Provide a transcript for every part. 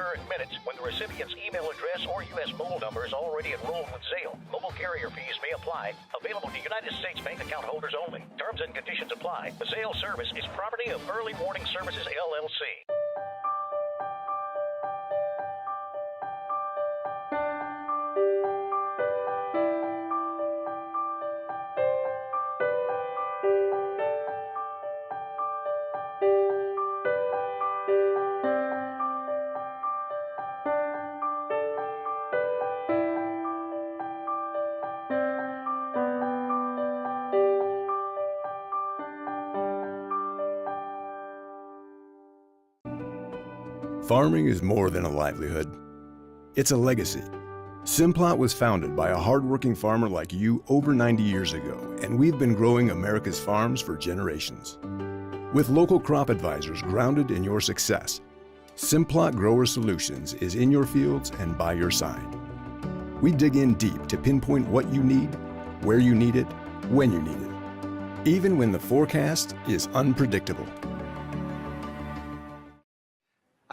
occur in minutes when the recipient's email address or U.S. mobile number is already enrolled with Zelle. Mobile carrier fees may apply. Available to United States bank account holders only. Terms and conditions apply. The Zelle service is property of Early Warning Services, LLC. Farming is more than a livelihood. It's a legacy. Simplot was founded by a hardworking farmer like you over 90 years ago, and we've been growing America's farms for generations. With local crop advisors grounded in your success, Simplot Grower Solutions is in your fields and by your side. We dig in deep to pinpoint what you need, where you need it, when you need it, even when the forecast is unpredictable.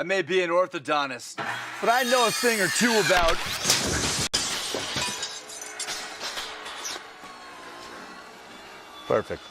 I may be an orthodontist, but I know a thing or two about... Perfect.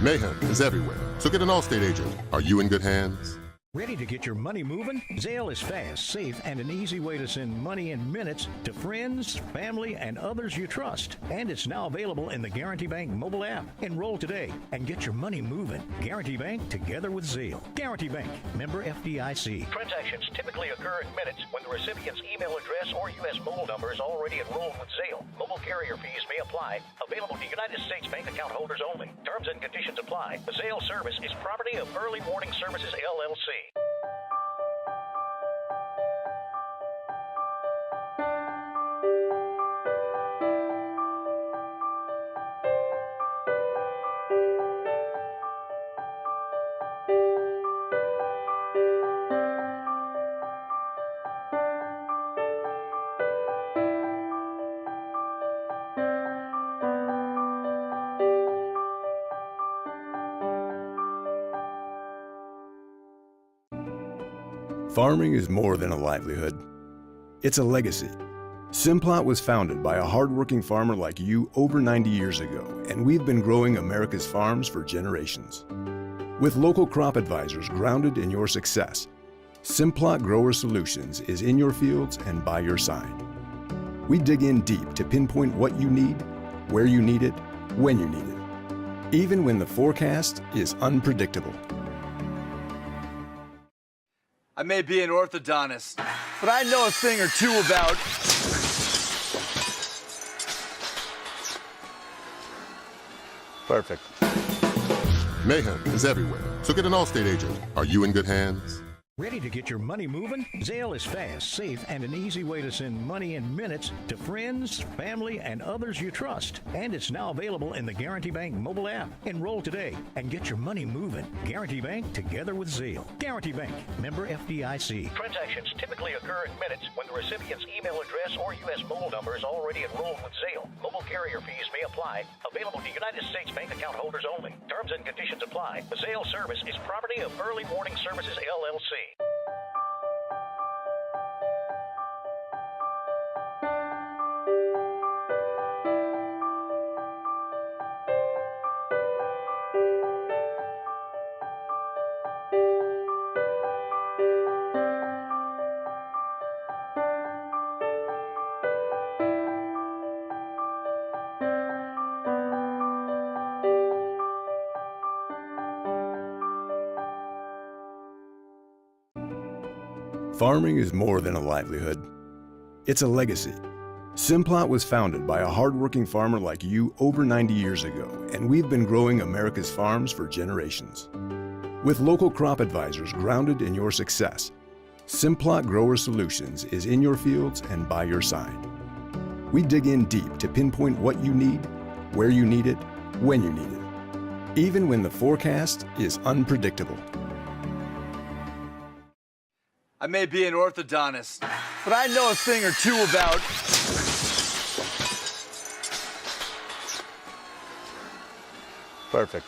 Mayhem is everywhere, so get an Allstate agent. Are you in good hands? Ready to get your money moving? Zelle is fast, safe, and an easy way to send money in minutes to friends, family, and others you trust. And it's now available in the Guarantee Bank mobile app. Enroll today and get your money moving. Guarantee Bank together with Zelle. Guarantee Bank, member FDIC. Transactions typically occur in minutes when the recipient's email address or U.S. mobile number is already enrolled with Zelle. Mobile carrier fees may apply. Available to United States bank account holders only. Terms and conditions apply. The Zelle service is property of Early Warning Services, LLC. Farming is more than a livelihood. It's a legacy. Simplot was founded by a hardworking farmer like you over 90 years ago, and we've been growing America's farms for generations. With local crop advisors grounded in your success, Simplot Grower Solutions is in your fields and by your side. We dig in deep to pinpoint what you need, where you need it, when you need it, even when the forecast is unpredictable. I may be an orthodontist, but I know a thing or two about... Perfect. Mayhem is everywhere, so get an Allstate agent. Are you in good hands? Ready to get your money moving? Zelle is fast, safe, and an easy way to send money in minutes to friends, family, and others you trust. And it's now available in the Guarantee Bank mobile app. Enroll today and get your money moving. Guarantee Bank together with Zelle. Guarantee Bank, member FDIC. Transactions typically occur in minutes when the recipient's email address or U.S. mobile number is already enrolled with Zelle. Mobile carrier fees may apply. Available to United States bank account holders only. Terms and conditions apply. The Zelle service is property of Early Warning Services, LLC. Farming is more than a livelihood. It's a legacy. Simplot was founded by a hardworking farmer like you over 90 years ago, and we've been growing America's farms for generations. With local crop advisors grounded in your success, Simplot Grower Solutions is in your fields and by your side. We dig in deep to pinpoint what you need, where you need it, when you need it, even when the forecast is unpredictable. I may be an orthodontist, but I know a thing or two about... Perfect.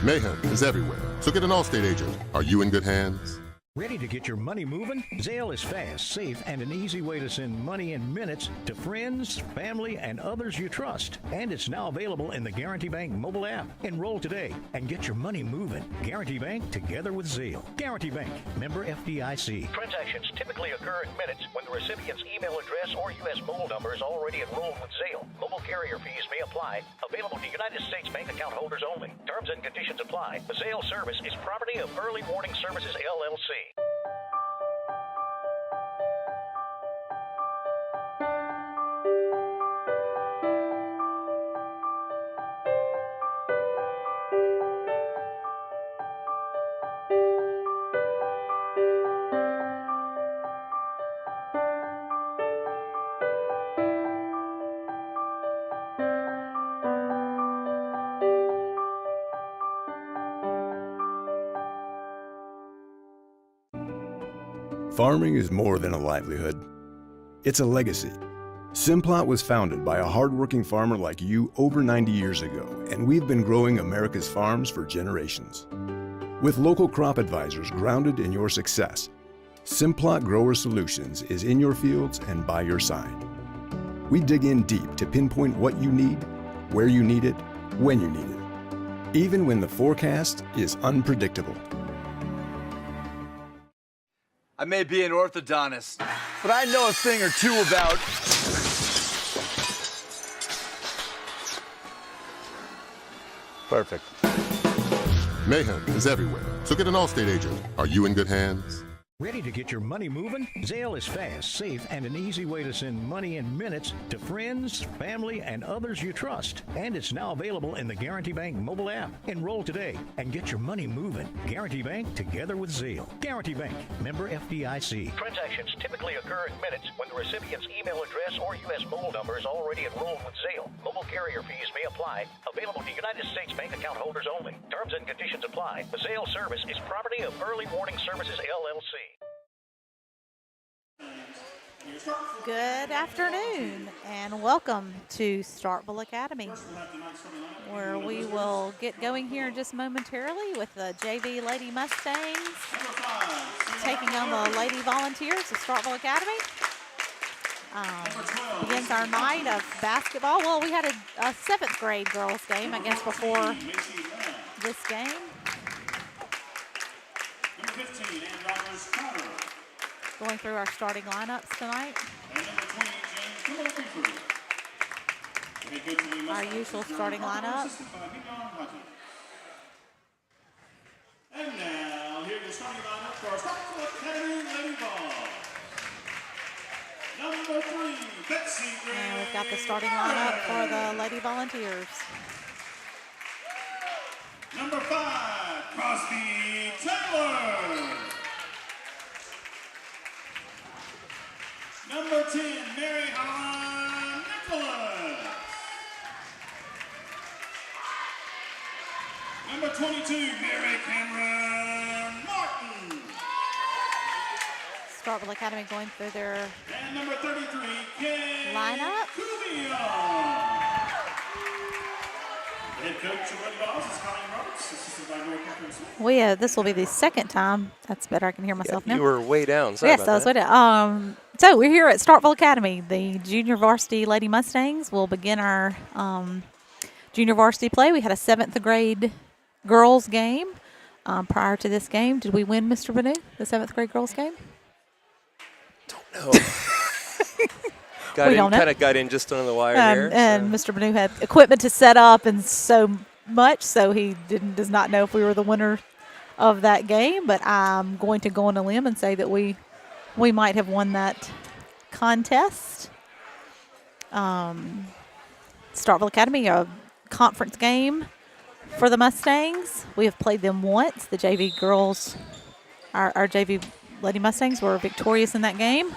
Mayhem is everywhere, so get an Allstate agent. Are you in good hands? Ready to get your money moving? Zelle is fast, safe, and an easy way to send money in minutes to friends, family, and others you trust. And it's now available in the Guarantee Bank mobile app. Enroll today and get your money moving. Guarantee Bank, together with Zelle. Guarantee Bank, member FDIC. Transactions typically occur in minutes when the recipient's email address or U.S. mobile number is already enrolled with Zelle. Mobile carrier fees may apply. Available to United States bank account holders only. Terms and conditions apply. The Zelle service is property of Early Warning Services, LLC. Farming is more than a livelihood. It's a legacy. Simplot was founded by a hardworking farmer like you over 90 years ago, and we've been growing America's farms for generations. With local crop advisors grounded in your success, Simplot Grower Solutions is in your fields and by your side. We dig in deep to pinpoint what you need, where you need it, when you need it, even when the forecast is unpredictable. I may be an orthodontist, but I know a thing or two about... Perfect. Mayhem is everywhere, so get an Allstate agent. Are you in good hands? Ready to get your money moving? Zelle is fast, safe, and an easy way to send money in minutes to friends, family, and others you trust. And it's now available in the Guarantee Bank mobile app. Enroll today and get your money moving. Guarantee Bank, together with Zelle. Guarantee Bank, member FDIC. Transactions typically occur in minutes when the recipient's email address or U.S. mobile number is already enrolled with Zelle. Mobile carrier fees may apply. Available to United States bank account holders only. Terms and conditions apply. The Zelle service is property of Early Warning Services, LLC. Good afternoon and welcome to Starkville Academy, where we will get going here just momentarily with the JV Lady Mustangs taking on the Lady Volunteers of Starkville Academy. Begins our night of basketball. Well, we had a 7th grade girls game, I guess, before this game. Going through our starting lineups tonight. Our usual starting lineup. And now, here's the starting lineup for Starkville Academy Lady Ball. Number 3, Betsy Gray. And we've got the starting lineup for the Lady Volunteers. Number 5, Crosby Taylor. Number 10, Mary Helen Nicholas. Number 22, Mary Cameron Martin. Starkville Academy going through their And number 33, Kay lineup. Cubio. Head coach of Red Balls is Colleen Roberts, assisted by Roy Catherine Smith. This will be the second time. That's better. I can hear myself now. You were way down. Sorry Yes, about I was that. way down. So we're here at Starkville Academy. The Junior Varsity Lady Mustangs will begin our junior varsity play. We had a 7th grade girls game prior to this game. Did we win, Mr. Banu, the 7th grade girls game? No. Kind of got in just under the wire here. And Mr. Banu had equipment to set up and so much, so he does not know if we were the winner of that game. But I'm going to go on a limb and say that we might have won that contest. Starkville Academy, a conference game for the Mustangs. We have played them once. The JV girls, our JV Lady Mustangs were victorious in that game.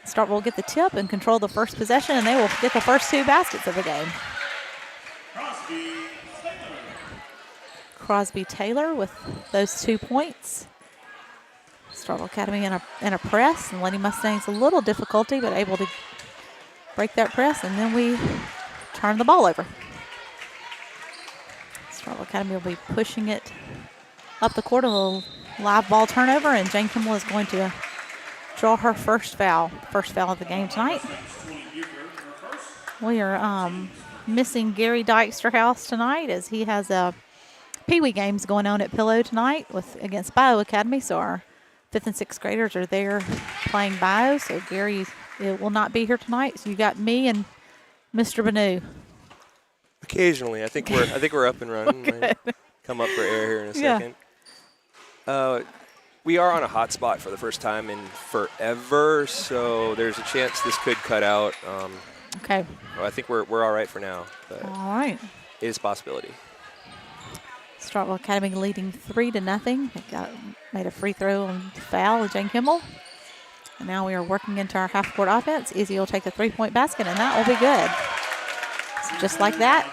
Starkville will get the tip and control the first possession, and they will get the first 2 baskets of the game. Crosby Taylor with those 2 points. Starkville Academy in a press, and Lady Mustangs a little difficulty, but able to break that press, and then we turn the ball over. Starkville Academy will be pushing it up the court, a little live ball turnover, and Jane Kimmel is going to draw her first foul of the game tonight. We are missing Gary Dyksterhouse tonight as he has a Pee Wee games going on at Pillow tonight against Bio Academy. So our 5th and 6th graders are there playing Bio. So Gary will not be here tonight. So you got me and Mr. Banu. Occasionally, I think we're up and running. Might come up for air here in a second. We are on a hot spot for the first time in forever, so there's a chance this could cut out. Okay. Well, I think we're all right for now. But all right. It is a possibility. Starkville Academy leading 3-0. They made a free throw and foul with Jane Kimmel. And now we are working into our half-court offense. Izzy will take the three-point basket, and that will be good. So just like that,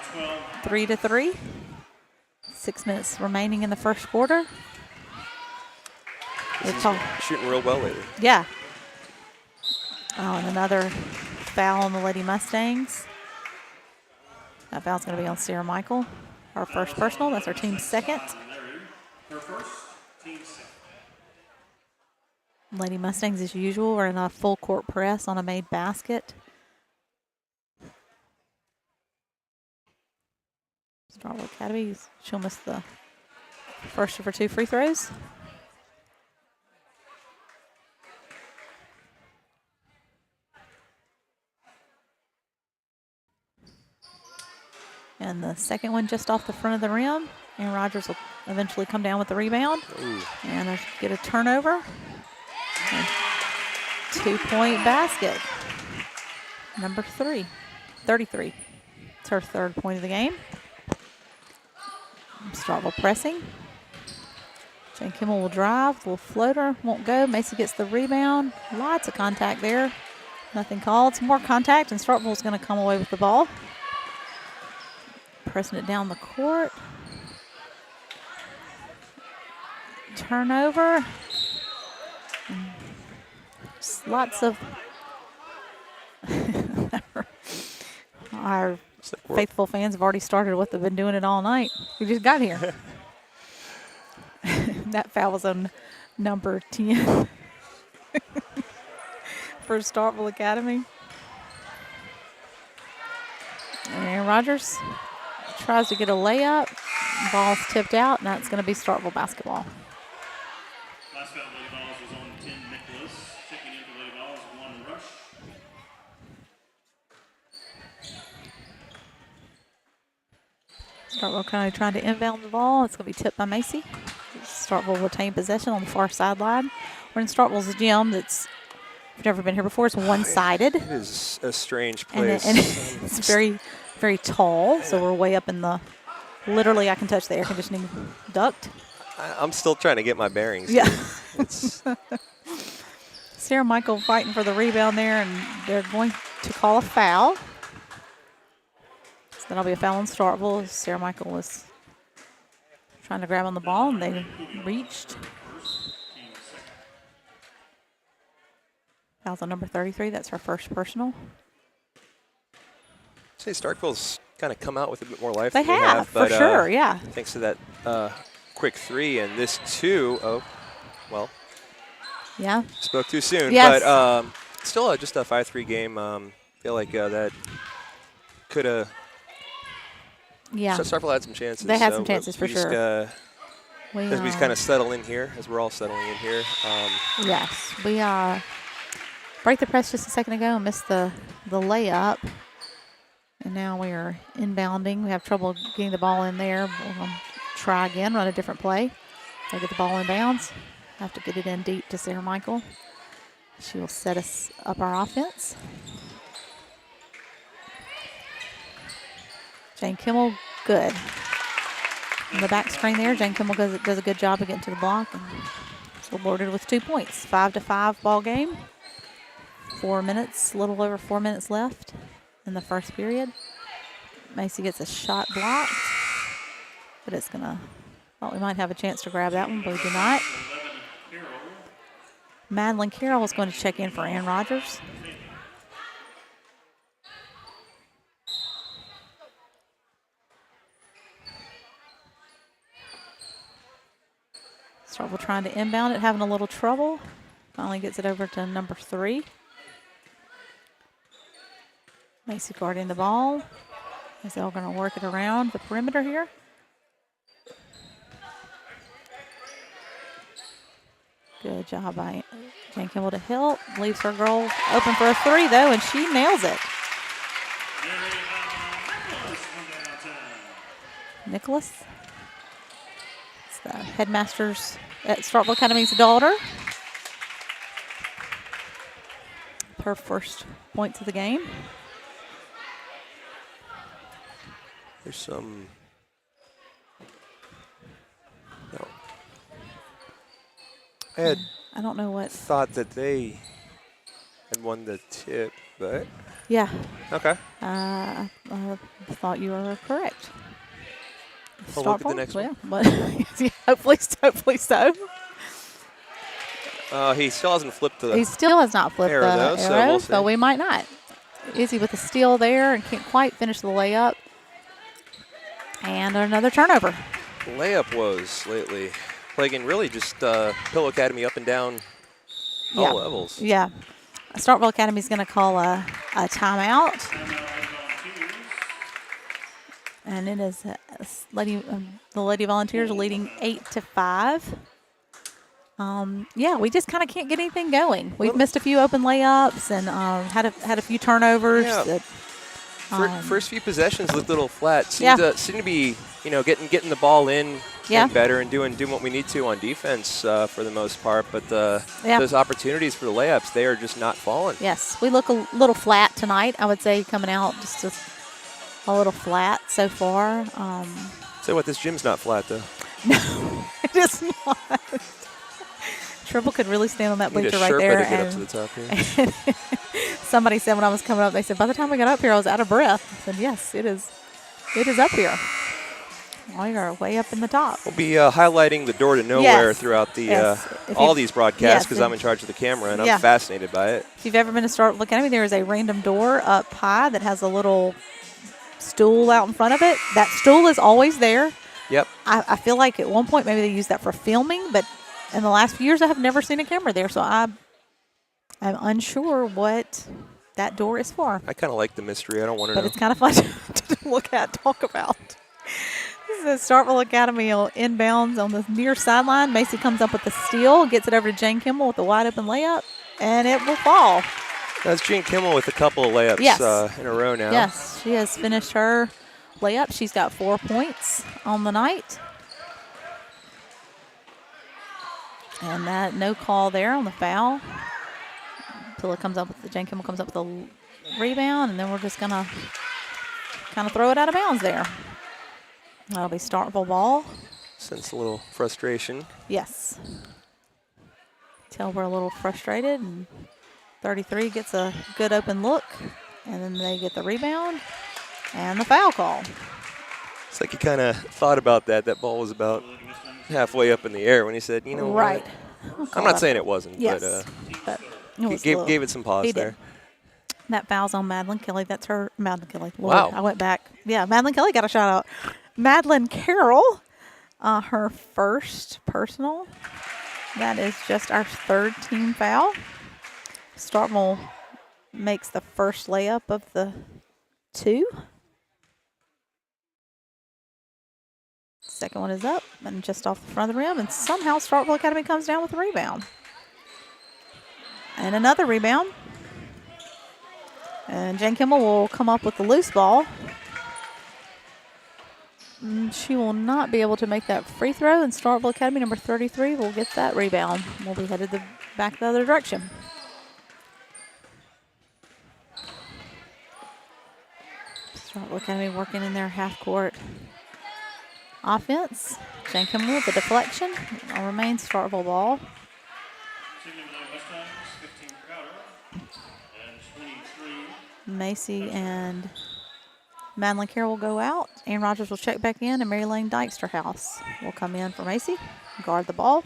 3-3. 6 minutes remaining in the first quarter. Shooting real well lately. Yeah. Oh, and another foul on the Lady Mustangs. That foul's going to be on Sarah Michael. Our first personal. That's our team's second. Lady Mustangs, as usual, are in a full court press on a made basket. Starkville Academy, she'll miss the first of her 2 free throws. And the second one just off the front of the rim. And Rogers will eventually come down with the rebound. Ooh. And get a turnover. 2-point basket. Number 33. It's her 3rd point of the game. Starkville pressing. Jane Kimmel will drive. Little floater. Won't go. Macy gets the rebound. Lots of contact there. Nothing called. Some more contact, and Starkville's going to come away with the ball. Pressing it down the court. Turnover. Just lots of our faithful fans have already started what they've been doing it all night. We just got here. That foul was on number 10 for Starkville Academy. And Rogers tries to get a layup. Ball's tipped out, and that's going to be Starkville basketball. Last foul, Lady Balls was on 10, Nicholas. Checking in for Lady Balls, 1 rush. Starkville kind of trying to inbound the ball. It's going to be tipped by Macy. Starkville will retain possession on the far sideline. We're in Starkville's gym. If you've never been here before, it's one-sided. It is a strange place. And it's very, very tall, so we're way up in the, literally I can touch the air conditioning duct. I'm still trying to get my bearings. Yeah. It's Sarah Michael fighting for the rebound there, and they're going to call a foul. So that'll be a foul on Starkville. Sarah Michael was trying to grab on the ball, and they reached. Foul's on number 33. That's her first personal. I'd say Starkville's kind of come out with a bit more life They than have, but, for sure, yeah. Thanks to that quick 3 and this 2. Oh, well. Yeah. Spoke too soon. Yes. But still just a 5-3 game. Feel like that could have. Yeah. Starkville had some chances. They had some chances for sure. As we kind of settle in here, as we're all settling in here. Yes. We break the press just a second ago and missed the layup. And now we are inbounding. We have trouble getting the ball in there. We'll try again, run a different play. We'll get the ball in bounds. Have to get it in deep to Sarah Michael. She will set us up our offense. Jane Kimmel, good. On the back screen there, Jane Kimmel does a good job of getting to the block. And so rewarded with 2 points. 5-5 ball game. 4 minutes, a little over 4 minutes left in the first period. Macy gets a shot blocked, but it's gonna, well, we might have a chance to grab that one, but we do not. Madeline Carroll is going to check in for Ann Rogers. Starkville trying to inbound it, having a little trouble. Finally gets it over to number 3. Macy guarding the ball. Is they're going to work it around the perimeter here. Good job by Jane Kimball to help. Leaves her girl open for a 3, though, and she nails it. Nicholas. It's the headmaster's at Starkville Academy's daughter. Her first points of the game. There's some. No. I don't know what. Thought that they had won the tip, but. Yeah. Okay. I thought you were correct. I'll look at the next one. Yeah, but hopefully so. He still hasn't flipped the. He still has not flipped arrow, the though, so arrow, we'll see. so we might not. Izzy with the steal there and can't quite finish the layup. And another turnover. Layup woes lately. Plaguing really just Pillow Academy up and down all levels. Yeah. Starkville Academy is going to call a timeout. And it is the Lady Volunteers leading 8-5. Yeah, we just kind of can't get anything going. We've missed a few open layups and had a few turnovers. Yeah. First few possessions looked a little flat. Seem to be, getting the ball in and better and doing what we need to on defense for the most part. But those opportunities for the layups, they are just not falling. Yes, we look a little flat tonight. I would say coming out just a little flat so far. So what? This gym's not flat though. No, it is not. Triple could really stand on that bleacher right there. To get up to the top here. Somebody said when I was coming up, they said, by the time we got up here, I was out of breath. I said, yes, it is up here. We are way up in the top. We'll be highlighting the door to nowhere throughout the all these broadcasts because I'm in charge of the camera and I'm fascinated by it. If you've ever been to Starkville Academy, there is a random door up high that has a little stool out in front of it. That stool is always there. Yep. I feel like at one point maybe they used that for filming, but in the last few years I have never seen a camera there, so I'm unsure what that door is for. I kind of like the mystery. I don't want to know. But it's kind of fun to look at, talk about. This is Starkville Academy inbounds on the near sideline. Macy comes up with the steal, gets it over to Jane Kimball with a wide open layup, and it will fall. That's Jane Kimball with a couple of layups in a row now. Yes, she has finished her layup. She's got 4 points on the night. And that no call there on the foul. Jane Kimball comes up with a rebound, and then we're just going to kind of throw it out of bounds there. That'll be Starkville ball. Sense a little frustration. Yes. Tell we're a little frustrated, and 33 gets a good open look, and then they get the rebound and the foul call. It's like you kind of thought about that. That ball was about halfway up in the air when he said, right. I'm not saying it wasn't, but he gave it some pause there. That foul's on Madeline Kelly. That's her, Madeline Kelly. Lord, wow. I went back. Yeah, Madeline Kelly got a shout out. Madeline Carroll, her first personal. That is just our third team foul. Starkville makes the first layup of the 2. Second one is up and just off the front of the rim, and somehow Starkville Academy comes down with a rebound. And another rebound. And Jane Kimball will come up with the loose ball. She will not be able to make that free throw, and Starkville Academy number 33 will get that rebound. We'll be headed back the other direction. Starkville Academy working in their half-court offense. Jane Kimball with the deflection. It will remain Starkville ball. Macy and Madeline Carroll will go out. Ann Rogers will check back in, and Mary Lane Dyksterhouse will come in for Macy, guard the ball.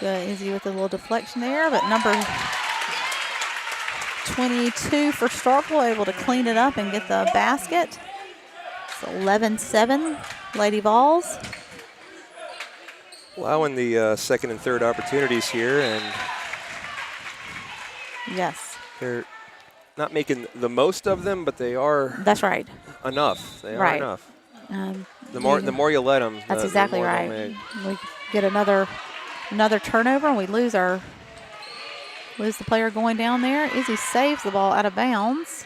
Good, Izzy with a little deflection there, but number 22 for Starkville, able to clean it up and get the basket. It's 11-7, Lady Vols. Allowing the second and third opportunities here, and yes, they're not making the most of them, but they are. That's right. Enough. They right. are enough. The more you let them. That's exactly right. We get another turnover, and we lose the player going down there. Izzy saves the ball out of bounds,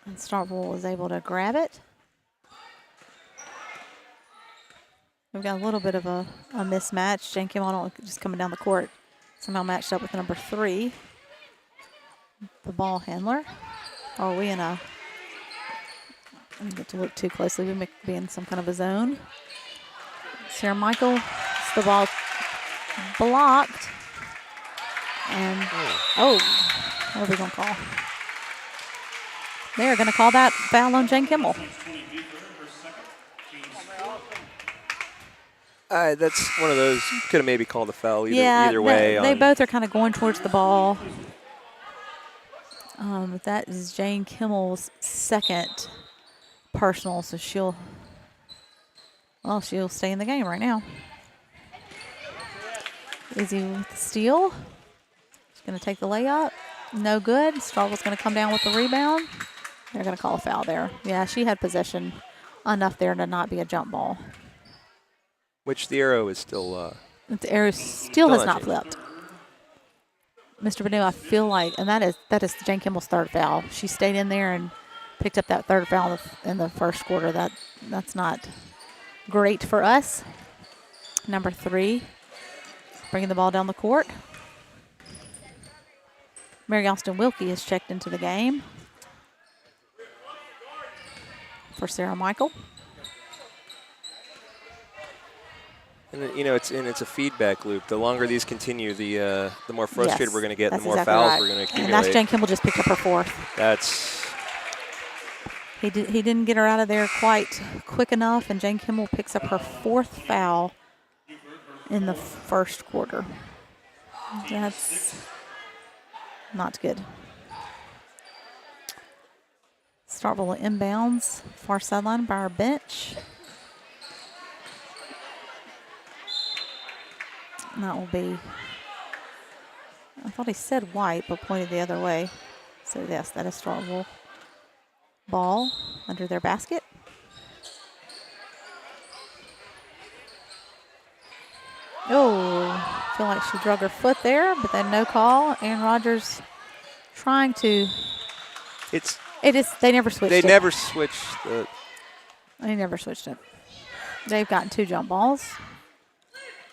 and Starkville was able to grab it. We've got a little bit of a mismatch. Jane Kimmel just coming down the court, somehow matched up with number 3, the ball handler. Are we in a? I didn't get to look too closely. We may be in some kind of a zone. Sarah Michael, it's the ball blocked, and what are we going to call? They're going to call that foul on Jane Kimmel. That's one of those, could have maybe called a foul either way. They both are kind of going towards the ball. That is Jane Kimmel's second personal, so she'll stay in the game right now. Izzy with the steal. She's going to take the layup. No good. Starkville's going to come down with the rebound. They're going to call a foul there. Yeah, she had possession enough there to not be a jump ball. Which the arrow is still. The arrow still has not flipped. Mr. Benu, I feel like, and that is Jane Kimmel's third foul. She stayed in there and picked up that third foul in the first quarter. That's not great for us. Number 3, bringing the ball down the court. Mary Austin Wilkie is checked into the game for Sarah Michael. And it's a feedback loop. The longer these continue, the more frustrated we're going to get, and the more exactly fouls right. we're going to accumulate. And that's Jane Kimmel just picked up her 4th. He didn't get her out of there quite quick enough, and Jane Kimmel picks up her 4th foul in the first quarter. That's not good. Starkville inbounds, far sideline by our bench. And that will be, I thought he said white, but pointed the other way. So yes, that is Starkville ball under their basket. Oh, I feel like she drug her foot there, but then no call. Aaron Rogers trying to. They never switched it. They never switched it. They never switched it. They've gotten 2 jump balls.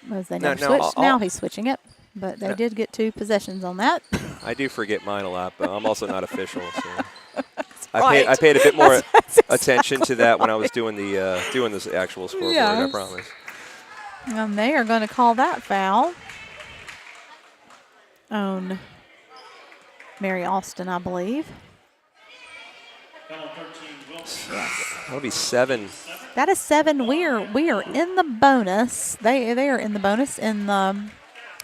They never switched. Now he's switching it, but they did get 2 possessions on that. I do forget mine a lot, but I'm also not official, so I paid a bit more attention to that when I was doing this actual scoreboard. Yes. I promise. And they are going to call that foul on Mary Austin, I believe. Yes. That'll be 7. That is 7. We are in the bonus. They are in the bonus in the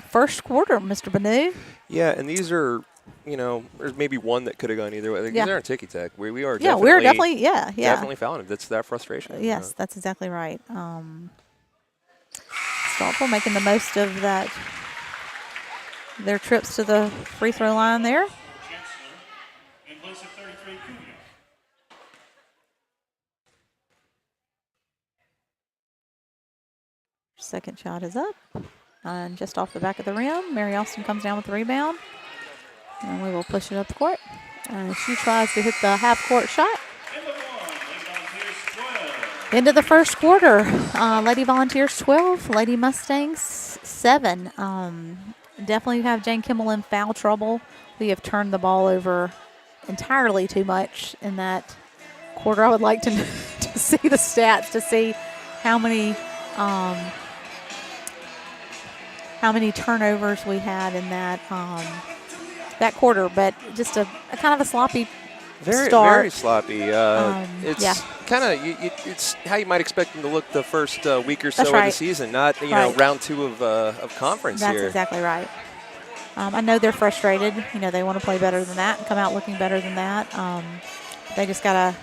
first quarter, Mr. Benu. Yeah, and these are, there's maybe one that could have gone either way. These aren't ticky-tack. We are definitely. Yeah, we're definitely, definitely fouling. That's that frustration. Yes, that's exactly right. Starkville making the most of that. Their trips to the free throw line there. Second shot is up. And just off the back of the rim, Mary Austin comes down with the rebound. And we will push it up the court. And she tries to hit the half-court shot. Into the first quarter. Lady Volunteers 12, Lady Mustangs 7. Definitely have Jane Kimmel in foul trouble. We have turned the ball over entirely too much in that quarter. I would like to see the stats to see how many turnovers we had in that that quarter, but just a kind of a sloppy start. Very sloppy. It's kind of it's how you might expect them to look the first week or so of the season, not round 2 of conference. That's here. Exactly right. I know they're frustrated. You know, they want to play better than that and come out looking better than that. They just got to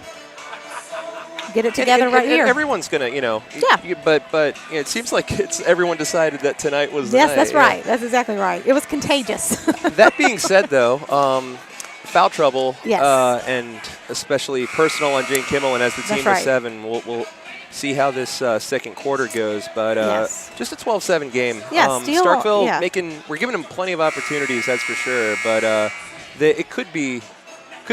get it together right here. Everyone's going to, you know. Yeah. But it seems like everyone decided that tonight was the night. Yes, that's right. That's exactly right. It was contagious. That being said, though, foul trouble, yes. and especially personal on Jane Kimmel, and as the team is 7, we'll see how this second quarter goes. But just a 12-7 game. Yeah, Starkville we're giving them plenty of opportunities, that's for sure. But it could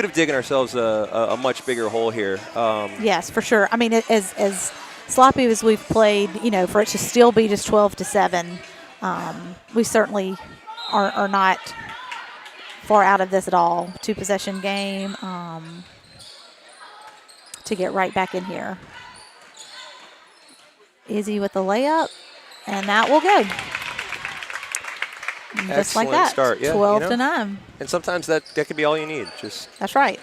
have digged ourselves a much bigger hole here. Yes, for sure. I mean, as sloppy as we've played, you know, for it to still be just 12-7, we certainly are not far out of this at all. 2-possession game to get right back in here. Izzy with the layup, and that will go. Just like that. Start. Yeah, 12-9. And sometimes that could be all you need. That's right.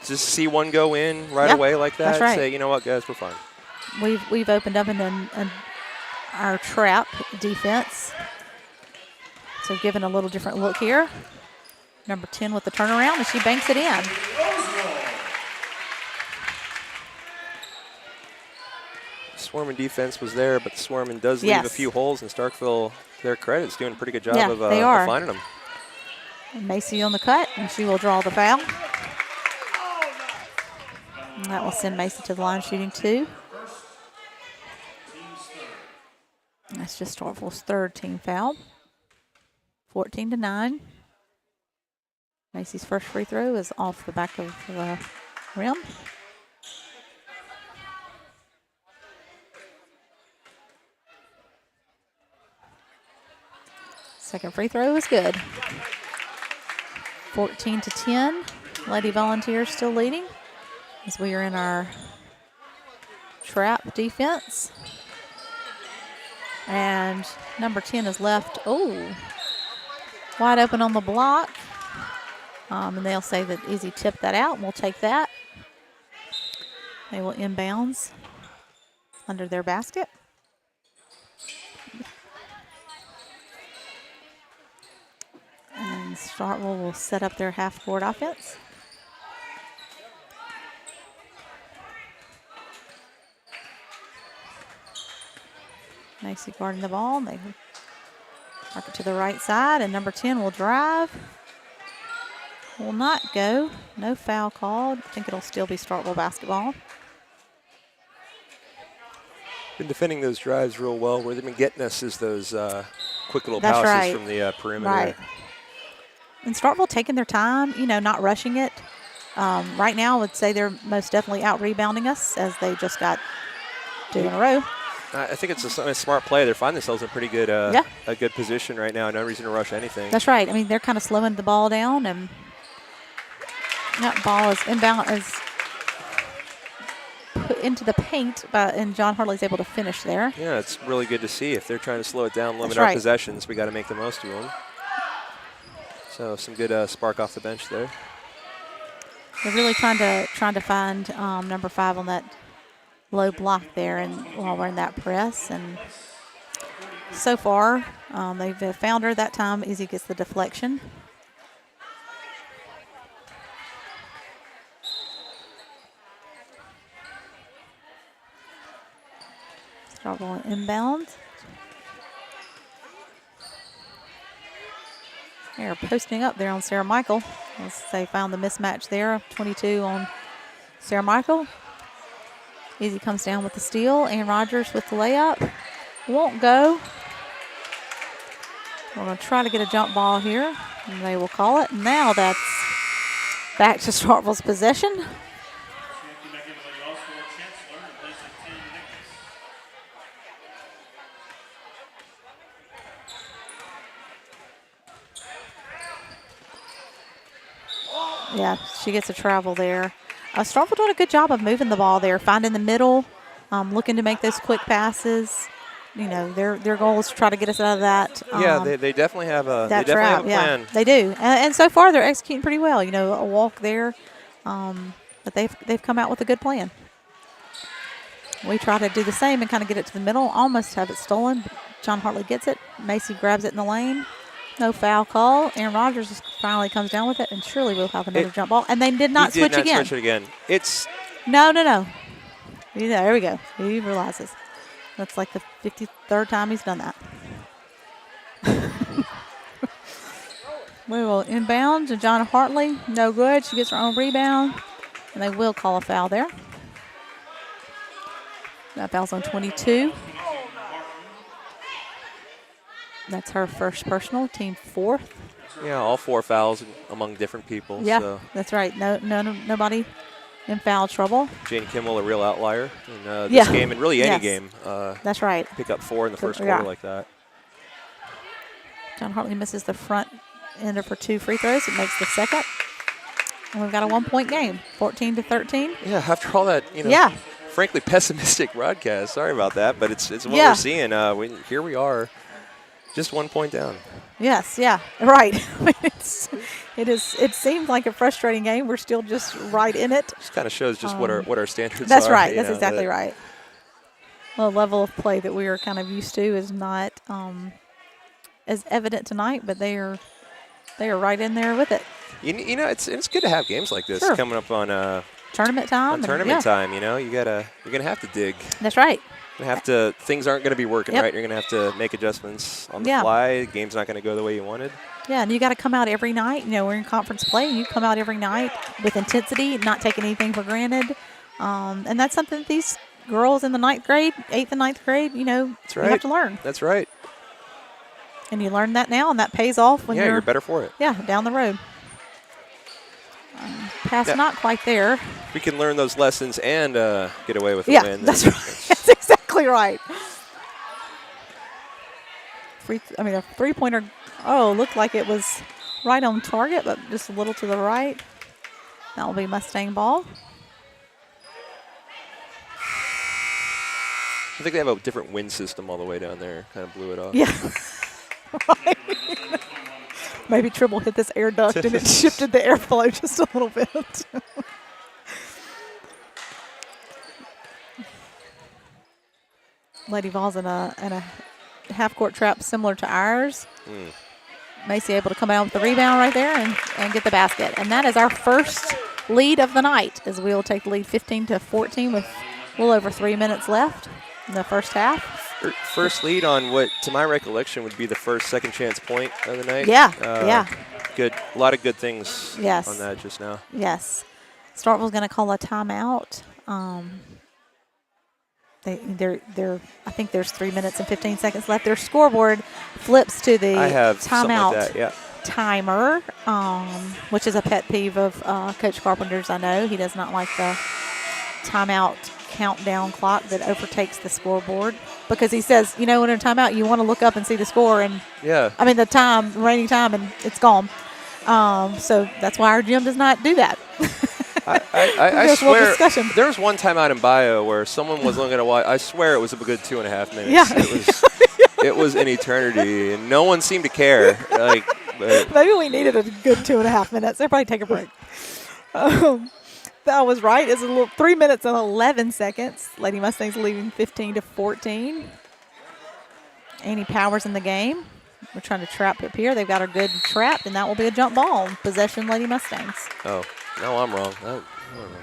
Just see one go in right away like that. That's right. Say, you know what, guys, we're fine. We've opened up in our trap defense. So given a little different look here. Number 10 with the turnaround, and she banks it in. Swarman defense was there, but the Swarman does leave a few holes, and Starkville, to their credit, is doing a pretty good job of finding them. And Macy on the cut, and she will draw the foul. And that will send Macy to the line shooting 2. And that's just Starkville's third team foul. 14-9. Macy's first free throw is off the back of the rim. Second free throw is good. 14-10. Lady Volunteers still leading as we are in our trap defense. And number 10 is left. Oh, wide open on the block. And they'll say that Izzy tipped that out, and we'll take that. They will inbounds under their basket. And Starkville will set up their half-court offense. Macy guarding the ball, and they mark it to the right side, and number 10 will drive. Will not go. No foul called. I think it'll still be Starkville basketball. Been defending those drives real well. Where they've been getting us is those quick little passes from the perimeter. Right. And Starkville taking their time, you know, not rushing it. Right now, I would say they're most definitely out-rebounding us as they just got 2 in a row. I think it's a smart play. They're finding themselves in pretty good, a good position right now. No reason to rush anything. That's right. I mean, they're kind of slowing the ball down, and that ball is inbound, is put into the paint, and John Hartley's able to finish there. Yeah, it's really good to see. If they're trying to slow it down, limit our possessions, we got to make the most of them. So some good spark off the bench there. They're really trying to find number 5 on that low block there, and while we're in that press, and so far they've found her that time. Izzy gets the deflection. Starkville inbound. They're posting up there on Sarah Michael as they found the mismatch there. 22 on Sarah Michael. Izzy comes down with the steal. Ann Rogers with the layup. Won't go. We're going to try to get a jump ball here, and they will call it. Now that's back to Starkville's possession. Yeah, she gets a travel there. Starkville doing a good job of moving the ball there, finding the middle, looking to make those quick passes. You know, their goal is to try to get us out of that. They definitely have a that they definitely trap. have a plan. Yeah, they do, and so far they're executing pretty well. You know, a walk there, but they've come out with a good plan. We try to do the same and kind of get it to the middle, almost have it stolen. John Hartley gets it. Macy grabs it in the lane, No foul call. Aaron Rodgers finally comes down with it, and surely we'll have another jump ball. And they did not switch again. Switch it again. It's no. Yeah, there we go. He realizes that's like the 53rd time he's done that. We will inbound to John Hartley. No good. She gets her own rebound, and they will call a foul there. That foul's on 22. That's her first personal, team 4th. Yeah, all 4 fouls among different people. Yeah, so. That's right. Nobody in foul trouble. Jane Kimmel, a real outlier in this game, and really any game. That's right. Pick up 4 in the first quarter like that. John Hartley misses the front ender for 2 free throws. It makes the second. And we've got a 1-point game, 14-13. Yeah, after all that, frankly pessimistic broadcast. Sorry about that, but it's what we're seeing. Here we are. Just 1 point down. Yes, yeah, right. It seemed like a frustrating game. We're still just right in it. Just kind of shows just what our standards are. That's right. That's exactly right. Well, the level of play that we are kind of used to is not as evident tonight, but they are right in there with it. You know, it's good to have games like this coming up on tournament time. Time, you're gonna have to dig. That's right. Things aren't going to be working right. You're going to have to make adjustments on the fly. The game's not going to go the way you wanted. Yeah, and you got to come out every night. we're in conference play. You come out every night with intensity, not taking anything for granted. And that's something that these girls in the 9th grade, 8th and 9th grade, you have to learn. That's right. And you learn that now, and that pays off when you're better for it. Yeah, down the road. Pass not quite there. We can learn those lessons and get away with a win. That's right. That's exactly right. A three-pointer, looked like it was right on target, but just a little to the right. That will be Mustang ball. I think they have a different wind system all the way down there. Kind of blew it off. Yeah. Right. Maybe Tribble hit this air duct and it shifted the airflow just a little bit. Lady Vols in a half-court trap similar to ours. Macy able to come out with the rebound right there and get the basket. And that is our first lead of the night, as we will take the lead 15-14 with a little over 3 minutes left in the first half. First lead on what, to my recollection, would be the first second chance point of the night. Yeah. Good. A lot of good things on that just now. Yes. Starkville's going to call a timeout. I think there's 3 minutes and 15 seconds left. Their scoreboard flips to the timeout timer, which is a pet peeve of Coach Carpenter's. I know he does not like the timeout countdown clock that overtakes the scoreboard, because he says, in a timeout you want to look up and see the score and the remaining time, and it's gone. So that's why our gym does not do that. I swear there was one timeout in bio where someone was looking at a watch. I swear it was a good 2.5 minutes. Yeah. It was an eternity, and no one seemed to care. Maybe we needed a good 2.5 minutes. Everybody take a break. That was right. It's a little 3 minutes and 11 seconds. Lady Mustangs leading 15-14. Annie Powers in the game. We're trying to trap up here. They've got her good trapped, and that will be a jump ball. Possession, Lady Mustangs. Oh, no, I'm wrong. I don't know.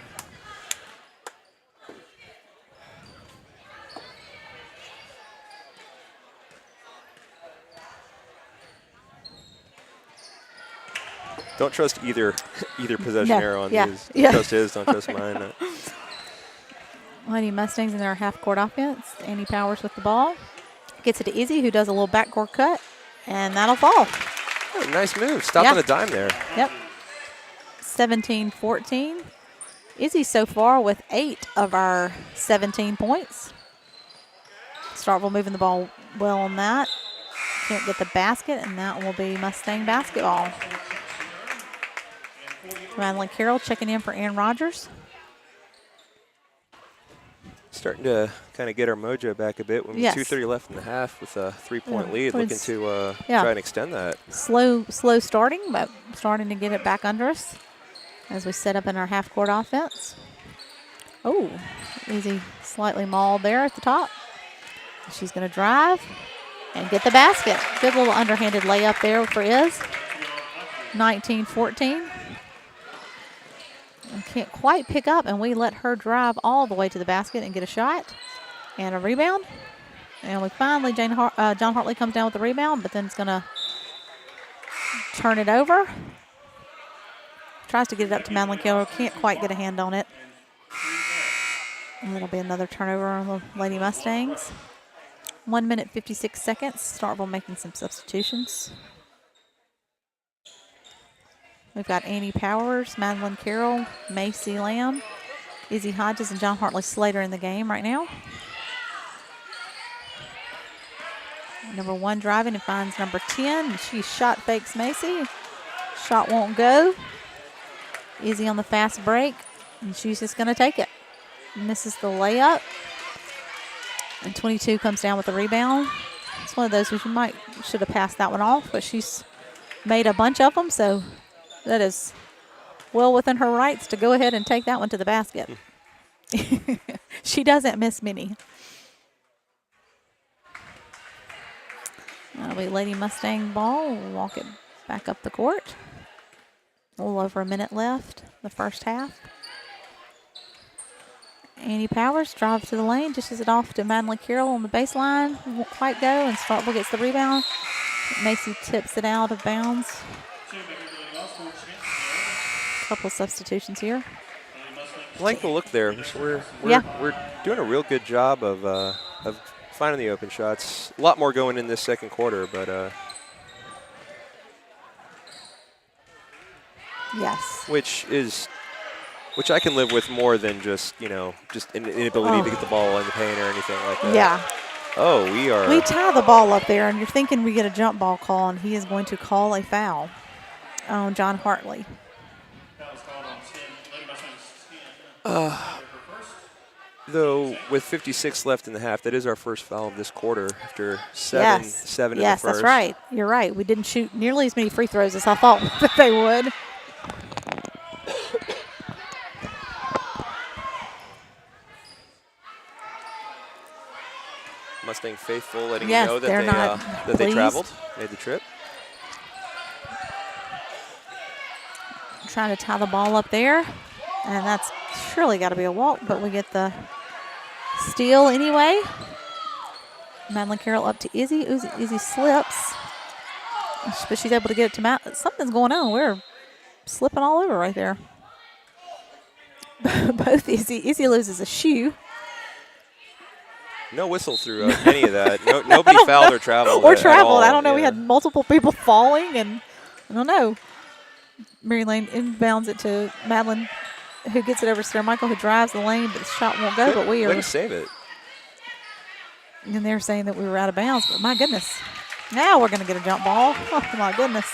Don't trust either possession arrow on these. Don't trust his, don't trust mine. Lady Mustangs in their half-court offense. Annie Powers with the ball. Gets it to Izzy, who does a little backcourt cut, and that'll fall. Oh, nice move. Stopping a dime there. Yep. 17-14. Izzy so far with 8 of our 17 points. Starkville moving the ball well on that. Can't get the basket, and that will be Mustang basketball. Madeline Carroll checking in for Aaron Rodgers. Starting to kind of get our mojo back a bit. When 2:30 left in the half with a 3-point lead, looking to try and extend that. Slow starting, but starting to get it back under us as we set up in our half-court offense. Oh, Izzy slightly mauled there at the top. She's going to drive, and get the basket. Good little underhanded layup there for Iz. 19-14. And can't quite pick up, and we let her drive all the way to the basket and get a shot and a rebound. And we finally, John Hartley comes down with the rebound, but then it's going to turn it over. Tries to get it up to Madeline Keller. Can't quite get a hand on it. And it'll be another turnover on the Lady Mustangs. 1 minute, 56 seconds. Starkville making some substitutions. We've got Annie Powers, Madeline Carroll, Macy Lamb, Izzy Hodges, and John Hartley Slater in the game right now. Number 1 driving and finds number 10. She shot fakes Macy. Shot won't go. Izzy on the fast break, and she's just going to take it. Misses the layup. And 22 comes down with the rebound. It's one of those which should have passed that one off, but she's made a bunch of them, so that is well within her rights to go ahead and take that one to the basket. She doesn't miss many. That'll be Lady Mustang ball. We'll walk it back up the court. A little over a minute left, the first half. Annie Powers drives to the lane, dishes it off to Madeline Carroll on the baseline. Won't quite go, and Starkville gets the rebound. Macy tips it out of bounds. Couple of substitutions here. I like the look there. We're doing a real good job of finding the open shots. A lot more going in this second quarter, but yes, which I can live with more than just an inability to get the ball in the paint or anything like that. Yeah. Oh, we tie the ball up there, and you're thinking we get a jump ball call, and he is going to call a foul on John Hartley. Though with 56 left in the half, that is our first foul of this quarter after seven in the first. Yes, that's right. You're right. We didn't shoot nearly as many free throws as I thought that they would. Mustang faithful letting you know that they traveled, made the trip. Trying to tie the ball up there, and that's surely got to be a walk, but we get the steal anyway. Madeline Carroll up to Izzy. Izzy slips, but she's able to get it to Matt. Something's going on. We're slipping all over right there. Both Izzy loses a shoe. No whistle through any of that. Nobody fouled or traveled. I don't know. Yeah. We had multiple people falling, and I don't know. Mary Lane inbounds it to Madeline, who gets it over to Sarah Michael, who drives the lane, but the shot won't go. But we are going to save it. And they're saying that we were out of bounds, but my goodness, now we're going to get a jump ball. Oh my goodness.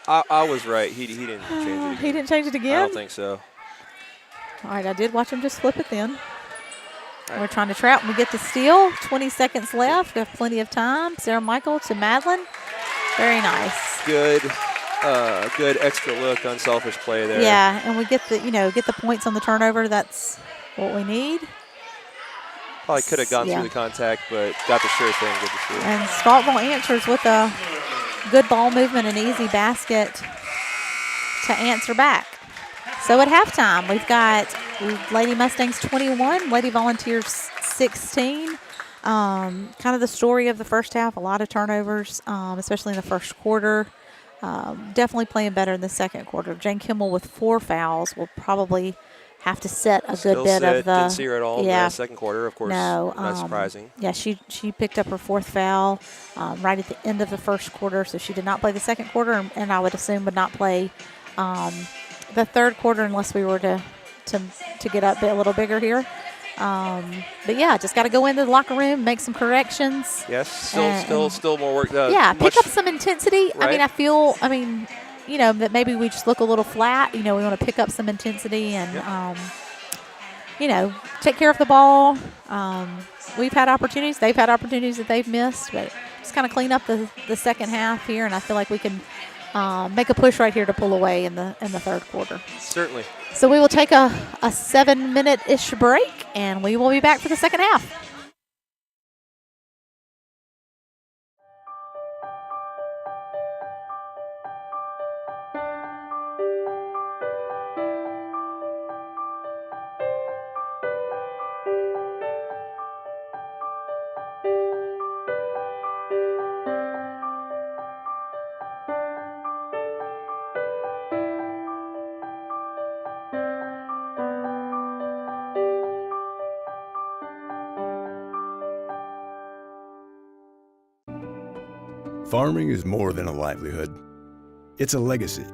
I was right. He didn't change it again. He didn't change it again? I don't think so. All right, I did watch him just flip it then. We're trying to trap, and we get the steal. 20 seconds left. We have plenty of time. Sarah Michael to Madeline. Very nice. Good extra look, unselfish play there. Yeah, and we get the points on the turnover. That's what we need. Probably could have gone through the contact, but got the sure thing. Good to see. And Starkville answers with a good ball movement, an easy basket to answer back. So at halftime, we've got Lady Mustangs 21, Lady Volunteers 16. Kind of the story of the first half, a lot of turnovers, especially in the first quarter. Definitely playing better in the second quarter. Jane Kimmel with 4 fouls will probably have to set a good bit of the. Didn't see her at all in the second quarter, of course. No, not surprising. Yeah, she picked up her 4th foul right at the end of the first quarter, so she did not play the second quarter, and I would assume would not play the third quarter unless we were to get up a little bigger here. But yeah, just got to go into the locker room, make some corrections. Yes, still more work. Pick up some intensity. Right? I mean, that maybe we just look a little flat. We want to pick up some intensity and, take care of the ball. We've had opportunities. They've had opportunities that they've missed, but just kind of clean up the second half here, and I feel like we can make a push right here to pull away in the third quarter. Certainly. So we will take a 7-minute-ish break, and we will be back for the second half. Farming is more than a livelihood. It's a legacy.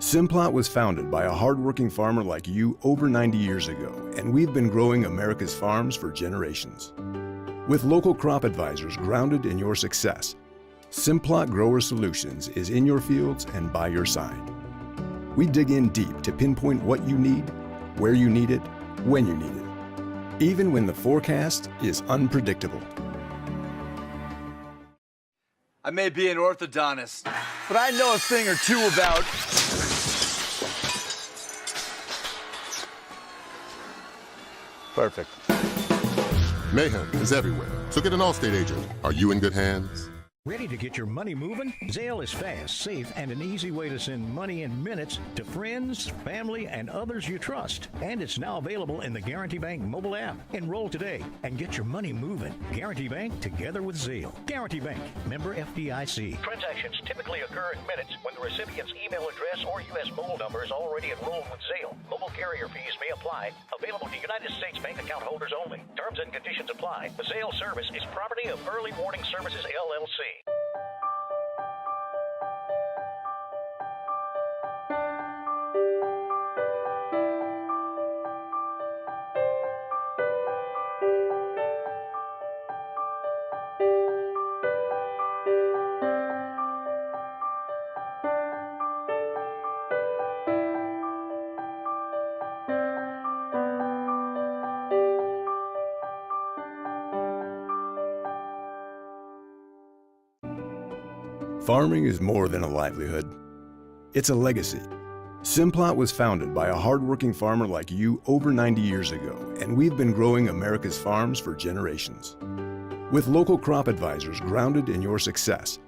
Simplot was founded by a hardworking farmer like you over 90 years ago, and we've been growing America's farms for generations. With local crop advisors grounded in your success, Simplot Grower Solutions is in your fields and by your side. We dig in deep to pinpoint what you need, where you need it, when you need it, even when the forecast is unpredictable. I may be an orthodontist, but I know a thing or two about... Perfect. Mayhem is everywhere, so get an Allstate agent. Are you in good hands? Ready to get your money moving? Zelle is fast, safe, and an easy way to send money in minutes to friends, family, and others you trust. And it's now available in the Guarantee Bank mobile app. Enroll today and get your money moving. Guarantee Bank together with Zelle. Guarantee Bank, member FDIC. Transactions typically occur in minutes when the recipient's email address or U.S. mobile number is already enrolled with Zelle. Mobile carrier fees may apply. Available to United States bank account holders only. Terms and conditions apply. The Zelle service is property of Early Warning Services, LLC. Farming is more than a livelihood. It's a legacy. Simplot was founded by a hardworking farmer like you over 90 years ago, and we've been growing America's farms for generations. With local crop advisors grounded in your success,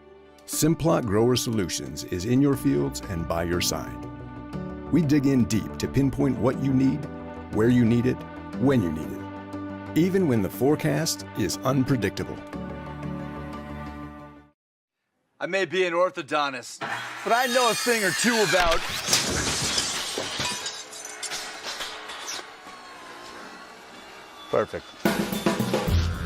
Simplot Grower Solutions is in your fields and by your side. We dig in deep to pinpoint what you need, where you need it, when you need it, even when the forecast is unpredictable. I may be an orthodontist, but I know a thing or two about... Perfect.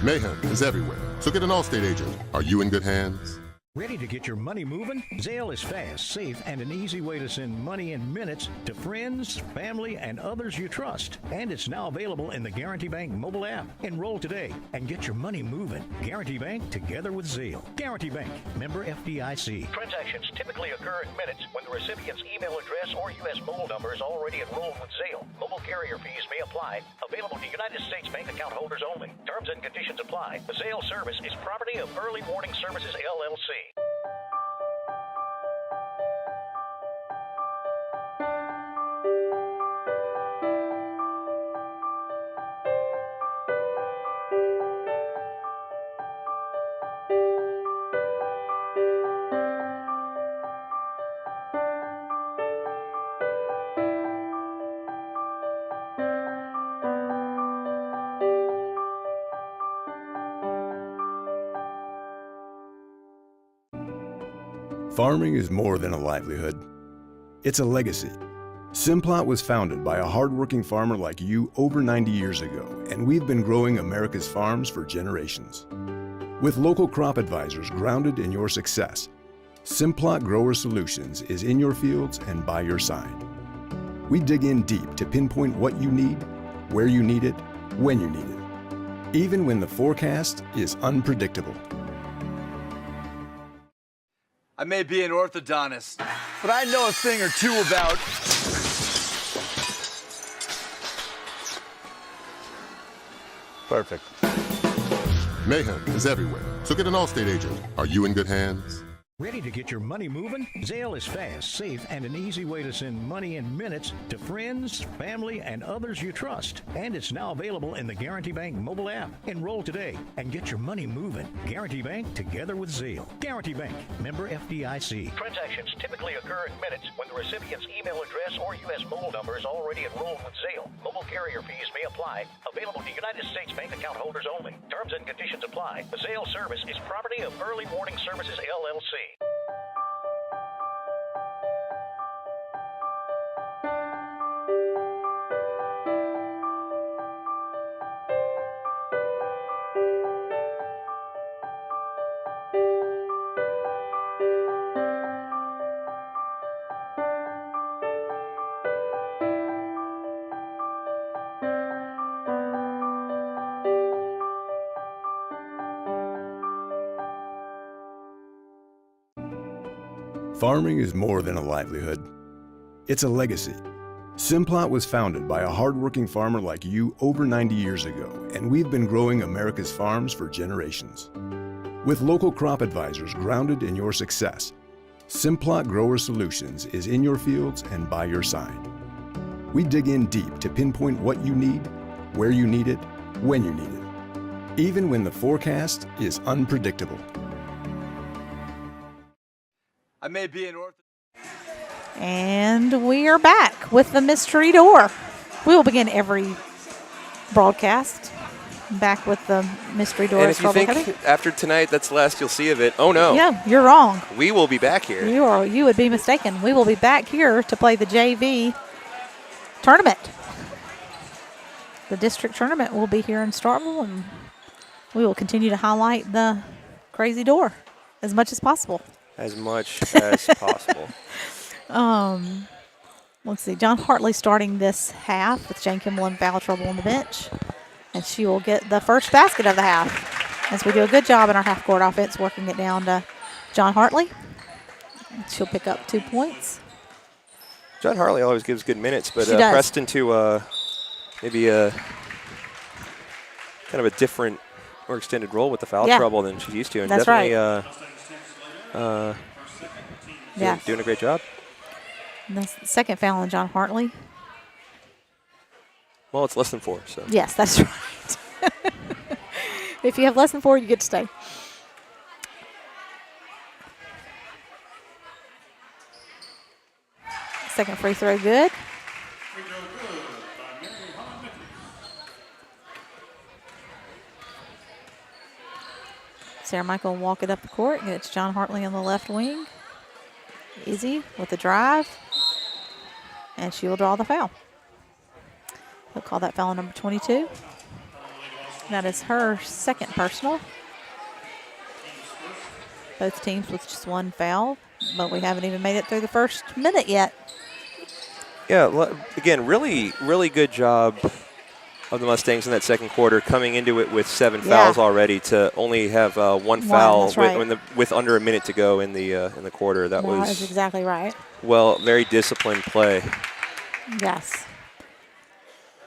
Mayhem is everywhere, so get an Allstate agent. Are you in good hands? Ready to get your money moving? Zelle is fast, safe, and an easy way to send money in minutes to friends, family, and others you trust. And it's now available in the Guarantee Bank mobile app. Enroll today and get your money moving. Guarantee Bank together with Zelle. Guarantee Bank, member FDIC. Transactions typically occur in minutes when the recipient's email address or U.S. mobile number is already enrolled with Zelle. Mobile carrier fees may apply. Available to United States bank account holders only. Terms and conditions apply. The Zelle service is property of Early Warning Services, LLC. Farming is more than a livelihood. It's a legacy. Simplot was founded by a hardworking farmer like you over 90 years ago, and we've been growing America's farms for generations. With local crop advisors grounded in your success, Simplot Grower Solutions is in your fields and by your side. We dig in deep to pinpoint what you need, where you need it, when you need it, even when the forecast is unpredictable. I may be an orthodontist, but I know a thing or two about... Perfect. Mayhem is everywhere, so get an Allstate agent. Are you in good hands? Ready to get your money moving? Zelle is fast, safe, and an easy way to send money in minutes to friends, family, and others you trust. And it's now available in the Guarantee Bank mobile app. Enroll today and get your money moving. Guarantee Bank, together with Zelle. Guarantee Bank, member FDIC. Transactions typically occur in minutes when the recipient's email address or U.S. mobile number is already enrolled with Zelle. Mobile carrier fees may apply. Available to United States bank account holders only. Terms and conditions apply. The Zelle service is property of Early Warning Services, LLC. Farming is more than a livelihood. It's a legacy. Simplot was founded by a hardworking farmer like you over 90 years ago, and we've been growing America's farms for generations. With local crop advisors grounded in your success, Simplot Grower Solutions is in your fields and by your side. We dig in deep to pinpoint what you need, where you need it, when you need it, even when the forecast is unpredictable. I may be an And we are back with the mystery door. We will begin every broadcast back with the mystery door. And if you think after tonight that's the last you'll see of it, oh no. Yeah, you're wrong. We will be back here. You would be mistaken. We will be back here to play the JV tournament. The district tournament will be here in Starkville, and we will continue to highlight the crazy door as much as possible. As much as possible. Let's see. John Hartley starting this half with Jane Kimball in foul trouble on the bench. And she will get the first basket of the half. As we do a good job in our half-court offense, working it down to John Hartley. She'll pick up 2 points. John Hartley always gives good minutes, but pressed into maybe a kind of a different, more extended role with the foul trouble than she's used to. And that's definitely, right. Doing a great job. And that's the second foul on John Hartley. Well, it's less than 4, so. Yes, that's right. If you have less than 4, you get to stay. Second free throw good. Sarah Michael will walk it up the court. It's John Hartley on the left wing. Izzy with the drive. And she will draw the foul. He'll call that foul number 22. That is her second personal. Both teams with just one foul, but we haven't even made it through the first minute yet. Yeah, again, really, really good job of the Mustangs in that second quarter, coming into it with 7 fouls already to only have one foul with under a minute to go in the quarter. That was exactly right. Well, very disciplined play. Yes.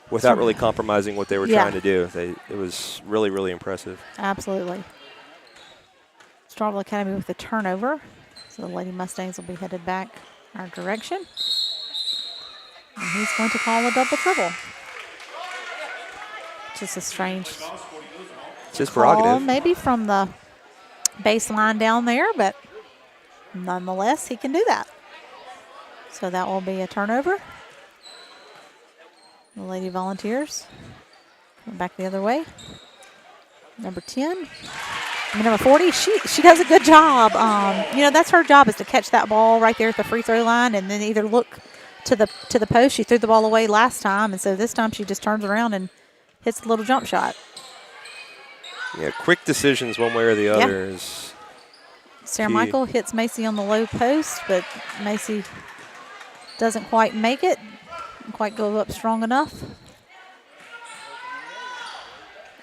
Without really compromising what they were trying to do. It was really, really impressive. Absolutely. Starkville Academy with the turnover. So the Lady Mustangs will be headed back our direction. And he's going to call a double trouble. Just a strange it's his prerogative. Maybe from the baseline down there, but nonetheless, he can do that. So that will be a turnover. The Lady Volunteers going back the other way. Number 10. Number 40, she does a good job. That's her job, is to catch that ball right there at the free throw line and then either look to the post. She threw the ball away last time, and so this time she just turns around and hits the little jump shot. Yeah, quick decisions one way or the other is Sarah key. Michael hits Macy on the low post, but Macy doesn't quite make it. Didn't quite go up strong enough.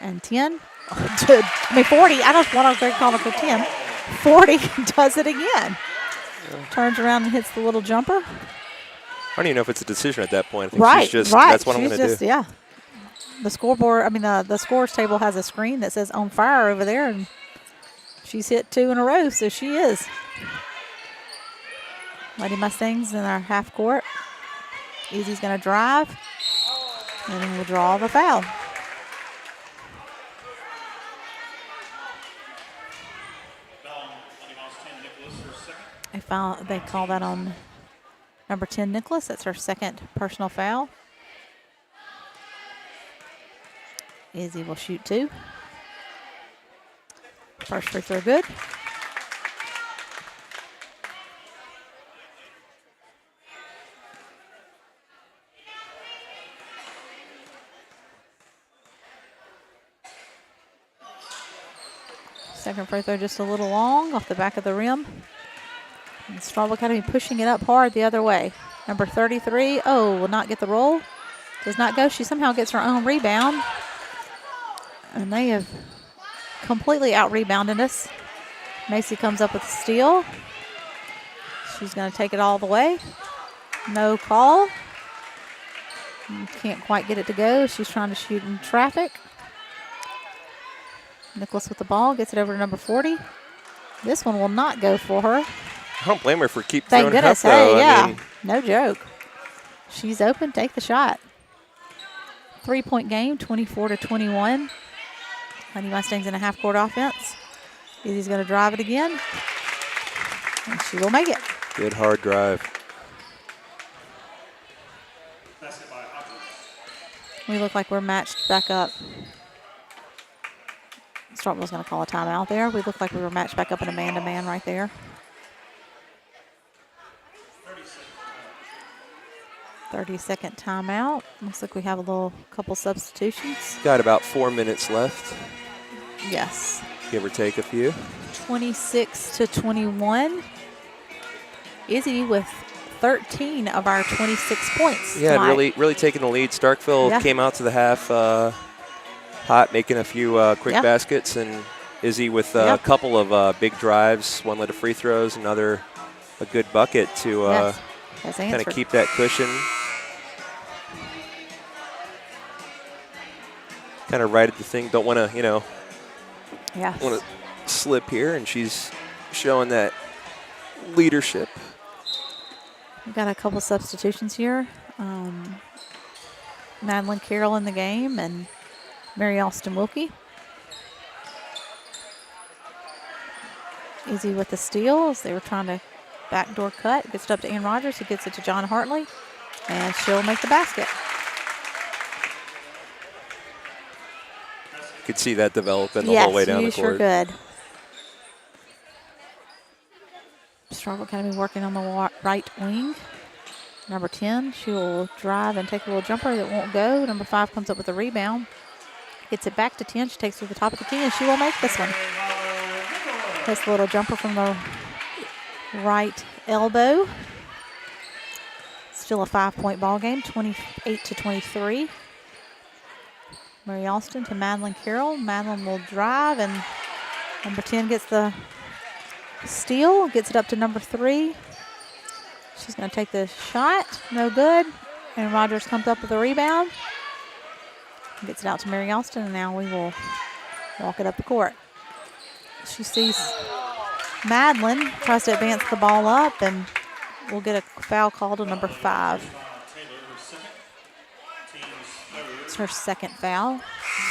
And 10. 40. I don't want to call it for 10. 40 does it again. Turns around and hits the little jumper. I don't even know if it's a decision at that point. I think she's just, that's what I'm going to do. Yeah. The scoreboard, the scores table has a screen that says on fire over there, and She's hit 2 in a row, so she is. Lady Mustangs in our half court. Easy's going to drive, and then we'll draw the foul. They call that on number 10, Nicholas. That's her second personal foul. Izzy will shoot 2. First free throw good. Second free throw just a little long off the back of the rim. And Starkville Academy pushing it up hard the other way. Number 33, will not get the roll. Does not go. She somehow gets her own rebound. And they have completely out-rebounded us. Macy comes up with a steal. She's going to take it all the way. No call. Can't quite get it to go. She's trying to shoot in traffic. Nicholas with the ball, gets it over to number 40. This one will not go for her. I don't blame her for keep throwing it up, though. Hey, yeah, I mean, no joke. She's open, take the shot. 3-point game, 24-21. Lady Mustangs in a half-court offense. Izzy's going to drive it again, and she will make it. Good hard drive. We look like we're matched back up. Starkville's going to call a timeout there. We look like we were matched back up in a man-to-man right there. 30-second timeout. Looks like we have a couple substitutions. Got about 4 minutes left. Yes. Give or take a few. 26-21. Izzy with 13 of our 26 points. Yeah, tonight. really taking the lead. Starkville came out to the half hot, making a few quick baskets, and Izzy with a couple of big drives. One led to free throws, another a good bucket to kind of keep that cushion. Kind of right at the thing. Don't want to, want to slip here, and she's showing that leadership. We've got a couple substitutions here. Madeline Carroll in the game and Mary Alston Wilkie. Izzy with the steal as they were trying to backdoor cut. Gets it up to Ann Rogers, who gets it to John Hartley, and she'll make the basket. You could see that developing the whole way down the court. Yes, you sure could. Starkville Academy working on the right wing. Number 10, she will drive and take a little jumper that won't go. Number 5 comes up with a rebound. Gets it back to 10. She takes it to the top of the key, and she will make this one. This little jumper from the right elbow. Still a 5-point ball game, 28-23. Mary Alston to Madeline Carroll. Madeline will drive, and number 10 gets the steal, gets it up to number 3. She's going to take the shot, no good. And Rogers comes up with a rebound. Gets it out to Mary Alston, and now we will walk it up the court. She sees Madeline, tries to advance the ball up, and we'll get a foul call to number 5. It's her second foul,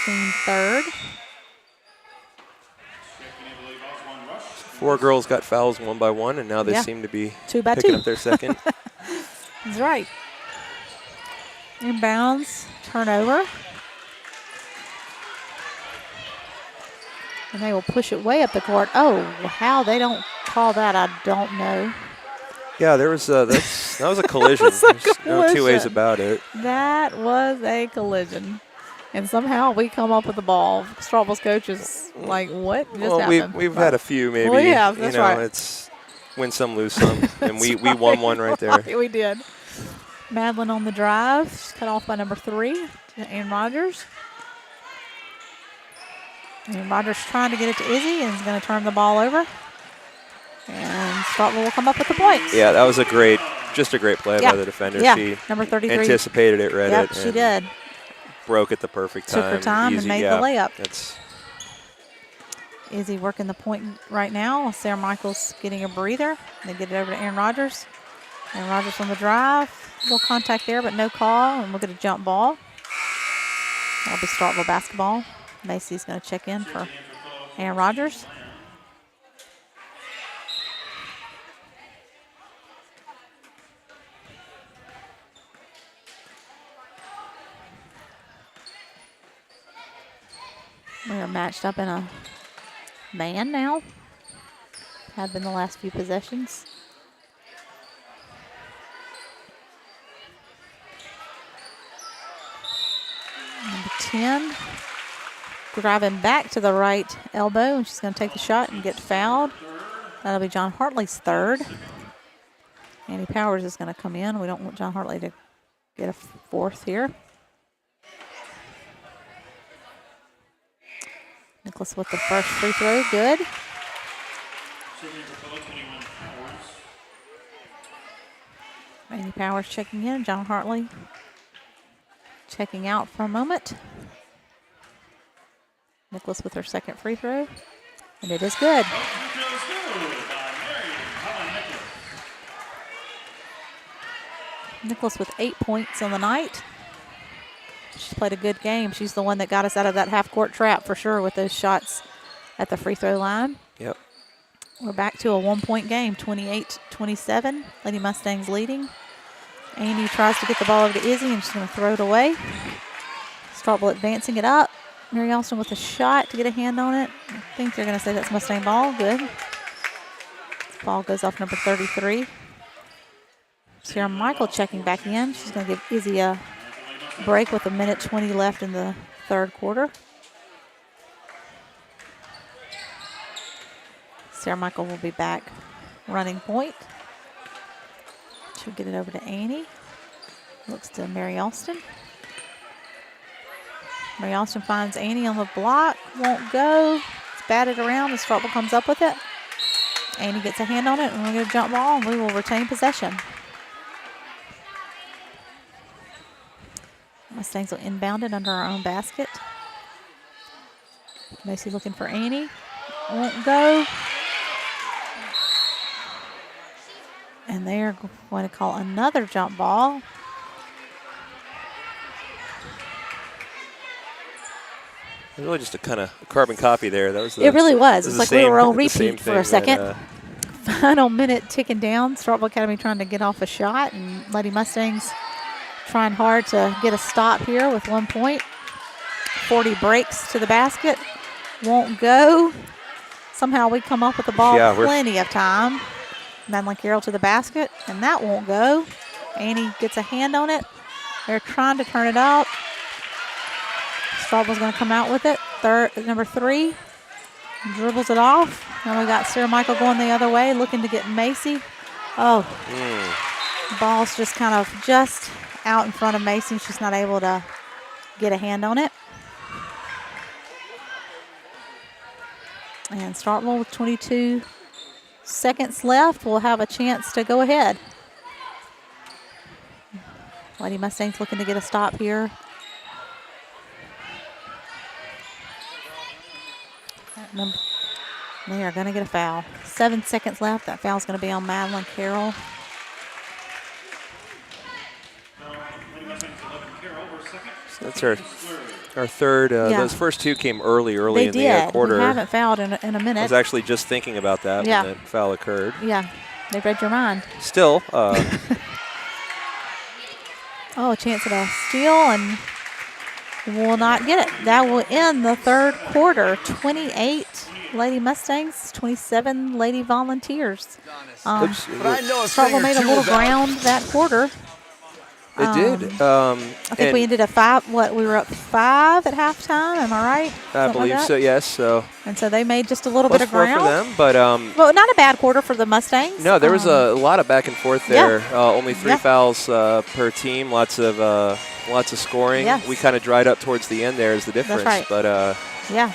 team third. 4 girls got fouls 1 by 1, and now they seem to be 2 by 2. picking up their second. That's right. Inbounds, turnover. And they will push it way up the court. Oh, how they don't call that, I don't know. Yeah, there was that was a collision. There's no two ways about it. That was a collision. And somehow we come up with the ball. Starkville's coach is like, what just happened? We've had a few maybe. Well, yeah, that's right. It's win some, lose some. And we won one right there. Right, we did. Madeline on the drive. She's cut off by number 3, Ann Rogers. And Rogers trying to get it to Izzy, and is going to turn the ball over. And Starkville will come up with the points. Yeah, that was just a great play by the defender. Yeah, she number 33. Anticipated it, read it. She did. Broke at the perfect time. Took her time and made the layup. Izzy working the point right now. Sarah Michaels getting a breather. They get it over to Aaron Rodgers. Aaron Rodgers on the drive. A little contact there, but no call. And we'll get a jump ball. That'll be Starkville basketball. Macy's going to check in for Aaron Rodgers. We are matched up in a man now. Have been the last few possessions. Number 10. Driving back to the right elbow, and she's going to take the shot and get fouled. That'll be John Hartley's third. Annie Powers is going to come in. We don't want John Hartley to get a fourth here. Nicholas with the first free throw, good. Annie Powers checking in, John Hartley checking out for a moment. Nicholas with her second free throw, and it is good. Nicholas with 8 points on the night. She's played a good game. She's the one that got us out of that half-court trap for sure with those shots at the free throw line. Yep. We're back to a 1-point game, 28-27. Lady Mustangs leading. Annie tries to get the ball over to Izzy, and she's going to throw it away. Starkville advancing it up. Mary Austin with a shot to get a hand on it. I think they're going to say that's Mustang ball. Good. Ball goes off number 33. Sarah Michael checking back in. She's going to give Izzy a break with 1:20 left in the third quarter. Sarah Michael will be back running point. She'll get it over to Annie. Looks to Mary Austin. Mary Austin finds Annie on the block. Won't go. It's batted around as Starkville comes up with it. Annie gets a hand on it, and we'll get a jump ball, and we will retain possession. Mustangs will inbound it under our own basket. Macy looking for Annie. Won't go. And they are going to call another jump ball. Really just a kind of carbon copy there. That was. It really was. It's like we were on repeat for a second. That, Final minute ticking down. Starkville Academy trying to get off a shot, and Lady Mustangs trying hard to get a stop here with 1 point. 40 breaks to the basket. Won't go. Somehow we come up with the ball plenty of time. Madeline Carroll to the basket, and that won't go. Annie gets a hand on it. They're trying to turn it up. Starkville's going to come out with it. Number 3 dribbles it off. Now we got Sarah Michael going the other way, looking to get Macy. Oh, ball's just kind of just out in front of Macy. She's not able to get a hand on it. And Starkville with 22 seconds left will have a chance to go ahead. Lady Mustangs looking to get a stop here. They are going to get a foul. 7 seconds left. That foul's going to be on Madeline Carroll. So that's our third. Those first two came early in the quarter. They haven't fouled in a minute. I was actually just thinking about that when that foul occurred. Yeah, they read your mind. Still. Oh, a chance at a steal, and will not get it. That will end the third quarter. 28 Lady Mustangs, 27 Lady Volunteers. Starkville made a little ground that quarter. It did. I think we ended at 5. We were up 5 at halftime. Am I right? I believe so. Yes. So. And so they made just a little bit of ground for them, but well, not a bad quarter for the Mustangs. No, there was a lot of back and forth there. Only 3 fouls per team. Lots of scoring. Yes. We kind of dried up towards the end there is the difference. That's right. But yeah.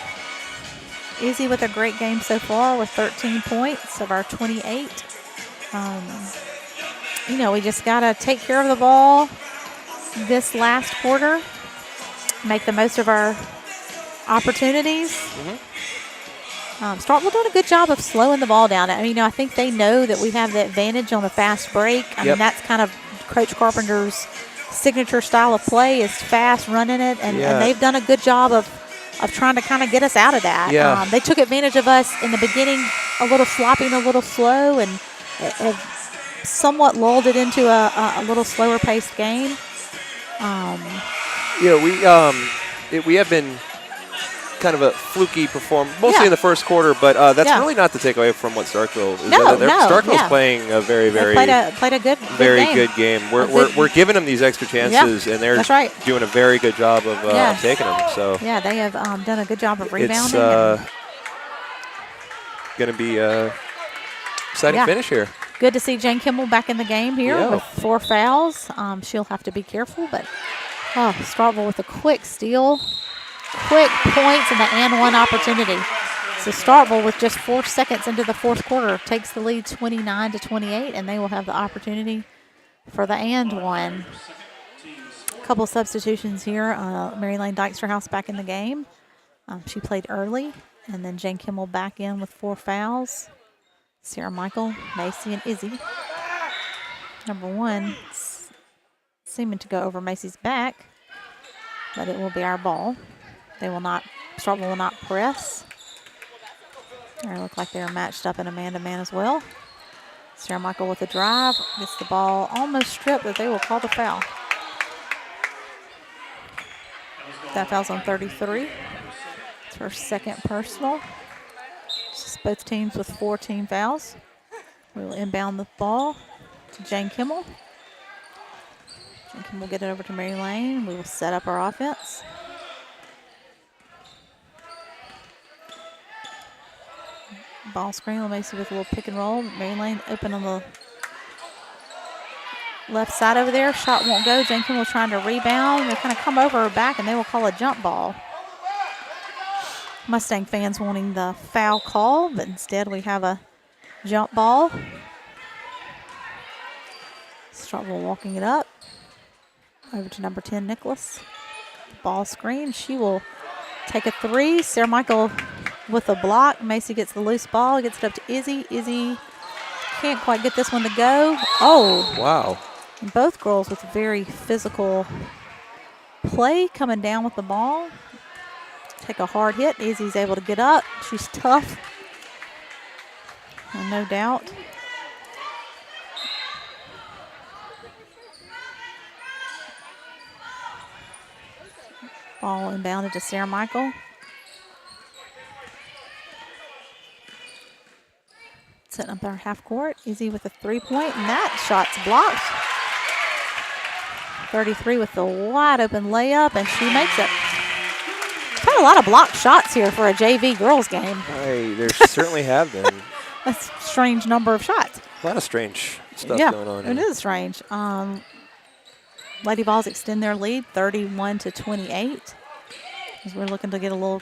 Izzy with a great game so far with 13 points of our 28. We just got to take care of the ball this last quarter, make the most of our opportunities. Starkville doing a good job of slowing the ball down. I mean, I think they know that we have the advantage on a fast break. I mean, that's kind of Coach Carpenter's signature style of play is fast, running it, and they've done a good job of trying to kind of get us out of that. Yeah. They took advantage of us in the beginning, a little sloppy and a little slow, and have somewhat lulled it into a little slower paced game. We have been kind of a fluky performance, mostly in the first quarter, but that's really not to take away from what Starkville is. Starkville's playing a very, very played a good game. We're giving them these extra chances, and they're doing a very good job of taking them. So they have done a good job of rebounding. It's going to be an exciting finish here. Good to see Jane Kimmel back in the game here with 4 fouls. She'll have to be careful, but Starkville with a quick steal. Quick points and the and one opportunity. So Starkville with just 4 seconds into the fourth quarter takes the lead 29-28, and they will have the opportunity for the and one. A couple substitutions here. Mary Lane Dyksterhouse back in the game. She played early, and then Jane Kimmel back in with 4 fouls. Sarah Michael, Macy, and Izzy. Number 1 seeming to go over Macy's back, but it will be our ball. Starkville will not press. They look like they're matched up in a man-to-man as well. Sarah Michael with a drive, gets the ball almost stripped, but they will call the foul. That foul's on 33. It's her second personal. Just both teams with 4 team fouls. We will inbound the ball to Jane Kimmel. Jane Kimmel will get it over to Mary Lane. We will set up our offense. Ball screen, Macy with a little pick and roll. Mary Lane open on the left side over there. Shot won't go. Jane Kimmel trying to rebound. They kind of come over her back, and they will call a jump ball. Mustang fans wanting the foul call, but instead we have a jump ball. Starkville walking it up. Over to number 10, Nicholas. Ball screen. She will take a 3. Sarah Michael with a block. Macy gets the loose ball, gets it up to Izzy. Izzy can't quite get this one to go. Oh. Wow. And both girls with very physical play coming down with the ball. Take a hard hit. Izzy's able to get up. She's tough. And no doubt. Ball inbounded to Sarah Michael. Setting up our half court. Izzy with a 3-point, and that shot's blocked. 33 with the wide open layup, and she makes it. Quite a lot of blocked shots here for a JV girls game. Hey, there certainly have been. That's a strange number of shots. A lot of strange stuff going on here. It is strange. Lady Vols extend their lead 31-28. As we're looking to get a little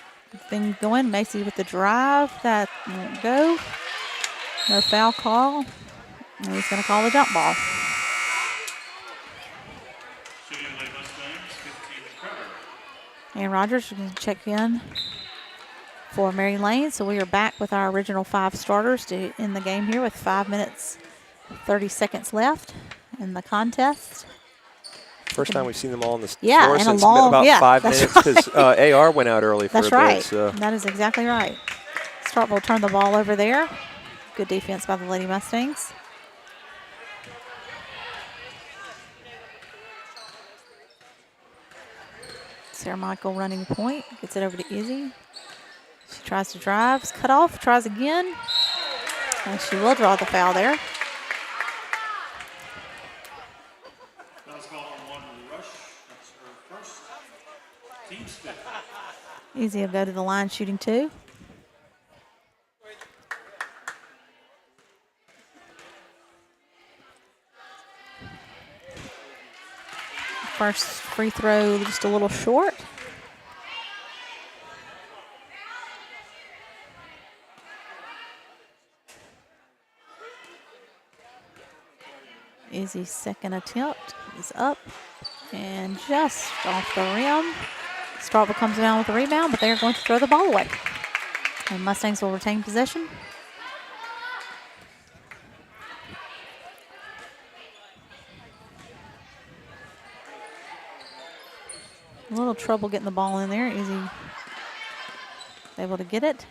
thing going. Macy with the drive. That won't go. No foul call. And he's going to call a jump ball. And Rogers is going to check in for Mary Lane. So we are back with our original 5 starters to end the game here with 5 minutes, 30 seconds left in the contest. First time we've seen them all on the floor since about 5 minutes because AR went out early for a bit. So. That is exactly right. Starkville will turn the ball over there. Good defense by the Lady Mustangs. Sarah Michael running point. Gets it over to Izzy. She tries to drive. It's cut off. Tries again. And she will draw the foul there. Izzy will go to the line shooting 2. First free throw just a little short. Izzy's second attempt is up and just off the rim. Starkville comes down with the rebound, but they are going to throw the ball away. And Mustangs will retain possession. A little trouble getting the ball in there. Easy able to get it.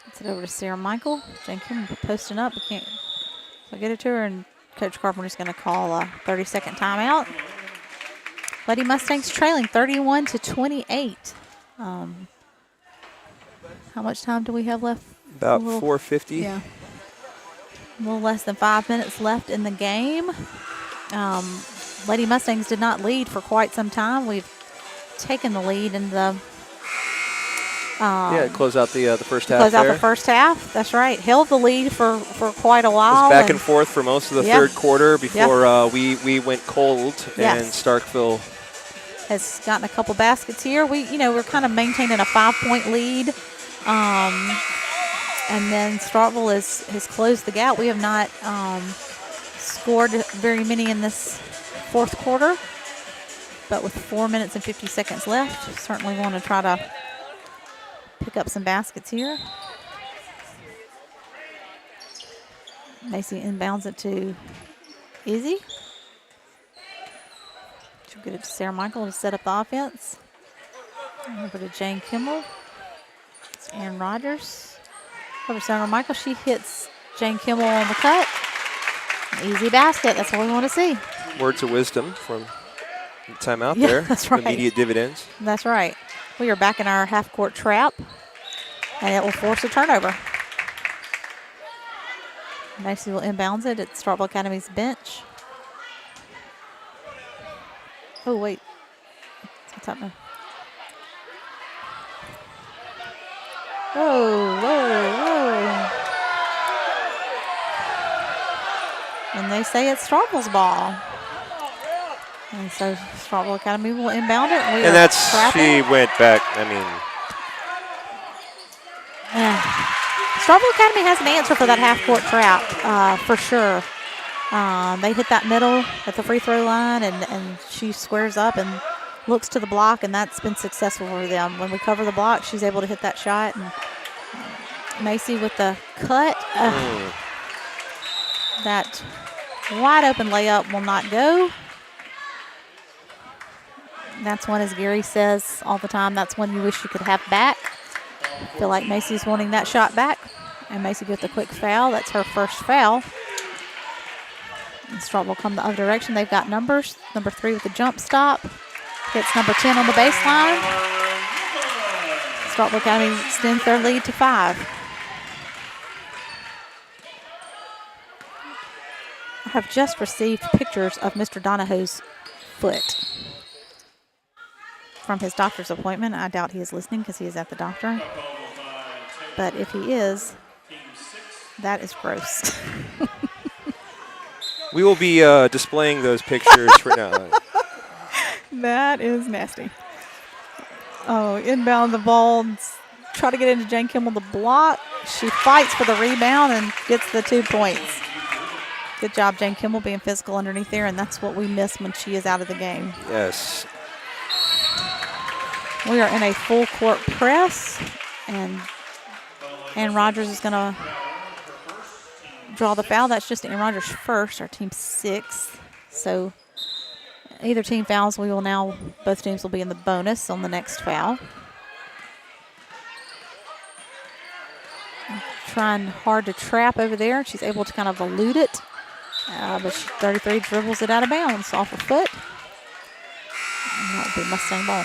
Gets it over to Sarah Michael. Jane Kimmel posting up, but can't get it to her, and Coach Carpenter's going to call a 30-second timeout. Lady Mustangs trailing 31-28. How much time do we have left? About 4:50. Yeah. A little less than 5 minutes left in the game. Lady Mustangs did not lead for quite some time. We've taken the lead in the close out the first half. Close out the first half. That's right. Held the lead for quite a while. It was back and forth for most of the third quarter before we went cold, and Starkville has gotten a couple baskets here. We're kind of maintaining a 5-point lead. And then Starkville has closed the gap. We have not scored very many in this fourth quarter, but with 4 minutes and 50 seconds left, certainly want to try to pick up some baskets here. Macy inbounds it to Izzy. She'll get it to Sarah Michael to set up the offense. Over to Jane Kimmel. It's Aaron Rogers. Over to Sarah Michael. She hits Jane Kimmel on the cut. An easy basket. That's what we want to see. Words of wisdom from the timeout there. That's right. Immediate dividends. That's right. We are back in our half-court trap, and it will force a turnover. Macy will inbounds it at Starkville Academy's bench. Oh, wait. What's happening? Whoa. And they say it's Starkville's ball. And so Starkville Academy will inbound it. And that's, she went back, Starkville Academy has an answer for that half-court trap, for sure. They hit that middle at the free throw line, and she squares up and looks to the block, and that's been successful for them. When we cover the block, she's able to hit that shot. And Macy with the cut. That wide open layup will not go. That's one, as Gary says all the time, that's one you wish you could have back. I feel like Macy's wanting that shot back. And Macy with a quick foul. That's her first foul. And Stark will come the other direction. They've got numbers. Number 3 with the jump stop. Hits number 10 on the baseline. Starkville Academy extends their lead to 5. I have just received pictures of Mr. Donahoe's foot from his doctor's appointment. I doubt he is listening because he is at the doctor. But if he is, that is gross. We will be displaying those pictures for now. That is nasty. Oh, inbound the ball. Try to get into Jane Kimmel the block. She fights for the rebound and gets the 2 points. Good job, Jane Kimmel, being physical underneath there, and that's what we miss when she is out of the game. Yes. We are in a full court press, and Ann Rogers is going to draw the foul. That's just Ann Rogers' first, our team's 6th. So either team fouls, both teams will be in the bonus on the next foul. Trying hard to trap over there. She's able to kind of elude it. But 33 dribbles it out of bounds off her foot. And that would be Mustang ball.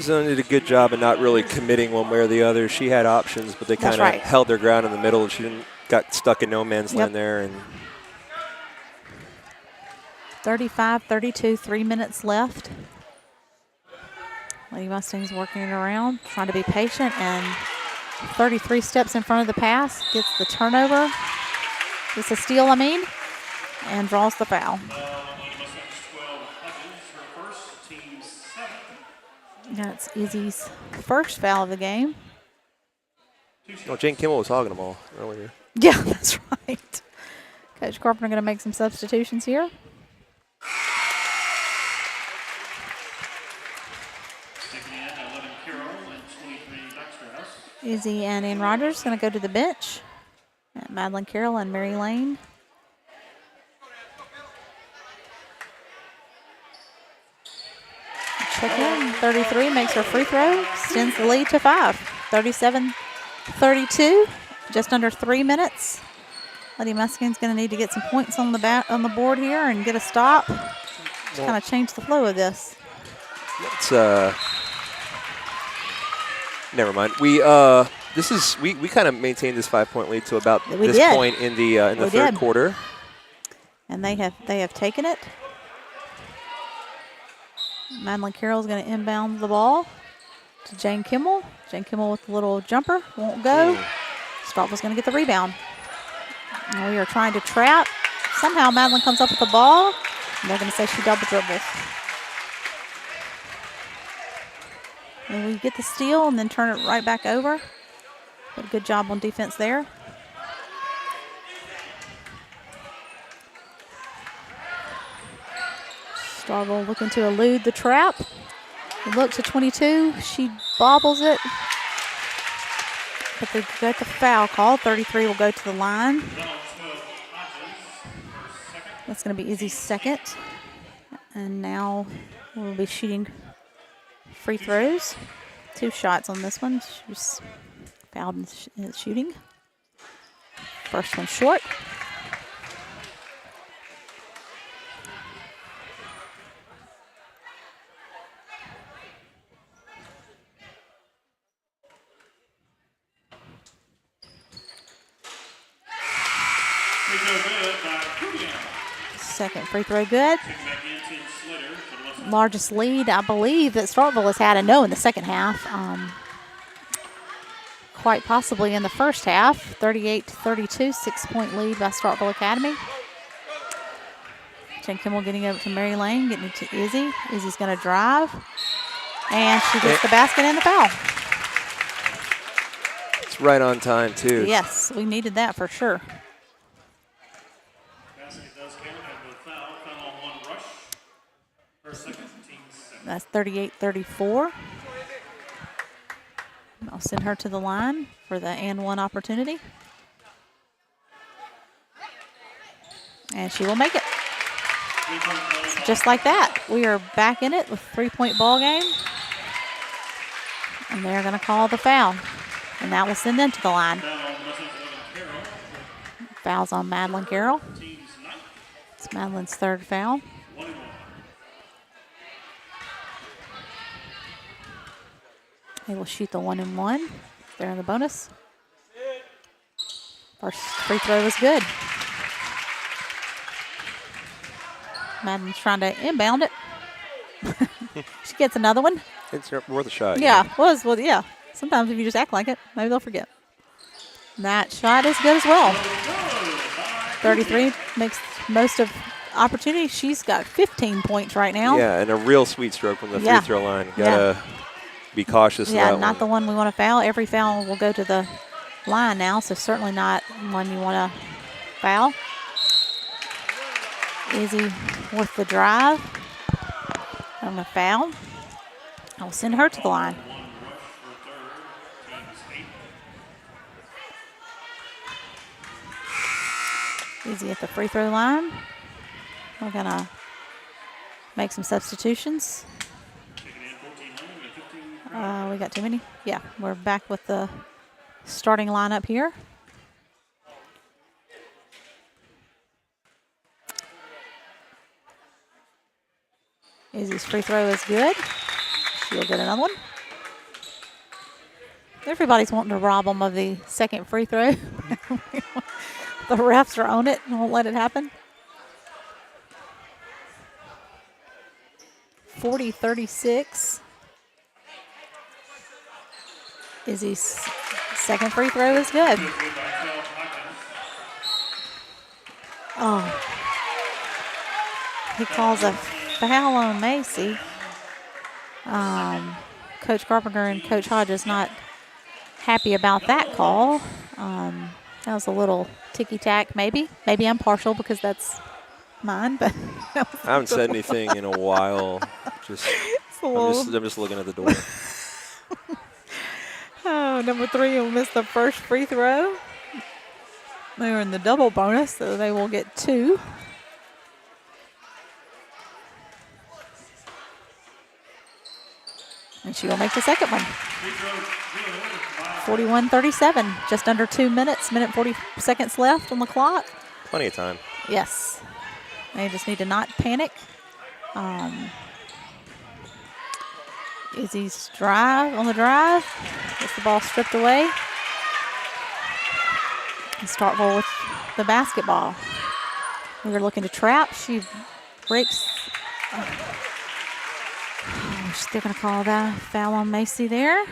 Zone did a good job of not really committing one way or the other. She had options, but they kind of held their ground in the middle. She got stuck in no man's land there. And 35-32, 3 minutes left. Lady Mustangs working it around, trying to be patient, and 33 steps in front of the pass, gets the turnover. Gets a steal, and draws the foul. That's Izzy's first foul of the game. Oh, Jane Kimmel was hogging them all earlier. Yeah, that's right. Coach Carpenter going to make some substitutions here. Izzy and Ann Rogers going to go to the bench. Madeline Carroll and Mary Lane. Check in. 33 makes her free throw. Extends the lead to 5. 37-32. Just under 3 minutes. Lady Muskin's going to need to get some points on the board here and get a stop. Just kind of change the flow of this. It's never mind. We kind of maintained this 5-point lead to about this point in the third quarter. And they have taken it. Madeline Carroll's going to inbound the ball to Jane Kimmel. Jane Kimmel with the little jumper. Won't go. Starkville's going to get the rebound. And we are trying to trap. Somehow Madeline comes up with the ball. And they're going to say she double dribbles. And we get the steal and then turn it right back over. But a good job on defense there. Starkville looking to elude the trap. Looks at 22. She bobbles it. But they got the foul call. 33 will go to the line. That's going to be Izzy's second. And now we'll be shooting free throws. 2 shots on this one. She's fouled in shooting. First one short. Second free throw good. Largest lead, I believe, that Starkville has had, in the second half. Quite possibly in the first half. 38-32, 6-point lead by Starkville Academy. Jen Kimmel getting over to Mary Lane, getting it to Izzy. Izzy's going to drive. And she gets the basket and the foul. It's right on time, too. Yes, we needed that for sure. That's 38-34. I'll send her to the line for the and one opportunity. And she will make it. So just like that, we are back in it with 3-point ball game. And they're going to call the foul. And that will send them to the line. Foul's on Madeline Carroll. It's Madeline's third foul. They will shoot the 1-and-1. They're in the bonus. First free throw was good. Madeline's trying to inbound it. She gets another one. It's worth a shot. Yeah, it was. Well, yeah. Sometimes if you just act like it, maybe they'll forget. And that shot is good as well. 33 makes most of opportunity. She's got 15 points right now. Yeah, and a real sweet stroke from the free throw line. Gotta be cautious of that one. Yeah, not the one we want to foul. Every foul will go to the line now, so certainly not one you want to foul. Izzy with the drive. I'm going to foul. I'll send her to the line. Izzy at the free throw line. We're going to make some substitutions. We got too many? Yeah, we're back with the starting lineup here. Izzy's free throw is good. She'll get another one. Everybody's wanting to rob them of the second free throw. The refs are on it and won't let it happen. 40-36. Izzy's second free throw is good. Oh. He calls a foul on Macy. Coach Carpenter and Coach Hodges not happy about that call. That was a little ticky-tack, maybe. Maybe I'm partial because that's mine, but I haven't said anything in a while. I'm just looking at the door. Oh, number 3 will miss the first free throw. They're in the double bonus, so they will get 2. And she will make the second one. 41-37, just under 2 minutes, minute 40 seconds left on the clock. Plenty of time. Yes. They just need to not panic. Izzy's drive on the drive. Gets the ball stripped away. And Starkville with the basketball. We're looking to trap. She breaks. They're going to call that foul on Macy there.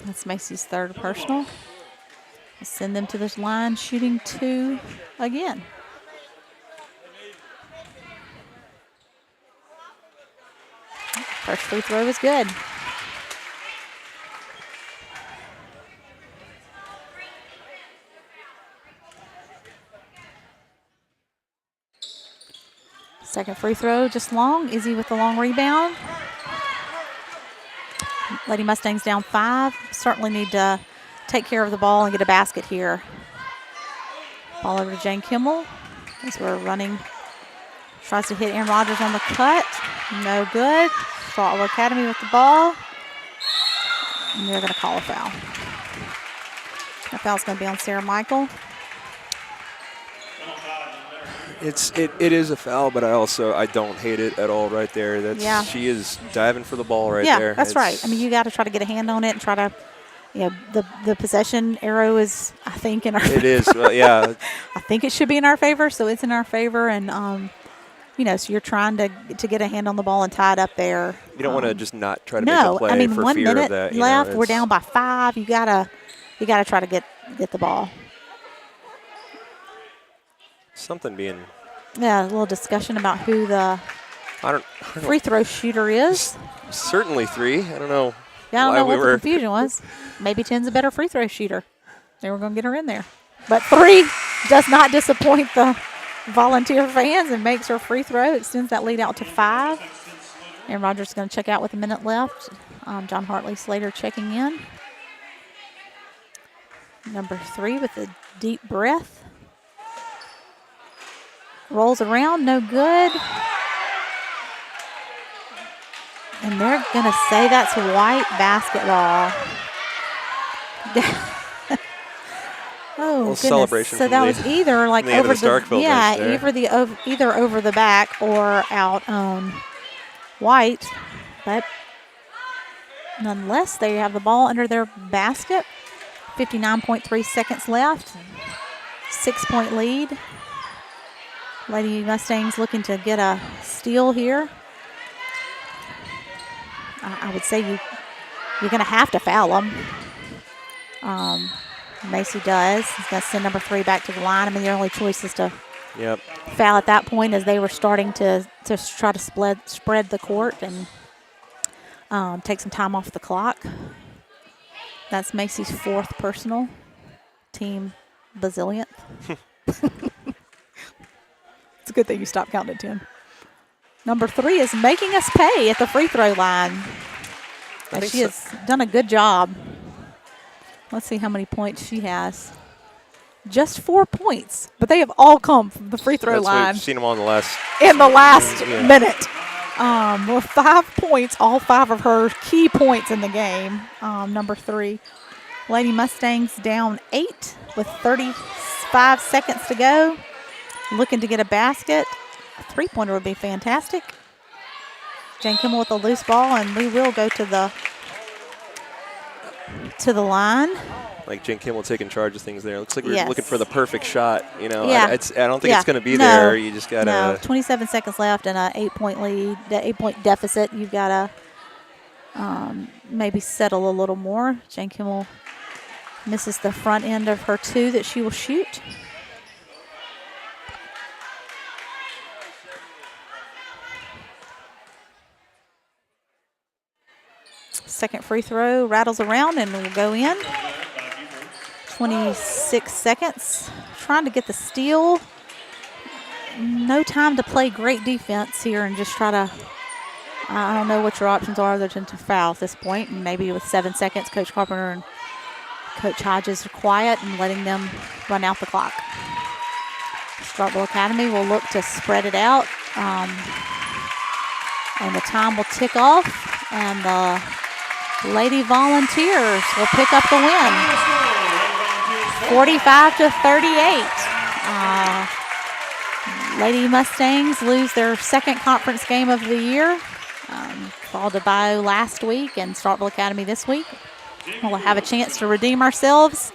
That's Macy's 3rd personal. We'll send them to this line, shooting 2 again. First free throw is good. Second free throw, just long. Izzy with the long rebound. Lady Mustangs down 5. Certainly need to take care of the ball and get a basket here. Ball over to Jane Kimmel as we're running. Tries to hit Aaron Rogers on the cut. No good. Starkville Academy with the ball. And they're going to call a foul. That foul's going to be on Sarah Michael. It is a foul, but I don't hate it at all right there. She is diving for the ball right there. Yeah, that's right. I mean, you got to try to get a hand on it and try to, the possession arrow is, I think, in our favor. It is, yeah. I think it should be in our favor, so it's in our favor. And, so you're trying to get a hand on the ball and tie it up there. You don't want to just not try to make a play for 1 fear minute of that. left. We're down by 5. You gotta try to get the ball. Something being. Yeah, a little discussion about who the free throw shooter is. Certainly 3. I don't know. Yeah, I don't know what the confusion was. Maybe 10's a better free throw shooter. They were going to get her in there. But 3 does not disappoint the Volunteer fans and makes her free throw. Extends that lead out to 5. And Rogers is going to check out with a minute left. John Hartley Slater checking in. Number 3 with a deep breath. Rolls around, no good. And they're going to say that's white basketball. Oh, goodness. Celebration. So that was either like over the either over the back or out on white. But nonetheless, they have the ball under their basket. 59.3 seconds left. 6-point lead. Lady Mustangs looking to get a steal here. I would say you're going to have to foul them. Macy does. He's going to send number 3 back to the line. I mean, their only choice is to foul at that point as they were starting to try to spread the court and take some time off the clock. That's Macy's 4th personal. Team bazillionth. It's a good thing you stopped counting at 10. Number 3 is making us pay at the free throw line. And she has done a good job. Let's see how many points she has. Just 4 points, but they have all come from the free throw line. We've seen them on the last minute. With 5 points, all 5 of her key points in the game. Number 3, Lady Mustangs down 8 with 35 seconds to go. Looking to get a basket. A 3-pointer would be fantastic. Jane Kimmel with a loose ball, and we will go to the line. Like Jane Kimmel taking charge of things there. Looks like we're looking for the perfect shot. I don't think it's going to be there. You just got to. No, 27 seconds left and an 8-point lead, the 8-point deficit. You've got to maybe settle a little more. Jane Kimmel misses the front end of her 2 that she will shoot. Second free throw rattles around and will go in. 26 seconds. Trying to get the steal. No time to play great defense here and just try to I don't know what your options are other than to foul at this point. And maybe with 7 seconds, Coach Carpenter and Coach Hodges are quiet and letting them run out the clock. Starkville Academy will look to spread it out. And the time will tick off. And the Lady Volunteers will pick up the win. 45-38. Lady Mustangs lose their second conference game of the year. Fall to Bio last week and Starkville Academy this week. We'll have a chance to redeem ourselves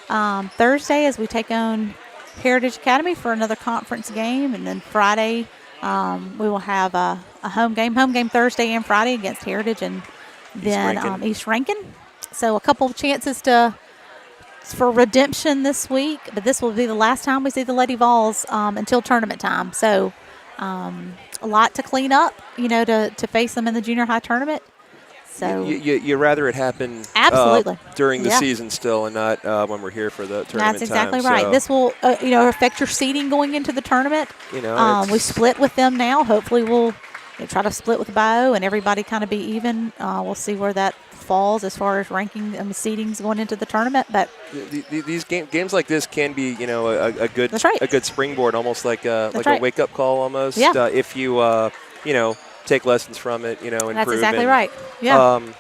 Thursday as we take on Heritage Academy for another conference game. And then Friday we will have a home game Thursday and Friday against Heritage and then East Rankin. So a couple of chances for redemption this week, but this will be the last time we see the Lady Vols until tournament time. So a lot to clean up, to face them in the junior high tournament. So you rather it happen absolutely during the season still and not when we're here for the tournament. That's exactly right. So. This will affect your seeding going into the tournament. We split with them now. Hopefully we'll try to split with Bio and everybody kind of be even. We'll see where that falls as far as ranking and seedings going into the tournament. But these games like this can be a good right. a good springboard, almost like a wake up call almost. Yeah. If you take lessons from it, improve. That's exactly right. Yeah. We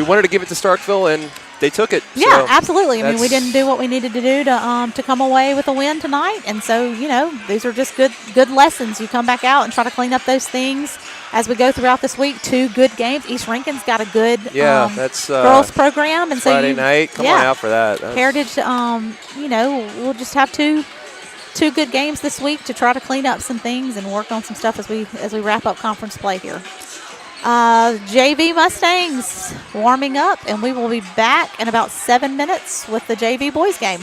wanted to give it to Starkville, and they took it. Yeah, so absolutely. I mean, we didn't do what we needed to do to come away with a win tonight, and so these are just good lessons. You come back out and try to clean up those things as we go throughout this week. 2 good games. East Rankin's got a good that's girls program, and Friday night. Come on out for that. Heritage. We'll just have two good games this week to try to clean up some things and work on some stuff as we wrap up conference play here. JV Mustangs warming up, and we will be back in about 7 minutes with the JV Boys game.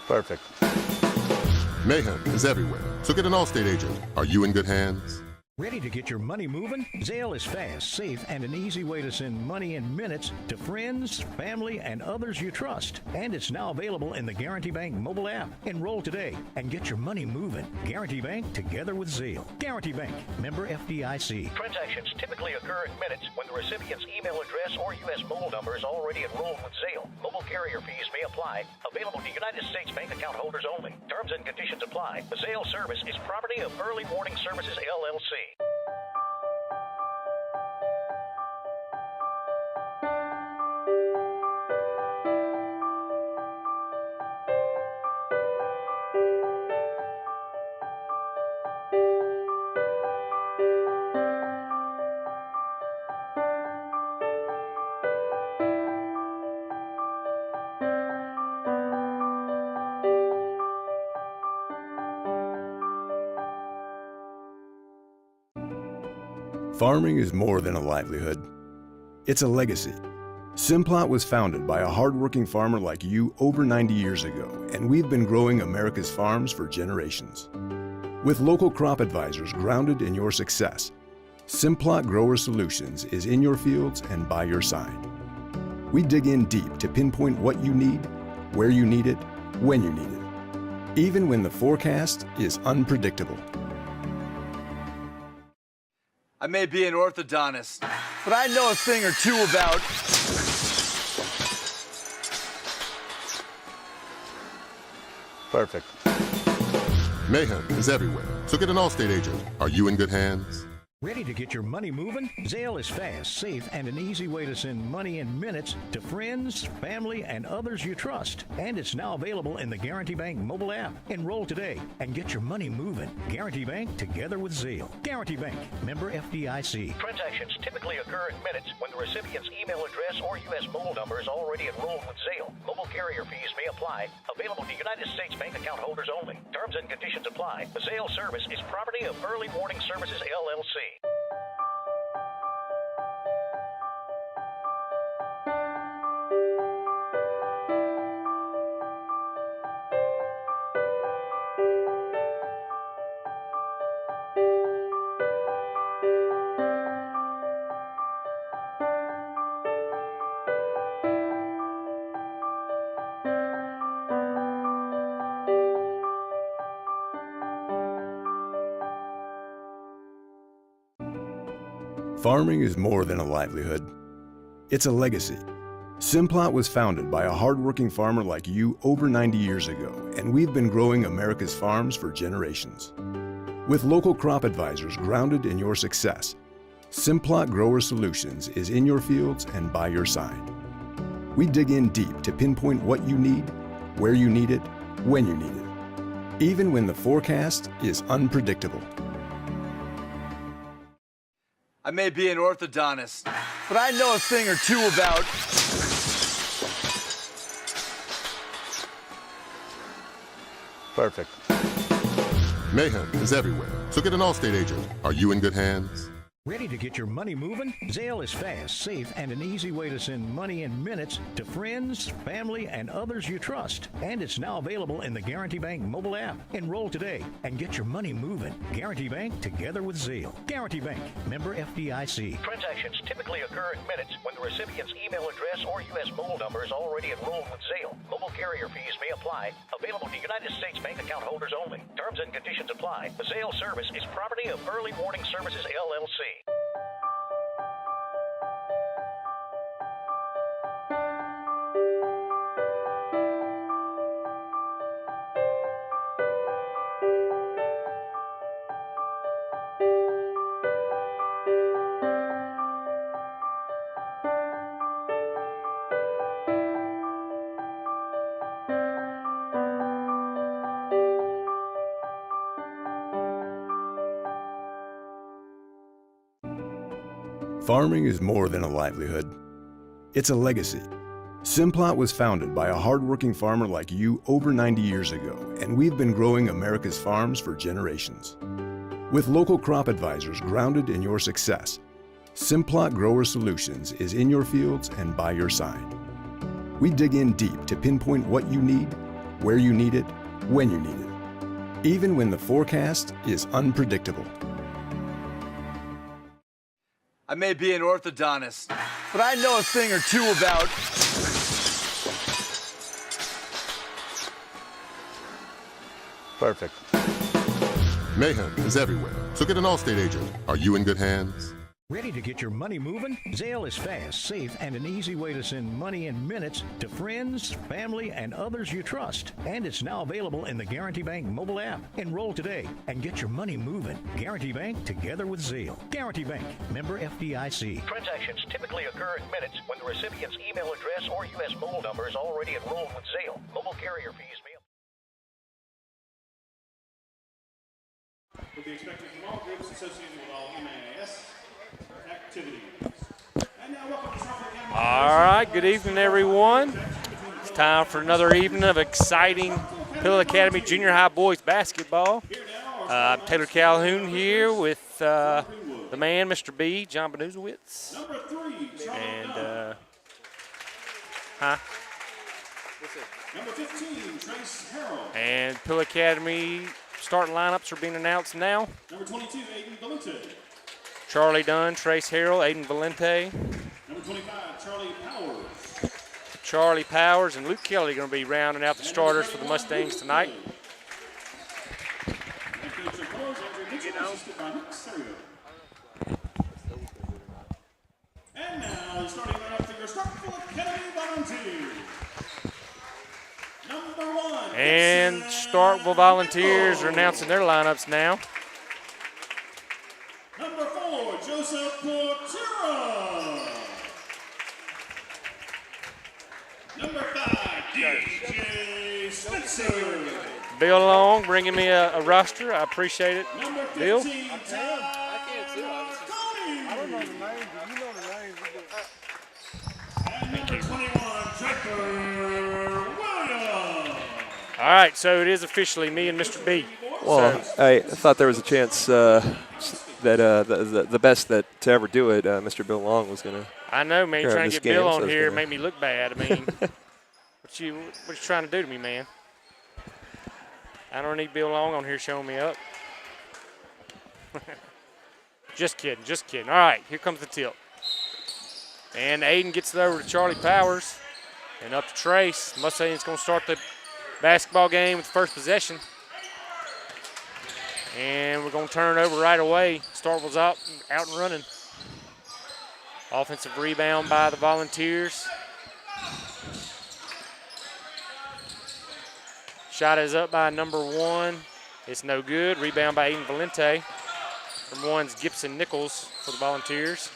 Perfect. Mayhem is everywhere, so get an Allstate agent. Are you in good hands? Ready to get your money moving? Zelle is fast, safe, and an easy way to send money in minutes to friends, family, and others you trust. And it's now available in the Guarantee Bank mobile app. Enroll today and get your money moving. Guarantee Bank together with Zelle. Guarantee Bank, member FDIC. Transactions typically occur in minutes when the recipient's email address or U.S. mobile number is already enrolled with Zelle. Mobile carrier fees may apply. Available to United States bank account holders only. Terms and conditions apply. The Zelle service is property of Early Warning Services, LLC. Farming is more than a livelihood. It's a legacy. Simplot was founded by a hardworking farmer like you over 90 years ago, and we've been growing America's farms for generations. With local crop advisors grounded in your success, Simplot Grower Solutions is in your fields and by your side. We dig in deep to pinpoint what you need, where you need it, when you need it, even when the forecast is unpredictable. I may be an orthodontist, but I know a thing or two about... Perfect. Mayhem is everywhere, so get an Allstate agent. Are you in good hands? Ready to get your money moving? Zelle is fast, safe, and an easy way to send money in minutes to friends, family, and others you trust. And it's now available in the Guarantee Bank mobile app. Enroll today and get your money moving. Guarantee Bank, together with Zelle. Guarantee Bank, member FDIC. Transactions typically occur in minutes when the recipient's email address or U.S. mobile number is already enrolled with Zelle. Mobile carrier fees may apply. Available to United States bank account holders only. Terms and conditions apply. The Zelle service is property of Early Warning Services, LLC. Farming is more than a livelihood. It's a legacy. Simplot was founded by a hardworking farmer like you over 90 years ago, and we've been growing America's farms for generations. With local crop advisors grounded in your success, Simplot Grower Solutions is in your fields and by your side. We dig in deep to pinpoint what you need, where you need it, when you need it, even when the forecast is unpredictable. I may be an orthodontist, but I know a thing or two about... Perfect. Mayhem is everywhere, so get an Allstate agent. Are you in good hands? Ready to get your money moving? Zelle is fast, safe, and an easy way to send money in minutes to friends, family, and others you trust. And it's now available in the Guarantee Bank mobile app. Enroll today and get your money moving. Guarantee Bank, together with Zelle. Guarantee Bank, member FDIC. Transactions typically occur in minutes when the recipient's email address or U.S. mobile number is already enrolled with Zelle. Mobile carrier fees may apply. Available to United States bank account holders only. Terms and conditions apply. The Zelle service is property of Early Warning Services, LLC. Farming is more than a livelihood. It's a legacy. Simplot was founded by a hardworking farmer like you over 90 years ago, and we've been growing America's farms for generations. With local crop advisors grounded in your success, Simplot Grower Solutions is in your fields and by your side. We dig in deep to pinpoint what you need, where you need it, when you need it, even when the forecast is unpredictable. I may be an orthodontist, but I know a thing or two about... Perfect. Mayhem is everywhere, so get an Allstate agent. Are you in good hands? Ready to get your money moving? Zelle is fast, safe, and an easy way to send money in minutes to friends, family, and others you trust. And it's now available in the Guarantee Bank mobile app. Enroll today and get your money moving. Guarantee Bank, together with Zelle. Guarantee Bank, member FDIC. Transactions typically occur in minutes when the recipient's email address or U.S. mobile number is already enrolled with Zelle. Mobile carrier fees may... Will be expected from all groups associated with all MAS activities. And now welcome to Starkville Academy. All right, good evening, everyone. It's time for another evening of exciting Pillow Academy Junior High Boys basketball. I'm Taylor Calhoun here with the man, Mr. B, John Benuzowitz. Number 3, And, Number 15, Trace Harrell. And Pillow Academy starting lineups are being announced now. Number 22, Aiden Valente. Charlie Dunn, Trace Harrell, Aiden Valente. Number 25, Charlie Powers. Charlie Powers and Luke Kelly are going to be rounding out the starters for the Mustangs tonight. And now, starting lineup for your Starkville Academy Volunteers. Number 1. And Starkville Volunteers are announcing their lineups now. Number 4, 4, Joseph Portera. Number 5, DJ Spencer. Bill Long bringing me a roster. I appreciate it. Number 15, Bill? I don't know the name. Do you know the name? And number 21, Draper Williams. All right, so it is officially me and Mr. B. Well, so. I thought there was a chance that the best to ever do it, Mr. Bill Long, was going to. I know, man. You're trying to get Bill on here and make me look bad. I mean, what you trying to do to me, man? I don't need Bill Long on here showing me up. Just kidding, just kidding. All right, here comes the tilt. And Aiden gets it over to Charlie Powers and up to Trace. Mustang's going to start the basketball game with the first possession. And we're going to turn it over right away. Starkville's out and running. Offensive rebound by the Volunteers. Shot is up by number 1. It's no good. Rebound by Aiden Valente. Number 1's Gibson Nichols for the Volunteers.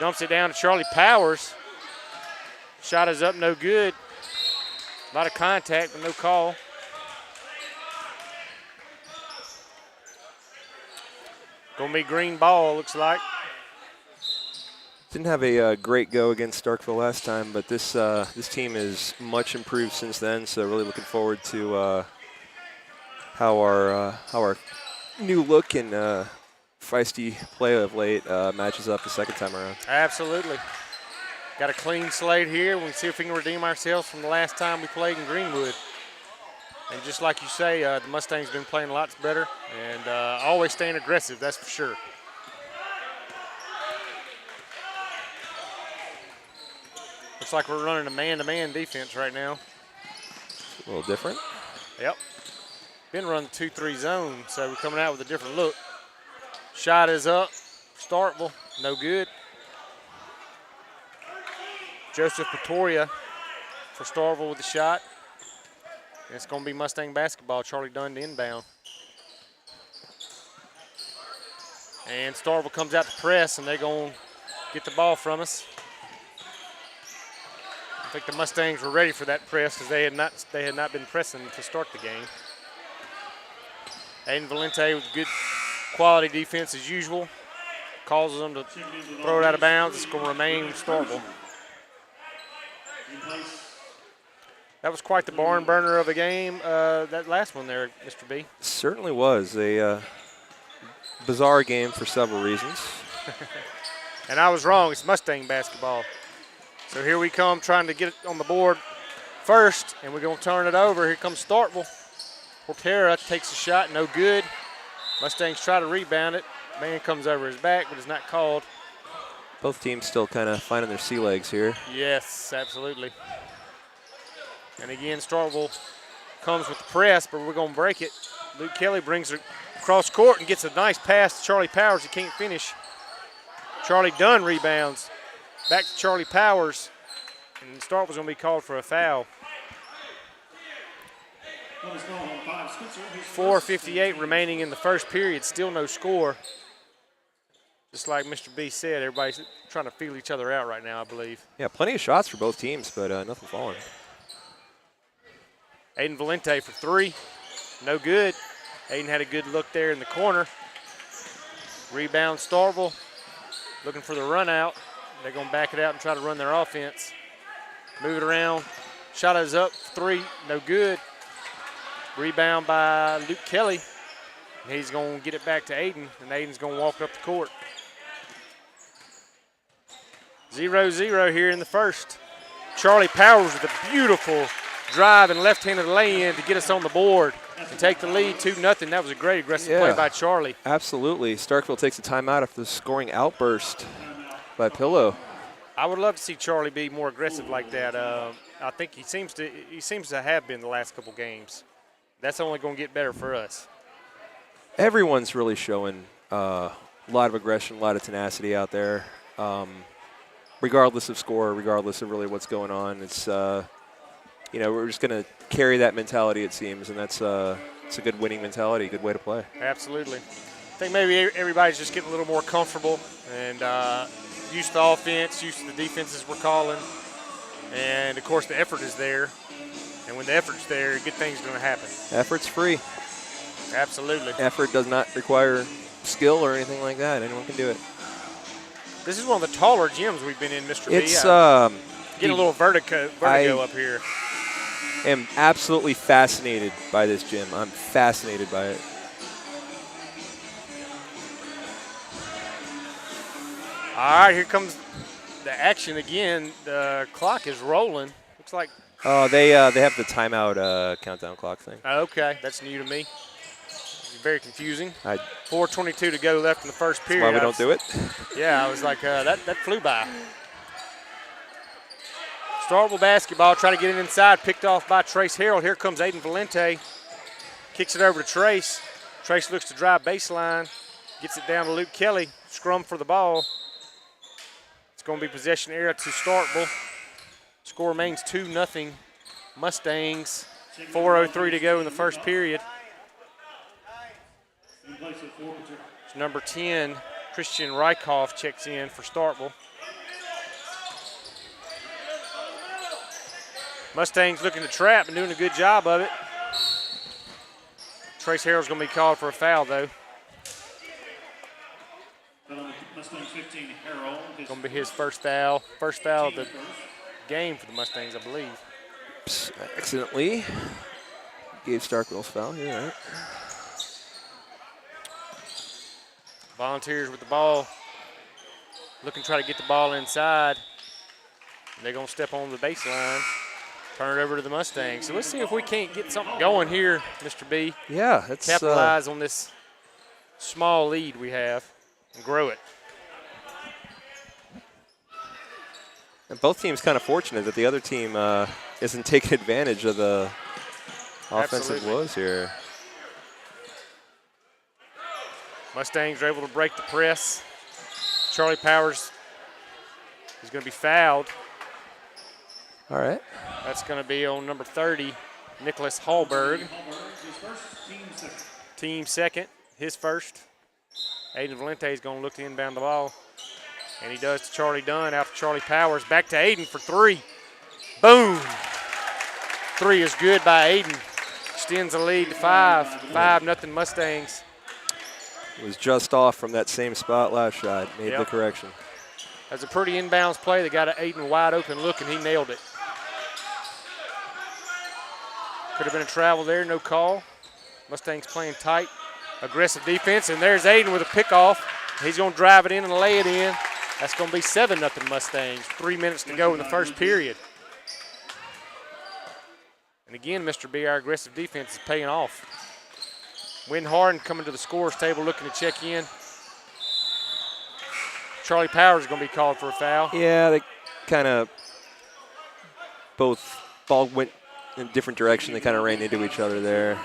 Dumps it down to Charlie Powers. Shot is up, no good. A lot of contact, but no call. Gonna be green ball, looks like. Didn't have a great go against Starkville last time, but this team is much improved since then. So really looking forward to how our new look and feisty play of late matches up the second time around. Absolutely. Got a clean slate here. We can see if we can redeem ourselves from the last time we played in Greenwood. And just like you say, the Mustangs been playing lots better and always staying aggressive, that's for sure. Looks like we're running a man-to-man defense right now. A little different. Yep. Been running 2-3 zone, so we're coming out with a different look. Shot is up. Starkville, no good. Joseph Pretoria for Starkville with the shot. And it's going to be Mustang basketball. Charlie Dunn to inbound. And Starkville comes out to press, and they're going to get the ball from us. I think the Mustangs were ready for that press because they had not been pressing to start the game. Aiden Valente with good quality defense as usual. Causes them to throw it out of bounds. It's going to remain Starkville. That was quite the barn burner of a game, that last one there, Mr. B. Certainly was a bizarre game for several reasons. And I was wrong. It's Mustang basketball. So here we come trying to get it on the board first, and we're going to turn it over. Here comes Starkville. Portera takes a shot, no good. Mustangs try to rebound it. Man comes over his back, but it's not called. Both teams still kind of finding their sea legs here. Yes, absolutely. And again, Starkville comes with the press, but we're going to break it. Luke Kelly brings it across court and gets a nice pass to Charlie Powers. He can't finish. Charlie Dunn rebounds. Back to Charlie Powers. And Starkville's going to be called for a foul. 4:58 remaining in the first period. Still no score. Just like Mr. B said, everybody's trying to feel each other out right now, I believe. Yeah, plenty of shots for both teams, but nothing falling. Aiden Valente for 3. No good. Aiden had a good look there in the corner. Rebound Starkville. Looking for the run out. They're going to back it out and try to run their offense. Move it around. Shot is up. 3. No good. Rebound by Luke Kelly. And he's going to get it back to Aiden, and Aiden's going to walk up the court. 0-0 here in the first. Charlie Powers with a beautiful drive and left-handed lay-in to get us on the board and take the lead 2-0. That was a great aggressive play by Charlie. Absolutely. Starkville takes a timeout after the scoring outburst by Pillow. I would love to see Charlie be more aggressive like that. I think he seems to have been the last couple games. That's only going to get better for us. Everyone's really showing a lot of aggression, a lot of tenacity out there. Regardless of score, regardless of really what's going on, it's we're just going to carry that mentality, it seems, and that's it's a good winning mentality, good way to play. Absolutely. think maybe everybody's just getting a little more comfortable and used to the offense, used to the defenses we're calling. And, of course, the effort is there. And when the effort's there, good things are going to happen. Effort's free. Absolutely. Effort does not require skill or anything like that. Anyone can do it. This is one of the taller gyms we've been in, Mr. B. It's getting a little vertigo up here. I am absolutely fascinated by this gym. I'm fascinated by it. All right, here comes the action again. The clock is rolling. Looks like. Oh, they have the timeout countdown clock thing. Okay, that's new to me. It's very confusing. 4:22 to go left in the first period. That's why we don't do it. Yeah, I was like, that flew by. Starkville basketball, try to get it inside, picked off by Trace Harrell. Here comes Aiden Valente. Kicks it over to Trace. Trace looks to drive baseline. Gets it down to Luke Kelly. Scrum for the ball. It's going to be possession area to Starkville. Score remains 2-0 Mustangs. 4:03 to go in the first period. It's number 10, Christian Rykoff, checks in for Starkville. Mustangs looking to trap and doing a good job of it. Trace Harrell's going to be called for a foul, though. Mustangs 15, Harrell. Going to be his first foul. First foul of the game for the Mustangs, I believe. Oops, I accidentally gave Starkville's foul. You're right. Volunteers with the ball. Looking to try to get the ball inside. They're going to step on the baseline. Turn it over to the Mustangs. So let's see if we can't get something going here, Mr. B. Yeah, that's capitalize on this small lead we have and grow it. And both teams kind of fortunate that the other team isn't taking advantage of the offensive woes here. Mustangs are able to break the press. Charlie Powers is going to be fouled. All right. That's going to be on number 30, Nicholas Hallberg. Team second, his first. Aiden Valente is going to look to inbound the ball. And he does to Charlie Dunn, out to Charlie Powers. Back to Aiden for three. Boom. Three is good by Aiden. Extends the lead to 5. 5-0 Mustangs. It was just off from that same spot last shot. Made the correction. That's a pretty inbounds play. They got Aiden wide open look, and he nailed it. Could have been a travel there, no call. Mustangs playing tight, aggressive defense, and there's Aiden with a pickoff. He's going to drive it in and lay it in. That's going to be 7-0 Mustangs. 3 minutes to go in the first period. And again, Mr. B, our aggressive defense is paying off. Wynn Harden coming to the scorer's table looking to check in. Charlie Powers is going to be called for a foul. Yeah, they kind of both ball went in a different direction. They kind of ran into each other there.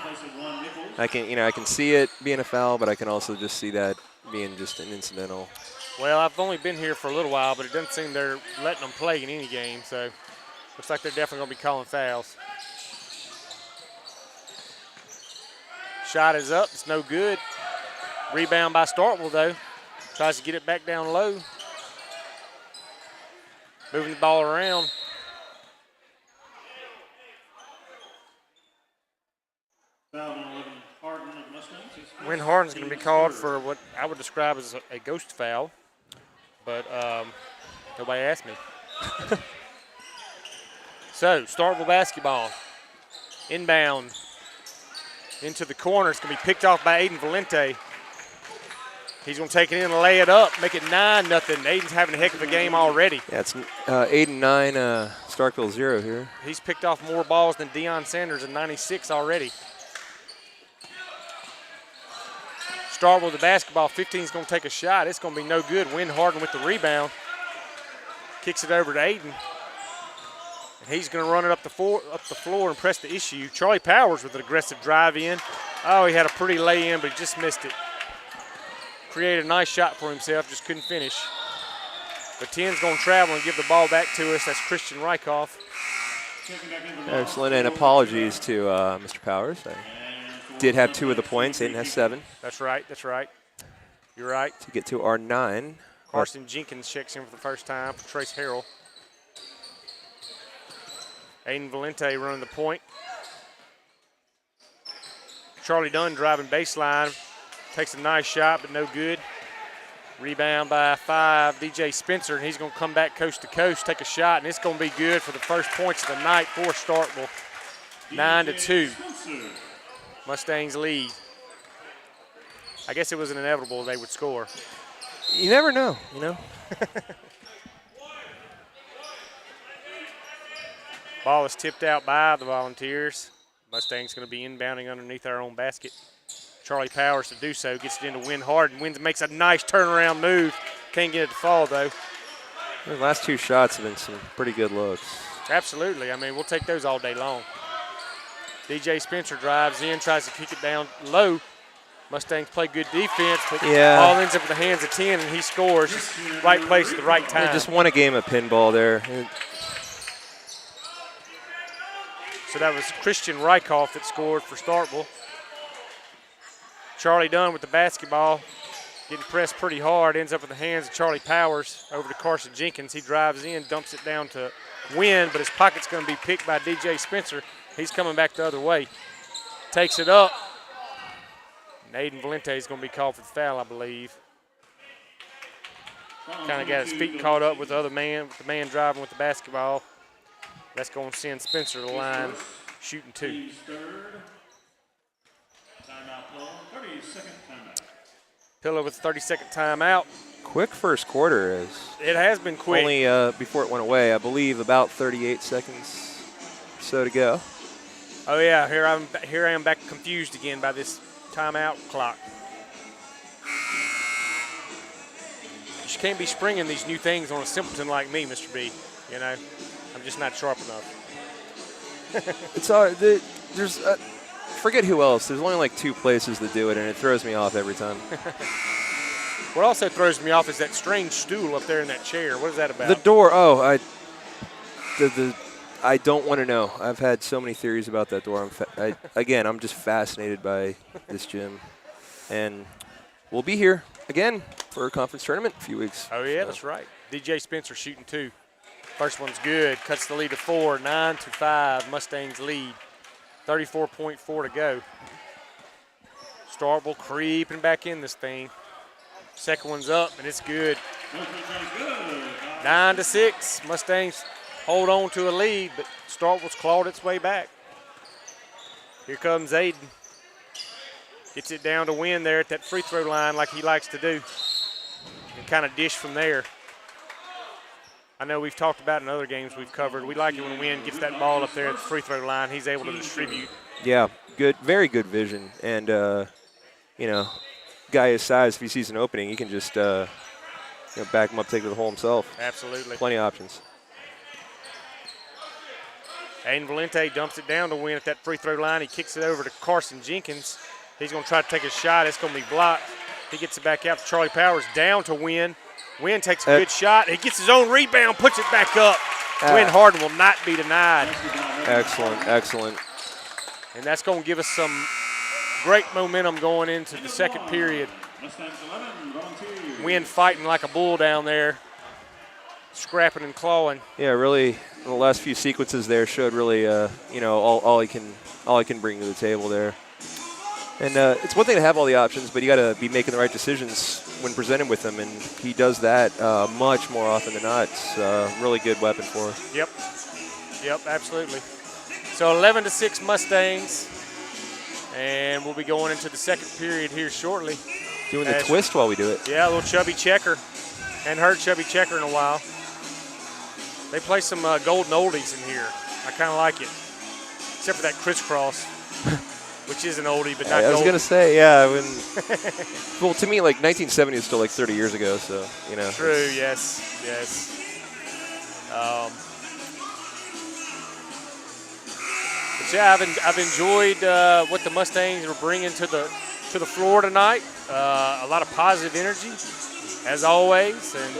I can see it being a foul, but I can also just see that being just an incidental. Well, I've only been here for a little while, but it doesn't seem they're letting them play in any game, so looks like they're definitely going to be calling fouls. Shot is up. It's no good. Rebound by Starkville, though. Tries to get it back down low. Moving the ball around. Wynn Harden's going to be called for what I would describe as a ghost foul, but nobody asked me. So, Starkville basketball. Inbound. Into the corner. It's going to be picked off by Aiden Valente. He's going to take it in and lay it up, make it 9-0. Aiden's having a heck of a game already. Yeah, it's Aiden 9, Starkville 0 here. He's picked off more balls than Deion Sanders in 96 already. Starkville with the basketball. 15's going to take a shot. It's going to be no good. Wynn Harden with the rebound. Kicks it over to Aiden. And he's going to run it up the floor and press the issue. Charlie Powers with an aggressive drive in. Oh, he had a pretty lay in, but he just missed it. Created a nice shot for himself, just couldn't finish. But 10's going to travel and give the ball back to us. That's Christian Rykoff. Excellent, and apologies to Mr. Powers. I did have 2 of the points. Aiden has 7. That's right, that's right. You're right. To get to our 9. Carson Jenkins checks in for the first time for Trace Harrell. Aiden Valente running the point. Charlie Dunn driving baseline. Takes a nice shot, but no good. Rebound by 5, DJ Spencer, and he's going to come back coast to coast, take a shot, and it's going to be good for the first points of the night for Starkville. 9-2. Mustangs lead. I guess it was inevitable they would score. You never know, you know. Ball is tipped out by the Volunteers. Mustangs going to be inbounding underneath our own basket. Charlie Powers to do so, gets it into Wynn Harden. Wynn makes a nice turnaround move. Can't get it to fall, though. The last 2 shots have been some pretty good looks. Absolutely. I mean, we'll take those all day long. DJ Spencer drives in, tries to kick it down low. Mustangs play good defense, but ball ends up in the hands of 10, and he scores. Right place at the right time. They just won a game of pinball there. So that was Christian Rykoff that scored for Starkville. Charlie Dunn with the basketball, getting pressed pretty hard, ends up in the hands of Charlie Powers over to Carson Jenkins. He drives in, dumps it down to Wynn, but his pocket's going to be picked by DJ Spencer. He's coming back the other way. Takes it up. And Aiden Valente is going to be called for the foul, I believe. Kind of got his feet caught up with the other man, with the man driving with the basketball. That's going to send Spencer to the line, shooting 2. Pillow with 30-second timeout. Quick first quarter. It has been quick. Only before it went away, I believe about 38 seconds or so to go. Oh yeah, here I am back confused again by this timeout clock. You just can't be springing these new things on a simpleton like me, Mr. B. You know, I'm just not sharp enough. It's there's forget who else. There's only like 2 places that do it, and it throws me off every time. What also throws me off is that strange stool up there in that chair. What is that about? The door. Oh, I don't want to know. I've had so many theories about that door. I'm just fascinated by this gym, and we'll be here again for a conference tournament in a few weeks. Oh yeah, that's right. DJ Spencer shooting 2. First one's good. Cuts the lead to 4. 9-5. Mustangs lead. 34.4 to go. Starkville creeping back in this thing. Second one's up, and it's good. 9-6. Mustangs hold on to a lead, but Starkville's clawed its way back. Here comes Aiden. Gets it down to Wynn there at that free throw line like he likes to do. And kind of dish from there. I know we've talked about in other games we've covered. We like it when Wynn gets that ball up there at the free throw line. He's able to distribute. Yeah, good, very good vision. And, you know, guy his size, if he sees an opening, he can just back him up, take it to the hole himself. Absolutely. Plenty of options. Aiden Valente dumps it down to Wynn at that free throw line. He kicks it over to Carson Jenkins. He's going to try to take a shot. It's going to be blocked. He gets it back out to Charlie Powers, down to Wynn. Wynn takes a good shot. He gets his own rebound, puts it back up. Wynn Harden will not be denied. Excellent, excellent. And that's going to give us some great momentum going into the second period. Wynn fighting like a bull down there, scrapping and clawing. Yeah, really, the last few sequences there showed really, all he can bring to the table there. And it's one thing to have all the options, but you got to be making the right decisions when presented with them, and he does that much more often than not. It's a really good weapon for us. Yep, absolutely. So 11-6 Mustangs, and we'll be going into the second period here shortly. Doing the twist while we do it. Yeah, a little chubby checker. Hadn't heard chubby checker in a while. They play some golden oldies in here. I kind of like it, except for that crisscross. Which is an oldie, but not I was gold. going to say, yeah. Well, to me, like 1970 is still like 30 years ago, so, you know. True, yes. But yeah, I've enjoyed what the Mustangs are bringing to the floor tonight. A lot of positive energy, as always, and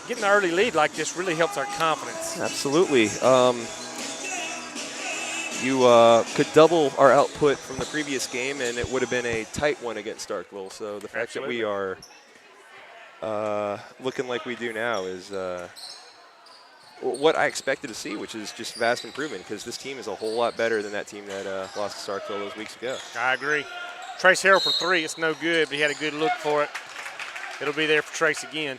getting an early lead like this really helps our confidence. Absolutely. you could double our output from the previous game, and it would have been a tight one against Starkville. So the fact that we are looking like we do now is what I expected to see, which is just vast improvement, because this team is a whole lot better than that team that lost to Starkville those weeks ago. I agree. Trace Harrell for 3. It's no good, but he had a good look for it. It'll be there for Trace again.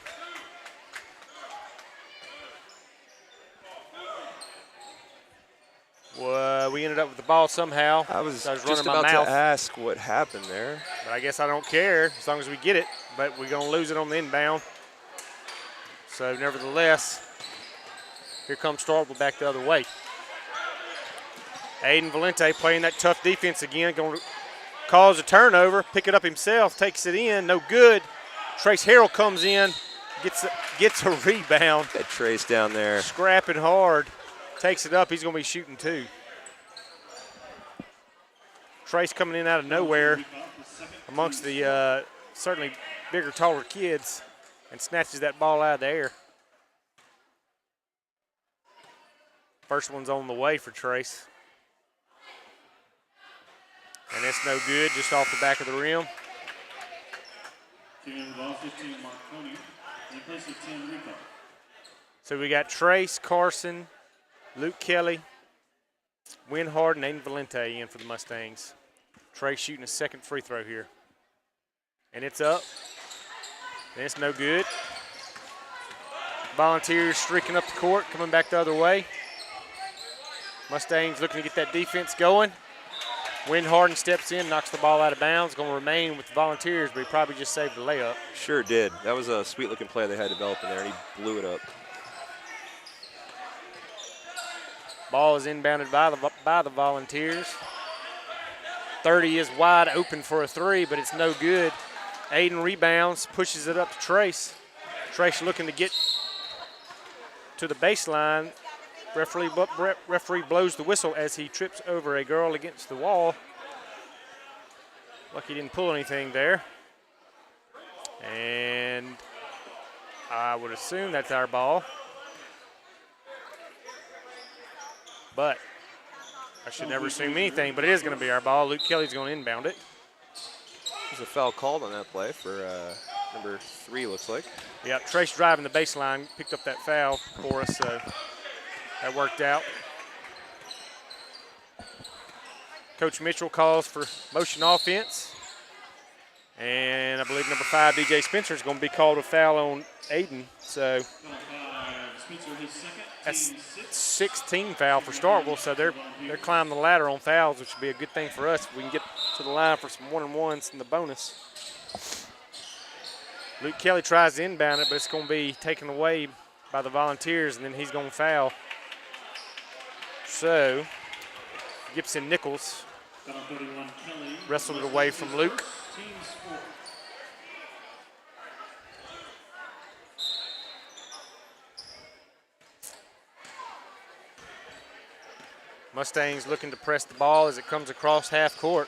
Well, we ended up with the ball somehow. I was running just my about mouth. to ask what happened there. But I guess I don't care as long as we get it. But we're going to lose it on the inbound. So nevertheless, here comes Starkville back the other way. Aiden Valente playing that tough defense again. Going to cause a turnover, pick it up himself, takes it in, no good. Trace Harrell comes in, gets a rebound. That Trace down there. Scrapping hard, takes it up. He's going to be shooting 2. Trace coming in out of nowhere amongst the certainly bigger, taller kids and snatches that ball out of the air. First one's on the way for Trace. And it's no good, just off the back of the rim. So we got Trace, Carson, Luke Kelly, Winhard, and Aiden Valente in for the Mustangs. Trace shooting a second free throw here. And it's up. And it's no good. Volunteers streaking up the court, coming back the other way. Mustangs looking to get that defense going. Winharden steps in, knocks the ball out of bounds. Going to remain with the Volunteers, but he probably just saved the layup. Sure did. That was a sweet-looking play they had developed in there, and he blew it up. Ball is inbounded by the Volunteers. 30 is wide open for a 3, but it's no good. Aiden rebounds, pushes it up to Trace. Trace looking to get to the baseline. Referee blows the whistle as he trips over a girl against the wall. Lucky he didn't pull anything there. And I would assume that's our ball. But I should never assume anything, but it is going to be our ball. Luke Kelly's going to inbound it. There's a foul called on that play for number 3, looks like. Yeah, Trace driving the baseline, picked up that foul for us, so that worked out. Coach Mitchell calls for motion offense. And I believe number 5, DJ Spencer, is going to be called a foul on Aiden. So that's 16 foul for Starkville. So they're climbing the ladder on fouls, which would be a good thing for us if we can get to the line for some 1-and-1s in the bonus. Luke Kelly tries to inbound it, but it's going to be taken away by the Volunteers, and then he's going to foul. So Gibson Nichols wrestled it away from Luke. Mustangs looking to press the ball as it comes across half court.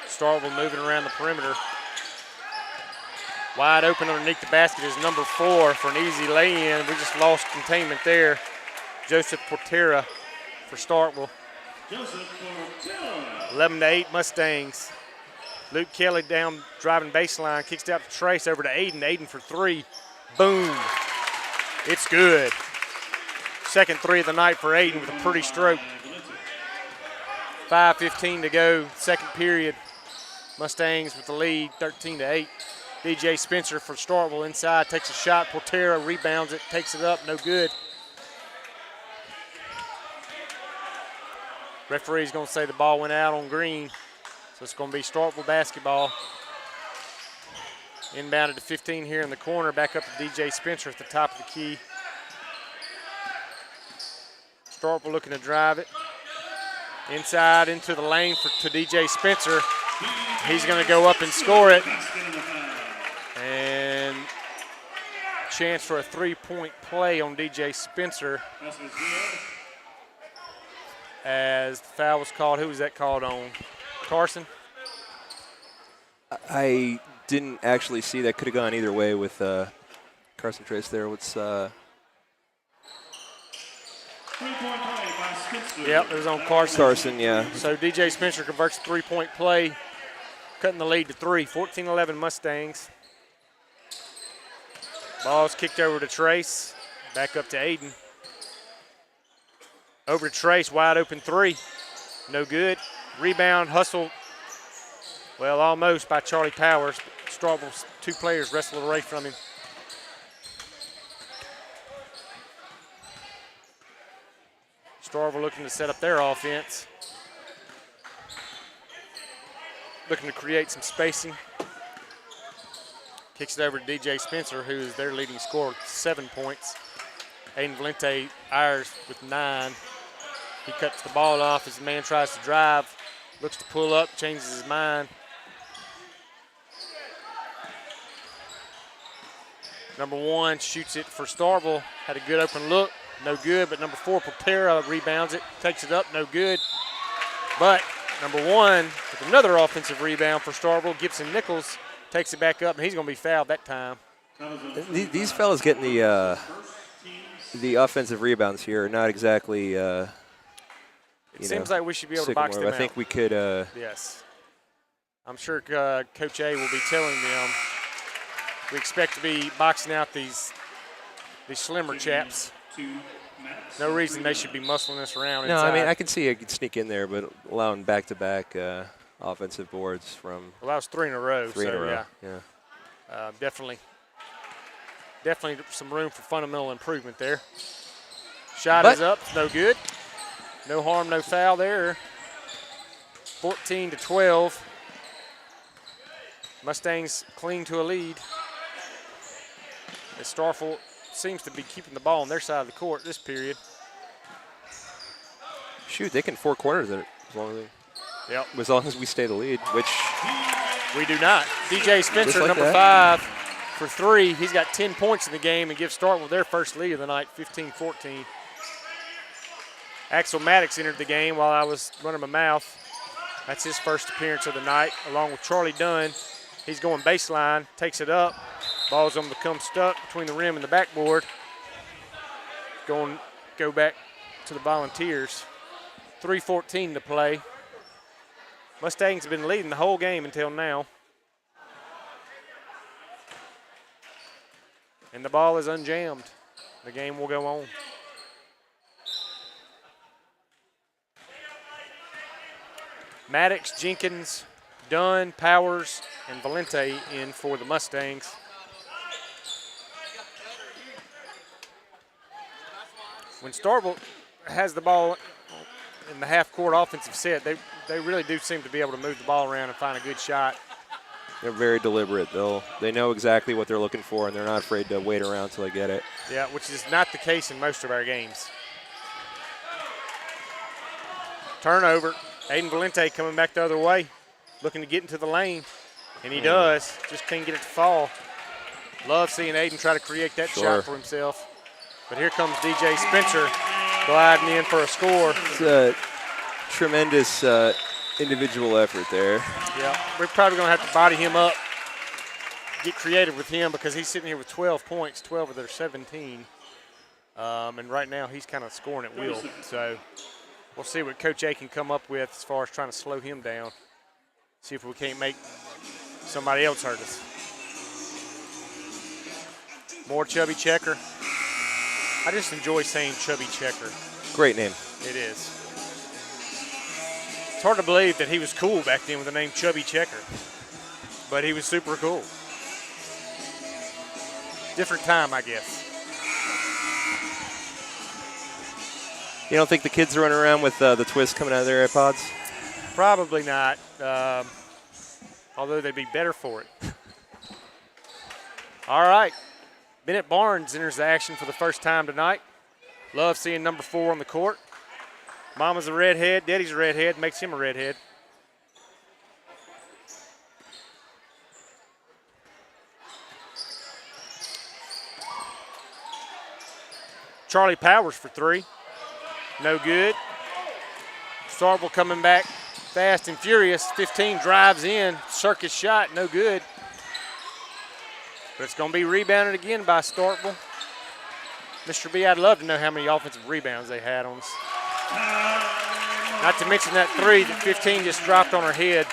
Starkville moving around the perimeter. Wide open underneath the basket is number 4 for an easy lay-in. We just lost containment there. Joseph Portera for Starkville. 11-8 Mustangs. Luke Kelly down driving baseline, kicks it out to Trace, over to Aiden. Aiden for 3. Boom. It's good. Second 3 of the night for Aiden with a pretty stroke. 5:15 to go, second period. Mustangs with the lead, 13-8. DJ Spencer for Starkville inside, takes a shot. Portera rebounds it, takes it up, no good. Referee's going to say the ball went out on green, so it's going to be Starkville basketball. Inbounded to 15 here in the corner, back up to DJ Spencer at the top of the key. Starkville looking to drive it. Inside into the lane to DJ Spencer. He's going to go up and score it. And chance for a 3-point play on DJ Spencer. As the foul was called. Who was that called on? Carson? I didn't actually see that. Could have gone either way with Carson Trace there. What's 3-point Yep, it was on Carson. Carson, yeah. So DJ Spencer converts a three-point play, cutting the lead to 3. 14-11 Mustangs. Ball's kicked over to Trace. Back up to Aiden. Over to Trace, wide open 3. No good. Rebound, hustle. Well, almost by Charlie Powers. Starkville's 2 players wrestled away from him. Starkville looking to set up their offense. Looking to create some spacing. Kicks it over to DJ Spencer, who is their leading scorer with 7 points. Aiden Valente Ayers with 9. He cuts the ball off as the man tries to drive. Looks to pull up, changes his mind. Number 1 shoots it for Starkville. Had a good open look, no good. But number 4, Prepera, rebounds it, takes it up, no good. But number 1 with another offensive rebound for Starkville. Gibson Nichols takes it back up, and he's going to be fouled that time. These fellas getting the offensive rebounds here are not exactly. It seems like we should be able to box them out. I think we could. Yes. I'm sure Coach A will be telling them we expect to be boxing out these slimmer chaps. No reason they should be muscling us around inside. No, I mean, I can see it could sneak in there, but allowing back-to-back offensive boards from. Well, that was 3 in a row. 3 in a row, yeah. Definitely some room for fundamental improvement there. Shot is up, no good. No harm, no foul there. 14-12. Mustangs cling to a lead. As Starkville seems to be keeping the ball on their side of the court this period. Shoot, they can 4 quarters it as long as we stay the lead, which we do not. DJ Spencer, like number 5 for 3. He's got 10 points in the game and gives Starkville their first lead of the night, 15-14. Axel Maddox entered the game while I was running my mouth. That's his first appearance of the night, along with Charlie Dunn. He's going baseline, takes it up. Ball's going to become stuck between the rim and the backboard. Go back to the Volunteers. 3:14 to play. Mustangs have been leading the whole game until now. And the ball is unjammed. The game will go on. Maddox, Jenkins, Dunn, Powers, and Valente in for the Mustangs. When Starkville has the ball in the half-court offensive set, they really do seem to be able to move the ball around and find a good shot. They're very deliberate. They know exactly what they're looking for, and they're not afraid to wait around until they get it. Yeah, which is not the case in most of our games. Turnover. Aiden Valente coming back the other way, looking to get into the lane, and he does. Just can't get it to fall. Love seeing Aiden try to create that shot for himself. But here comes DJ Spencer gliding in for a score. It's a tremendous individual effort there. Yeah, we're probably going to have to body him up, get creative with him because he's sitting here with 12 points, 12 of their 17. And right now he's kind of scoring at will. So we'll see what Coach A can come up with as far as trying to slow him down. See if we can't make somebody else hurt us. More Chubby Checker. I just enjoy saying Chubby Checker. Great name. It is. It's hard to believe that he was cool back then with the name Chubby Checker, but he was super cool. Different time, I guess. You don't think the kids are running around with the twist coming out of their AirPods? Probably not, although they'd be better for it. All right. Bennett Barnes enters the action for the first time tonight. Love seeing number 4 on the court. Mama's a redhead, Daddy's a redhead, makes him a redhead. Charlie Powers for 3. No good. Starkville coming back fast and furious. 15 drives in, circus shot, no good. But it's going to be rebounded again by Starkville. Mr. B, I'd love to know how many offensive rebounds they had on us. Not to mention that three that 15 just dropped on her head.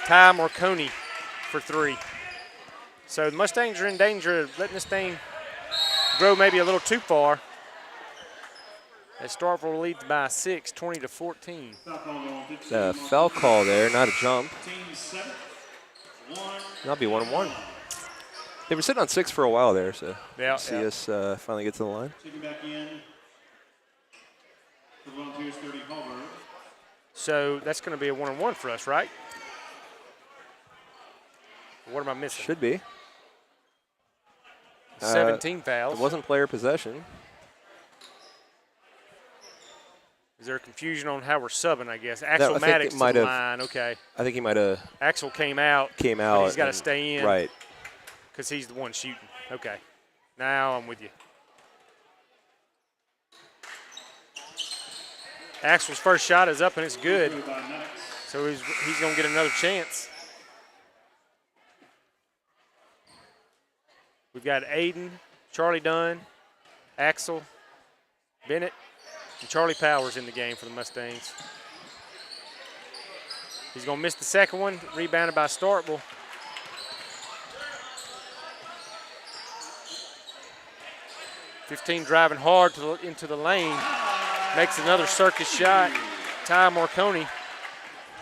Ty Marconi for three. So the Mustangs are in danger of letting this thing grow maybe a little too far. As Starkville leads by 6, 20-14. Foul call there, not a jump. That'll be 1-1. They were sitting on 6 for a while there, so see us finally get to the line. So that's going to be a 1-on-1 for us, right? What am I missing? Should be. 17 fouls. It wasn't player possession. Is there confusion on how we're subbing, I guess? Axel Maddox to the line, okay. I think he might have. Axel came out. But he's got to stay in. Right. Because he's the one shooting. Okay. Now I'm with you. Axel's first shot is up and it's good. So he's going to get another chance. We've got Aiden, Charlie Dunn, Axel, Bennett, and Charlie Powers in the game for the Mustangs. He's going to miss the second one, rebounded by Starkville. .15 driving hard into the lane. Makes another circus shot. Ty Marconi.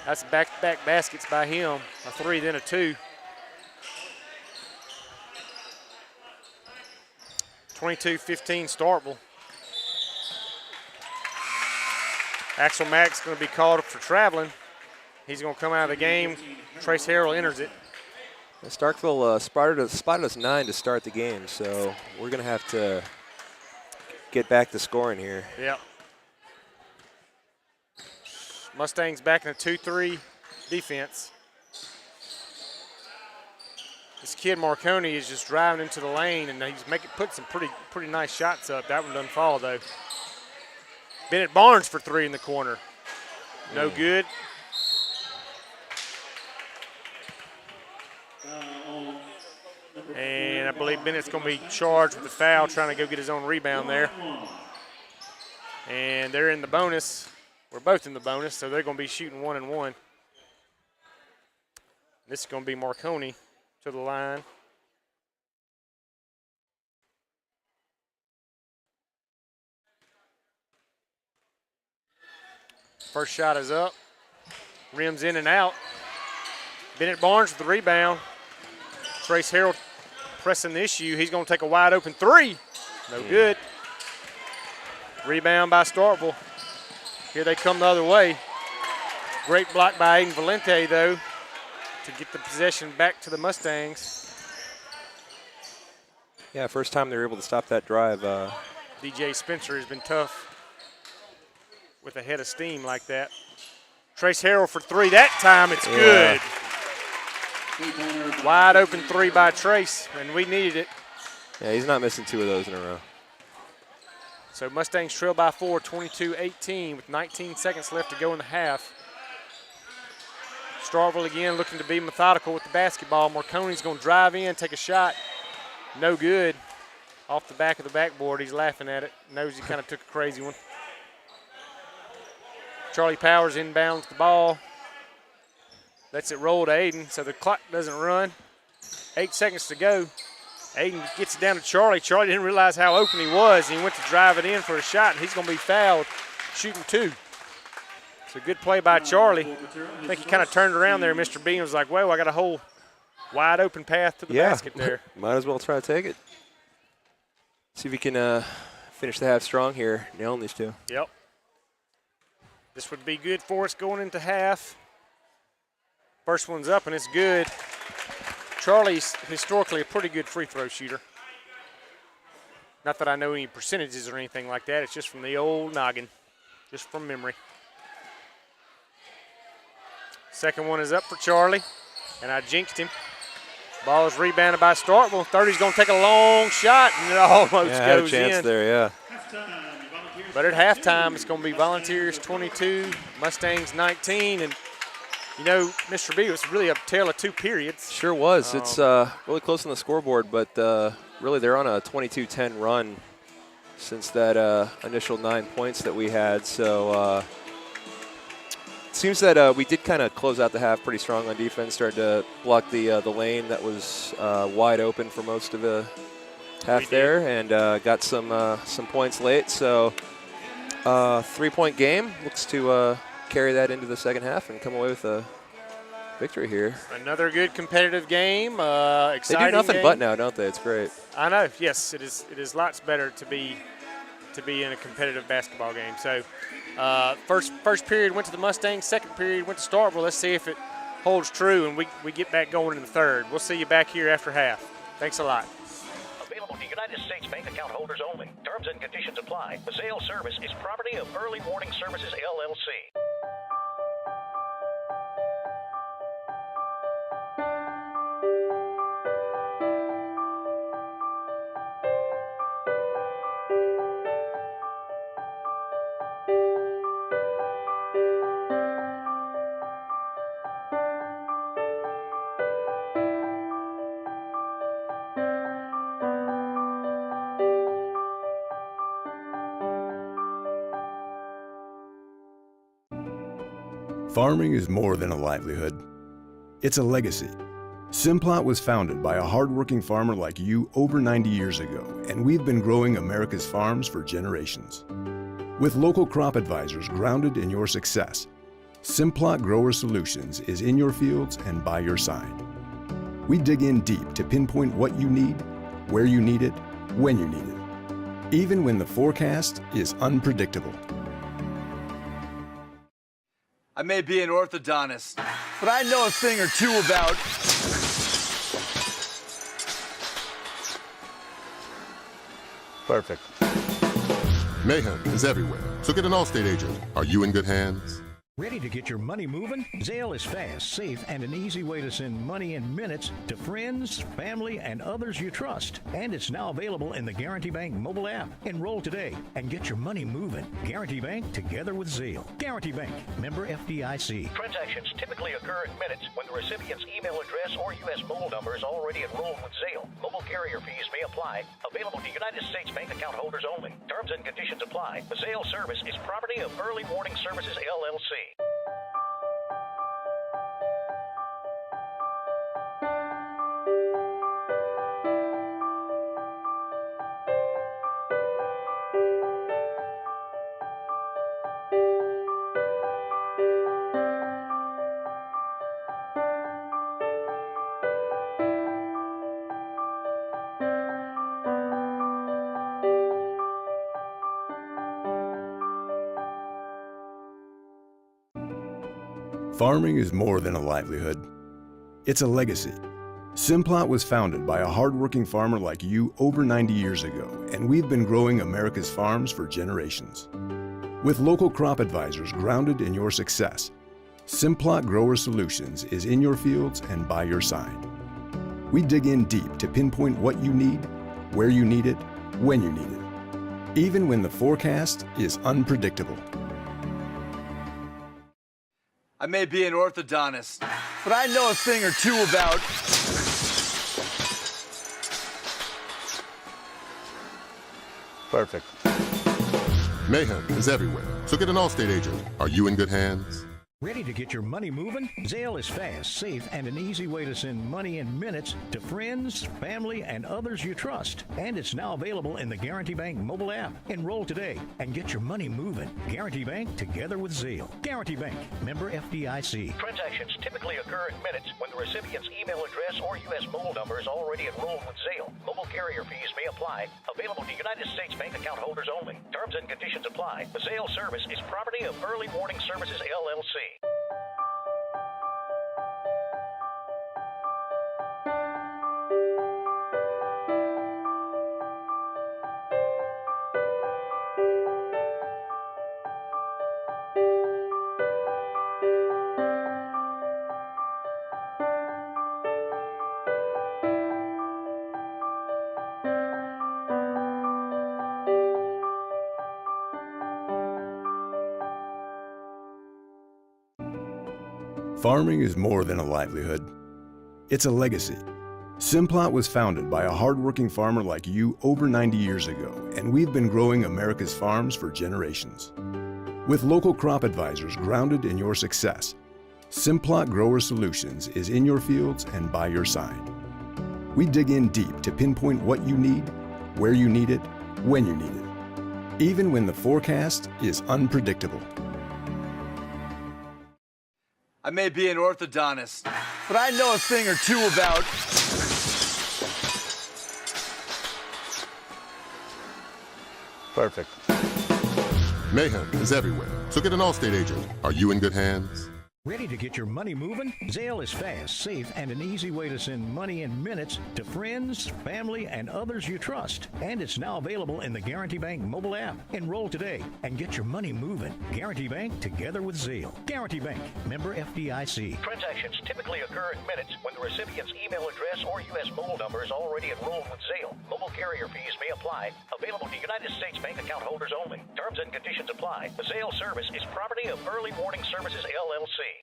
That's back-to-back baskets by him. A 3, then a 2. 22-15 Starkville. Axel Mack's going to be called up for traveling. He's going to come out of the game. Trace Harrell enters it. Starkville spotted us 9 to start the game, so we're going to have to get back to scoring here. Yep. Mustangs back in a 2-3 defense. This kid Marconi is just driving into the lane, and he's put some pretty nice shots up. That one doesn't fall though. Bennett Barnes for 3 in the corner. No good. And I believe Bennett's going to be charged with a foul, trying to go get his own rebound there. And they're in the bonus. We're both in the bonus, so they're going to be shooting 1-and-1. This is going to be Marconi to the line. First shot is up. Rims in and out. Bennett Barnes with the rebound. Trace Harrell pressing the issue. He's going to take a wide open 3. No good. Rebound by Starkville. Here they come the other way. Great block by Aiden Valente, though, to get the possession back to the Mustangs. Yeah, first time they were able to stop that drive. DJ Spencer has been tough with a head of steam like that. Trace Harrell for 3. That time it's good. Wide open 3 by Trace, and we needed it. Yeah, he's not missing 2 of those in a row. So Mustangs trail by 4, 22-18 with 19 seconds left to go in the half. Starkville again looking to be methodical with the basketball. Marconi's going to drive in, take a shot. No good. Off the back of the backboard. He's laughing at it. Knows he kind of took a crazy one. Charlie Powers inbounds the ball. Lets it roll to Aiden so the clock doesn't run. 8 seconds to go. Aiden gets it down to Charlie. Charlie didn't realize how open he was. He went to drive it in for a shot, and he's going to be fouled shooting 2. So good play by Charlie. I think he kind of turned around there. Mr. Bean was like, well, I got a whole wide open path to the basket there. Might as well try to take it. See if we can finish the half strong here, nailing these 2. Yep. This would be good for us going into half. First one's up, and it's good. Charlie's historically a pretty good free throw shooter. Not that I know any percentages or anything like that. It's just from the old noggin, just from memory. Second one is up for Charlie, and I jinxed him. Ball is rebounded by Starkville. 30's going to take a long shot, and it almost goes had a chance in. There, yeah. But at halftime, it's going to be Volunteers 22, Mustangs 19, and you know, Mr. B, it was really a tale of 2 periods. Sure was. It's really close on the scoreboard, but really they're on a 22-10 run since that initial 9 points that we had. So it seems that we did kind of close out the half pretty strong on defense, started to block the lane that was wide open for most of the half there, and got some points late. So 3-point game. Looks to carry that into the second half and come away with a victory here. Another good competitive game. Exciting. They do nothing game. but now, don't they? It's great. I know. Yes, it is. It is lots better to be in a competitive basketball game. So, first period went to the Mustangs. Second period went to Starkville. Let's see if it holds true and we get back going in the third. We'll see you back here after half. Thanks a lot. Available to United States Bank account holders only. Terms and conditions apply. The sales service is property of Early Warning Services, LLC. Farming is more than a livelihood. It's a legacy. Simplot was founded by a hardworking farmer like you over 90 years ago, and we've been growing America's farms for generations. With local crop advisors grounded in your success, Simplot Grower Solutions is in your fields and by your side. We dig in deep to pinpoint what you need, where you need it, when you need it, even when the forecast is unpredictable. I may be an orthodontist, but I know a thing or two about... Perfect. Mayhem is everywhere, so get an Allstate agent. Are you in good hands? Ready to get your money moving? Zelle is fast, safe, and an easy way to send money in minutes to friends, family, and others you trust. And it's now available in the Guarantee Bank mobile app. Enroll today and get your money moving. Guarantee Bank, together with Zelle. Guarantee Bank, member FDIC. Transactions typically occur in minutes when the recipient's email address or U.S. mobile number is already enrolled with Zelle. Mobile carrier fees may apply. Available to United States Bank account holders only. Terms and conditions apply. The Zelle service is property of Early Warning Services, LLC. Farming is more than a livelihood. It's a legacy. Simplot was founded by a hardworking farmer like you over 90 years ago, and we've been growing America's farms for generations. With local crop advisors grounded in your success, Simplot Grower Solutions is in your fields and by your side. We dig in deep to pinpoint what you need, where you need it, when you need it, even when the forecast is unpredictable. I may be an orthodontist, but I know a thing or two about... Perfect. Mayhem is everywhere, so get an Allstate agent. Are you in good hands? Ready to get your money moving? Zelle is fast, safe, and an easy way to send money in minutes to friends, family, and others you trust. And it's now available in the Guarantee Bank mobile app. Enroll today and get your money moving. Guarantee Bank, together with Zelle. Guarantee Bank, member FDIC. Transactions typically occur in minutes when the recipient's email address or U.S. mobile number is already enrolled with Zelle. Mobile carrier fees may apply. Available to United States Bank account holders only. Terms and conditions apply. The Zelle service is property of Early Warning Services, LLC. Farming is more than a livelihood. It's a legacy. Simplot was founded by a hardworking farmer like you over 90 years ago, and we've been growing America's farms for generations. With local crop advisors grounded in your success, Simplot Grower Solutions is in your fields and by your side. We dig in deep to pinpoint what you need, where you need it, when you need it, even when the forecast is unpredictable. I may be an orthodontist, but I know a thing or two about... Perfect. Mayhem is everywhere, so get an Allstate agent. Are you in good hands? Ready to get your money moving? Zelle is fast, safe, and an easy way to send money in minutes to friends, family, and others you trust. And it's now available in the Guarantee Bank mobile app. Enroll today and get your money moving. Guarantee Bank, together with Zelle. Guarantee Bank, member FDIC. Transactions typically occur in minutes when the recipient's email address or U.S. mobile number is already enrolled with Zelle. Mobile carrier fees may apply. Available to United States bank account holders only. Terms and conditions apply. The Zelle service is property of Early Warning Services, LLC.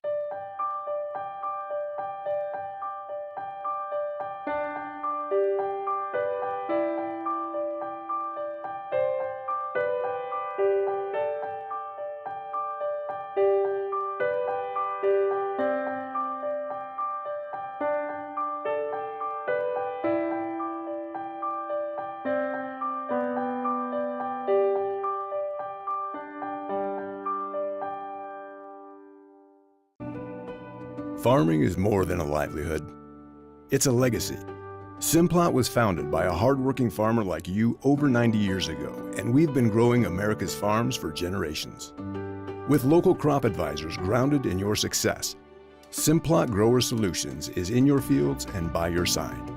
Farming is more than a livelihood. It's a legacy. Simplot was founded by a hardworking farmer like you over 90 years ago, and we've been growing America's farms for generations. With local crop advisors grounded in your success, Simplot Grower Solutions is in your fields and by your side.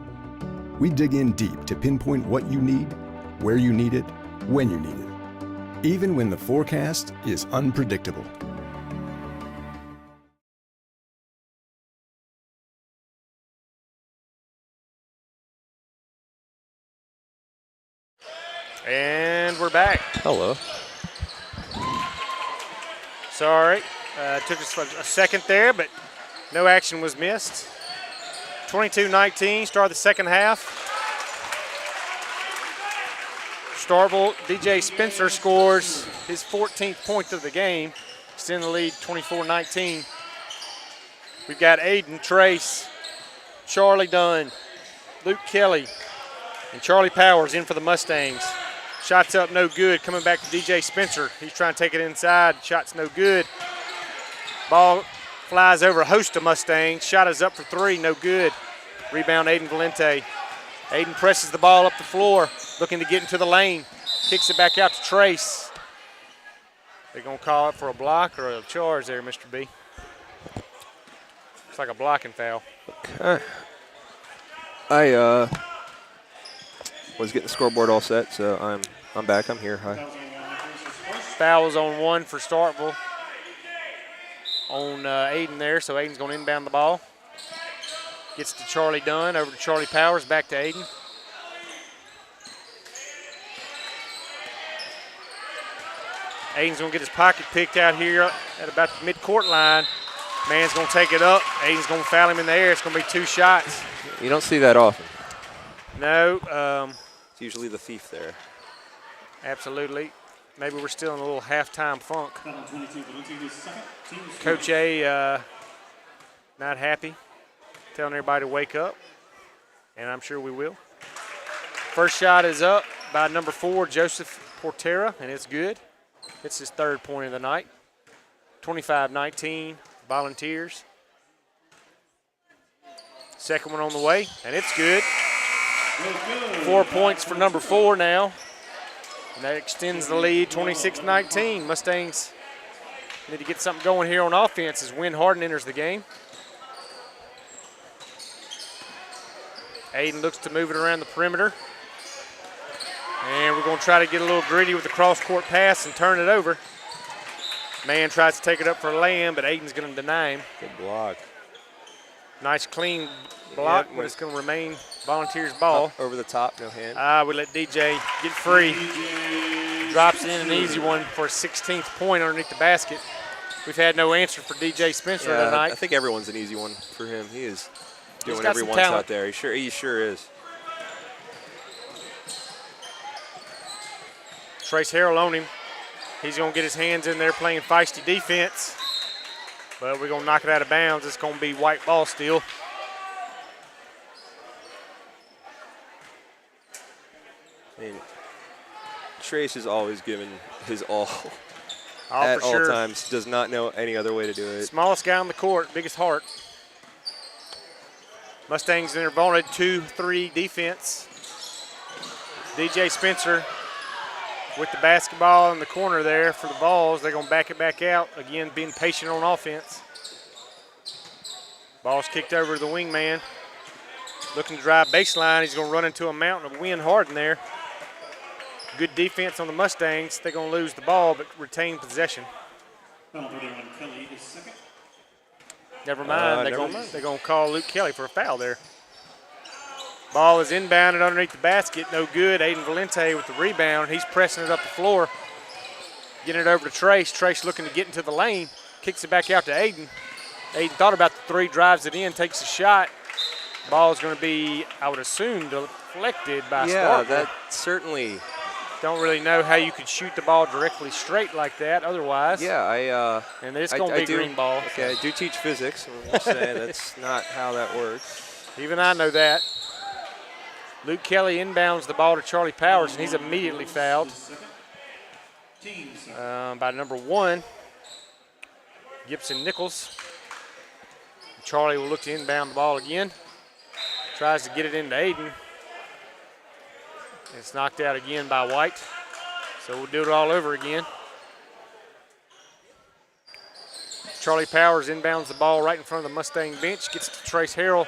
We dig in deep to pinpoint what you need, where you need it, when you need it, even when the forecast is unpredictable. And we're back. Hello. Sorry, took us a second there, but no action was missed. 22-19, start the second half. Starkville, DJ Spencer scores his 14th point of the game, extend the lead 24-19. We've got Aiden Trace, Charlie Dunn, Luke Kelly, and Charlie Powers in for the Mustangs. Shots up, no good. Coming back to DJ Spencer. He's trying to take it inside. Shot's no good. Ball flies over a host of Mustangs. Shot is up for three, no good. Rebound, Aiden Valente. Aiden presses the ball up the floor, looking to get into the lane. Kicks it back out to Trace. They're going to call it for a block or a charge there, Mr. B. It's like a blocking foul. Okay. I was getting the scoreboard all set, so I'm back. I'm here. Hi. Foul is on one for Starkville. On Aiden there, so Aiden's going to inbound the ball. Gets to Charlie Dunn, over to Charlie Powers, back to Aiden. Aiden's going to get his pocket picked out here at about the midcourt line. Man's going to take it up. Aiden's going to foul him in the air. It's going to be two shots. You don't see that often. No. It's usually the thief there. Absolutely. Maybe we're still in a little halftime funk. Coach A not happy, telling everybody to wake up, and I'm sure we will. First shot is up by number 4, Joseph Portera, and it's good. It's his third point of the night. 25-19, Volunteers. Second one on the way, and it's good. 4 points for number 4 now. And that extends the lead, 26-19. Mustangs need to get something going here on offense as Wynn Harden enters the game. Aiden looks to move it around the perimeter. And we're going to try to get a little gritty with the cross-court pass and turn it over. Man tries to take it up for a lay-in, but Aiden's going to deny him. Good block. Nice clean block, but it's going to remain Volunteers ball. Up over the top, no hand. We let DJ get free. Drops in an easy one for a 16th point underneath the basket. We've had no answer for DJ Spencer tonight. I think everyone's an easy one for him. He is doing whatever he wants out there. He sure is. Trace Harrell on him. He's going to get his hands in there playing feisty defense. But we're going to knock it out of bounds. It's going to be white ball still. I mean, Trace is always given his all at all times. Does not know any other way to do it. Smallest guy on the court, biggest heart. Mustangs in their vaunted 2-3 defense. DJ Spencer with the basketball in the corner there for the Vols. They're going to back it back out. Again, being patient on offense. Ball's kicked over to the wingman. Looking to drive baseline. He's going to run into a mountain of wind Harden there. Good defense on the Mustangs. They're going to lose the ball but retain possession. Kelly is second. Never mind. They're going to call Luke Kelly for a foul there. Ball is inbounded underneath the basket. No good. Aiden Valente with the rebound. He's pressing it up the floor. Getting it over to Trace. Trace looking to get into the lane. Kicks it back out to Aiden. Aiden thought about the three, drives it in, takes a shot. Ball's going to be, I would assume, deflected by Starkville. Yeah, that certainly. Don't really know how you could shoot the ball directly straight like that otherwise. Yeah, and it's going to be green ball. Okay, I do teach physics. I'm just saying that's not how that works. Even I know that. Luke Kelly inbounds the ball to Charlie Powers, and he's immediately fouled by number 1, Gibson Nichols. Charlie will look to inbound the ball again. Tries to get it into Aiden. It's knocked out again by White. So we'll do it all over again. Charlie Powers inbounds the ball right in front of the Mustang bench. Gets to Trace Harrell.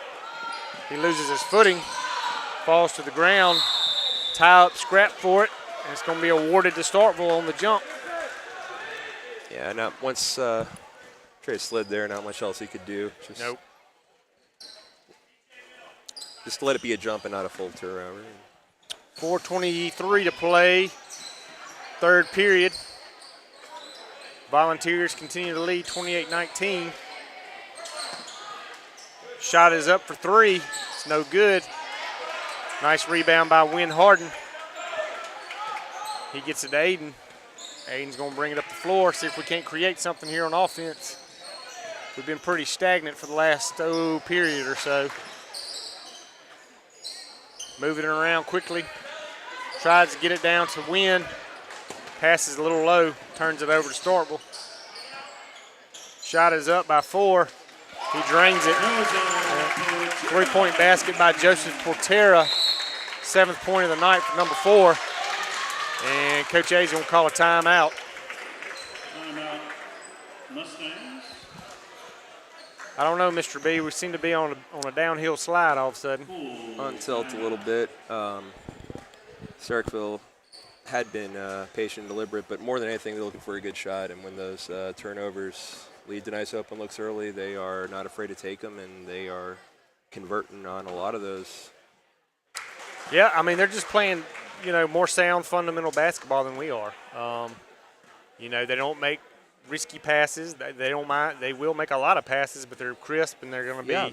He loses his footing. Falls to the ground. Tie up, scrap for it. And it's going to be awarded to Starkville on the jump. Yeah, not once Trace slid there, not much else he could do. Nope. Just let it be a jump and not a full turnover. 4:23 to play, third period. Volunteers continue to lead 28-19. Shot is up for 3. It's no good. Nice rebound by Wynn Harden. He gets it to Aiden. Aiden's going to bring it up the floor, see if we can't create something here on offense. We've been pretty stagnant for the last period or so. Moving it around quickly. Tries to get it down to Wynn. Passes a little low. Turns it over to Starkville. Shot is up by 4. He drains it. 3-point basket by Joseph Portera. 7th point of the night for number 4. And Coach A's going to call a timeout. Timeout, Mustangs. I don't know, Mr. B. We seem to be on a downhill slide all of a sudden. Untilt a little bit. Starkville had been patient and deliberate, but more than anything, they're looking for a good shot. And when those turnovers lead to nice open looks early, they are not afraid to take them, and they are converting on a lot of those. Yeah, I mean, they're just playing, more sound, fundamental basketball than we are. They don't make risky passes. They don't mind. They will make a lot of passes, but they're crisp, and they're going to be. Yeah,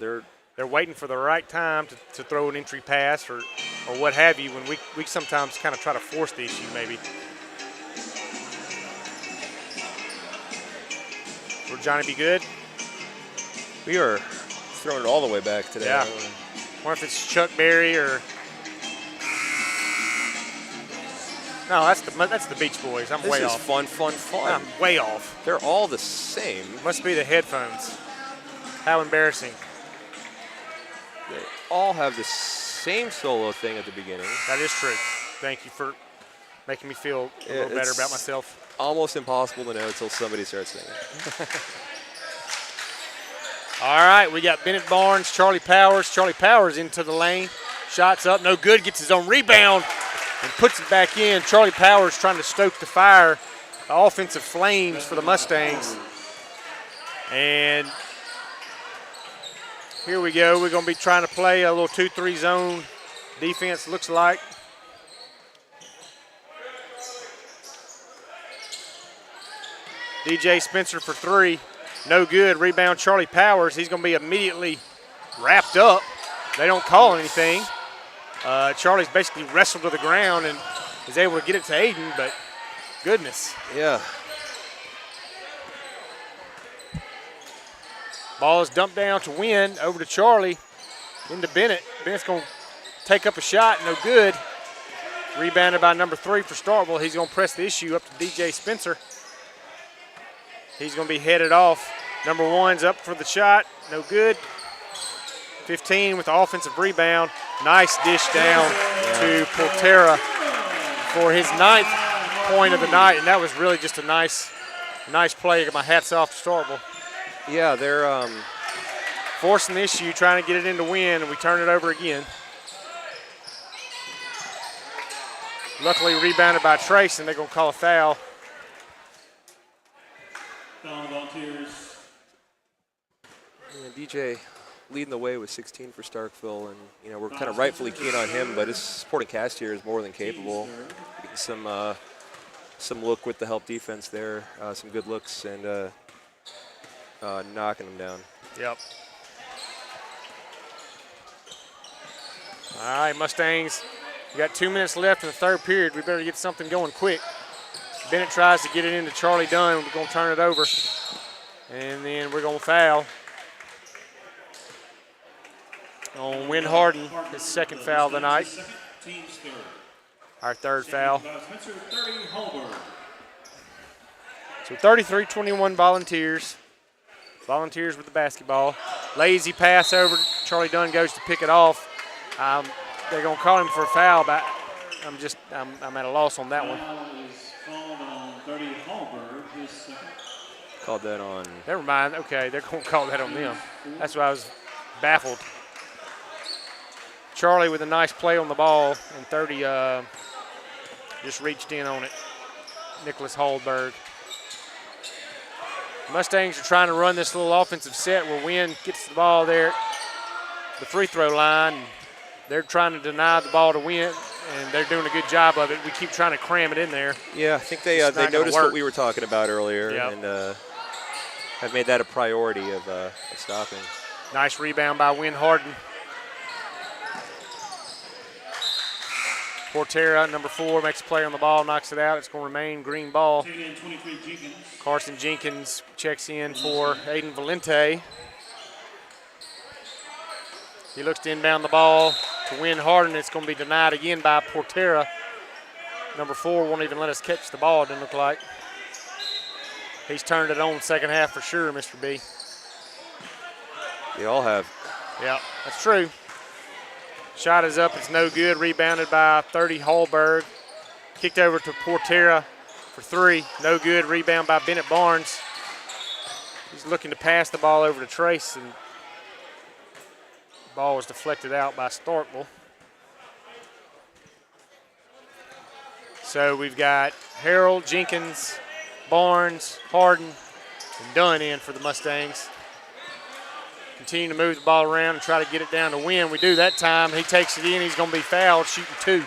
they're waiting for the right time to throw an entry pass or what have you, when we sometimes kind of try to force the issue maybe. Will Johnny be good? We are throwing it all the way back today. Yeah. Or if it's Chuck Berry or – no, that's the Beach Boys. I'm way off. This is fun. I'm way off. They're all the same. Must be the headphones. How embarrassing. They all have the same solo thing at the beginning. That is true. Thank you for making me feel a little better about myself. Almost impossible to know until somebody starts singing. All right, we got Bennett Barnes, Charlie Powers. Charlie Powers into the lane. Shots up, no good. Gets his own rebound and puts it back in. Charlie Powers trying to stoke the fire, the offensive flames for the Mustangs. And here we go. We're going to be trying to play a little 2-3 zone defense, looks like. DJ Spencer for 3. No good. Rebound Charlie Powers. He's going to be immediately wrapped up. They don't call anything. Charlie's basically wrestled to the ground and is able to get it to Aiden, but goodness. Yeah. Ball is dumped down to Wynn, over to Charlie, into Bennett. Bennett's going to take up a shot, no good. Rebounded by number 3 for Starkville. He's going to press the issue up to DJ Spencer. He's going to be headed off. Number 1's up for the shot, no good. 15 with the offensive rebound. Nice dish down to Portera for his 9th point of the night, and that was really just a nice play. My hat's off to Starkville. Yeah, they're forcing the issue, trying to get it into Wynn, and we turn it over again. Luckily rebounded by Trace, and they're going to call a foul. Foul Volunteers. Yeah, DJ leading the way with 16 for Starkville, and we're kind of rightfully keen on him, but his supporting cast here is more than capable. Getting some look with the help defense there, some good looks, and knocking them down. Yep. All right, Mustangs. We got 2 minutes left in the third period. We better get something going quick. Bennett tries to get it into Charlie Dunn. We're going to turn it over, and then we're going to foul on Wynn Harden, his 2nd foul of the night. Our 3rd foul. So 33-21 Volunteers. Volunteers with the basketball. Lazy pass over. Charlie Dunn goes to pick it off. They're going to call him for a foul, but I'm at a loss on that one. Called that on. Never mind. Okay, they're going to call that on them. That's why I was baffled. Charlie with a nice play on the ball, and 30 just reached in on it. Nicholas Hallberg. Mustangs are trying to run this little offensive set where Wynn gets the ball there, the free throw line. They're trying to deny the ball to Wynn, and they're doing a good job of it. We keep trying to cram it in there. Yeah, I think they noticed what we were talking about earlier, and have made that a priority of stopping. Nice rebound by Wynn Harden. Portera, number 4, makes a play on the ball, knocks it out. It's going to remain green ball. Carson Jenkins checks in for Aiden Valente. He looks to inbound the ball to Wynn Harden. It's going to be denied again by Portera. Number 4 won't even let us catch the ball, it doesn't look like. He's turned it on second half for sure, Mr. B. They all have. Yeah, that's true. Shot is up, it's no good. Rebounded by 30 Hallberg. Kicked over to Portera for 3, no good. Rebound by Bennett Barnes. He's looking to pass the ball over to Trace, and the ball was deflected out by Starkville. So we've got Harold, Jenkins, Barnes, Harden, and Dunn in for the Mustangs. Continue to move the ball around and try to get it down to Wynn. We do that time. He takes it in. He's going to be fouled, shooting 2.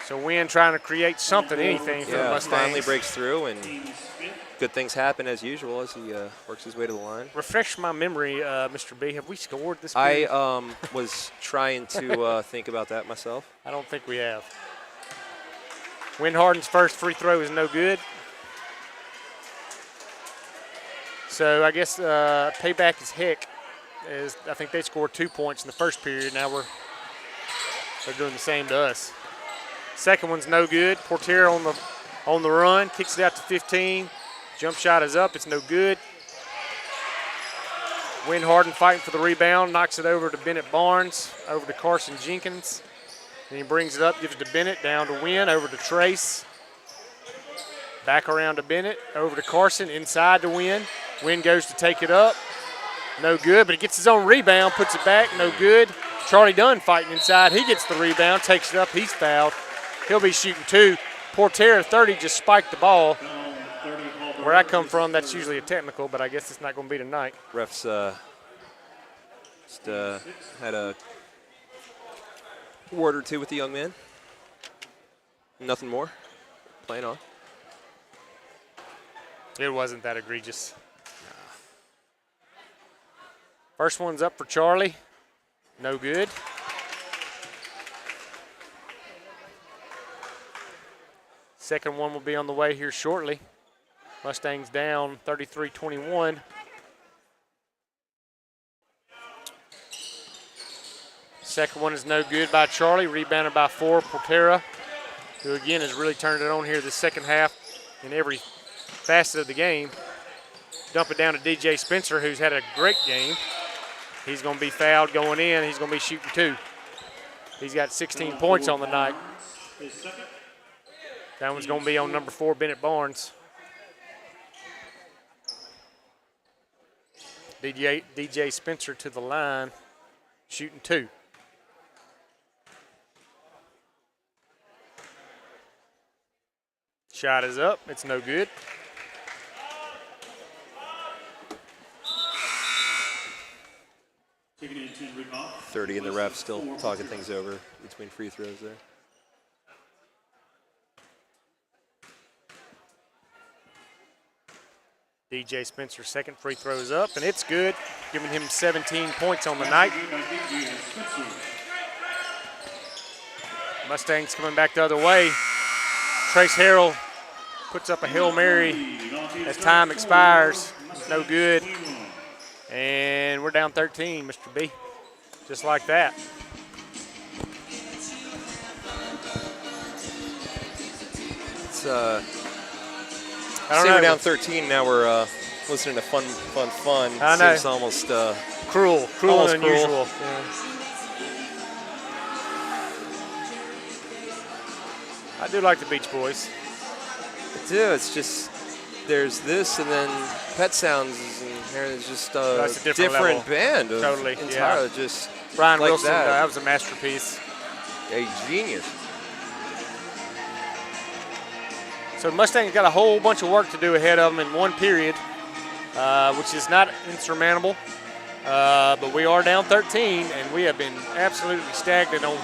So Wynn trying to create something, anything for the Mustangs. Finally breaks through, and good things happen as usual as he works his way to the line. Refresh my memory, Mr. B. Have we scored this period? I was trying to think about that myself. I don't think we have. Wynn Harden's first free throw is no good. So I guess payback is heck. I think they scored 2 points in the first period. Now they're doing the same to us. Second one's no good. Portera on the run, kicks it out to 15. Jump shot is up, it's no good. Wynn Harden fighting for the rebound, knocks it over to Bennett Barnes, over to Carson Jenkins. Then he brings it up, gives it to Bennett, down to Wynn, over to Trace. Back around to Bennett, over to Carson, inside to Wynn. Wynn goes to take it up, no good, but he gets his own rebound, puts it back, no good. Charlie Dunn fighting inside, he gets the rebound, takes it up, he's fouled. He'll be shooting 2. Portera, 30, just spiked the ball. Where I come from, that's usually a technical, but I guess it's not going to be tonight. Refs just had a word or two with the young man. Nothing more. Playing on. It wasn't that egregious. First one's up for Charlie. No good. Second one will be on the way here shortly. Mustangs down 33-21. Second one is no good by Charlie, rebounded by Portera, who again has really turned it on here the second half in every facet of the game. Dump it down to DJ Spencer, who's had a great game. He's going to be fouled going in. He's going to be shooting 2. He's got 16 points on the night. That one's going to be on number 4, Bennett Barnes. DJ Spencer to the line, shooting 2. Shot is up. It's no good. Taking it to rebound. 30 and the ref still talking things over between free throws there. DJ Spencer's second free throw is up, and it's good, giving him 17 points on the night. Mustangs coming back the other way. Trace Harrell puts up a Hail Mary as time expires. No good. And we're down 13, Mr. B. Just like that. It's we're down 13. Now we're listening to fun. I know. Seems almost cruel almost and unusual. Yeah. I do like the Beach Boys. I do. It's just there's this, and then Pet Sounds, and there's just a different band. Totally. Entirely, Yeah. just Brian like Wilson. that. That was a masterpiece. A genius. So Mustangs got a whole bunch of work to do ahead of them in one period, which is not insurmountable. But we are down 13, and we have been absolutely stagnant on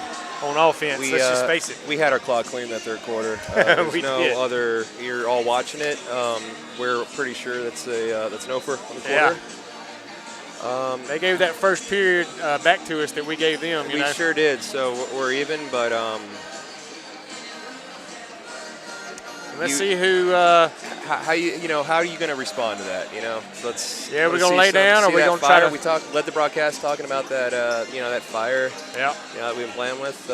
offense. Let's just face it. We had our clock clean that third quarter. We no did. other. You're all watching it. We're pretty sure that's an over on the quarter. Yeah. They gave that first period back to us that we gave them. We sure did. So we're even, but. Let's see who. How are you going to respond to that? Let's. Yeah, we're going to lay down, or we're going to try to. We led the broadcast talking about that. That fire. Yeah. That we've been playing with.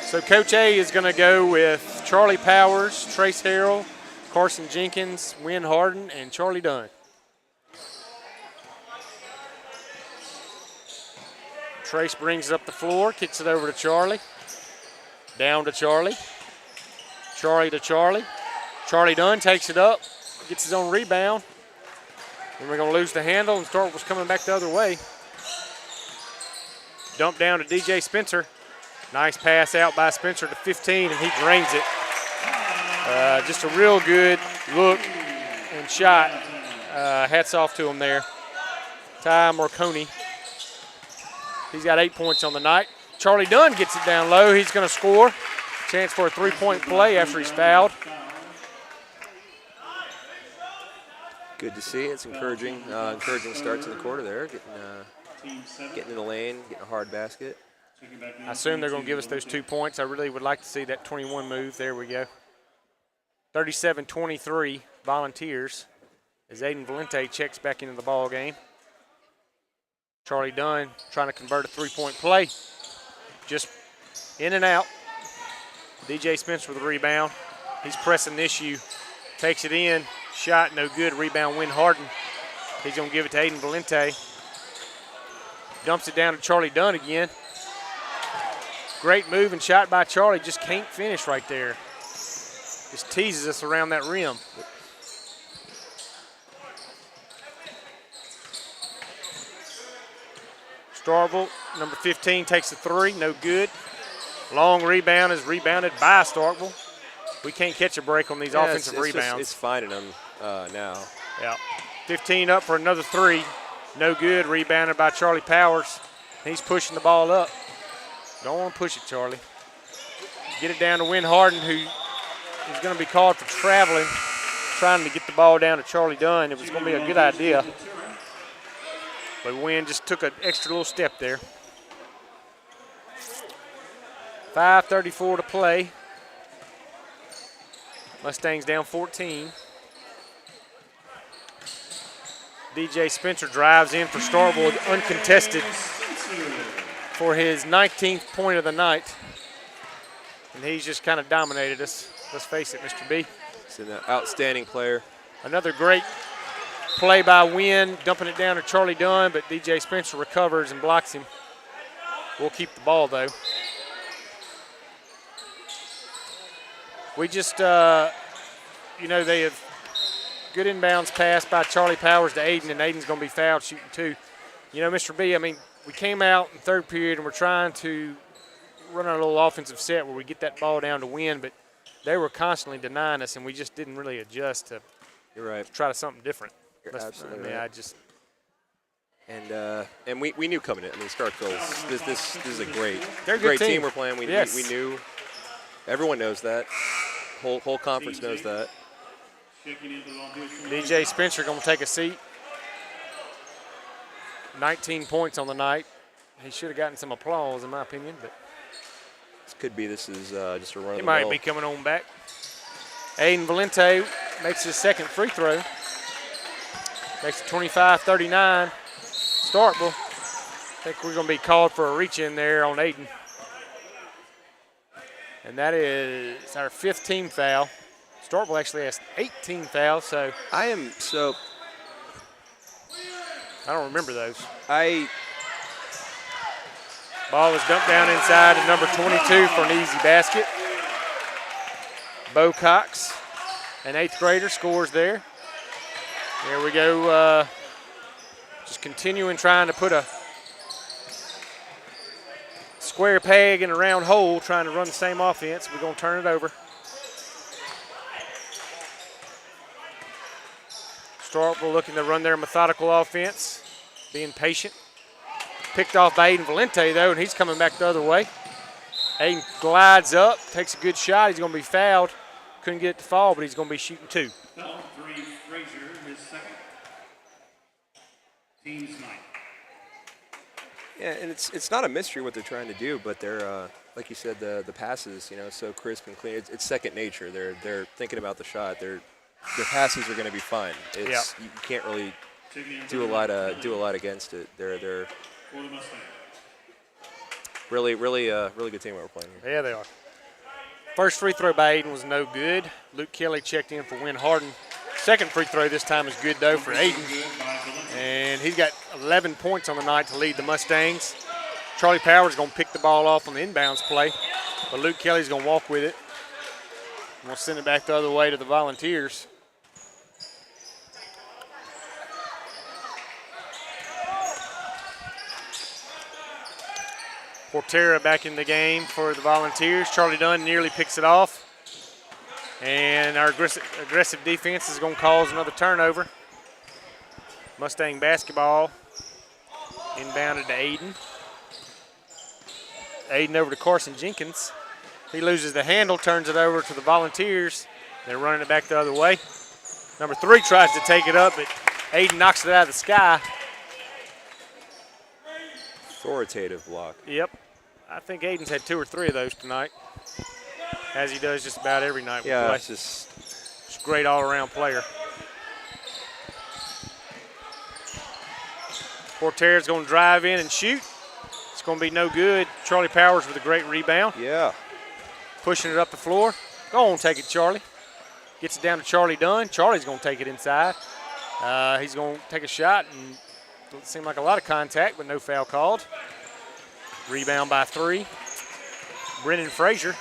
So Coach A is going to go with Charlie Powers, Trace Harrell, Carson Jenkins, Wynn Harden, and Charlie Dunn. Trace brings it up the floor, kicks it over to Charlie. Down to Charlie. Charlie to Charlie. Charlie Dunn takes it up, gets his own rebound. And we're going to lose the handle, and Starkville's coming back the other way. Dump down to DJ Spencer. Nice pass out by Spencer to 15, and he drains it. Just a real good look and shot. Hats off to him there. Ty Marconi. He's got 8 points on the night. Charlie Dunn gets it down low. He's going to score. Chance for a three-point play after he's fouled. Good to see. It's encouraging. Encouraging start to the quarter there. Getting in the lane, getting a hard basket. I assume they're going to give us those 2 points. I really would like to see that 21 move. There we go. 37-23 Volunteers as Aiden Valente checks back into the ball game. Charlie Dunn trying to convert a three-point play. Just in and out. DJ Spencer with a rebound. He's pressing the issue. Takes it in. Shot no good. Rebound Wynn Harden. He's going to give it to Aiden Valente. Dumps it down to Charlie Dunn again. Great move and shot by Charlie. Just can't finish right there. Just teases us around that rim. Starkville, number 15, takes a three. No good. Long rebound is rebounded by Starkville. We can't catch a break on these offensive rebounds. It's finding them now. Yeah. 15 up for another three. No good. Rebounded by Charlie Powers. He's pushing the ball up. Don't want to push it, Charlie. Get it down to Wynn Harden, who is going to be called for traveling, trying to get the ball down to Charlie Dunn. It was going to be a good idea. But Wynn just took an extra little step there. 5:34 to play. Mustangs down 14. DJ Spencer drives in for Starkville uncontested for his 19th point of the night. And he's just kind of dominated us. Let's face it, Mr. B. He's an outstanding player. Another great play by Wynn, dumping it down to Charlie Dunn, but DJ Spencer recovers and blocks him. We'll keep the ball, though. We just, you know, they have good inbounds pass by Charlie Powers to Aiden, and Aiden's going to be fouled shooting two. You know, Mr. B, I mean, we came out in third period and we're trying to run our little offensive set where we get that ball down to Wynn, but they were constantly denying us, and we just didn't really adjust to, You're right. to try something different. You're absolutely right. I just and we knew coming in. I mean, Starkville. This is a great team we're playing. We knew. Everyone knows that. Whole conference knows that. DJ Spencer going to take a seat. 19 points on the night. He should have gotten some applause, in my opinion, but this is just a run. He might be coming on back. Aiden Valente makes his second free throw. Makes it 25-39. Starkville. I think we're going to be called for a reach in there on Aiden. And that is our 5th team foul. Starkville actually has 18 fouls, so. I don't remember those. Ball was dumped down inside to number 22 for an easy basket. Bo Cox, an 8th grader, scores there. There we go. Just continuing trying to put a square peg in a round hole, trying to run the same offense. We're going to turn it over. Starkville looking to run their methodical offense, being patient. Picked off by Aiden Valente, though, and he's coming back the other way. Aiden glides up, takes a good shot. He's going to be fouled. Couldn't get it to fall, but he's going to be shooting two. Foul 3, Frazier, his second. Team's ninth. Yeah, and it's not a mystery what they're trying to do, but they're like you said, the passes, so crisp and clean. It's second nature. They're thinking about the shot. Their passes are going to be fine. You can't really do a lot against it. They're really good team that we're playing here. Yeah, they are. First free throw by Aiden was no good. Luke Kelly checked in for Wynn Harden. Second free throw this time is good, though, for Aiden. And he's got 11 points on the night to lead the Mustangs. Charlie Powers is going to pick the ball off on the inbounds play, but Luke Kelly's going to walk with it. We'll send it back the other way to the Volunteers. Portera back in the game for the Volunteers. Charlie Dunn nearly picks it off. And our aggressive defense is going to cause another turnover. Mustang basketball inbounded to Aiden. Aiden over to Carson Jenkins. He loses the handle, turns it over to the Volunteers. They're running it back the other way. Number 3 tries to take it up, but Aiden knocks it out of the sky. Authoritative block. Yep. I think Aiden's had 2 or 3 of those tonight, as he does just about every night. Yeah, it's just great all-around player. Portera's going to drive in and shoot. It's going to be no good. Charlie Powers with a great rebound. Yeah. Pushing it up the floor. Go on, take it, Charlie. Gets it down to Charlie Dunn. Charlie's going to take it inside. He's going to take a shot, and it seemed like a lot of contact, but no foul called. Rebound by 3. Brennan Frazier.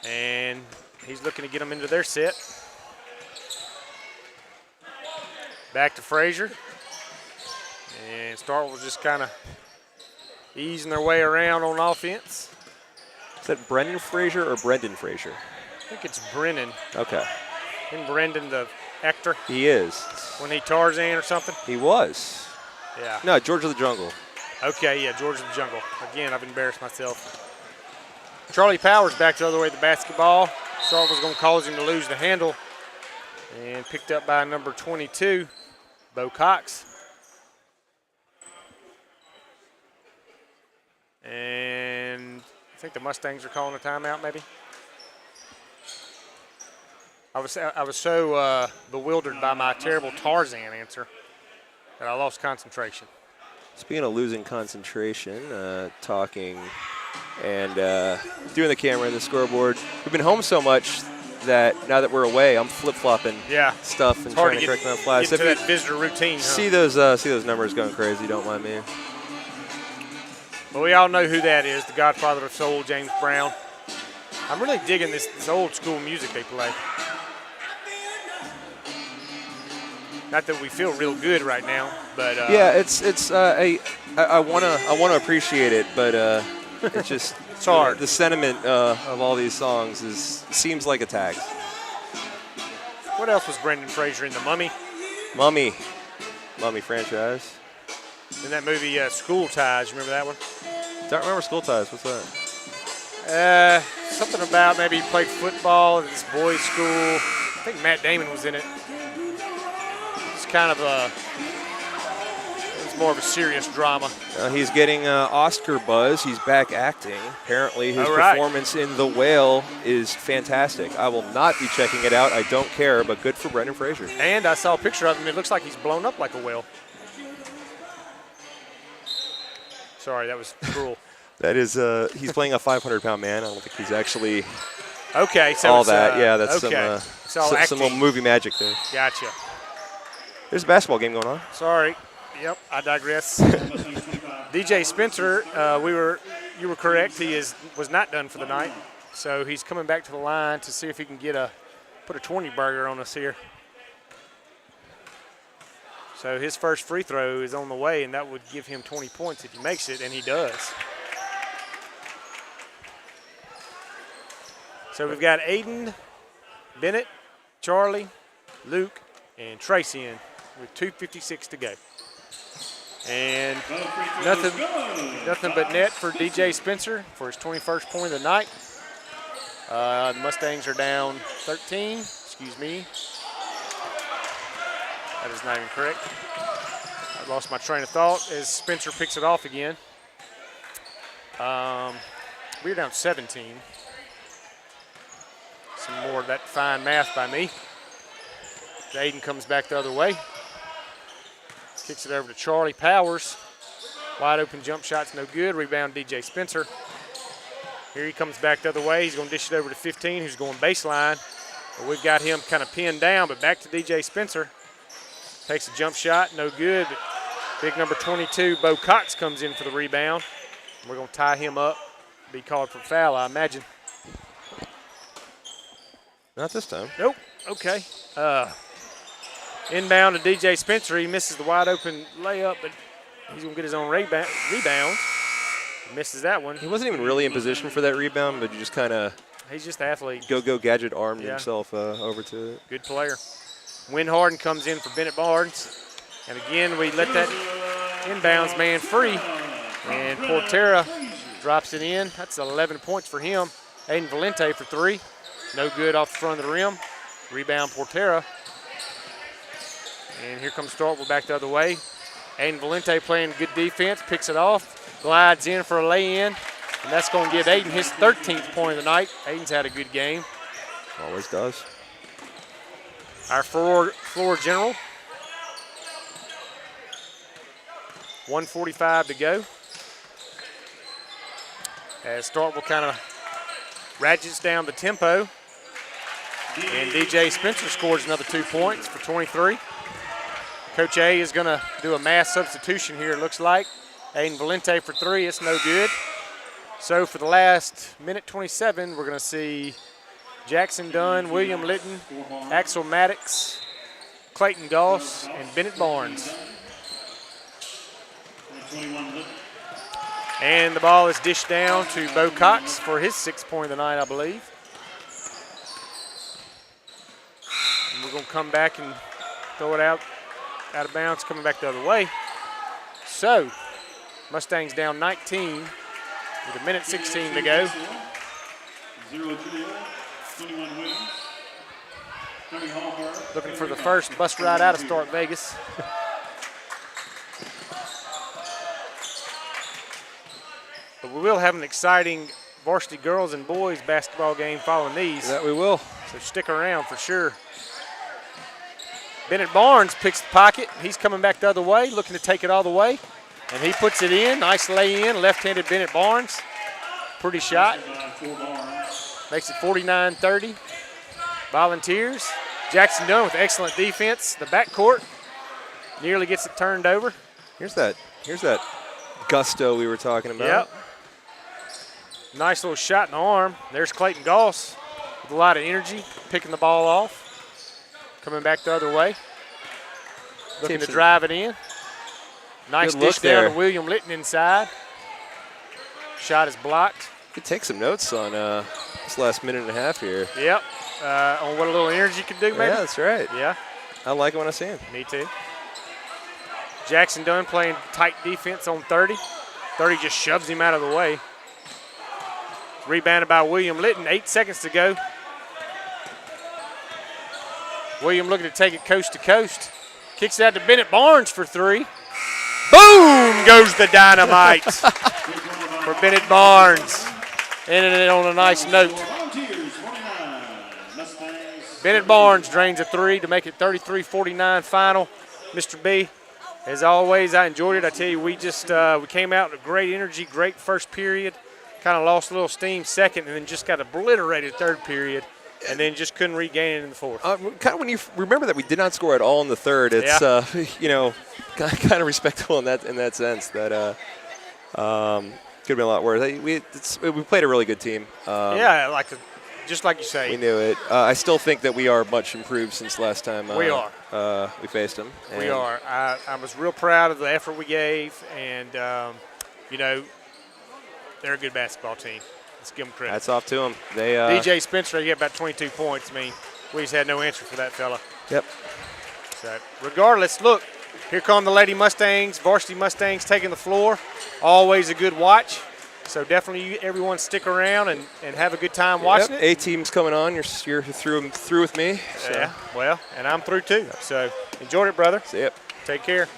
And he's looking to get them into their set. Back to Frazier. And Starkville just kind of easing their way around on offense. Is that Brendan Frazier or Brendan Frazier? I think it's Brennan. Okay. Isn't Brendan the actor? He is. When he Tarzan or something? He was. Yeah. No, George of the Jungle. Okay, yeah, George of the Jungle. Again, I've embarrassed myself. Charlie Powers back the other way with the basketball. Starkville's going to cause him to lose the handle. And picked up by number 22, Bo Cox. think the Mustangs are calling a timeout, maybe. I was so bewildered by my terrible Tarzan answer that I lost concentration. Speaking of losing concentration, talking and doing the camera and the scoreboard, we've been home so much that now that we're away, I'm flip-flopping stuff and trying to correct my flies. Get into that visitor routine. See those numbers going crazy, don't mind me. Well, we all know who that is, the godfather of soul, James Brown. I'm really digging this old school music they play. Not that we feel real good right now, but yeah, I wanna appreciate it, but it's just it's hard. The sentiment of all these songs seems like a tax. What else was Brendan Fraser in? The Mummy? Mummy franchise. In that movie, School Ties. Remember that one? Don't remember School Ties. What's that? Something about maybe he played football at this boys' school. I think Matt Damon was in it. It's kind of it's more of a serious drama. He's getting Oscar buzz. He's back acting. Apparently his performance in The Whale is fantastic. I will not be checking it out. I don't care, but good for Brendan Fraser. And I saw a picture of him. It looks like he's blown up like a whale. Sorry, that was cruel. That is, he's playing a 500-pound man. I don't think he's actually so all that. Yeah, that's okay. some little movie magic there. Gotcha. There's a basketball game going on. Sorry. Yep, I digress. DJ Spencer, you were correct. He was not done for the night, so he's coming back to the line to see if he can put a 20 burger on us here. So his first free throw is on the way, and that would give him 20 points if he makes it, and he does. So we've got Aiden, Bennett, Charlie, Luke, and Tracy in with 2:56 to go. And nothing but net for DJ Spencer for his 21st point of the night. The Mustangs are down 13. Excuse me. That is not even correct. I lost my train of thought as Spencer picks it off again. We're down 17. Some more of that fine math by me. Aiden comes back the other way. Kicks it over to Charlie Powers. Wide open jump shot's no good. Rebound DJ Spencer. Here he comes back the other way. He's going to dish it over to 15, who's going baseline. But we've got him kind of pinned down, but back to DJ Spencer. Takes a jump shot, no good. Big number 22, Bo Cox, comes in for the rebound. We're going to tie him up, be called for foul, I imagine. Not this time. Nope, okay. Inbound to DJ Spencer. He misses the wide open layup, but he's going to get his own rebound. Misses that one. He wasn't even really in position for that rebound, but you just kind of he's just an athlete. Go gadget armed himself over to it. Good player. Win Harden comes in for Bennett Barnes. And again, we let that inbounds man free. And Portera drops it in. That's 11 points for him. Aiden Valente for three. No good off the front of the rim. Rebound Portera. And here comes Starkville back the other way. Aiden Valente playing good defense, picks it off, glides in for a lay-in. And that's going to give Aiden his 13th point of the night. Aiden's had a good game. Always does. Our floor general. 1:45 to go. As Starkville kind of ratchets down the tempo. And DJ Spencer scores another 2 points for 23. Coach A is going to do a mass substitution here, it looks like. Aiden Valente for three, it's no good. So for the last minute 27, we're going to see Jackson Dunn, William Litton, Axel Maddox, Clayton Goss, and Bennett Barnes. And the ball is dished down to Bo Cox for his 6th point of the night, I believe. And we're going to come back and throw it out of bounds, coming back the other way. So, Mustangs down 19 with 1:16 to go. 21 wins. Looking for the first bus ride out of Stark Vegas. But we will have an exciting Varsity Girls and Boys basketball game following these. That we will. So stick around for sure. Bennett Barnes picks the pocket. He's coming back the other way, looking to take it all the way. And he puts it in. Nice lay in. Left-handed Bennett Barnes. Pretty shot. Makes it 49-30. Volunteers. Jackson Dunn with excellent defense. The backcourt nearly gets it turned over. Here's that gusto we were talking about. Yep. Nice little shot in the arm. There's Clayton Goss with a lot of energy, picking the ball off. Coming back the other way. Looking to drive it in. Nice dish down to William Litton inside. Shot is blocked. Could take some notes on this last minute and a half here. Yep. On what a little energy could do, maybe? Yeah, that's right. Yeah. I like it when I see him. Me too. Jackson Dunn playing tight defense on 30. 30 just shoves him out of the way. Rebounded by William Litton. 8 seconds to go. William looking to take it coast to coast. Kicks it out to Bennett Barnes for 3. Boom goes the dynamite for Bennett Barnes. Ending it on a nice note. Bennett Barnes drains a 3 to make it 33-49 final. Mr. B, as always, I enjoyed it. I tell you, we came out with great energy, great first period. Kind of lost a little steam second and then just got obliterated third period. And then just couldn't regain it in the fourth. Kind of when you remember that we did not score at all in the third, it's kind of respectable in that sense. That could have been a lot worse. We played a really good team. Just like you say. We knew it. I still think that we are much improved since last time. We are. We faced them. We are. I was real proud of the effort we gave, and they're a good basketball team. Let's give them credit. That's off to them. DJ Spencer, he had about 22 points. I mean, we just had no answer for that fella. Yep. So, regardless, look, here come the Lady Mustangs, Varsity Mustangs taking the floor. Always a good watch. So definitely everyone stick around and have a good time watching it. A-team's coming on. You're through with me. So. Yeah, well, and I'm through too. So enjoyed it, brother. See ya. Take care.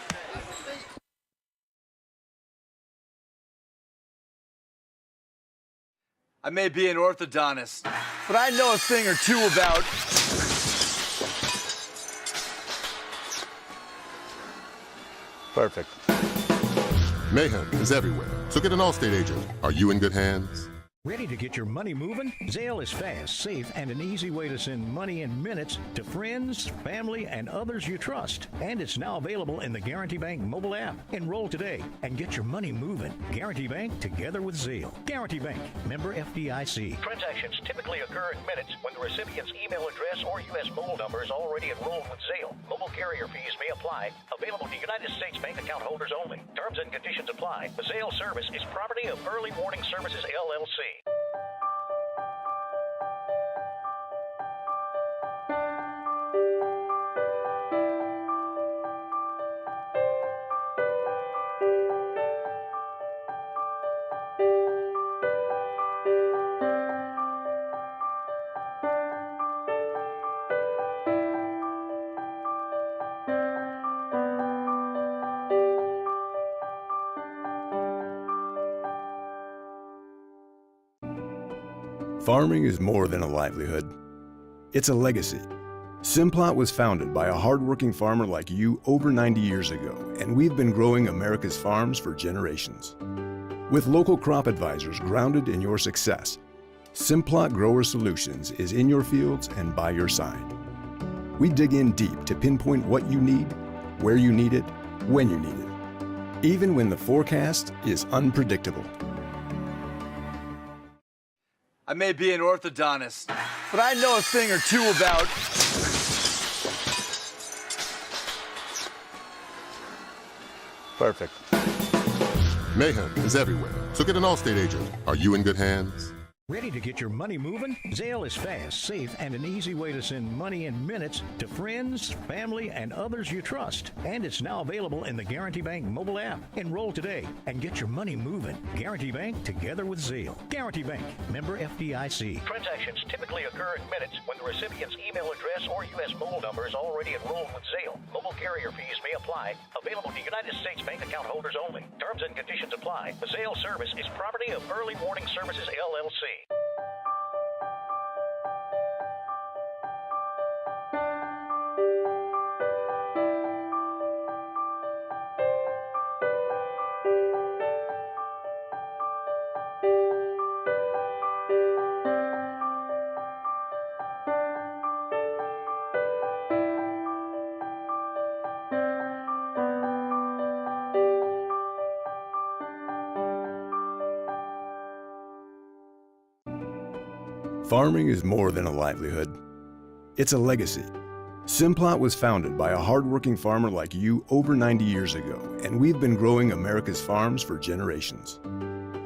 I may be an orthodontist, but I know a thing or two about... Perfect. Mayhem is everywhere, so get an Allstate agent. Are you in good hands? Ready to get your money moving? Zelle is fast, safe, and an easy way to send money in minutes to friends, family, and others you trust. And it's now available in the Guarantee Bank mobile app. Enroll today and get your money moving. Guarantee Bank, together with Zelle. Guarantee Bank, member FDIC. Transactions typically occur in minutes when the recipient's email address or U.S. mobile number is already enrolled with Zelle. Mobile carrier fees may apply. Available to United States bank account holders only. Terms and conditions apply. The Zelle service is property of Early Warning Services, LLC. Farming is more than a livelihood. It's a legacy. Simplot was founded by a hardworking farmer like you over 90 years ago, and we've been growing America's farms for generations. With local crop advisors grounded in your success, Simplot Grower Solutions is in your fields and by your side. We dig in deep to pinpoint what you need, where you need it, when you need it, even when the forecast is unpredictable. I may be an orthodontist, but I know a thing or two about... Perfect. Mayhem is everywhere, so get an Allstate agent. Are you in good hands? Ready to get your money moving? Zelle is fast, safe, and an easy way to send money in minutes to friends, family, and others you trust. And it's now available in the Guarantee Bank mobile app. Enroll today and get your money moving. Guarantee Bank, together with Zelle. Guarantee Bank, member FDIC. Transactions typically occur in minutes when the recipient's email address or U.S. mobile number is already enrolled with Zelle. Mobile carrier fees may apply. Available to United States bank account holders only. Terms and conditions apply. The Zelle service is property of Early Warning Services, LLC. Farming is more than a livelihood. It's a legacy. Simplot was founded by a hardworking farmer like you over 90 years ago, and we've been growing America's farms for generations.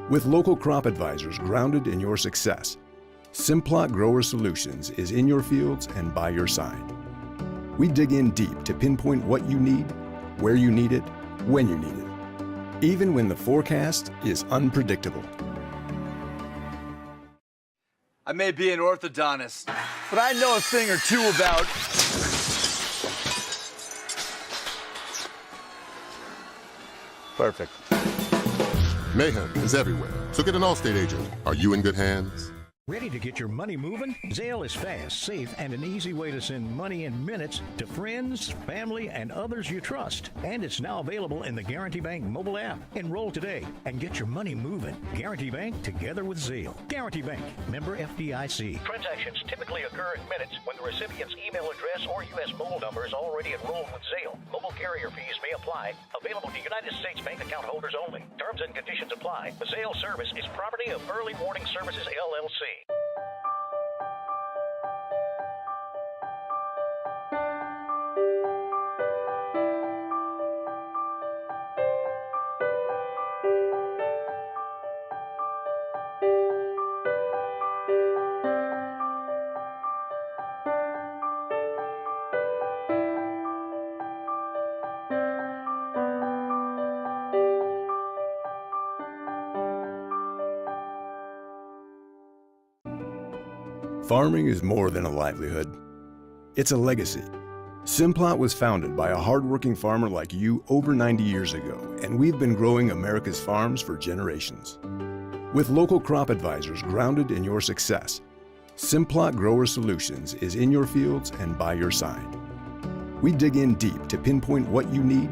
With local crop advisors grounded in your success, Simplot Grower Solutions is in your fields and by your side. We dig in deep to pinpoint what you need, where you need it, when you need it, even when the forecast is unpredictable. I may be an orthodontist, but I know a thing or two about... Perfect. Mayhem is everywhere, so get an Allstate agent. Are you in good hands? Ready to get your money moving? Zelle is fast, safe, and an easy way to send money in minutes to friends, family, and others you trust. And it's now available in the Guarantee Bank mobile app. Enroll today and get your money moving. Guarantee Bank, together with Zelle. Guarantee Bank, member FDIC. Transactions typically occur in minutes when the recipient's email address or U.S. mobile number is already enrolled with Zelle. Mobile carrier fees may apply. Available to United States bank account holders only. Terms and conditions apply. The Zelle service is property of Early Warning Services, LLC. Farming is more than a livelihood. It's a legacy. Simplot was founded by a hardworking farmer like you over 90 years ago, and we've been growing America's farms for generations. With local crop advisors grounded in your success, Simplot Grower Solutions is in your fields and by your side. We dig in deep to pinpoint what you need,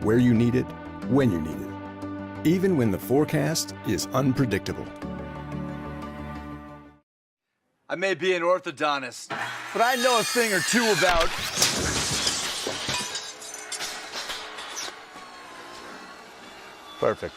where you need it, when you need it, even when the forecast is unpredictable. I may be an orthodontist, but I know a thing or two about... Perfect.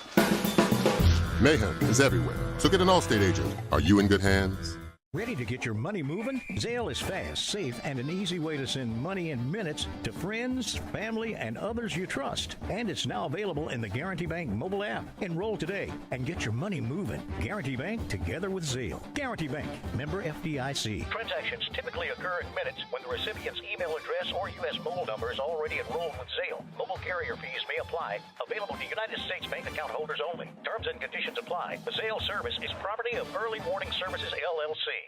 Mayhem is everywhere, so get an Allstate agent. Are you in good hands? Ready to get your money moving? Zelle is fast, safe, and an easy way to send money in minutes to friends, family, and others you trust. And it's now available in the Guarantee Bank mobile app. Enroll today and get your money moving. Guarantee Bank, together with Zelle. Guarantee Bank, member FDIC. Transactions typically occur in minutes when the recipient's email address or U.S. mobile number is already enrolled with Zelle. Mobile carrier fees may apply. Available to United States bank account holders only. Terms and conditions apply. The Zelle service is property of Early Warning Services, LLC.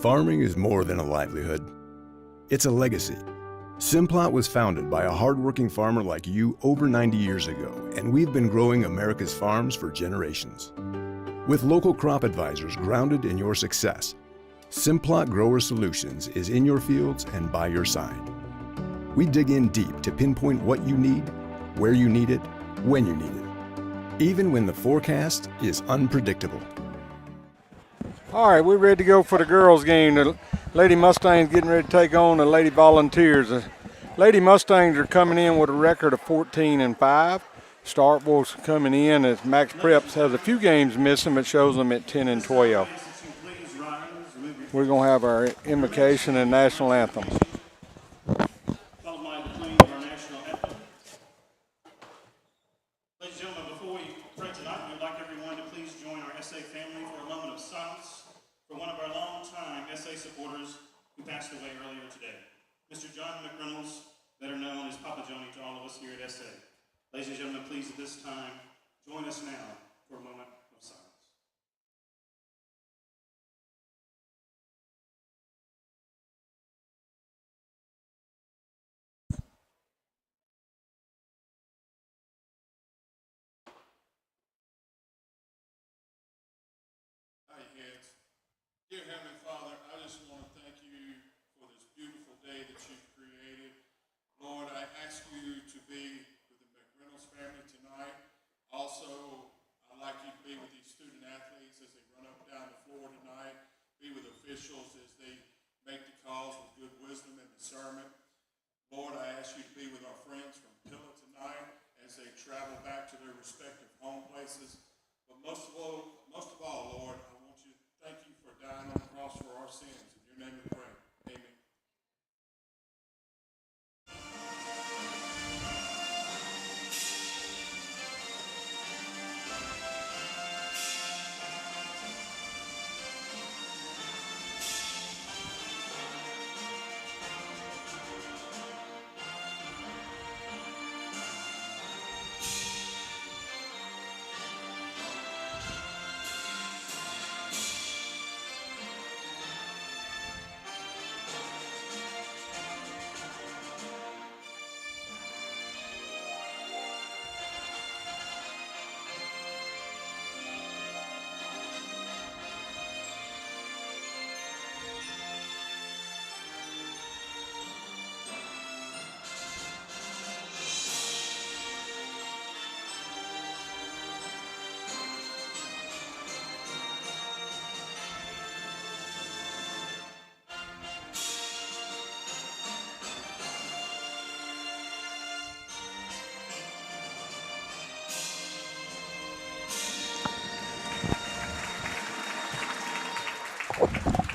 Farming is more than a livelihood. It's a legacy. Simplot was founded by a hardworking farmer like you over 90 years ago, and we've been growing America's farms for generations. With local crop advisors grounded in your success, Simplot Grower Solutions is in your fields and by your side. We dig in deep to pinpoint what you need, where you need it, when you need it, even when the forecast is unpredictable. All right, we're ready to go for the girls' game. The Lady Mustangs getting ready to take on the Lady Volunteers. The Lady Mustangs are coming in with a record of 14-5. Starkville's coming in as Max Preps has a few games missing, but shows them at 10-12. We're going to have our invocation and national anthem. Followed by the playing of our national anthem. Ladies and gentlemen, before we pray tonight, we'd like everyone to please join our SA family for a moment of silence for one of our longtime SA supporters who passed away earlier today, Mr. John McReynolds, better known as Papa Johnny to all of us here at SA. Ladies and gentlemen, please at this time, join us now for a moment of silence. Dear Heavenly Father, I just want to thank you for this beautiful day that you've created. Lord, I ask you to be with the McReynolds family tonight. Also, I'd like you to be with these student athletes as they run up and down the floor tonight. Be with officials as they make the calls with good wisdom and discernment. Lord, I ask you to be with our friends from Pilla tonight as they travel back to their respective home places. But most of all, Lord, I want you to thank you for dying on the cross for our sins. In your name we pray. Amen.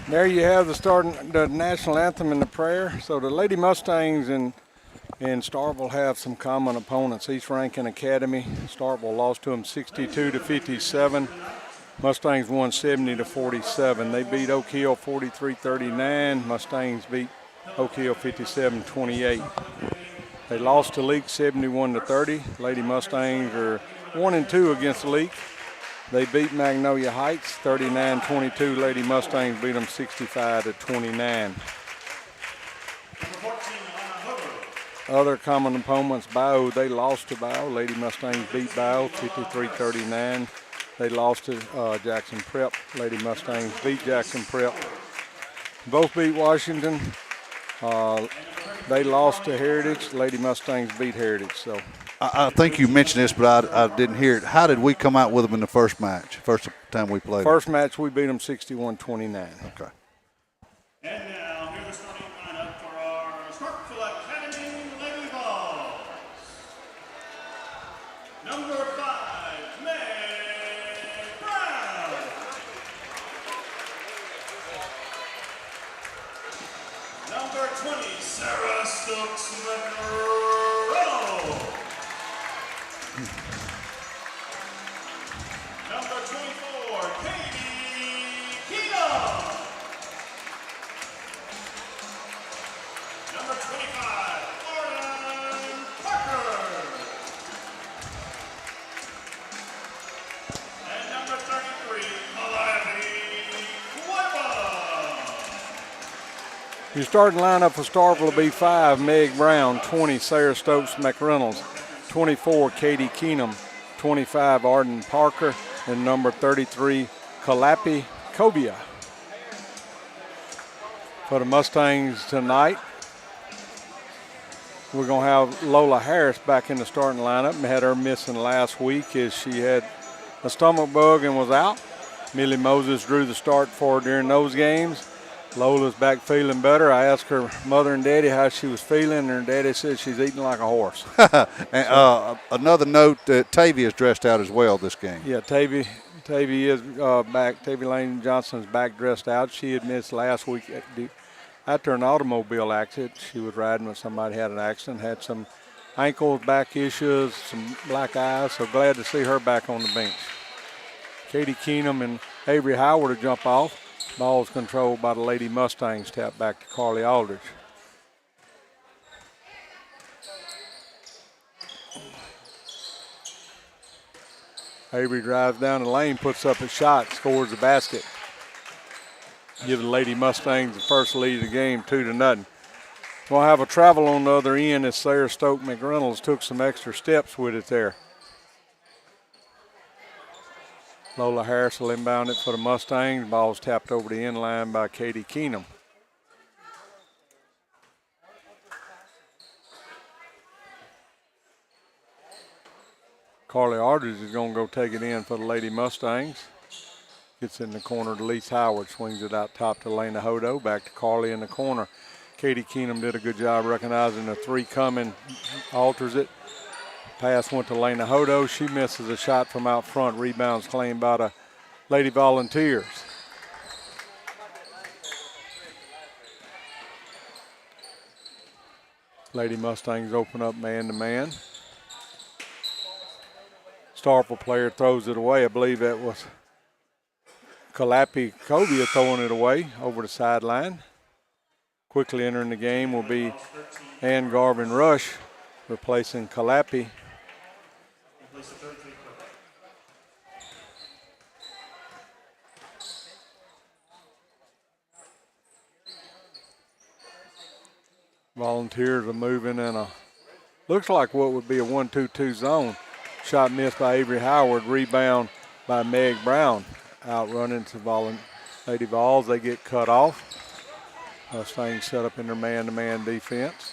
There you have the national anthem and the prayer. So the Lady Mustangs and Starkville have some common opponents. East ranking Academy. Starkville lost to them 62-57. Mustangs won 70-47. They beat Oak Hill 43-39. Mustangs beat Oak Hill 57-28. They lost to Leak 71-30. Lady Mustangs are 1-2 against the Leak. They beat Magnolia Heights 39-22. Lady Mustangs beat them 65-29. Other common opponents, Bio, they lost to Bio. Lady Mustangs beat Bio 53-39. They lost to Jackson Prep. Lady Mustangs beat Jackson Prep. Both beat Washington. They lost to Heritage. Lady Mustangs beat Heritage. So I think you mentioned this, but I didn't hear it. How did we come out with them in the first match, first time we played? First match, we beat them 61-29. Okay. And now, here's the starting lineup for our Starkville Academy Lady Vols. Number 5, Meg Brown. Number 20, Sarah Stokes-Monroe. Number 24, Katie Kino. Number 25, Lauren Parker. And number 33, Calliope Cueva. Your starting lineup for Starkville will be 5, Meg Brown, 20, Sarah Stokes McReynolds, 24, Katie Keenum, 25, Arden Parker, and number 33, Calliope Cobia. For the Mustangs tonight, we're going to have Lola Harris back in the starting lineup. We had her missing last week as she had a stomach bug and was out. Millie Moses drew the start for her during those games. Lola's back feeling better. I asked her mother and daddy how she was feeling, and her daddy said she's eating like a horse. And, another note, Tavy is dressed out as well this game. Yeah, Tavy is back. Tavy Lane Johnson's back dressed out. She had missed last week after an automobile accident. She was riding when somebody had an accident, had some ankle, back issues, some black eyes, so glad to see her back on the bench. Katie Keenum and Avery Howard to jump off. Ball's controlled by the Lady Mustangs. Tap back to Carly Aldridge. Avery drives down the lane, puts up a shot, scores the basket. Give the Lady Mustangs the first lead of the game, 2-0. We'll have a travel on the other end as Sarah Stoke McReynolds took some extra steps with it there. Lola Harris will inbound it for the Mustangs. Ball's tapped over the end line by Katie Keenum. Carly Aldridge is going to go take it in for the Lady Mustangs. Gets in the corner to Lise Howard, swings it out top to Lena Hodo. Back to Carly in the corner. Katie Keenum did a good job recognizing the three coming, alters it. Pass went to Lena Hodo. She misses a shot from out front. Rebounds claimed by the Lady Volunteers. Lady Mustangs open up man-to-man. Starkville player throws it away. I believe that was Kalapi Cobia throwing it away over the sideline. Quickly entering the game will be Ann Garvin Rush replacing Kalapi. Volunteers are moving in a, looks like what would be a 1-2-2 zone. Shot missed by Avery Howard, rebound by Meg Brown. Out running to Lady Vols, they get cut off. Mustangs set up in their man-to-man defense.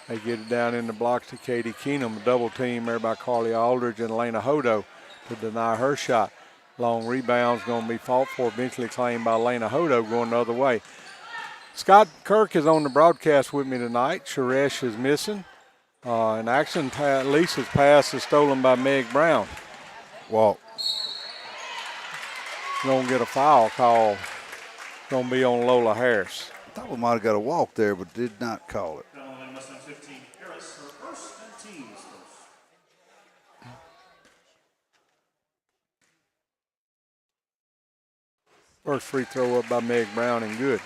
They get it down in the blocks to Katie Keenum. A double team there by Carly Aldridge and Lena Hodo to deny her shot. Long rebound's going to be fought for, eventually claimed by Lena Hodo going the other way. Scott Kirk is on the broadcast with me tonight. Suresh is missing. In action, Lisa's pass is stolen by Meg Brown. Walk. Going to get a foul call. Going to be on Lola Harris. I thought we might have got a walk there, but did not call it. First free throw up by Meg Brown and good.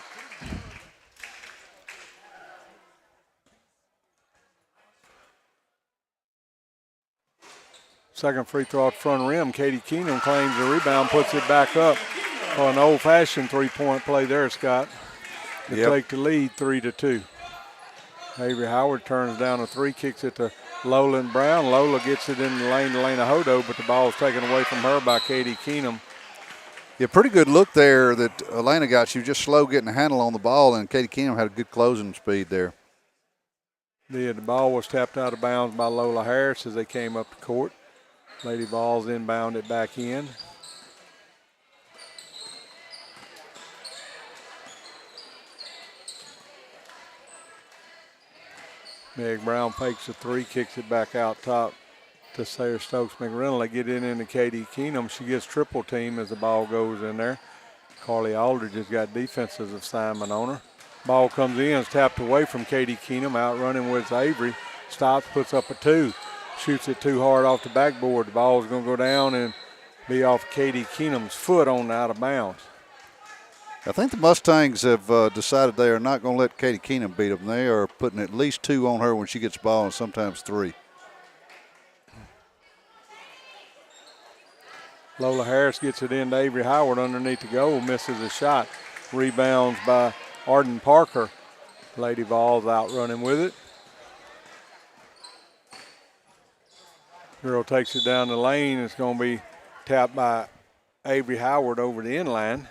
Second free throw out front rim. Katie Keenum claims the rebound, puts it back up for an old-fashioned three-point play there, Scott. To take the lead 3-2. Avery Howard turns down a three, kicks it to Lola and Brown. Lola gets it in the lane to Lena Hodo, but the ball is taken away from her by Katie Keenum. Yeah, pretty good look there that Elena got. She was just slow getting a handle on the ball, and Katie Keenum had a good closing speed there. The ball was tapped out of bounds by Lola Harris as they came up the court. Lady Vols inbound it back in. Meg Brown fakes a three, kicks it back out top to Sarah Stokes McReynolds. They get it into Katie Keenum. She gets triple team as the ball goes in there. Carly Aldridge has got defensive assignment on her. Ball comes in, is tapped away from Katie Keenum, out running with Avery. Stops, puts up a two. Shoots it too hard off the backboard. The ball is going to go down and be off Katie Keenum's foot on the out of bounds. I think the Mustangs have decided they are not going to let Katie Keenum beat them. They are putting at least two on her when she gets the ball, and sometimes three. Lola Harris gets it into Avery Howard underneath the goal, misses a shot. Rebounds by Arden Parker. Lady Vols out running with it. Girl takes it down the lane. It's going to be tapped by Avery Howard over the end line.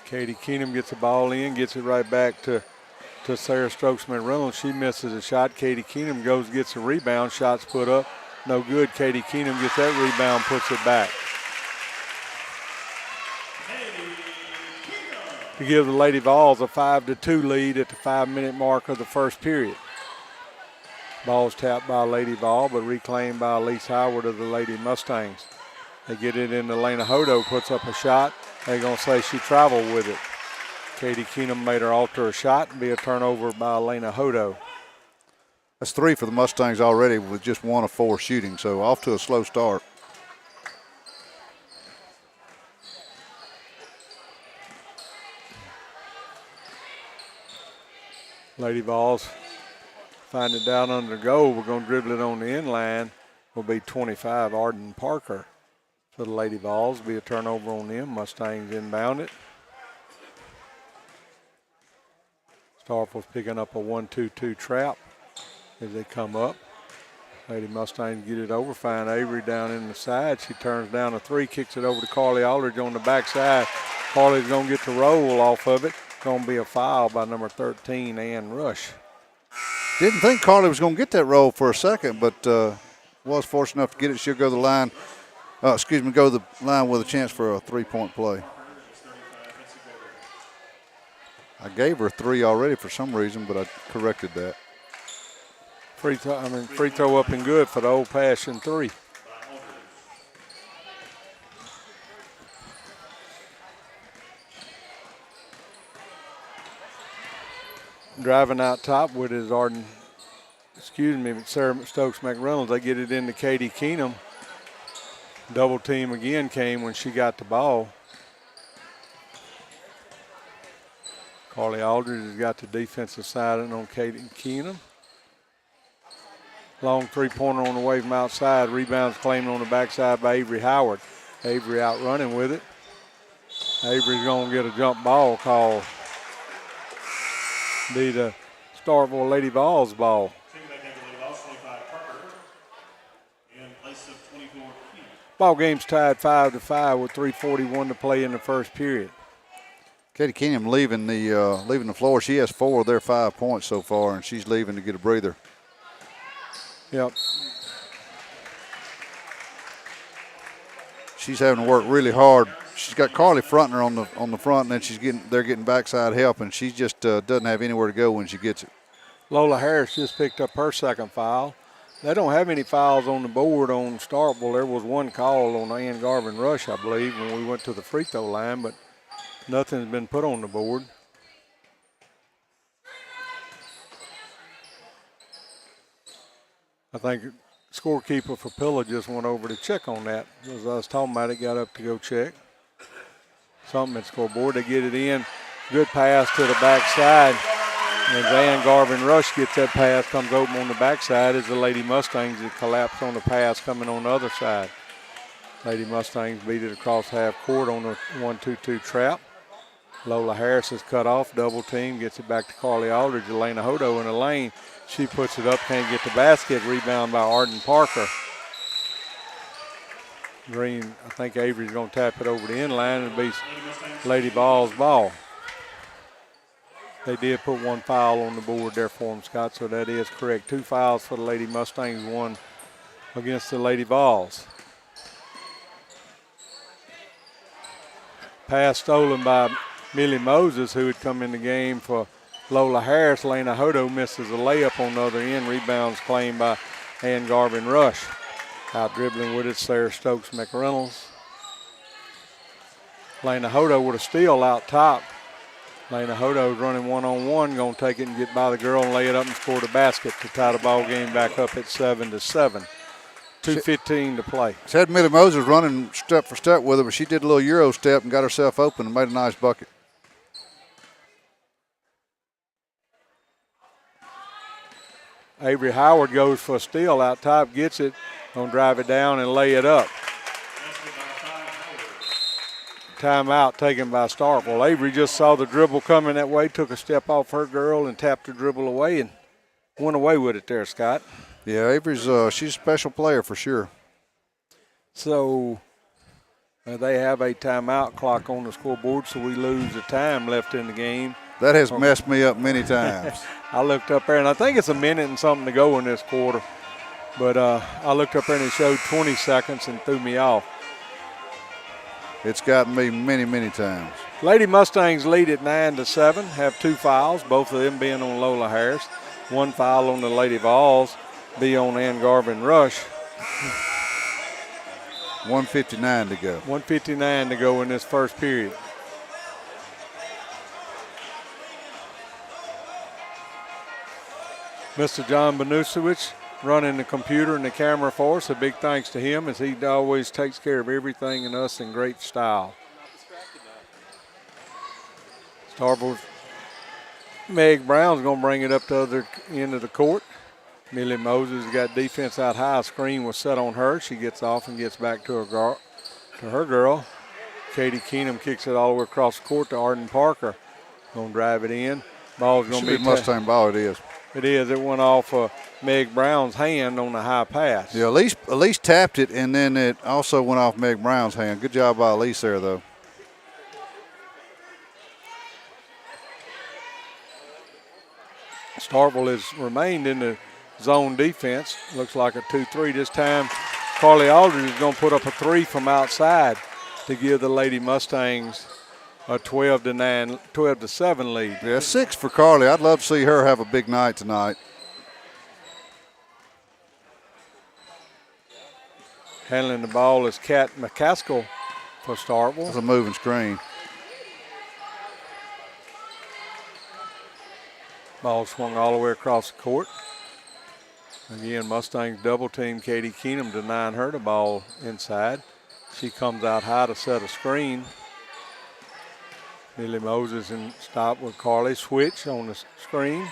Katie Keenum gets the ball in, gets it right back to to Sarah Stokes-McReynolds. She misses a shot. Katie Keenum goes, gets a rebound. Shots put up. No good. Katie Keenum gets that rebound, puts it back. To give the Lady Vols a 5-2 lead at the 5-minute mark of the first period. Ball's tapped by Lady Vol, but reclaimed by Elise Howard of the Lady Mustangs. They get it into Lena Hodo, puts up a shot. They're going to say she traveled with it. Katie Keenum made her alter a shot and be a turnover by Lena Hodo. That's 3 for the Mustangs already with just 1 of 4 shooting, so off to a slow start. Lady Vols find it down under the goal. We're going to dribble it on the end line. Will be 25, Arden Parker. For the Lady Vols, be a turnover on them. Mustangs inbound it. Starkville's picking up a 1-2-2 trap as they come up. Lady Mustangs get it over, find Avery down in the side. She turns down a 3, kicks it over to Carly Aldridge on the backside. Carly's going to get the roll off of it. Going to be a foul by number 13, Ann Rush. Didn't think Carly was going to get that roll for a second, but was fortunate enough to get it. She'll go the line. Go to the line with a chance for a 3-point play. I gave her 3 already for some reason, but I corrected that. Free throw up and good for the Old Fashioned 3. Driving out top with his Sarah Stokes-McReynolds. They get it into Katie Keenum. Double team again came when she got the ball. Carly Aldridge has got the defensive side on Katie Keenum. Long 3-pointer on the way from outside. Rebounds claimed on the backside by Avery Howard. Avery out running with it. Avery's going to get a jump ball call. Be the Starkville Lady Vols ball. Ball game's tied 5-5 with 3:41 to play in the first period. Katie Keenum leaving the floor. She has 4 of their 5 points so far, and she's leaving to get a breather. Yep. She's having to work really hard. She's got Carly fronting her on the front, and then they're getting backside help, and she just doesn't have anywhere to go when she gets it. Lola Harris just picked up her second foul. They don't have any fouls on the board on Starkville. There was 1 call on Ann Garvin Rush, I believe, when we went to the free throw line, but nothing's been put on the board. I think scorekeeper for Pilla just went over to check on that. As I was talking about it, got up to go check. Something at the scoreboard. They get it in. Good pass to the backside. And Ann Garvin Rush gets that pass, comes open on the backside as the Lady Mustangs that collapse on the pass coming on the other side. Lady Mustangs beat it across half court on the 1-2-2 trap. Lola Harris is cut off, double team, gets it back to Carly Aldridge. Elena Hodo in the lane. She puts it up, can't get the basket. Rebound by Arden Parker. Green, I think Avery's going to tap it over the end line and be Lady Vols' ball. They did put 1 foul on the board there for them, Scott, so that is correct. 2 fouls for the Lady Mustangs, 1 against the Lady Vols. Pass stolen by Millie Moses, who had come in the game for Lola Harris. Lena Hodo misses a layup on the other end. Rebounds claimed by Ann Garvin Rush. Out dribbling with it, Sarah Stokes-McReynolds. Lena Hodo with a steal out top. Lena Hodo's running one-on-one, going to take it and get by the girl and lay it up and score the basket to tie the ball game back up at 7-7. 2:15 to play. She had Millie Moses running step for step with her, but she did a little Euro step and got herself open and made a nice bucket. Avery Howard goes for a steal out top, gets it, going to drive it down and lay it up. Timeout taken by Starkville. Avery just saw the dribble coming that way, took a step off her girl and tapped the dribble away and went away with it there, Scott. Yeah, Avery's she's a special player for sure. So they have a timeout clock on the scoreboard, so we lose the time left in the game. That has messed me up many times. I looked up there, and I think it's a minute and something to go in this quarter. But I looked up there, and it showed 20 seconds and threw me off. It's gotten me many, many times. Lady Mustangs lead at 9-7, have 2 fouls, both of them being on Lola Harris. 1 foul on the Lady Vols, be on Ann Garvin Rush. 1:59 to go. 1:59 to go in this first period. Mr. John Benusewicz running the computer and the camera for us. A big thanks to him, as he always takes care of everything and us in great style. Starkville Meg Brown's going to bring it up to the other end of the court. Millie Moses got defense out high. A screen was set on her. She gets off and gets back to her girl. Katie Keenum kicks it all the way across the court to Arden Parker. Going to drive it in. Ball's going to be Mustang ball. It is. It is. It went off Meg Brown's hand on the high pass. Yeah, Elise tapped it, and then it also went off Meg Brown's hand. Good job by Elise there, though. Starkville has remained in the zone defense. Looks like a 2-3 this time. Carly Aldridge is going to put up a 3 from outside to give the Lady Mustangs a 12-7 lead. Yeah, 6 for Carly. I'd love to see her have a big night tonight. Handling the ball is Kat McCaskill for Starkville. It's a moving screen. Ball swung all the way across the court. Again, Mustangs double team Katie Keenum, denying her the ball inside. She comes out high to set a screen. Millie Moses and stop with Carly. Switch on the screen.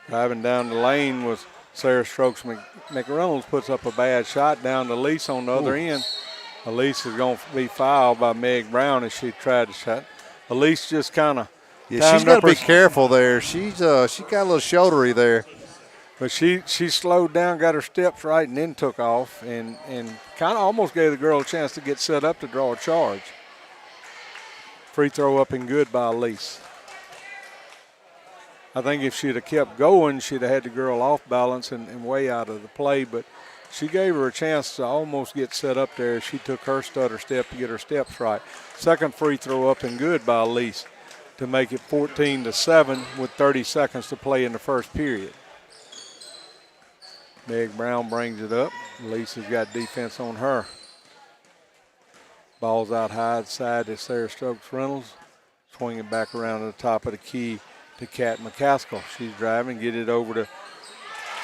Driving down the lane was Sarah Strokes McReynolds. Puts up a bad shot down to Elise on the other end. Elise is going to be fouled by Meg Brown as she tried to shot. Elise just kind of she's got to be careful there. She got a little shouldery there. But she slowed down, got her steps right, and then took off and kind of almost gave the girl a chance to get set up to draw a charge. Free throw up and good by Elise. I think if she'd have kept going, she'd have had the girl off balance and way out of the play, but she gave her a chance to almost get set up there. She took her stutter step to get her steps right. Second free throw up and good by Elise to make it 14-7 with 30 seconds to play in the first period. Meg Brown brings it up. Elise has got defense on her. Ball's out high side to Sarah Stokes Reynolds. Swinging back around to the top of the key to Kat McCaskill. She's driving, get it over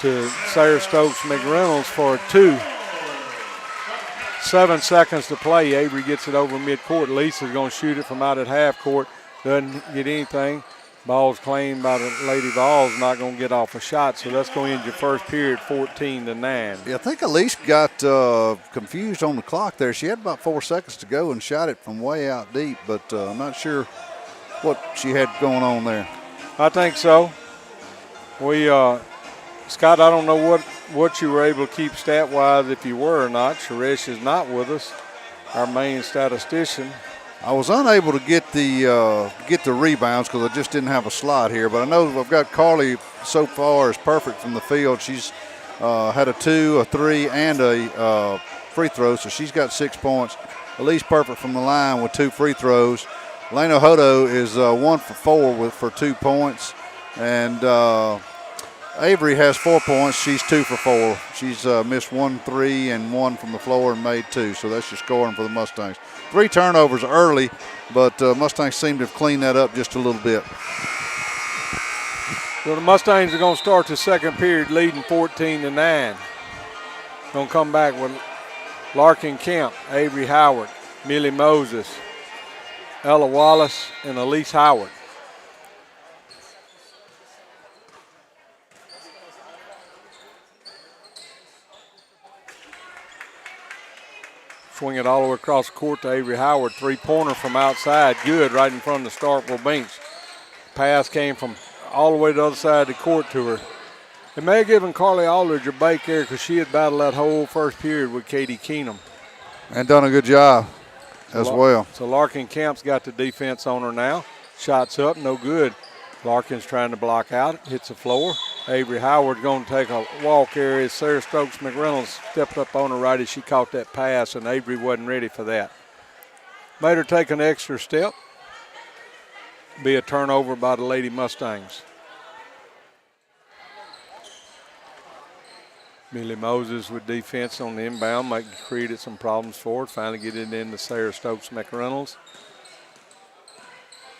to Sarah Stokes McReynolds for a 2. 7 seconds to play. Avery gets it over midcourt. Lisa's going to shoot it from out at half court. Doesn't get anything. Ball's claimed by the Lady Vols, not going to get off a shot. So that's going to end your first period 14-9. Yeah, I think Elise got confused on the clock there. She had about 4 seconds to go and shot it from way out deep, but I'm not sure what she had going on there. I think so. Scott, I don't know what you were able to keep stat-wise, if you were or not. Suresh is not with us, our main statistician. I was unable to get the rebounds because I just didn't have a slot here. But I know I've got Carly so far is perfect from the field. She's had a 2, a 3, and a free throw, so she's got 6 points. Elise perfect from the line with 2 free throws. Lena Hodo is 1 for 4 for 2 points, and Avery has 4 points. She's 2 for 4. She's missed 1 3 and 1 from the floor and made 2. So that's your scoring for the Mustangs. 3 turnovers early, but Mustangs seem to have cleaned that up just a little bit. So the Mustangs are going to start the second period leading 14-9. Going to come back with Larkin Kemp, Avery Howard, Millie Moses, Ella Wallace, and Elise Howard. Swing it all the way across the court to Avery Howard. 3-pointer from outside. Good right in front of the Starkville bench. Pass came from all the way to the other side of the court to her. It may have given Carly Aldridge a break there because she had battled that whole first period with Katie Keenum. And done a good job as well. So Larkin Camp's got the defense on her now. Shots up, no good. Larkin's trying to block out, hits the floor. Avery Howard's going to take a walk area. Sarah Stokes McReynolds stepped up on her right as she caught that pass, and Avery wasn't ready for that. Made her take an extra step. Be a turnover by the Lady Mustangs. Millie Moses with defense on the inbound, created some problems for her. Finally get it into Sarah Stokes McReynolds.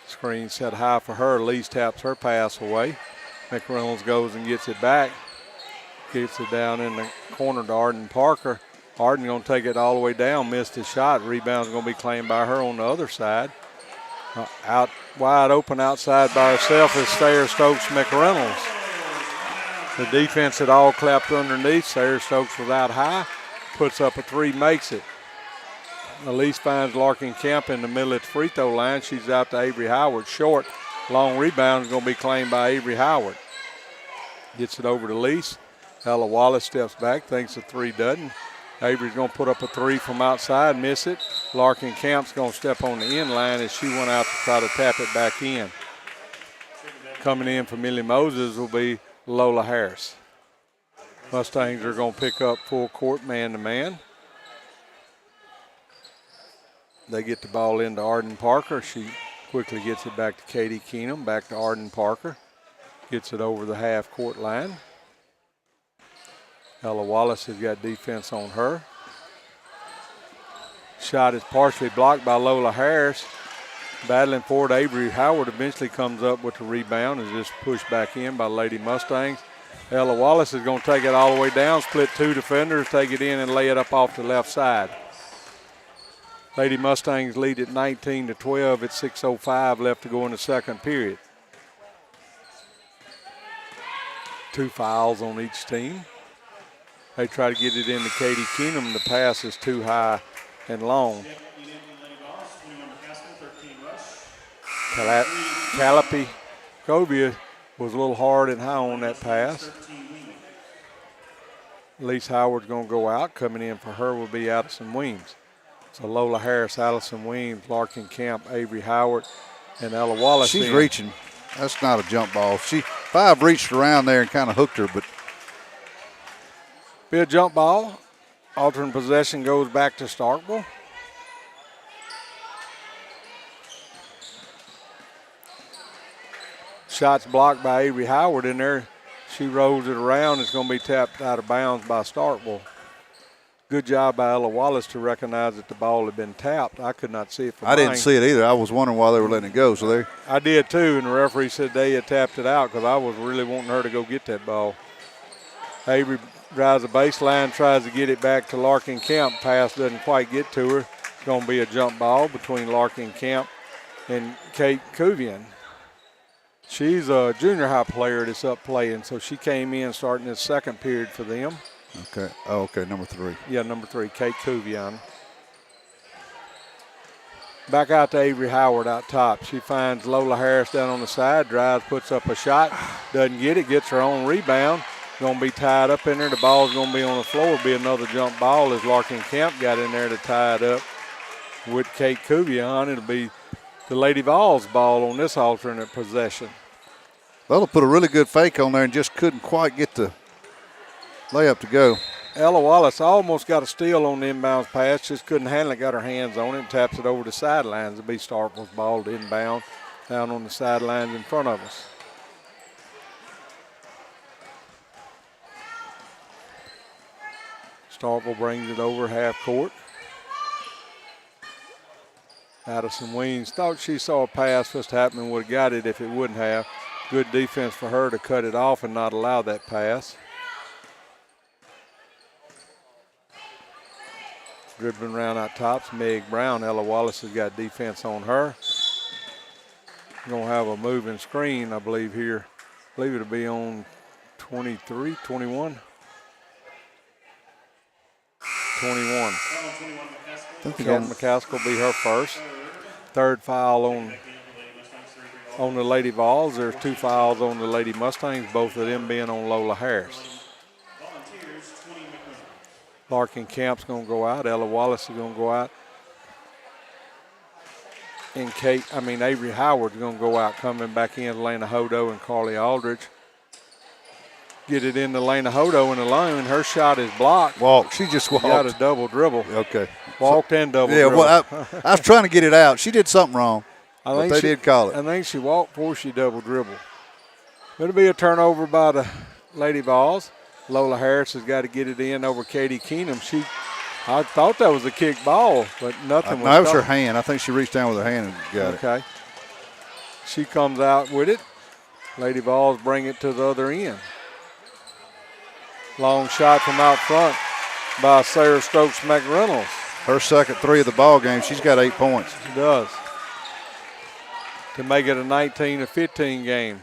Screen set high for her. Lees taps her pass away. McReynolds goes and gets it back. Gets it down in the corner to Arden Parker. Arden going to take it all the way down. Missed his shot. Rebound's going to be claimed by her on the other side. Out wide open outside by herself is Sarah Stokes McReynolds. The defense had all clapped underneath. Sarah Stokes was out high. Puts up a three, makes it. Elise finds Larkin Camp in the middle of the free throw line. She's out to Avery Howard. Short. Long rebound is going to be claimed by Avery Howard. Gets it over to Elise. Ella Wallace steps back, thinks a three doesn't. Avery's going to put up a three from outside, miss it. Larkin Camp's going to step on the end line as she went out to try to tap it back in. Coming in for Millie Moses will be Lola Harris. Mustangs are going to pick up full court man-to-man. They get the ball into Arden Parker. She quickly gets it back to Katie Keenum, back to Arden Parker. Gets it over the half-court line. Ella Wallace has got defense on her. Shot is partially blocked by Lola Harris. Battling for it, Avery Howard eventually comes up with the rebound and just pushed back in by Lady Mustangs. Ella Wallace is going to take it all the way down, split two defenders, take it in and lay it up off the left side. Lady Mustangs lead at 19-12 at 6:05 left to go in the second period. 2 fouls on each team. They try to get it into Katie Keenum. The pass is too high and long. Calliope Covia was a little hard and high on that pass. Elise Howard's going to go out. Coming in for her will be Addison Weems. So Lola Harris, Allison Weems, Larkin Camp, Avery Howard, and Ella Wallace. She's reaching. That's not a jump ball. Five reached around there and kind of hooked her, but. Be a jump ball. Alternate possession goes back to Starkville. Shots blocked by Avery Howard in there. She rolls it around. It's going to be tapped out of bounds by Starkville. Good job by Ella Wallace to recognize that the ball had been tapped. I could not see it from I didn't see it either. I was wondering why they were letting it go. So I did too, and the referee said they had tapped it out because I was really wanting her to go get that ball. Avery drives the baseline, tries to get it back to Larkin Camp. Pass doesn't quite get to her. It's going to be a jump ball between Larkin Camp and Kate Kuvian. She's a junior high player that's up playing, so she came in starting this second period for them. Okay. Oh, okay, number 3. Yeah, number 3, Kate Kuvian. Back out to Avery Howard out top. She finds Lola Harris down on the side, drives, puts up a shot, doesn't get it, gets her own rebound. Going to be tied up in there. The ball's going to be on the floor. It'll be another jump ball as Larkin Camp got in there to tie it up with Kate Kuvian. It'll be the Lady Vols ball on this alternate possession. Lola put a really good fake on there and just couldn't quite get the layup to go. Ella Wallace almost got a steal on the inbounds pass, just couldn't handle it, got her hands on it, and taps it over the sidelines. It'll be Starkville's ball to inbound down on the sidelines in front of us. Starkville brings it over half court. Addison Weems thought she saw a pass just happening, would have got it if it wouldn't have. Good defense for her to cut it off and not allow that pass. Dribbling around out tops, Meg Brown. Ella Wallace has got defense on her. Going to have a moving screen, I believe, here. I believe it'll be on 23, 21. 21. Kate McCaskill will be her first. Third foul on the Lady Vols. There's 2 fouls on the Lady Mustangs, both of them being on Lola Harris. Larkin Camp's going to go out. Ella Wallace is going to go out. And Avery Howard's going to go out. Coming back in, Lena Hodo and Carly Aldridge. Get it into Lena Hodo in the lane. Her shot is blocked. Walked. She just walked. Got a double dribble. Okay. Walked and double dribble. Yeah, well, I was trying to get it out. She did something wrong, but they did call it. I think she walked before she double dribbled. It'll be a turnover by the Lady Vols. Lola Harris has got to get it in over Katie Keenum. I thought that was a kick ball, but nothing was. No, it was her hand. I think she reached down with her hand and got it. Okay. She comes out with it. Lady Vols bring it to the other end. Long shot from out front by Sarah Stokes McReynolds. Her second 3 of the ball game. She's got 8 points. She does. To make it a 19-15 game.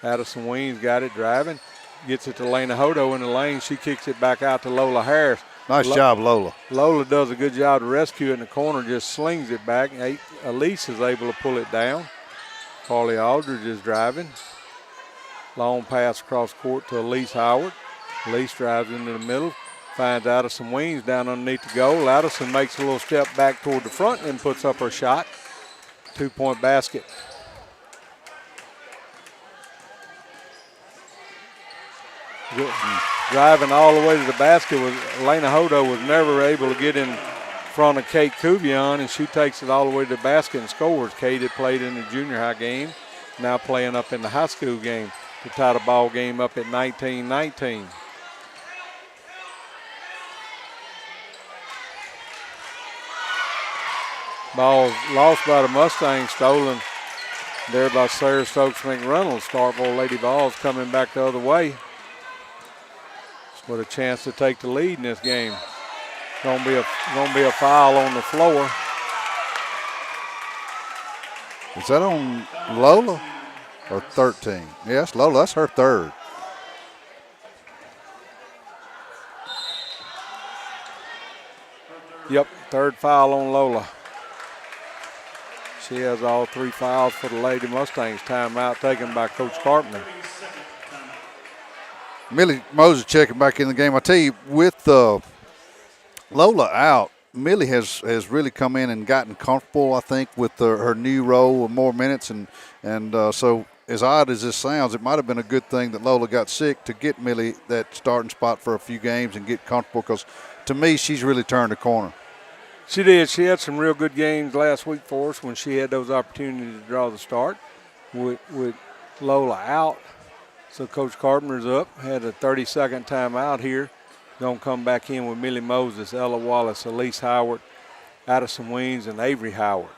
Addison Weems got it driving. Gets it to Lena Hodo in the lane. She kicks it back out to Lola Harris. Nice job, Lola. Lola does a good job to rescue it in the corner, just slings it back. Elise is able to pull it down. Carly Aldridge is driving. Long pass across court to Elise Howard. Elise drives into the middle, finds Addison Weems down underneath the goal. Addison makes a little step back toward the front and puts up her shot. 2-point basket. Good. Driving all the way to the basket was Lena Hodo was never able to get in front of Kate Kubion, and she takes it all the way to the basket and scores. Kate had played in the junior high game, now playing up in the high school game to tie the ball game up at 19-19. Ball lost by the Mustangs, stolen there by Sarah Stokes McReynolds. Starkville Lady Vols coming back the other way with a chance to take the lead in this game. Gonna be a foul on the floor. Is that on Lola or 13? Yes, Lola. That's her third. Yep, third foul on Lola. She has all 3 fouls for the Lady Mustangs. Timeout taken by Coach Carpenter. Millie Moses checking back in the game. I tell you, with Lola out, Millie has really come in and gotten comfortable, I think, with her new role with more minutes. And so as odd as this sounds, it might have been a good thing that Lola got sick to get Millie that starting spot for a few games and get comfortable, because to me, she's really turned the corner. She did. She had some real good games last week for us when she had those opportunities to draw the start with Lola out. So Coach Carpenter's up, had a 30-second timeout here. Going to come back in with Millie Moses, Ella Wallace, Elise Howard, Addison Weems, and Avery Howard.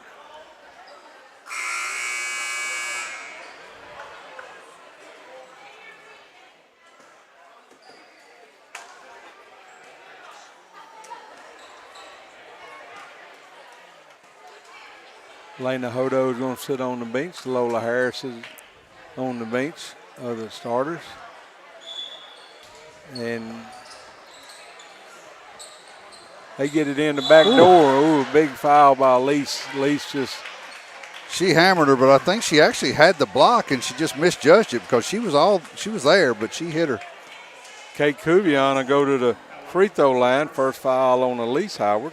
Lena Hodo is going to sit on the bench. Lola Harris is on the bench of the starters. And they get it in the back door. Ooh, a big foul by Elise. Elise just... She hammered her, but I think she actually had the block and she just misjudged it, because she was there, but she hit her. Kate Kubion will go to the free throw line. First foul on Elise Howard.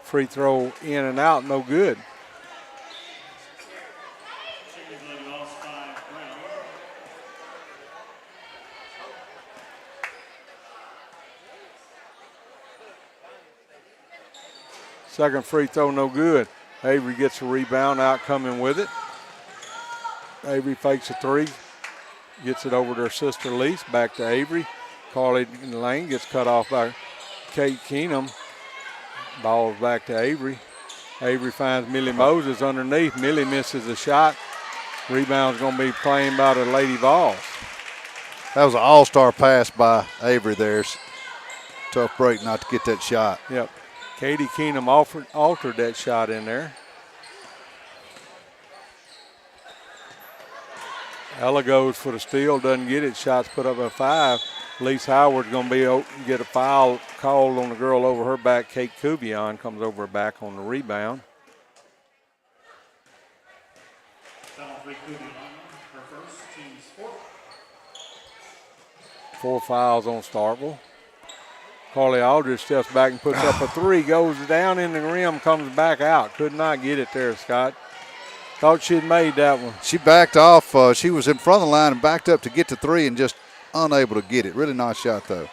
Free throw in and out, no good. Second free throw, no good. Avery gets a rebound, out coming with it. Avery fakes a three, gets it over to her sister Elise, back to Avery. Carly in the lane, gets cut off by Kate Keenum. Ball back to Avery. Avery finds Millie Moses underneath. Millie misses a shot. Rebound's going to be claimed by the Lady Vols. That was an all-star pass by Avery there. Tough break not to get that shot. Yep. Katie Keenum altered that shot in there. Ella goes for the steal, doesn't get it. Shots put up at 5. Elise Howard's going to get a foul called on the girl over her back. Kate Kubion comes over her back on the rebound. 4 fouls on Starkville. Carly Aldridge steps back and puts up a 3, goes down in the rim, comes back out. Could not get it there, Scott. Thought she had made that one. She backed off. She was in front of the line and backed up to get to 3 and just unable to get it. Really nice shot, though.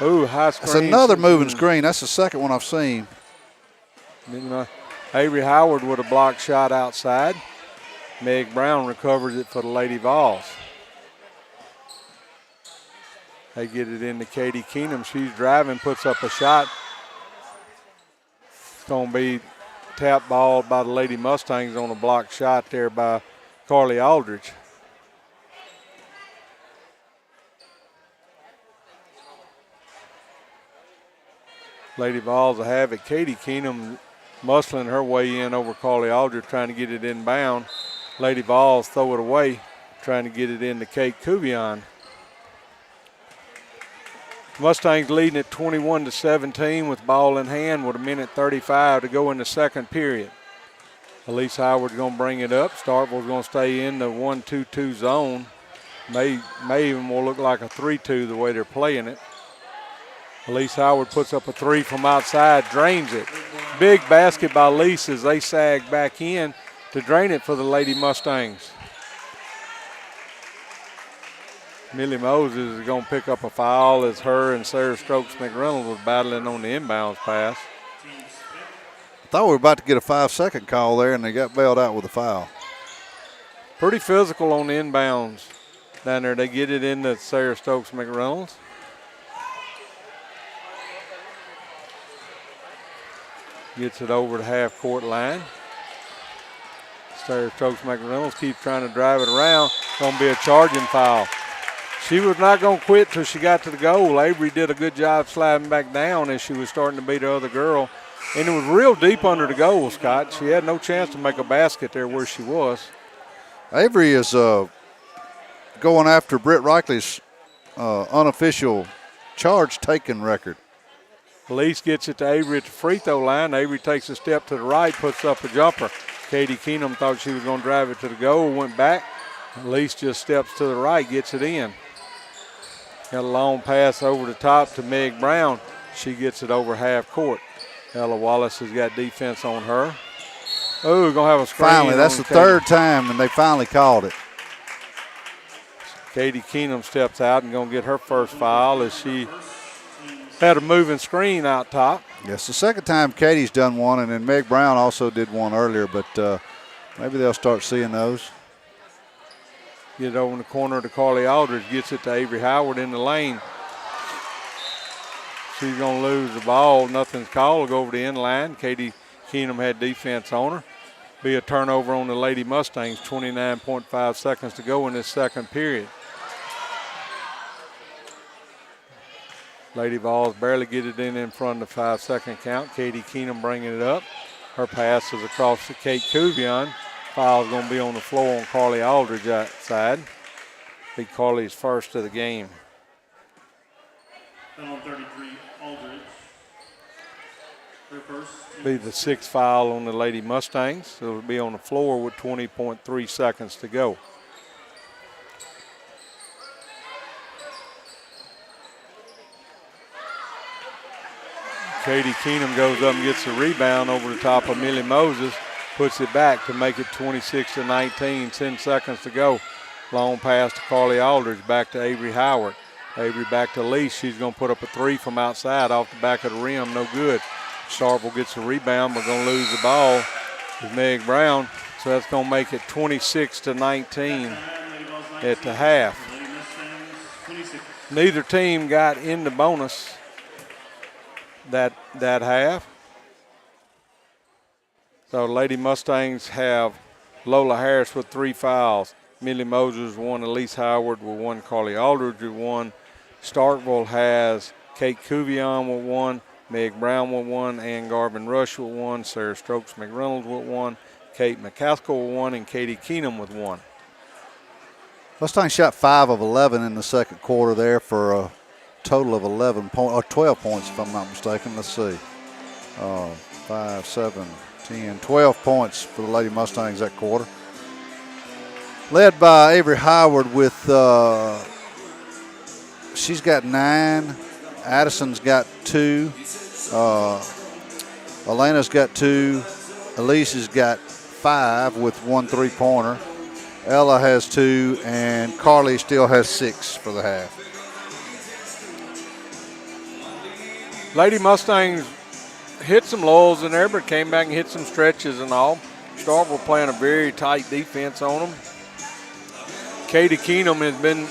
Ooh, high screen. That's another moving screen. That's the second one I've seen. Avery Howard with a block shot outside. Meg Brown recovers it for the Lady Vols. They get it into Katie Keenum. She's driving, puts up a shot. It's going to be tap ball by the Lady Mustangs on a block shot there by Carly Aldridge. Lady Vols will have it. Katie Keenum muscling her way in over Carly Aldridge, trying to get it inbound. Lady Vols throw it away, trying to get it into Kate Kuvion. Mustangs leading at 21-17 with ball in hand with 1:35 to go in the second period. Elise Howard's going to bring it up. Starkville's going to stay in the 1-2-2 zone. May even will look like a 3-2 the way they're playing it. Elise Howard puts up a 3 from outside, drains it. Big basket by Elise as they sag back in to drain it for the Lady Mustangs. Millie Moses is going to pick up a foul as her and Sarah Stokes McReynolds was battling on the inbounds pass. I thought we were about to get a 5-second call there, and they got bailed out with a foul. Pretty physical on the inbounds down there. They get it into Sarah Stokes McReynolds. Gets it over the half-court line. Sarah Stokes McReynolds keeps trying to drive it around. Going to be a charging foul. She was not going to quit till she got to the goal. Avery did a good job sliding back down as she was starting to beat the other girl. And it was real deep under the goal, Scott. She had no chance to make a basket there where she was. Avery is going after Britt Reichley's unofficial charge-taking record. Elise gets it to Avery at the free throw line. Avery takes a step to the right, puts up a jumper. Katie Keenum thought she was going to drive it to the goal, went back. Elise just steps to the right, gets it in. Got a long pass over the top to Meg Brown. She gets it over half court. Ella Wallace has got defense on her. Oh, we're going to have a screen. Finally, that's the third time, and they finally called it. Katie Keenum steps out and going to get her first foul as she had a moving screen out top. Yes, the second time Katie's done one, and then Meg Brown also did one earlier, but maybe they'll start seeing those. Get it over in the corner to Carly Aldridge, gets it to Avery Howard in the lane. She's going to lose the ball. Nothing's called. Go over the end line. Katie Keenum had defense on her. Be a turnover on the Lady Mustangs. 29.5 seconds to go in this second period. Lady Vols barely get it in front of the 5-second count. Katie Keenum bringing it up. Her pass is across to Kate Kuvion. Foul's going to be on the floor on Carly Aldridge outside. Be Carly's first of the game. Foul 33, Aldridge. Her first. Be the sixth foul on the Lady Mustangs. So it'll be on the floor with 20.3 seconds to go. Katie Keenum goes up and gets the rebound over the top of Millie Moses. Puts it back to make it 26-19, 10 seconds to go. Long pass to Carly Aldridge, back to Avery Howard. Avery back to Lee. She's going to put up a 3 from outside off the back of the rim, no good. Starkville gets the rebound. We're going to lose the ball with Meg Brown. So that's going to make it 26-19 at the half. Neither team got in the bonus that half. So Lady Mustangs have Lola Harris with 3 fouls. Millie Moses with 1, Elise Howard with 1, Carly Aldridge with 1. Starkville has Kate Kuvion with 1, Meg Brown with 1, Ann Garvin Rush with 1, Sarah Stokes McReynolds with 1, Kate McCaskill with 1, and Katie Keenum with 1. Mustangs shot 5 of 11 in the second quarter there for a total of 12 points, if I'm not mistaken. Let's see. 5, 7, 10, 12 points for the Lady Mustangs that quarter. Led by Avery Howard with she's got 9. Addison's got 2. Elena's got 2. Elise has got 5 with 1 3-pointer. Ella has 2, and Carly still has 6 for the half. Lady Mustangs hit some lulls in there, but came back and hit some stretches and all. Starkville playing a very tight defense on them. Katie Keenum has been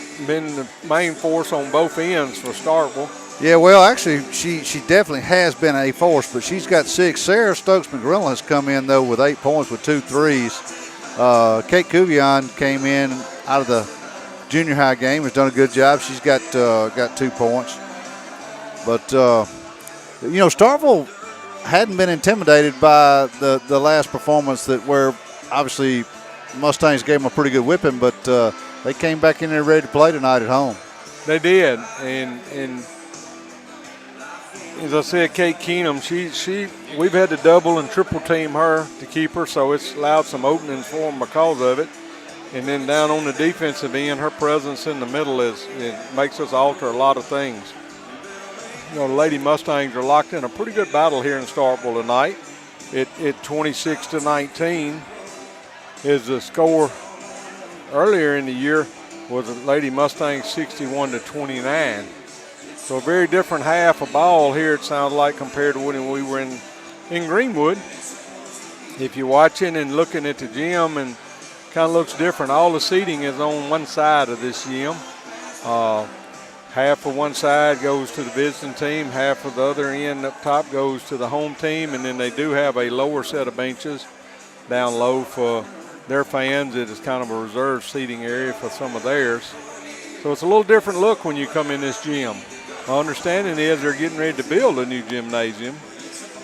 the main force on both ends for Starkville. Yeah, well, actually, she definitely has been a force, but she's got 6. Sarah Stokes-McGrill has come in, though, with 8 points with 2 threes. Kate Cuvion came in out of the junior high game, has done a good job. She's got 2 points. But, Starkville hadn't been intimidated by the last performance where obviously Mustangs gave them a pretty good whipping, but they came back in there ready to play tonight at home. They did, and as I said, Kate Keenum, we've had to double and triple team her to keep her, so it's allowed some openings for them because of it. And then down on the defensive end, her presence in the middle it makes us alter a lot of things. The Lady Mustangs are locked in a pretty good battle here in Starkville tonight. It 26-19 is the score. Earlier in the year was the Lady Mustangs 61-29. So a very different half of ball here, it sounds like, compared to when we were in Greenwood. If you're watching and looking at the gym, and kind of looks different. All the seating is on one side of this gym. Half of one side goes to the visiting team, half of the other end up top goes to the home team, and then they do have a lower set of benches down low for their fans. It is kind of a reserved seating area for some of theirs. So it's a little different look when you come in this gym. My understanding is they're getting ready to build a new gymnasium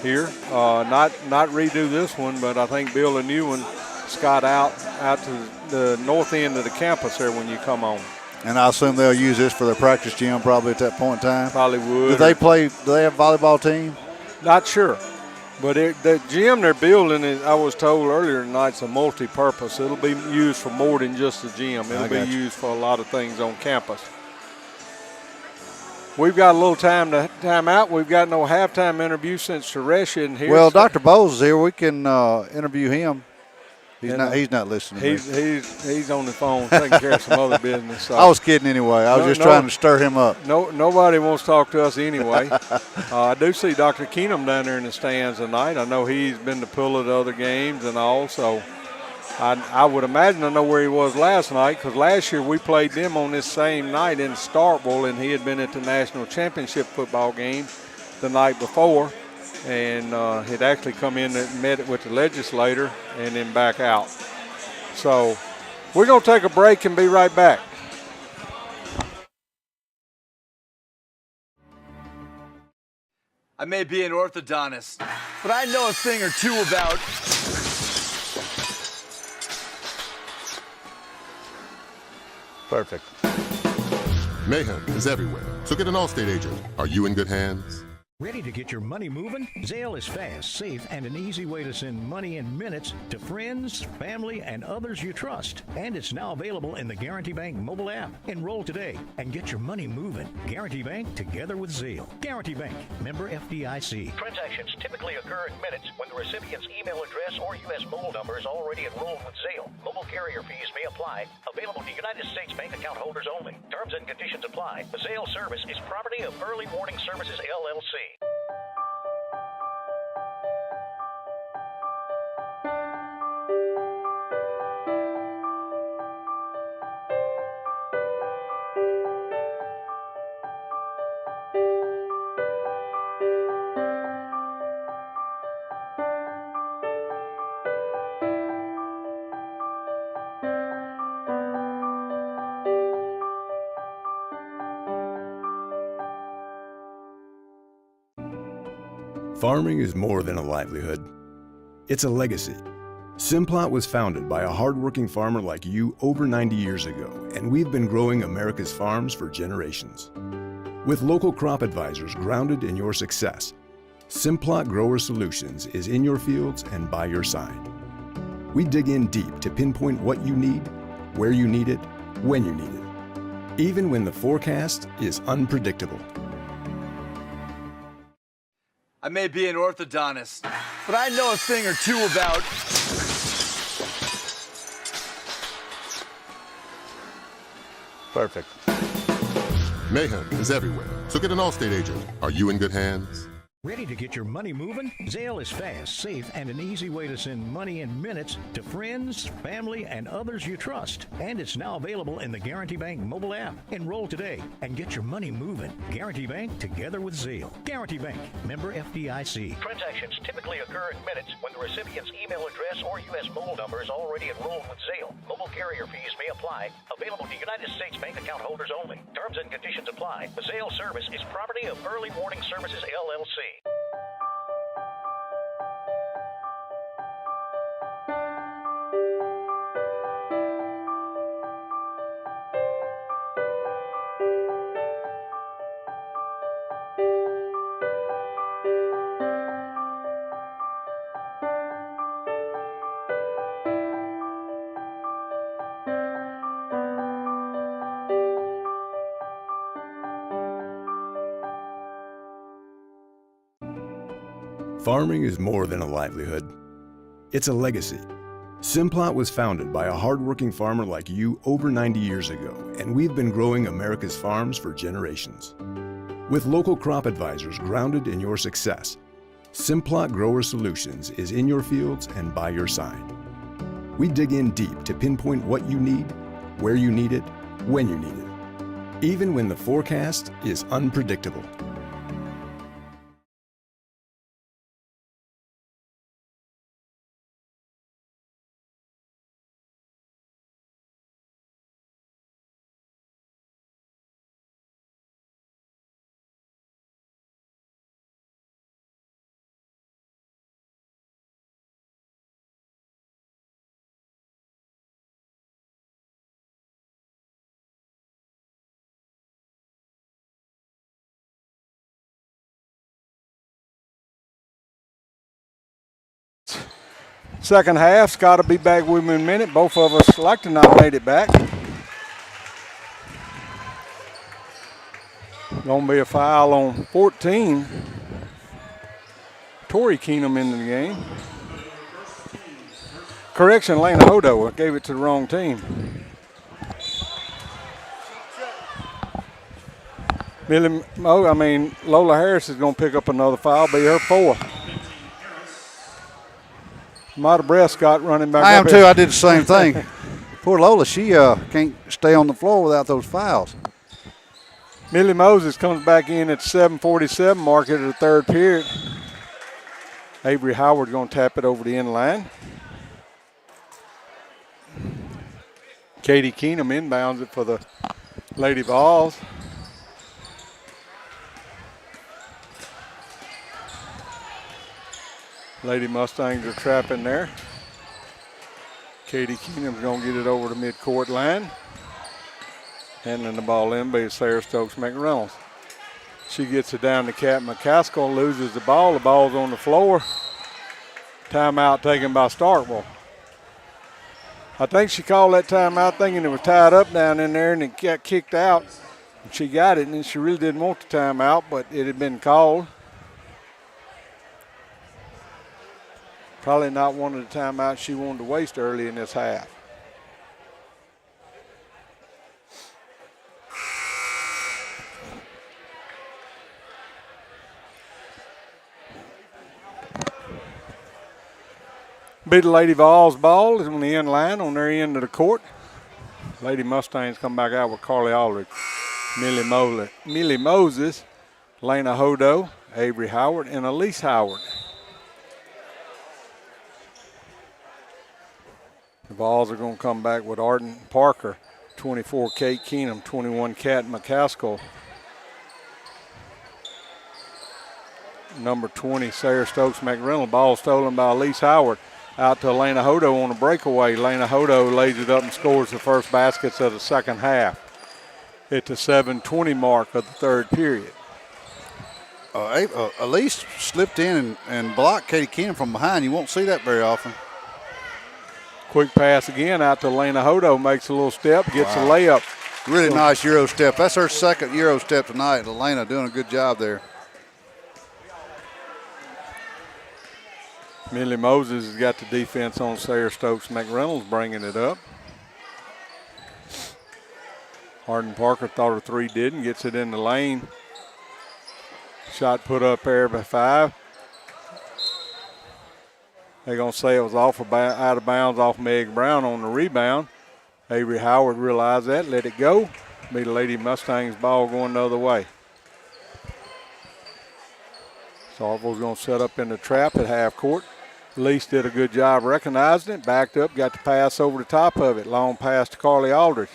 here. Not redo this one, but I think build a new one, Scott, out to the north end of the campus there when you come on. And I assume they'll use this for their practice gym probably at that point in time. Probably would. Do they have a volleyball team? Not sure. But the gym they're building, I was told earlier tonight, is a multi-purpose. It'll be used for more than just the gym. It'll be used for a lot of things on campus. We've got a little time out. We've got no halftime interview since Suresh isn't here. Well, Dr. Bowles is here. We can interview him. He's not listening. He's on the phone taking care of some other business. So. I was kidding anyway. I was just trying to stir him up. Nobody wants to talk to us anyway. I do see Dr. Keenum down there in the stands tonight. I know he's been to pull at other games and all. So I would imagine I know where he was last night, because last year we played them on this same night in Starkville, and he had been at the national championship football game the night before. And had actually come in and met with the legislator and then back out. So we're going to take a break and be right back. I may be an orthodontist, but I know a thing or two about... Perfect. Mayhem is everywhere, so get an Allstate agent. Are you in good hands? Ready to get your money moving? Zelle is fast, safe, and an easy way to send money in minutes to friends, family, and others you trust. And it's now available in the Guarantee Bank mobile app. Enroll today and get your money moving. Guarantee Bank, together with Zelle. Guarantee Bank, member FDIC. Transactions typically occur in minutes when the recipient's email address or U.S. mobile number is already enrolled with Zelle. Mobile carrier fees may apply. Available to United States bank account holders only. Terms and conditions apply. The Zelle service is property of Early Warning Services, LLC. Farming is more than a livelihood. It's a legacy. Simplot was founded by a hardworking farmer like you over 90 years ago, and we've been growing America's farms for generations. With local crop advisors grounded in your success, Simplot Grower Solutions is in your fields and by your side. We dig in deep to pinpoint what you need, where you need it, when you need it. even when the forecast is unpredictable. I may be an orthodontist, but I know a thing or two about... Perfect. Mayhem is everywhere, so get an Allstate agent. Are you in good hands? Ready to get your money moving? Zelle is fast, safe, and an easy way to send money in minutes to friends, family, and others you trust. And it's now available in the Guarantee Bank mobile app. Enroll today and get your money moving. Guarantee Bank together with Zelle. Guarantee Bank, member FDIC. Transactions typically occur in minutes when the recipient's email address or U.S. mobile number is already enrolled with Zelle. Mobile carrier fees may apply. Available to United States bank account holders only. Terms and conditions apply. The Zelle service is property of Early Warning Services, LLC. Farming is more than a livelihood. It's a legacy. Simplot was founded by a hardworking farmer like you over 90 years ago, and we've been growing America's farms for generations. With local crop advisors grounded in your success, Simplot Grower Solutions is in your fields and by your side. We dig in deep to pinpoint what you need, where you need it, when you need it, even when the forecast is unpredictable. Second half, Scott will be back with me in a minute. Both of us like to not made it back. Gonna be a foul on 14. Tori Keenum into the game. Correction, Lena Hodo. I gave it to the wrong team. Lola Harris is gonna pick up another foul, be her fourth. I'm out of breath, Scott, running back. I am too. I did the same thing. Poor Lola, she can't stay on the floor without those fouls. Millie Moses comes back in at 7:47 mark of the third period. Avery Howard going to tap it over the end line. Katie Keenum inbounds it for the Lady Vols. Lady Mustangs are trapping there. Katie Keenum's going to get it over the midcourt line. Handling the ball in by Sarah Stokes McReynolds. She gets it down to Kat McCaskill, loses the ball. The ball's on the floor. Timeout taken by Starkville. I think she called that timeout thinking it was tied up down in there and it got kicked out. She got it and she really didn't want the timeout, but it had been called. Probably not one of the timeouts she wanted to waste early in this half. Be the Lady Vols ball is on the end line on their end of the court. Lady Mustangs come back out with Carly Aldridge, Millie Moses, Lena Hodo, Avery Howard, and Elise Howard. The Vols are going to come back with Arden Parker, 24 Kate Keenum, 21 Kat McCaskill. Number 20, Sarah Stokes McReynolds. Ball stolen by Elise Howard. Out to Elena Hodo on a breakaway. Elena Hodo lays it up and scores the first baskets of the second half. At the 7:20 mark of the third period. Elise slipped in and blocked Katie Keenum from behind. You won't see that very often. Quick pass again out to Elena Hodo. Makes a little step, gets a layup. Really nice Euro step. That's her second Euro step tonight. Elena doing a good job there. Millie Moses has got the defense on Sarah Stokes McReynolds, bringing it up. Harden Parker thought her three didn't, gets it in the lane. Shot put up there by 5. They're going to say it was out of bounds off Meg Brown on the rebound. Avery Howard realized that, let it go. Be the Lady Mustangs ball going the other way. Starkville's going to set up in the trap at half court. Elise did a good job recognizing it, backed up, got the pass over the top of it. Long pass to Carly Aldridge.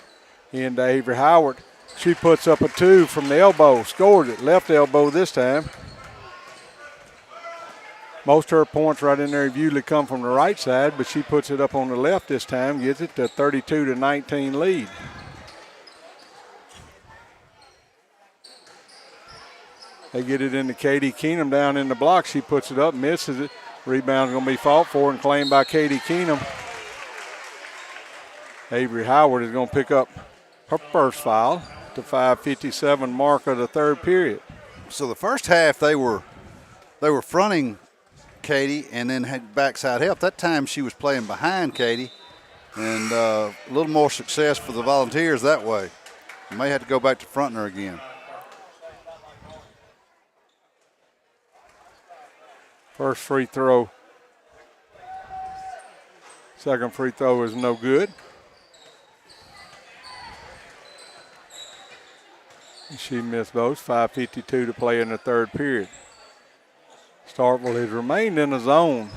Into Avery Howard. She puts up a 2 from the elbow, scores it, left elbow this time. Most of her points right in there usually come from the right side, but she puts it up on the left this time, gets it to 32-19 lead. They get it into Katie Keenum down in the block. She puts it up, misses it. Rebound's going to be fought for and claimed by Katie Keenum. Avery Howard is going to pick up her first foul, the 5:57 mark of the third period. So the first half they were fronting Katie and then had backside help. That time she was playing behind Katie, and a little more success for the Volunteers that way. They may have to go back to fronting her again. First free throw. Second free throw is no good. She missed those. 5:52 to play in the third period. Starkville has remained in the zone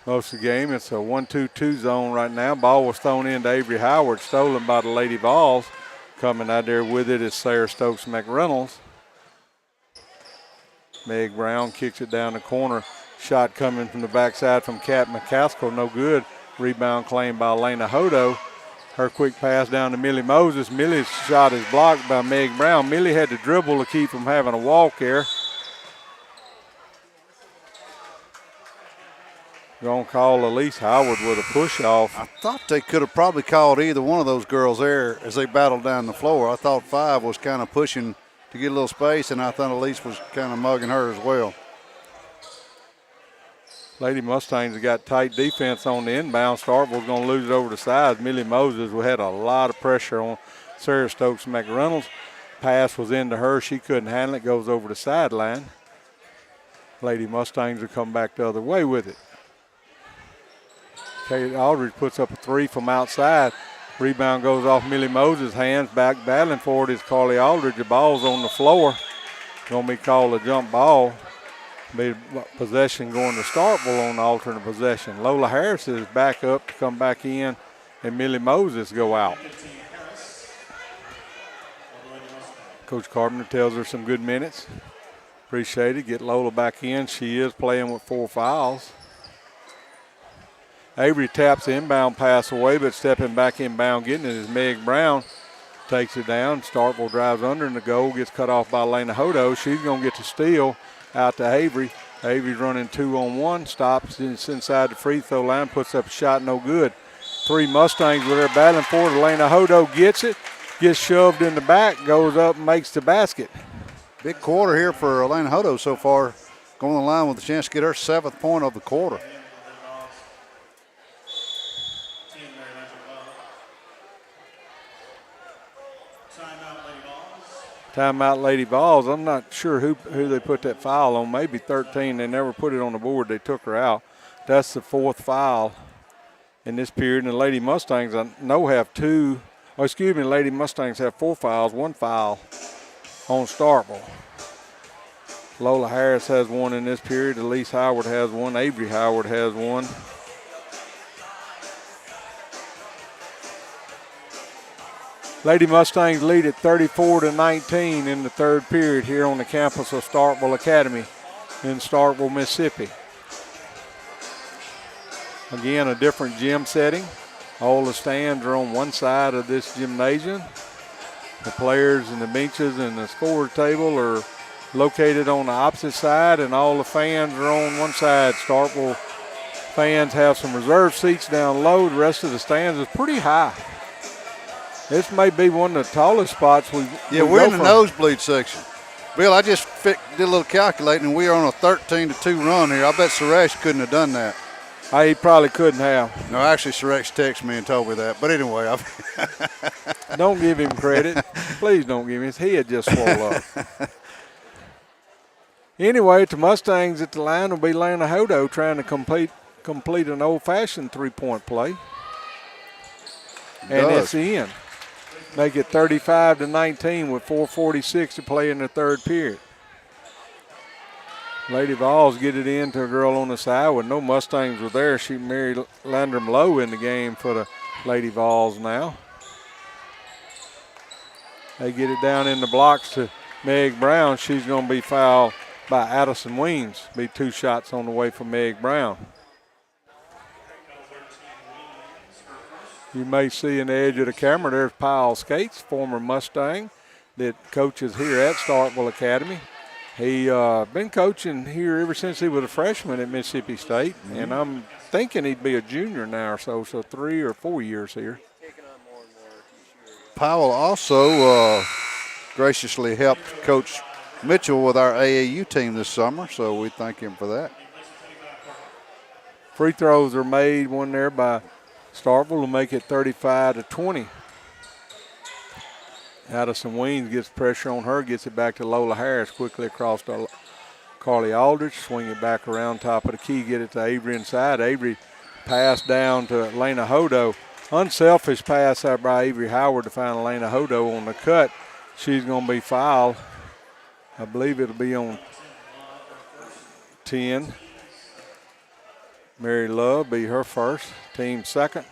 most of the game. It's a 1-2-2 zone right now. Ball was thrown into Avery Howard, stolen by the Lady Vols. Coming out there with it is Sarah Stokes McReynolds. Meg Brown kicks it down the corner. Shot coming from the backside from Kat McCaskill, no good. Rebound claimed by Elena Hodo. Her quick pass down to Millie Moses. Millie's shot is blocked by Meg Brown. Millie had to dribble to keep from having a walk there. Going to call Elise Howard with a push-off. I thought they could have probably called either one of those girls there as they battled down the floor. I thought 5 was kind of pushing to get a little space, and I thought Elise was kind of mugging her as well. Lady Mustangs have got tight defense on the inbound. Starkville's going to lose it over the sides. Millie Moses had a lot of pressure on Sarah Stokes McReynolds. Pass was into her. She couldn't handle it. Goes over the sideline. Lady Mustangs will come back the other way with it. Kate Aldridge puts up a 3 from outside. Rebound goes off Millie Moses' hands. Back battling for it is Carly Aldridge. The ball's on the floor. Going to be called a jump ball. Be possession going to Starkville on the alternate possession. Lola Harris is back up to come back in, and Millie Moses go out. Coach Carpenter tells her some good minutes. Appreciate it. Get Lola back in. She is playing with 4 fouls. Avery taps the inbound pass away, but stepping back inbound getting it is Meg Brown. Takes it down. Starkville drives under in the goal. Gets cut off by Elena Hodo. She's going to get the steal. Out to Avery. Avery's running 2-on-1, stops inside the free throw line, puts up a shot, no good. 3 Mustangs with her battling for it. Elena Hodo gets it, gets shoved in the back, goes up and makes the basket. Big quarter here for Elena Hodo so far. Going on the line with a chance to get her 7th point of the quarter. Timeout Lady Vols. I'm not sure who they put that foul on. Maybe 13. They never put it on the board. They took her out. That's the 4th foul in this period. And the Lady Mustangs, I know, have 2. Oh, excuse me, the Lady Mustangs have 4 fouls. 1 foul on Starkville. Lola Harris has 1 in this period. Elise Howard has 1. Avery Howard has 1. Lady Mustangs lead at 34-19 in the third period here on the campus of Starkville Academy in Starkville, Mississippi. Again, a different gym setting. All the stands are on one side of this gymnasium. The players and the benches and the score table are located on the opposite side, and all the fans are on one side. Starkville fans have some reserved seats down low. The rest of the stands is pretty high. This may be one of the tallest spots we we're in the nosebleed section. Bill, I just did a little calculating, and we are on a 13-2 run here. I bet Suresh couldn't have done that. He probably couldn't have. No, actually, Suresh texted me and told me that. But anyway, don't give him credit. Please don't give him. His head just swole up. Anyway, the Mustangs at the line will be Lana Hodo trying to complete an old-fashioned three-point play. And it's in. Make it 35-19 with 4:46 to play in the third period. Lady Vols get it in to a girl on the side when no Mustangs were there. She married Landrum Lowe in the game for the Lady Vols now. They get it down in the blocks to Meg Brown. She's going to be fouled by Addison Weems. Be 2 shots on the way for Meg Brown. You may see in the edge of the camera, there's Powell Skates, former Mustang that coaches here at Starkville Academy. He been coaching here ever since he was a freshman at Mississippi State, and I'm thinking he'd be a junior now or so 3 or 4 years here. Powell also graciously helped Coach Mitchell with our AAU team this summer, so we thank him for that. Free throws are made, one there by Starkville will make it 35-20. Addison Weems gets pressure on her, gets it back to Lola Harris, quickly across to Carly Aldrich, swing it back around top of the key, get it to Avery inside. Avery pass down to Lena Hodo. Unselfish pass out by Avery Howard to find Lena Hodo on the cut. She's going to be fouled. I believe it'll be on 10. Mary Love be her first, team second.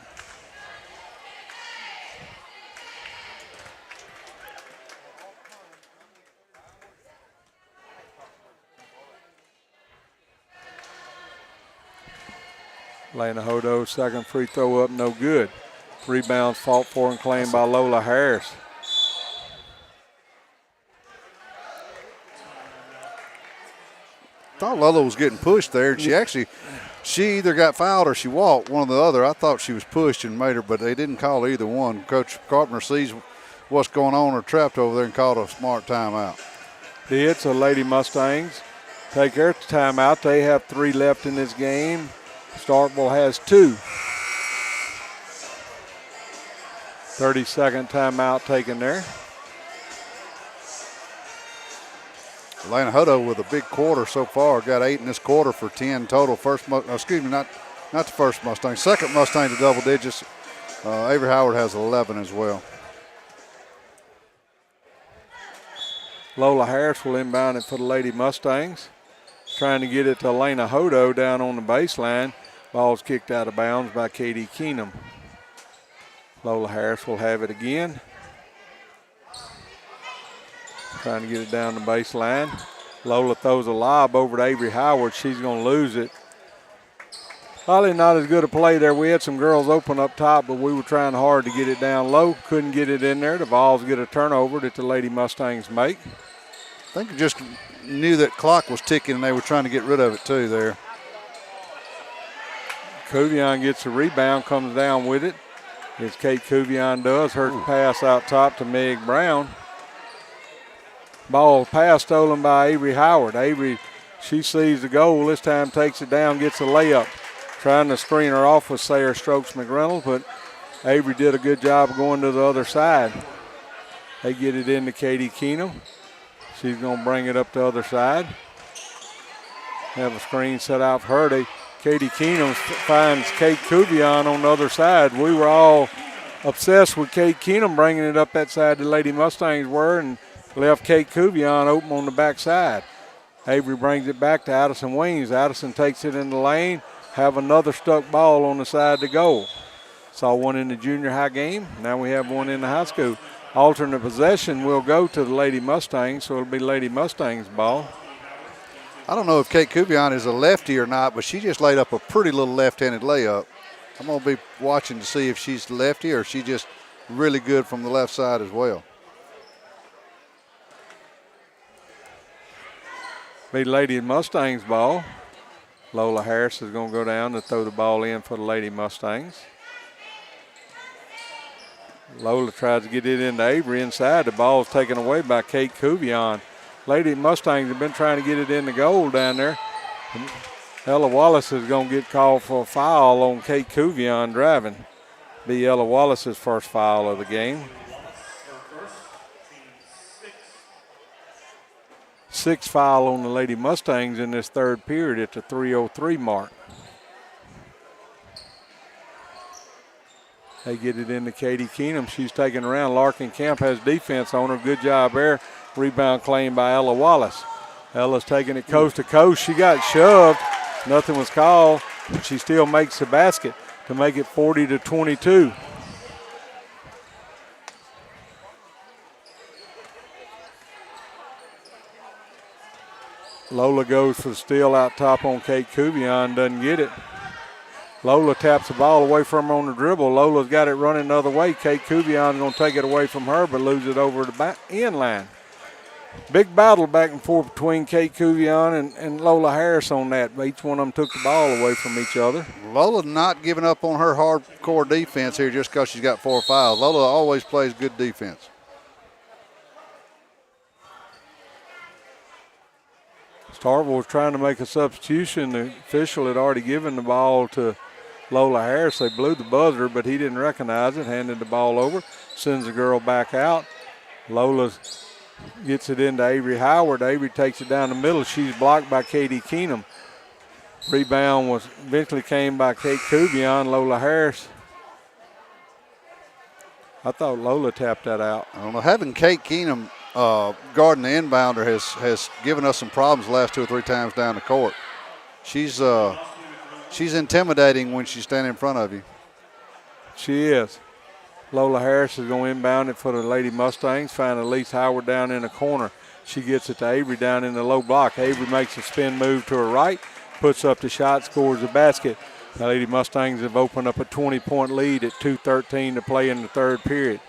Lena Hodo, second free throw up, no good. Rebounds fought for and claimed by Lola Harris. Thought Lola was getting pushed there, and she either got fouled or she walked, one or the other. I thought she was pushed and made her, but they didn't call either one. Coach Carpenter sees what's going on or trapped over there and called a smart timeout. It's a Lady Mustangs take their timeout. They have 3 left in this game. Starkville has 2. 30-second timeout taken there. Lena Hutto with a big quarter so far. Got 8 in this quarter for 10 total. Not the first Mustang. Second Mustang to double digits. Avery Howard has 11 as well. Lola Harris will inbound it for the Lady Mustangs. Trying to get it to Lena Hodo down on the baseline. Ball's kicked out of bounds by Katie Keenum. Lola Harris will have it again. Trying to get it down the baseline. Lola throws a lob over to Avery Howard. She's going to lose it. Probably not as good a play there. We had some girls open up top, but we were trying hard to get it down low. Couldn't get it in there. The Vols get a turnover that the Lady Mustangs make. I think they just knew that clock was ticking and they were trying to get rid of it too there. Cuvion gets a rebound, comes down with it. As Kate Cuvion does. Her pass out top to Meg Brown. Ball pass stolen by Avery Howard. Avery, she sees the goal. This time takes it down, gets a layup. Trying to screen her off with Sayre Strokes McReynolds, but Avery did a good job of going to the other side. They get it into Katie Keenum. She's going to bring it up the other side. Have a screen set out for her. Katie Keenum finds Kate Cuvion on the other side. We were all obsessed with Kate Keenum bringing it up that side the Lady Mustangs were, and left Kate Cuvion open on the backside. Avery brings it back to Addison Weems. Addison takes it in the lane. Have another stuck ball on the side to goal. Saw one in the junior high game. Now we have one in the high school. Alternate possession will go to the Lady Mustangs, so it'll be Lady Mustangs ball. I don't know if Kate Cuvion is a lefty or not, but she just laid up a pretty little left-handed layup. I'm going to be watching to see if she's lefty or she just really good from the left side as well. Be Lady Mustangs ball. Lola Harris is going to go down to throw the ball in for the Lady Mustangs. Lola tries to get it into Avery inside. The ball's taken away by Kate Cuvion. Lady Mustangs have been trying to get it in the goal down there. And Ella Wallace is going to get called for a foul on Kate Cuvion driving. Be Ella Wallace's first foul of the game. 6th foul on the Lady Mustangs in this third period at the 3:03 mark. They get it into Katie Keenum. She's taking around. Larkin Camp has defense on her. Good job there. Rebound claimed by Ella Wallace. Ella's taking it coast to coast. She got shoved. Nothing was called, but she still makes the basket to make it 40-22. Lola goes for the steal out top on Kate Cuvion, doesn't get it. Lola taps the ball away from her on the dribble. Lola's got it running the other way. Kate Cuvion's going to take it away from her, but lose it over the back end line. Big battle back and forth between Kate Cuvion and Lola Harris on that. Each one of them took the ball away from each other. Lola not giving up on her hardcore defense here just because she's got 4 fouls. Lola always plays good defense. Starkville was trying to make a substitution. The official had already given the ball to Lola Harris. They blew the buzzer, but he didn't recognize it, handed the ball over, sends the girl back out. Lola gets it into Avery Howard. Avery takes it down the middle. She's blocked by Katie Keenum. Rebound was eventually came by Kate Cuvion. Lola Harris. I thought Lola tapped that out. I don't know. Having Kate Keenum guarding the inbounder has given us some problems the last 2 or 3 times down the court. She's intimidating when she's standing in front of you. She is. Lola Harris is going to inbound it for the Lady Mustangs. Find Elise Howard down in the corner. She gets it to Avery down in the low block. Avery makes a spin move to her right, puts up the shot, scores the basket. The Lady Mustangs have opened up a 20-point lead at 2:13 to play in the third period.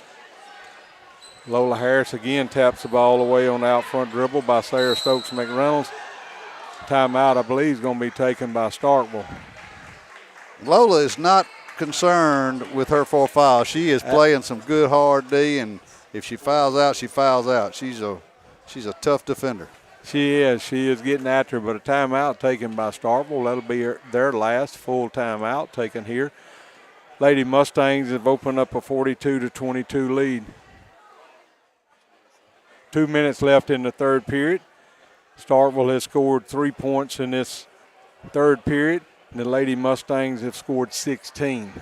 Lola Harris again taps the ball away on the out front dribble by Sarah Stokes McReynolds. Timeout, I believe, is going to be taken by Starkville. Lola is not concerned with her 4 fouls. She is playing some good hard D, and if she fouls out, she fouls out. She's a tough defender. She is getting after her, but a timeout taken by Starkville. That'll be their last full timeout taken here. Lady Mustangs have opened up a 42-22 lead. 2 minutes left in the third period. Starkville has scored 3 points in this third period. And the Lady Mustangs have scored 16.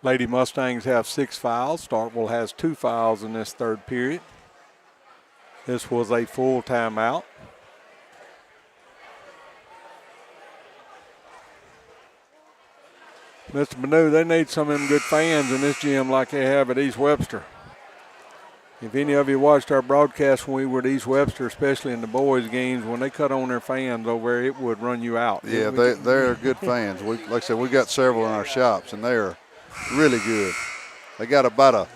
Lady Mustangs have 6 fouls. Starkville has 2 fouls in this third period. This was a full timeout. Mr. Benu, they need some of them good fans in this gym like they have at East Webster. If any of you watched our broadcast when we were at East Webster, especially in the boys' games, when they cut on their fans over there, it would run you out. Yeah, they're good fans. Like I said, we got several in our shops, and they're really good. They got about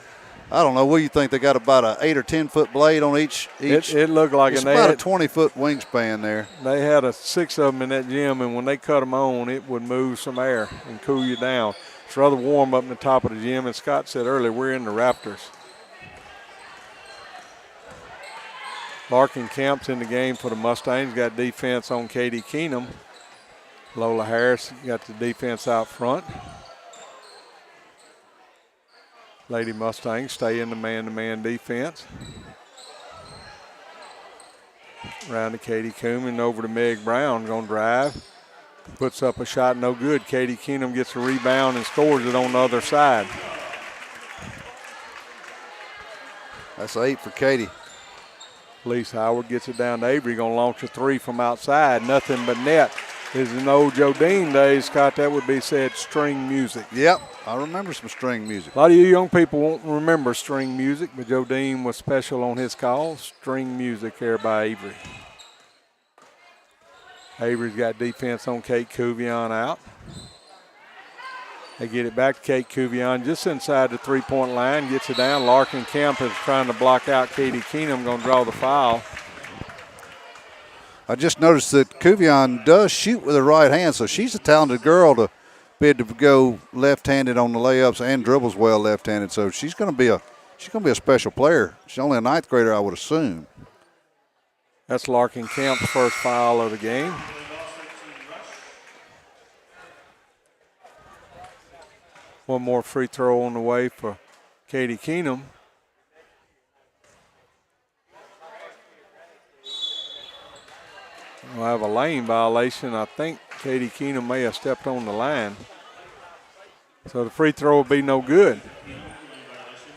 I don't know, what do you think? They got about a 8 or 10 foot blade on each. It looked like it's about a 20-foot wingspan there. They had 6 of them in that gym, and when they cut them on, it would move some air and cool you down. It's rather warm up in the top of the gym, and Scott said earlier, we're in the Raptors. Larkin Camp's in the game for the Mustangs. Got defense on Katie Keenum. Lola Harris got the defense out front. Lady Mustangs stay in the man-to-man defense. Around to Katie Keenum, over to Meg Brown, going to drive. Puts up a shot, no good. Katie Keenum gets a rebound and scores it on the other side. That's 8 for Katie. Lisa Howard gets it down to Avery, going to launch a 3 from outside. Nothing but net. Is in the old Jodine days, Scott, that would be said string music. Yep, I remember some string music. A lot of you young people won't remember string music, but Jodine was special on his call. String music there by Avery. Avery's got defense on Kate Cuvion out. They get it back to Kate Cuvion just inside the 3-point line. Gets it down. Larkin Camp is trying to block out Katie Keenum. Going to draw the foul. I just noticed that Cuvion does shoot with her right hand, so she's a talented girl to be able to go left-handed on the layups and dribbles well left-handed. So she's going to be a special player. She's only a ninth grader, I would assume. That's Larkin Kemp's first foul of the game. One more free throw on the way for Katie Keenum. We'll have a lane violation. I think Katie Keenum may have stepped on the line. So the free throw will be no good.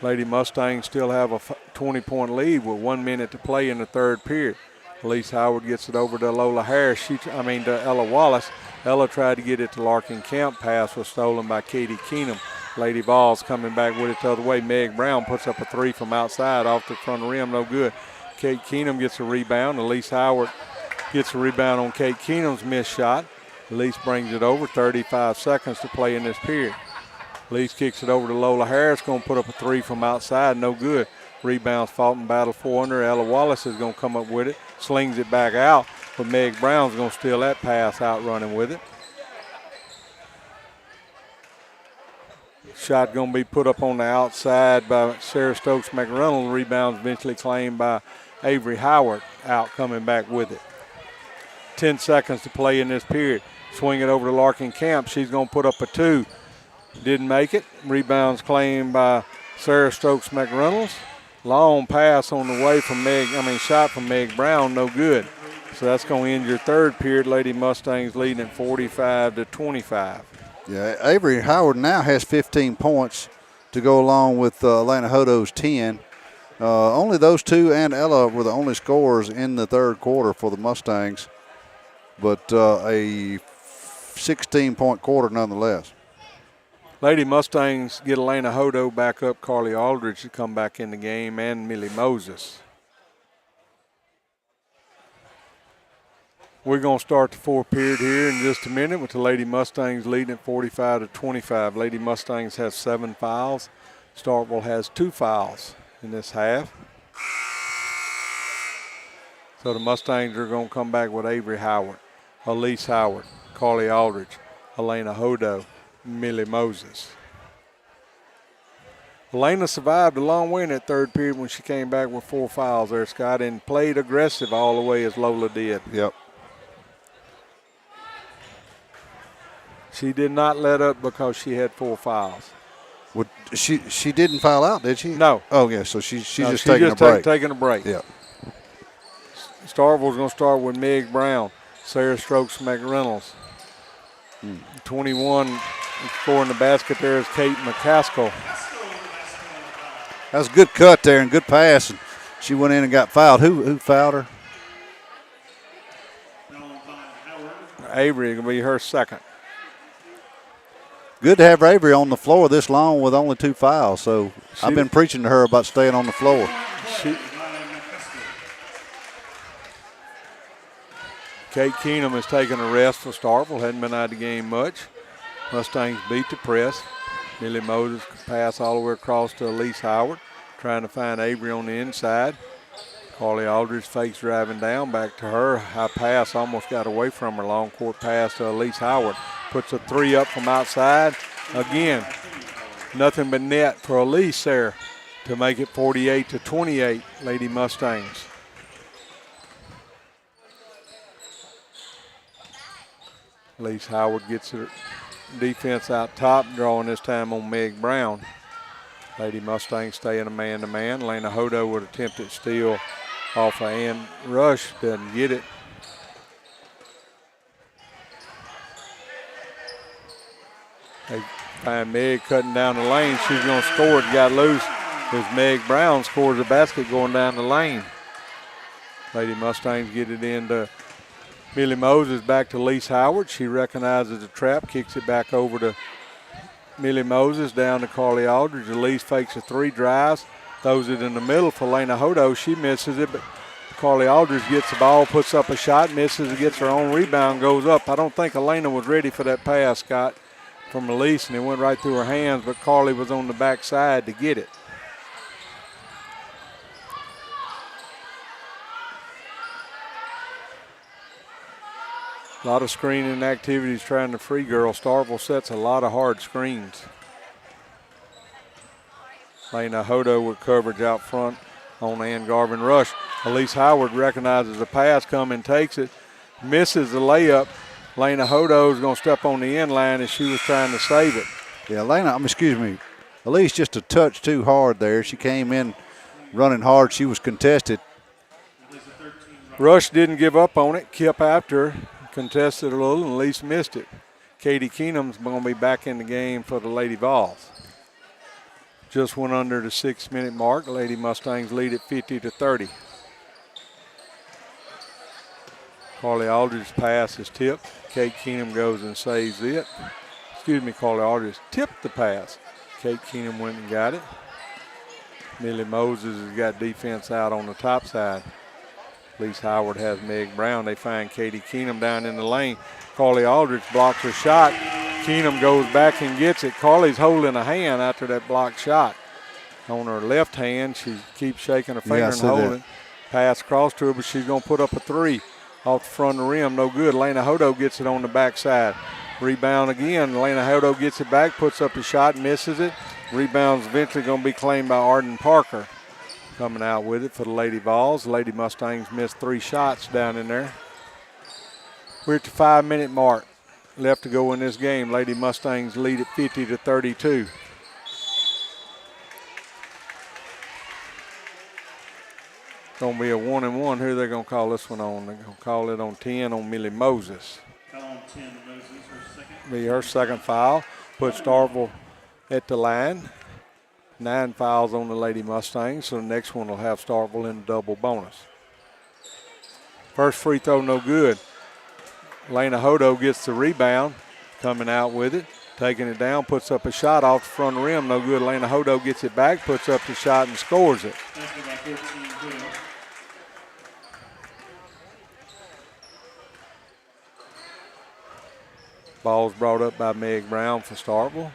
Lady Mustangs still have a 20-point lead with 1 minute to play in the third period. Elise Howard gets it over to Lola Harris. To Ella Wallace. Ella tried to get it to Larkin Kemp. Pass was stolen by Katie Keenum. Lady Vols coming back with it the other way. Meg Brown puts up a three from outside off the front rim. No good. Kate Keenum gets a rebound. Elise Howard gets a rebound on Kate Keenum's missed shot. Elise brings it over. 35 seconds to play in this period. Elise kicks it over to Lola Harris. Going to put up a three from outside. No good. Rebounds fought and battle for under. Ella Wallace is going to come up with it. Slings it back out. But Meg Brown's going to steal that pass out running with it. Shot going to be put up on the outside by Sarah Stokes McReynolds. Rebounds eventually claimed by Avery Howard. Out coming back with it. 10 seconds to play in this period. Swing it over to Larkin Camp. She's going to put up a two. Didn't make it. Rebounds claimed by Sarah Stokes McReynolds. Long pass on the way from shot from Meg Brown, no good. So that's going to end your third period. Lady Mustangs leading at 45-25. Yeah, Avery Howard now has 15 points to go along with Atlanta Hodo's 10. Only those two and Ella were the only scorers in the third quarter for the Mustangs, but a 16-point quarter nonetheless. Lady Mustangs get Atlanta Hodo back up. Carly Aldridge to come back in the game, and Millie Moses. We're going to start the fourth period here in just a minute with the Lady Mustangs leading at 45-25. Lady Mustangs has 7 fouls. Starkville has 2 fouls in this half. So the Mustangs are going to come back with Avery Howard, Elise Howard, Carly Aldridge, Atlanta Hodo, Millie Moses. Elena survived a long way in that third period when she came back with 4 fouls there, Scott, and played aggressive all the way as Lola did. Yep. She did not let up because she had 4 fouls. Well, she didn't foul out, did she? No. Oh, yeah, so she's just taking a break. Taking a break. Yeah. Starkville's going to start with Meg Brown, Sarah Stokes McReynolds. 21 scoring the basket there is Kate McCaskill. That was a good cut there and good pass. And she went in and got fouled. Who fouled her? Avery going to be her second. Good to have Avery on the floor this long with only 2 fouls. So I've been preaching to her about staying on the floor. Kate Keenum has taken a rest for Starkville. Hadn't been out of the game much. Mustangs beat the press. Millie Moses pass all the way across to Elise Howard, trying to find Avery on the inside. Carly Aldridge fakes driving down, back to her. High pass almost got away from her. Long court pass to Elise Howard. Puts a 3 up from outside. Again, nothing but net for Elise there to make it 48-28, Lady Mustangs. Elise Howard gets her defense out top, drawing this time on Meg Brown. Lady Mustangs staying a man-to-man. Lena Hodo would attempt at steal off of Ann Rush, doesn't get it. They find Meg cutting down the lane. She's going to score it. Got loose as Meg Brown scores the basket going down the lane. Lady Mustangs get it into Millie Moses, back to Elise Howard. She recognizes the trap, kicks it back over to Millie Moses, down to Carly Aldridge. Elise fakes a 3, drives, throws it in the middle for Lena Hodo. She misses it, but Carly Aldridge gets the ball, puts up a shot, misses it, gets her own rebound, goes up. I don't think Elena was ready for that pass, Scott, from Elise, and it went right through her hands, but Carly was on the backside to get it. A lot of screening activities trying to free girls. Starkville sets a lot of hard screens. Lena Hodo with coverage out front on Ann Garvin Rush. Elise Howard recognizes the pass, coming, takes it, misses the layup. Lena Hodo is going to step on the end line as she was trying to save it. Yeah, Elise just a touch too hard there. She came in running hard. She was contested. Rush didn't give up on it, kept after her, contested a little, and Elise missed it. Katie Keenum's going to be back in the game for the Lady Vols. Just went under the 6-minute mark. Lady Mustangs lead at 50-30. Carly Aldridge's pass is tipped. Kate Keenum goes and saves it. Carly Aldridge tipped the pass. Kate Keenum went and got it. Millie Moses has got defense out on the top side. Elise Howard has Meg Brown. They find Katie Keenum down in the lane. Carly Aldridge blocks her shot. Keenum goes back and gets it. Carly's holding a hand after that blocked shot. On her left hand, she keeps shaking her finger and holding. Pass across to her, but she's going to put up a three off the front of the rim. No good. Lena Hodo gets it on the backside. Rebound again. Lena Hodo gets it back, puts up the shot, misses it. Rebound's eventually going to be claimed by Arden Parker. Coming out with it for the Lady Vols. The Lady Mustangs missed 3 shots down in there. We're at the 5-minute mark. Left to go in this game. Lady Mustangs lead at 50-32. Going to be a 1-and-1. Who are they going to call this one on? They're going to call it on 10 on Millie Moses. Foul on 10 to Moses, her second. Be her second foul. Put Starkville at the line. 9 fouls on the Lady Mustangs, so the next one will have Starkville in double bonus. First free throw, no good. Lena Hodo gets the rebound, coming out with it, taking it down, puts up a shot off the front rim, no good. Lena Hodo gets it back, puts up the shot and scores it. Ball's brought up by Meg Brown for Starkville.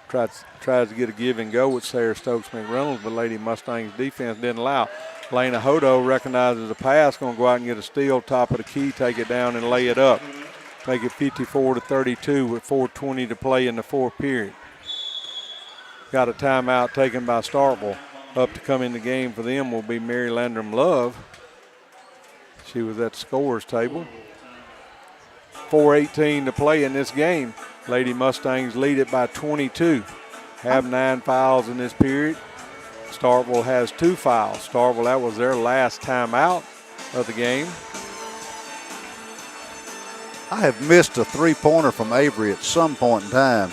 Tries to get a give and go with Sarah Stokes McReynolds, but Lady Mustangs defense didn't allow. Lena Hodo recognizes the pass, going to go out and get a steal, top of the key, take it down and lay it up. Make it 54-32 with 4:20 to play in the fourth period. Got a timeout taken by Starkville. Up to come in the game for them will be Mary Landrum Love. She was at the scorer's table. 4:18 to play in this game. Lady Mustangs lead it by 22. Have 9 fouls in this period. Starkville has 2 fouls. Starkville, that was their last timeout of the game. I have missed a 3-pointer from Avery at some point in time.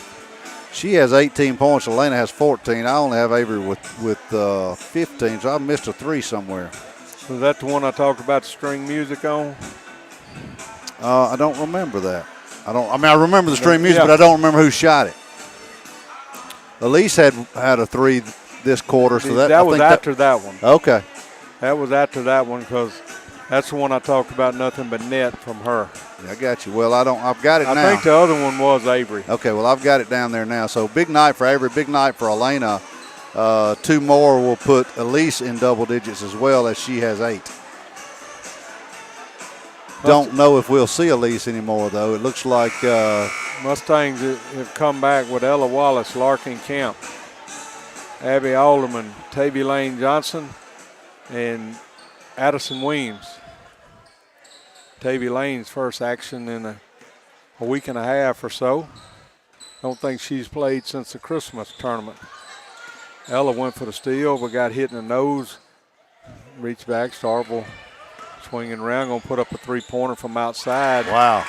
She has 18 points. Elena has 14. I only have Avery with 15, so I missed a 3 somewhere. Was that the one I talked about the string music on? I don't remember that. I remember the string music, but I don't remember who shot it. Elise had a 3 this quarter, so that was after that one. Okay. That was after that one because that's the one I talked about, nothing but net from her. Yeah, I got you. Well, I've got it now. I think the other one was Avery. Okay, well, I've got it down there now. So big night for Avery, big night for Elena. 2 more will put Elise in double digits as well, as she has 8. Don't know if we'll see Elise anymore, though. It looks like Mustangs have come back with Ella Wallace, Larkin Camp, Abby Alderman, Tavy Lane Johnson, and Addison Weems. Tavy Lane's first action in a week and a half or so. Don't think she's played since the Christmas tournament. Ella went for the steal, but got hit in the nose. Reached back, Starkville swinging around, going to put up a 3-pointer from outside. Wow.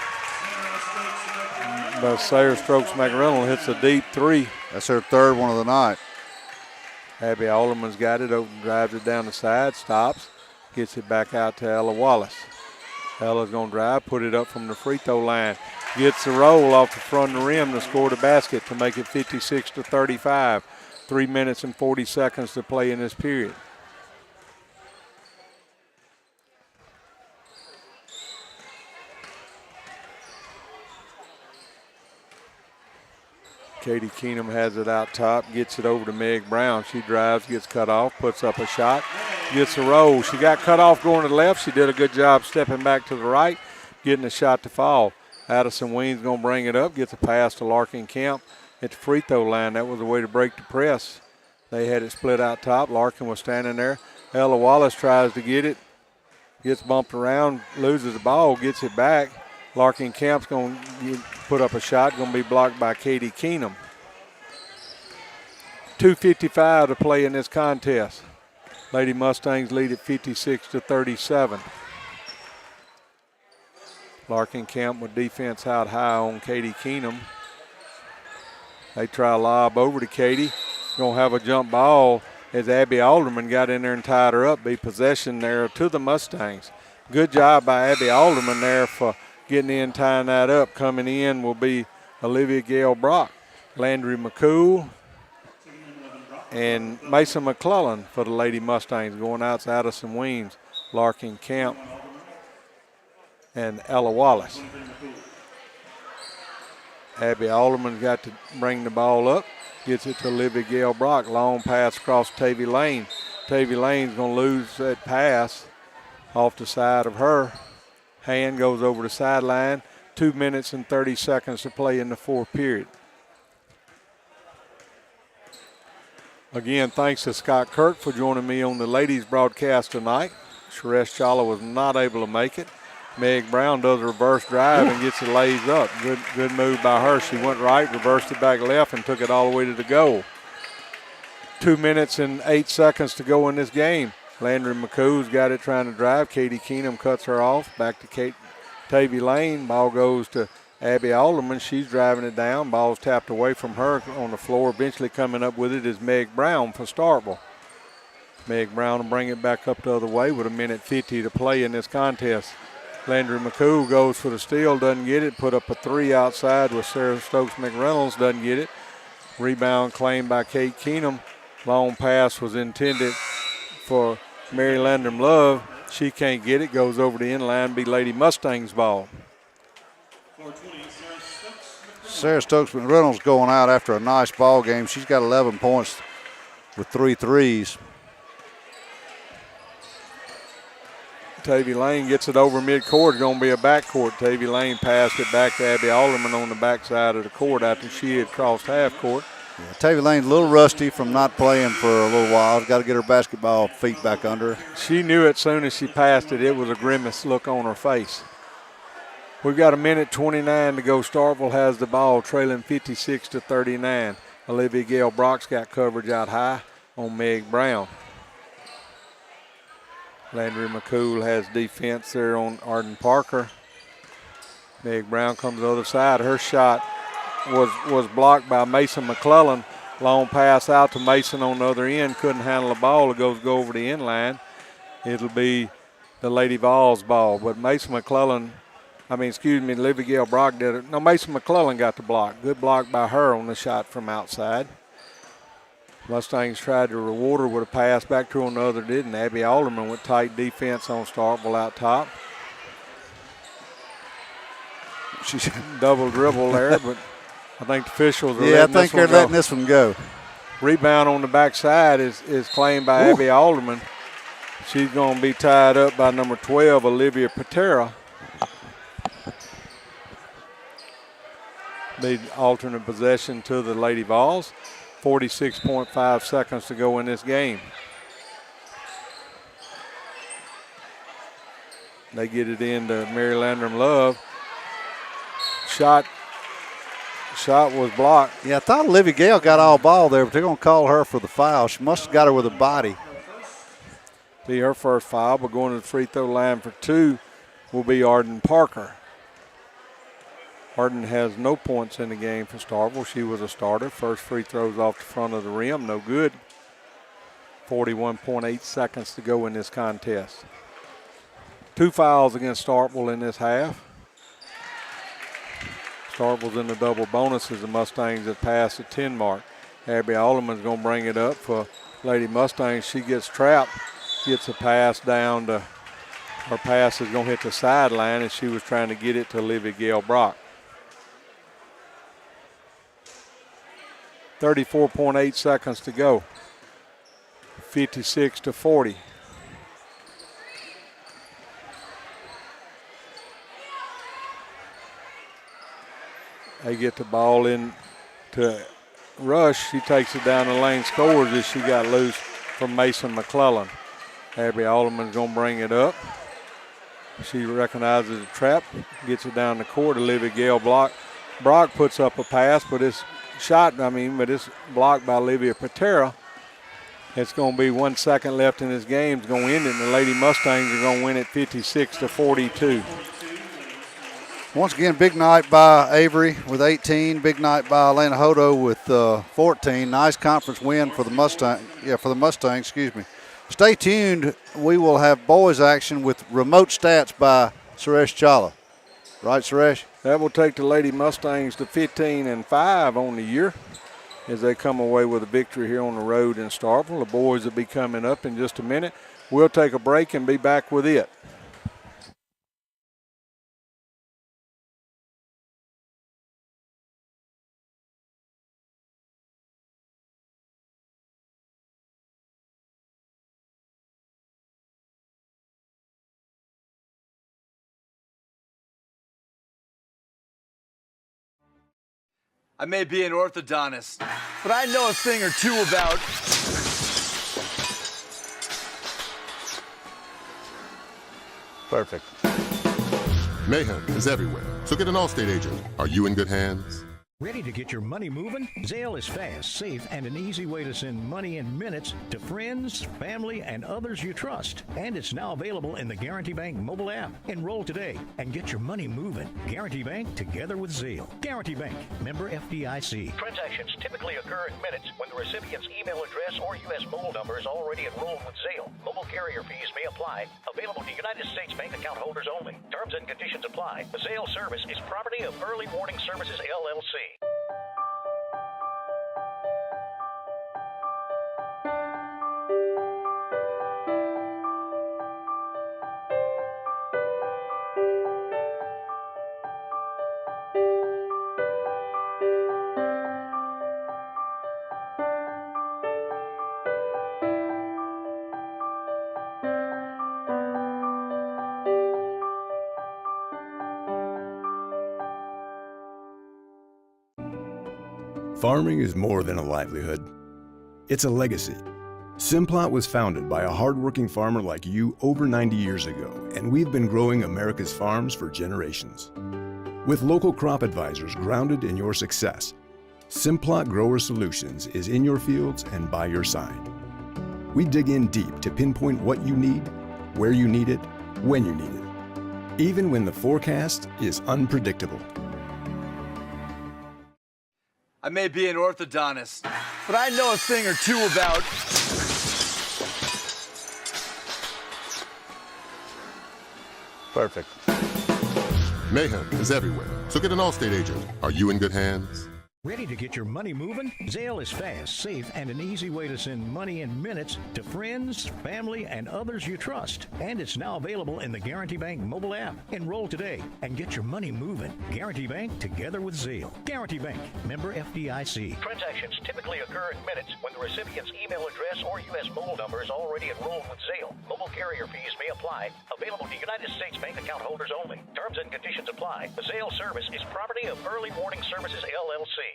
But Sarah Stokes McReynolds hits a deep 3. That's her 3rd one of the night. Abby Alderman's got it, drives it down the side, stops, gets it back out to Ella Wallace. Ella's going to drive, put it up from the free throw line. Gets the roll off the front of the rim to score the basket to make it 56-35. 3 minutes and 40 seconds to play in this period. Katie Keenum has it out top, gets it over to Meg Brown. She drives, gets cut off, puts up a shot, gets a roll. She got cut off going to the left. She did a good job stepping back to the right. getting a shot to fall. Addison Weems going to bring it up, gets a pass to Larkin Camp at the free throw line. That was a way to break the press. They had it split out top. Larkin was standing there. Ella Wallace tries to get it, gets bumped around, loses the ball, gets it back. Larkin Camp's going to put up a shot, going to be blocked by Katie Keenum. 2:55 to play in this contest. Lady Mustangs lead at 56-37. Larkin Camp with defense out high on Katie Keenum. They try a lob over to Katie. Going to have a jump ball as Abby Alderman got in there and tied her up. Be possession there to the Mustangs. Good job by Abby Alderman there for getting in, tying that up. Coming in will be Olivia Gale Brock, Landry McCool, and Mason McClellan for the Lady Mustangs. Going out to Addison Weems, Larkin Camp, and Ella Wallace. Abby Alderman got to bring the ball up. Gets it to Olivia Gale Brock. Long pass across Tavy Lane. Tavy Lane's going to lose that pass off the side of her. Hand goes over the sideline. 2 minutes and 30 seconds to play in the fourth period. Again, thanks to Scott Kirk for joining me on the ladies broadcast tonight. Suresh Chawla was not able to make it. Meg Brown does a reverse drive and gets it lays up. Good move by her. She went right, reversed it back left, and took it all the way to the goal. 2 minutes and 8 seconds to go in this game. Landry McCool's got it trying to drive. Katie Keenum cuts her off. Back to Tavy Lane. Ball goes to Abby Alderman. She's driving it down. Ball's tapped away from her on the floor. Eventually coming up with it is Meg Brown for Starkville. Meg Brown will bring it back up the other way with 1:50 to play in this contest. Landry McCool goes for the steal, doesn't get it. Put up a three outside with Sarah Stokes McReynolds, doesn't get it. Rebound claimed by Kate Keenum. Long pass was intended for Mary Landrum Love. She can't get it, goes over the inline, be Lady Mustangs ball. Sarah Stokes McReynolds going out after a nice ball game. She's got 11 points with 3 threes. Tavy Lane gets it over midcourt. It's going to be a backcourt. Tavy Lane passed it back to Abby Alderman on the backside of the court after she had crossed half court. Yeah, Tavy Lane's a little rusty from not playing for a little while. Got to get her basketball feet back under her. She knew as soon as she passed it, it was a grimace look on her face. We've got 1:29 to go. Starkville has the ball, trailing 56-39. Olivia Gale Brock's got coverage out high on Meg Brown. Landry McCool has defense there on Arden Parker. Meg Brown comes to the other side. Her shot was blocked by Mason McClellan. Long pass out to Mason on the other end. Couldn't handle the ball. It goes go over the end line. It'll be the Lady Vols ball. But Olivia Gale Brock did it. No, Mason McClellan got the block. Good block by her on the shot from outside. Mustangs tried to reward her with a pass back to her on the other, didn't. Abby Alderman with tight defense on Starkville out top. She's double dribble there, but I think the officials are letting this one go. Rebound on the backside is claimed by Abby Alderman. She's going to be tied up by number 12, Olivia Patera. The alternate possession to the Lady Vols. 46.5 seconds to go in this game. They get it into Mary Landrum Love. Shot was blocked. Yeah, I thought Olivia Gale got all ball there, but they're going to call her for the foul. She must have got her with her body. Be her first foul, but going to the free throw line for 2 will be Arden Parker. Arden has no points in the game for Starkville. She was a starter. First free throws off the front of the rim, no good. 41.8 seconds to go in this contest. 2 fouls against Starkville in this half. Starkville's in the double bonuses. The Mustangs have passed the 10 mark. Abby Alderman's going to bring it up for Lady Mustangs. She gets trapped, gets a pass down to, her pass is going to hit the sideline, and she was trying to get it to Olivia Gale Brock. 34.8 seconds to go. 56-40. they get the ball in to Rush. She takes it down the lane, scores as she got loose from Mason McClellan. Abby Alderman's going to bring it up. She recognizes the trap, gets it down the court. Olivia Gale Brock puts up a pass, but it's it's blocked by Olivia Patera. It's going to be 1 second left in this game. It's going to end it, and the Lady Mustangs are going to win it 56-42. Once again, big night by Avery with 18. Big night by Elena Hodo with 14. Nice conference win for the Mustangs. Excuse me. Stay tuned. We will have boys action with remote stats by Suresh Chawla. Right, Suresh? That will take the Lady Mustangs to 15-5 on the year as they come away with a victory here on the road in Starkville. The boys will be coming up in just a minute. We'll take a break and be back with it. I may be an orthodontist, but I know a thing or two about... Perfect. Mayhem is everywhere, so get an Allstate agent. Are you in good hands? Ready to get your money moving? Zelle is fast, safe, and an easy way to send money in minutes to friends, family, and others you trust. And it's now available in the Guarantee Bank mobile app. Enroll today and get your money moving. Guarantee Bank together with Zelle. Guarantee Bank, member FDIC. Transactions typically occur in minutes when the recipient's email address or U.S. mobile number is already enrolled with Zelle. Mobile carrier fees may apply. Available to United States bank account holders only. Terms and conditions apply. The Zelle service is property of Early Warning Services, LLC. Farming is more than a livelihood. It's a legacy. Simplot was founded by a hardworking farmer like you over 90 years ago, and we've been growing America's farms for generations. With local crop advisors grounded in your success, Simplot Grower Solutions is in your fields and by your side. We dig in deep to pinpoint what you need, where you need it, when you need it, even when the forecast is unpredictable. I may be an orthodontist, but I know a thing or two about... Perfect. Mayhem is everywhere, so get an Allstate agent. Are you in good hands? Ready to get your money moving? Zelle is fast, safe, and an easy way to send money in minutes to friends, family, and others you trust. And it's now available in the Guarantee Bank mobile app. Enroll today and get your money moving. Guarantee Bank together with Zelle. Guarantee Bank, member FDIC. Transactions typically occur in minutes when the recipient's email address or U.S. mobile number is already enrolled with Zelle. Mobile carrier fees may apply. Available to United States bank account holders only. Terms and conditions apply. The Zelle service is property of Early Warning Services, LLC.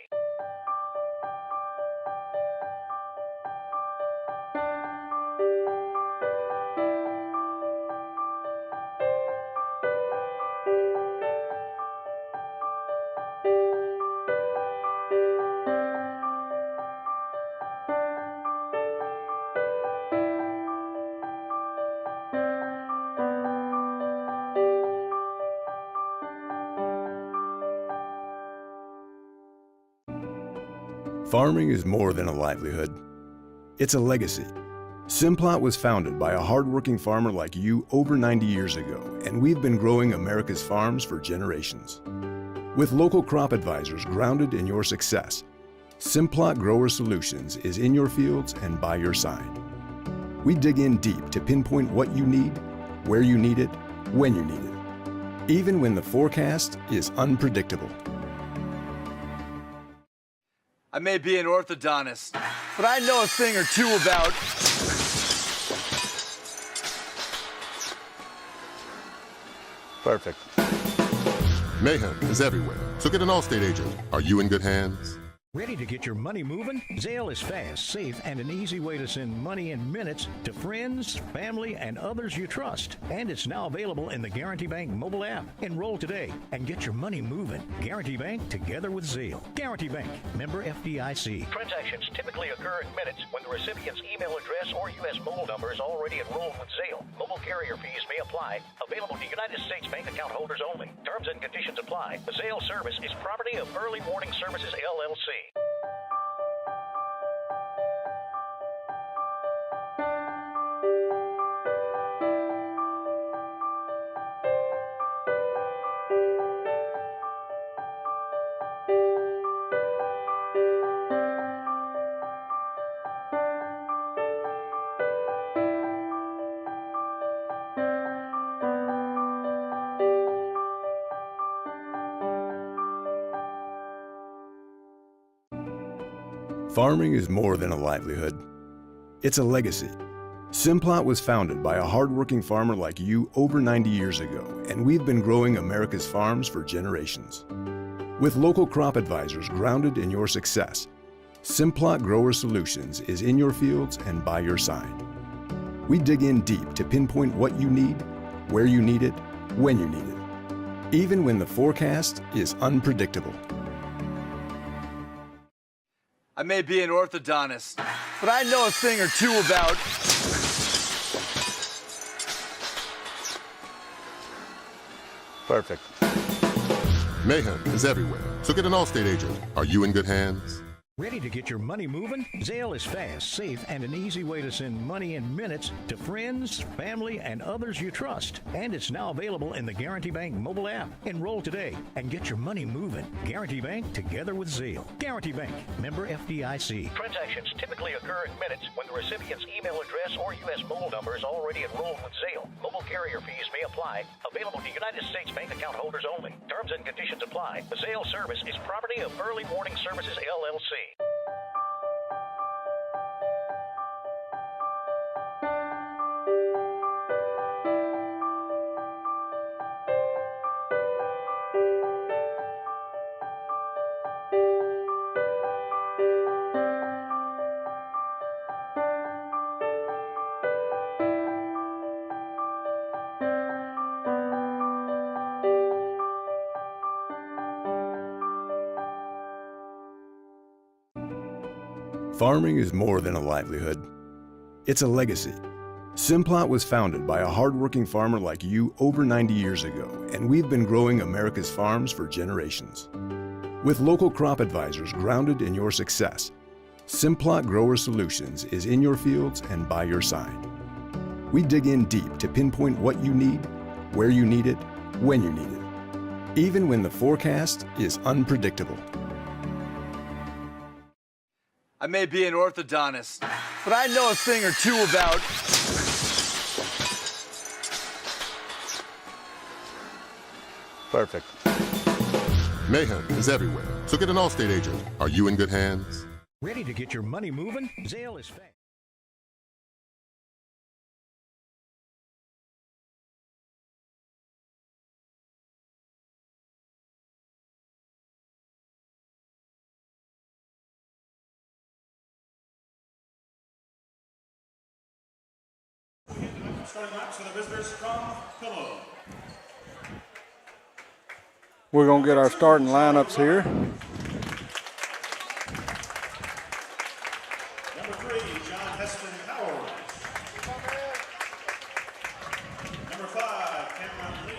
Farming is more than a livelihood. It's a legacy. Simplot was founded by a hardworking farmer like you over 90 years ago, and we've been growing America's farms for generations. With local crop advisors grounded in your success, Simplot Grower Solutions is in your fields and by your side. We dig in deep to pinpoint what you need, where you need it, when you need it, even when the forecast is unpredictable. I may be an orthodontist, but I know a thing or two about... Perfect. Mayhem is everywhere, so get an Allstate agent. Are you in good hands? Ready to get your money moving? Zelle is fast, safe, and an easy way to send money in minutes to friends, family, and others you trust. And it's now available in the Guarantee Bank mobile app. Enroll today and get your money moving. Guarantee Bank, together with Zelle. Guarantee Bank, member FDIC. Transactions typically occur in minutes when the recipient's email address or U.S. mobile number is already enrolled with Zelle. Mobile carrier fees may apply. Available to United States bank account holders only. Terms and conditions apply. The Zelle service is property of Early Warning Services, LLC. Farming is more than a livelihood. It's a legacy. Simplot was founded by a hardworking farmer like you over 90 years ago, and we've been growing America's farms for generations. With local crop advisors grounded in your success, Simplot Grower Solutions is in your fields and by your side. We dig in deep to pinpoint what you need, where you need it, when you need it, even when the forecast is unpredictable. I may be an orthodontist, but I know a thing or two about... Perfect. Mayhem is everywhere, so get an Allstate agent. Are you in good hands? Ready to get your money moving? Zelle is fast, safe, and an easy way to send money in minutes to friends, family, and others you trust. And it's now available in the Guarantee Bank mobile app. Enroll today and get your money moving. Guarantee Bank, together with Zelle. Guarantee Bank, member FDIC. Transactions typically occur in minutes when the recipient's email address or U.S. mobile number is already enrolled with Zelle. Mobile carrier fees may apply. Available to United States bank account holders only. Terms and conditions apply. The Zelle service is property of Early Warning Services, LLC. Farming is more than a livelihood. It's a legacy. Simplot was founded by a hardworking farmer like you over 90 years ago, and we've been growing America's farms for generations. With local crop advisors grounded in your success, Simplot Grower Solutions is in your fields and by your side. We dig in deep to pinpoint what you need, where you need it, when you need it, even when the forecast is unpredictable. I may be an orthodontist, but I know a thing or two about... Perfect. Mayhem is everywhere, so get an Allstate agent. Are you in good hands? Ready to get your money moving? Zelle is fast. Starting laps for the visitors from Pillow. We're going to get our starting lineups here. Number 3, John Heston Powers. Number 5, Cameron Lee.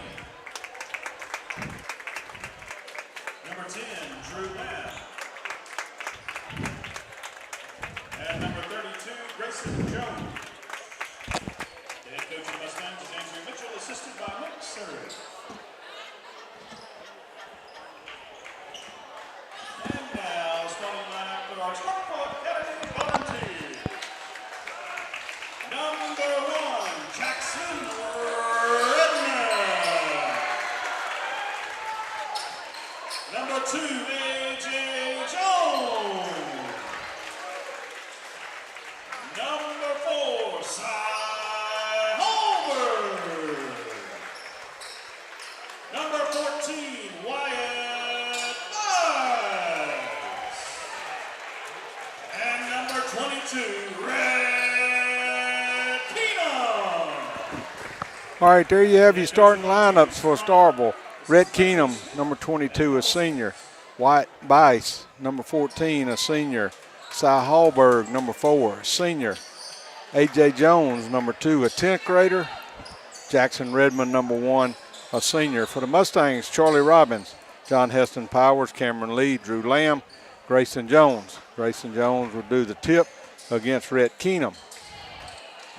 Number 10, Drew Mann. And number 32, Grayson Jones. The head coach of the Mustangs is Andrew Mitchell, assisted by Mike Surrey. right, there you have your starting lineups for Starkville. Rhett Keenum, number 22, a senior. White Bice, number 14, a senior. Cy Hallberg, number 4, a senior. A.J. Jones, number 2, a 10th grader. Jackson Redmond, number 1, a senior. For the Mustangs, Charlie Robbins, John Heston Powers, Cameron Lee, Drew Lamb, Grayson Jones. Grayson Jones will do the tip against Rhett Keenum.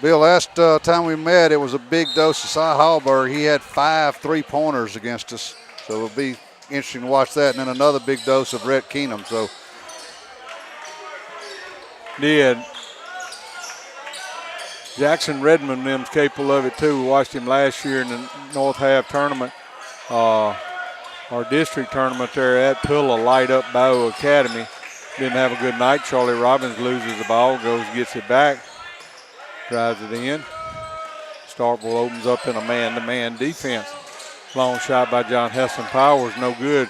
Bill, last time we met, it was a big dose of Cy Hallberg. He had 5 3-pointers against us, so it'll be interesting to watch that. And then another big dose of Rhett Keenum. So, Jackson Redmond them's capable of it too. We watched him last year in the North Half tournament, our district tournament there at Pilla Light Up Bio Academy. Didn't have a good night. Charlie Robbins loses the ball, gets it back, drives it in. Starkville opens up in a man-to-man defense. Long shot by John Heston Powers, no good.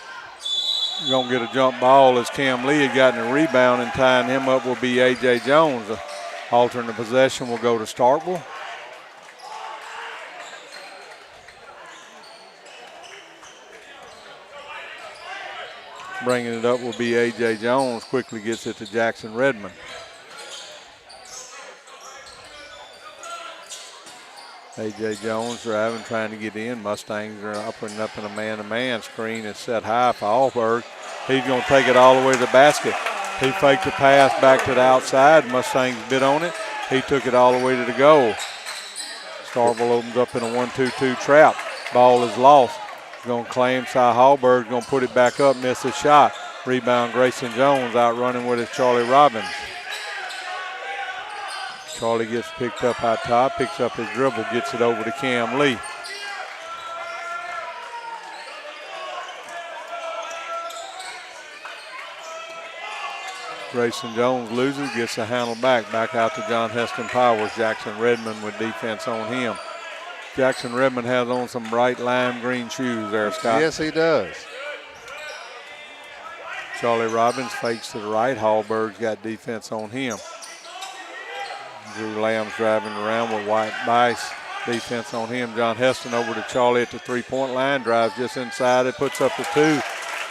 Going to get a jump ball as Cam Lee had gotten a rebound, and tying him up will be A.J. Jones. Altering the possession will go to Starkville. Bringing it up will be A.J. Jones. Quickly gets it to Jackson Redmond. A.J. Jones driving, trying to get in. Mustangs are up and up in a man-to-man. Screen is set high for Hallberg. He's going to take it all the way to the basket. He faked the pass back to the outside. Mustangs bit on it. He took it all the way to the goal. Starkville opens up in a 1-2-2 trap. Ball is lost. He's going to claim. Cy Hallberg going to put it back up, miss the shot. Rebound Grayson Jones out running with his Charlie Robbins. Charlie gets picked up high top, picks up his dribble, gets it over to Cam Lee. Grayson Jones loses, gets the handle back out to John Heston Powers. Jackson Redmond with defense on him. Jackson Redmond has on some bright lime green shoes there, Scott. Yes, he does. Charlie Robbins fakes to the right. Hallberg's got defense on him. Drew Lamb's driving around with White Bice. Defense on him. John Heston over to Charlie at the three-point line. Drives just inside it, puts up the 2.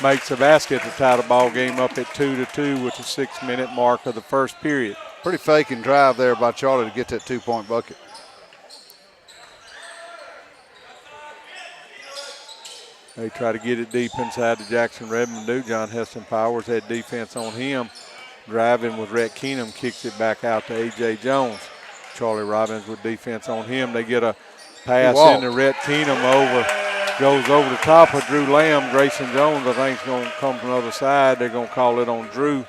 Makes a basket to tie the ball game up at 2-2 with the 6-minute mark of the first period. Pretty fake and drive there by Charlie to get that 2-point bucket. They try to get it deep inside to Jackson Redmond. John Heston Powers had defense on him. Driving with Rhett Keenum, kicks it back out to A.J. Jones. Charlie Robbins with defense on him. They get a pass into Rhett Keenum over. Goes over the top of Drew Lamb. Grayson Jones, I think, is going to come from the other side. They're going to call it on Drew,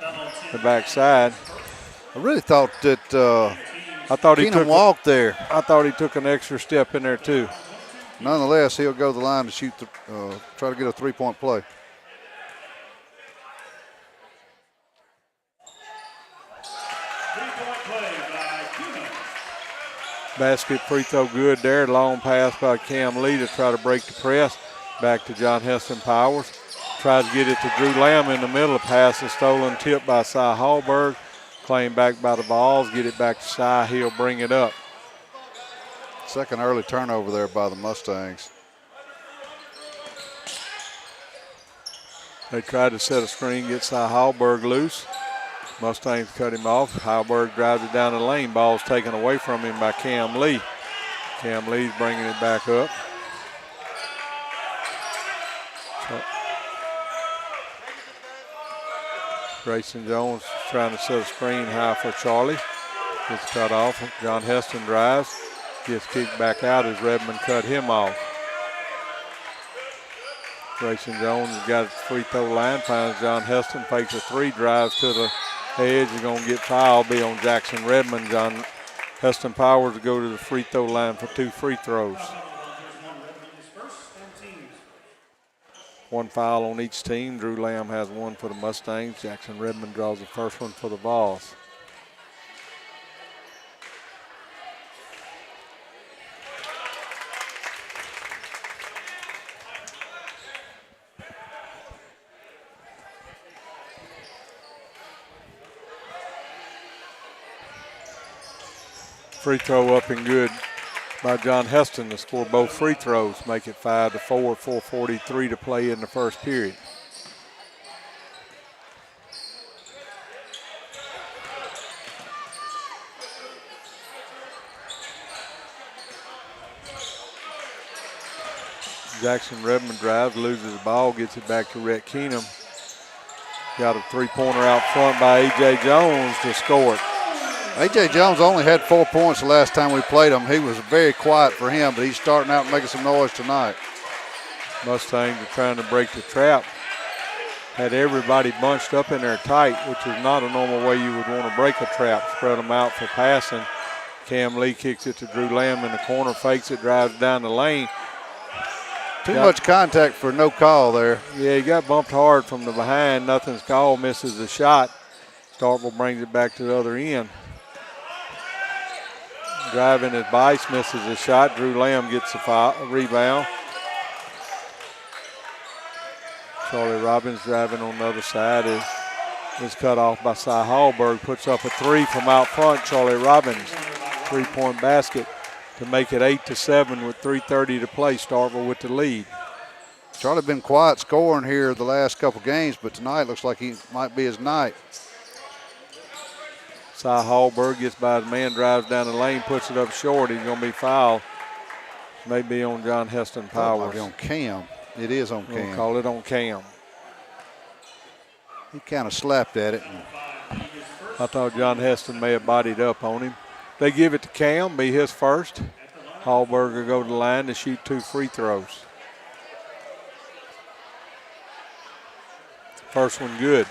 the backside. I really thought that Keenum walked there. I thought he took an extra step in there, too. Nonetheless, he'll go to the line to shoot, try to get a 3-point play. Basket free throw good there. Long pass by Cam Lee to try to break the press. Back to John Heston Powers. Tries to get it to Drew Lamb in the middle. A pass is stolen, tipped by Cy Hallberg. Claimed back by the Balls. Get it back to Cy. He'll bring it up. Second early turnover there by the Mustangs. They tried to set a screen, get Cy Hallberg loose. Mustangs cut him off. Hallberg drives it down the lane. Ball's taken away from him by Cam Lee. Cam Lee's bringing it back up. Grayson Jones trying to set a screen high for Charlie. Gets cut off. John Heston drives. Gets kicked back out as Redmond cut him off. Grayson Jones has got his free throw line. Finds John Heston. Fakes a 3. Drives to the edge. Is going to get fouled. Be on Jackson Redmond. John Heston Powers to go to the free throw line for 2 free throws. 1 foul on each team. Drew Lamb has 1 for the Mustangs. Jackson Redmond draws the first one for the Vols. Free throw up and good by John Heston to score both free throws, make it 5-4, 4:43 to play in the first period. Jackson Redmond drives, loses the ball, gets it back to Rhett Keenum. Got a three-pointer out front by A.J. Jones to score it. A.J. Jones only had 4 points the last time we played him. He was very quiet for him, but he's starting out making some noise tonight. Mustangs are trying to break the trap. Had everybody bunched up in there tight, which is not a normal way you would want to break a trap. Spread them out for passing. Cam Lee kicks it to Drew Lamb in the corner, fakes it, drives down the lane. Too much contact for no call there. Yeah, he got bumped hard from the behind. Nothing's called, misses the shot. Starkville brings it back to the other end. Driving his Bice, misses the shot. Drew Lamb gets a rebound. Charlie Robbins driving on the other side is cut off by Cy Hallberg. Puts up a three from out front. Charlie Robbins, three-point basket to make it 8-7 with 3:30 to play. Starkville with the lead. Charlie been quiet scoring here the last couple games, but tonight looks like he might be his night. Cy Hallberg gets by his man, drives down the lane, puts it up short. He's going to be fouled. Maybe on John Heston Powers. On Cam. It is on Cam. We'll call it on Cam. He kind of slapped at it. I thought John Heston may have bodied up on him. They give it to Cam, be his first. Hallberg will go to the line to shoot 2 free throws. First one good.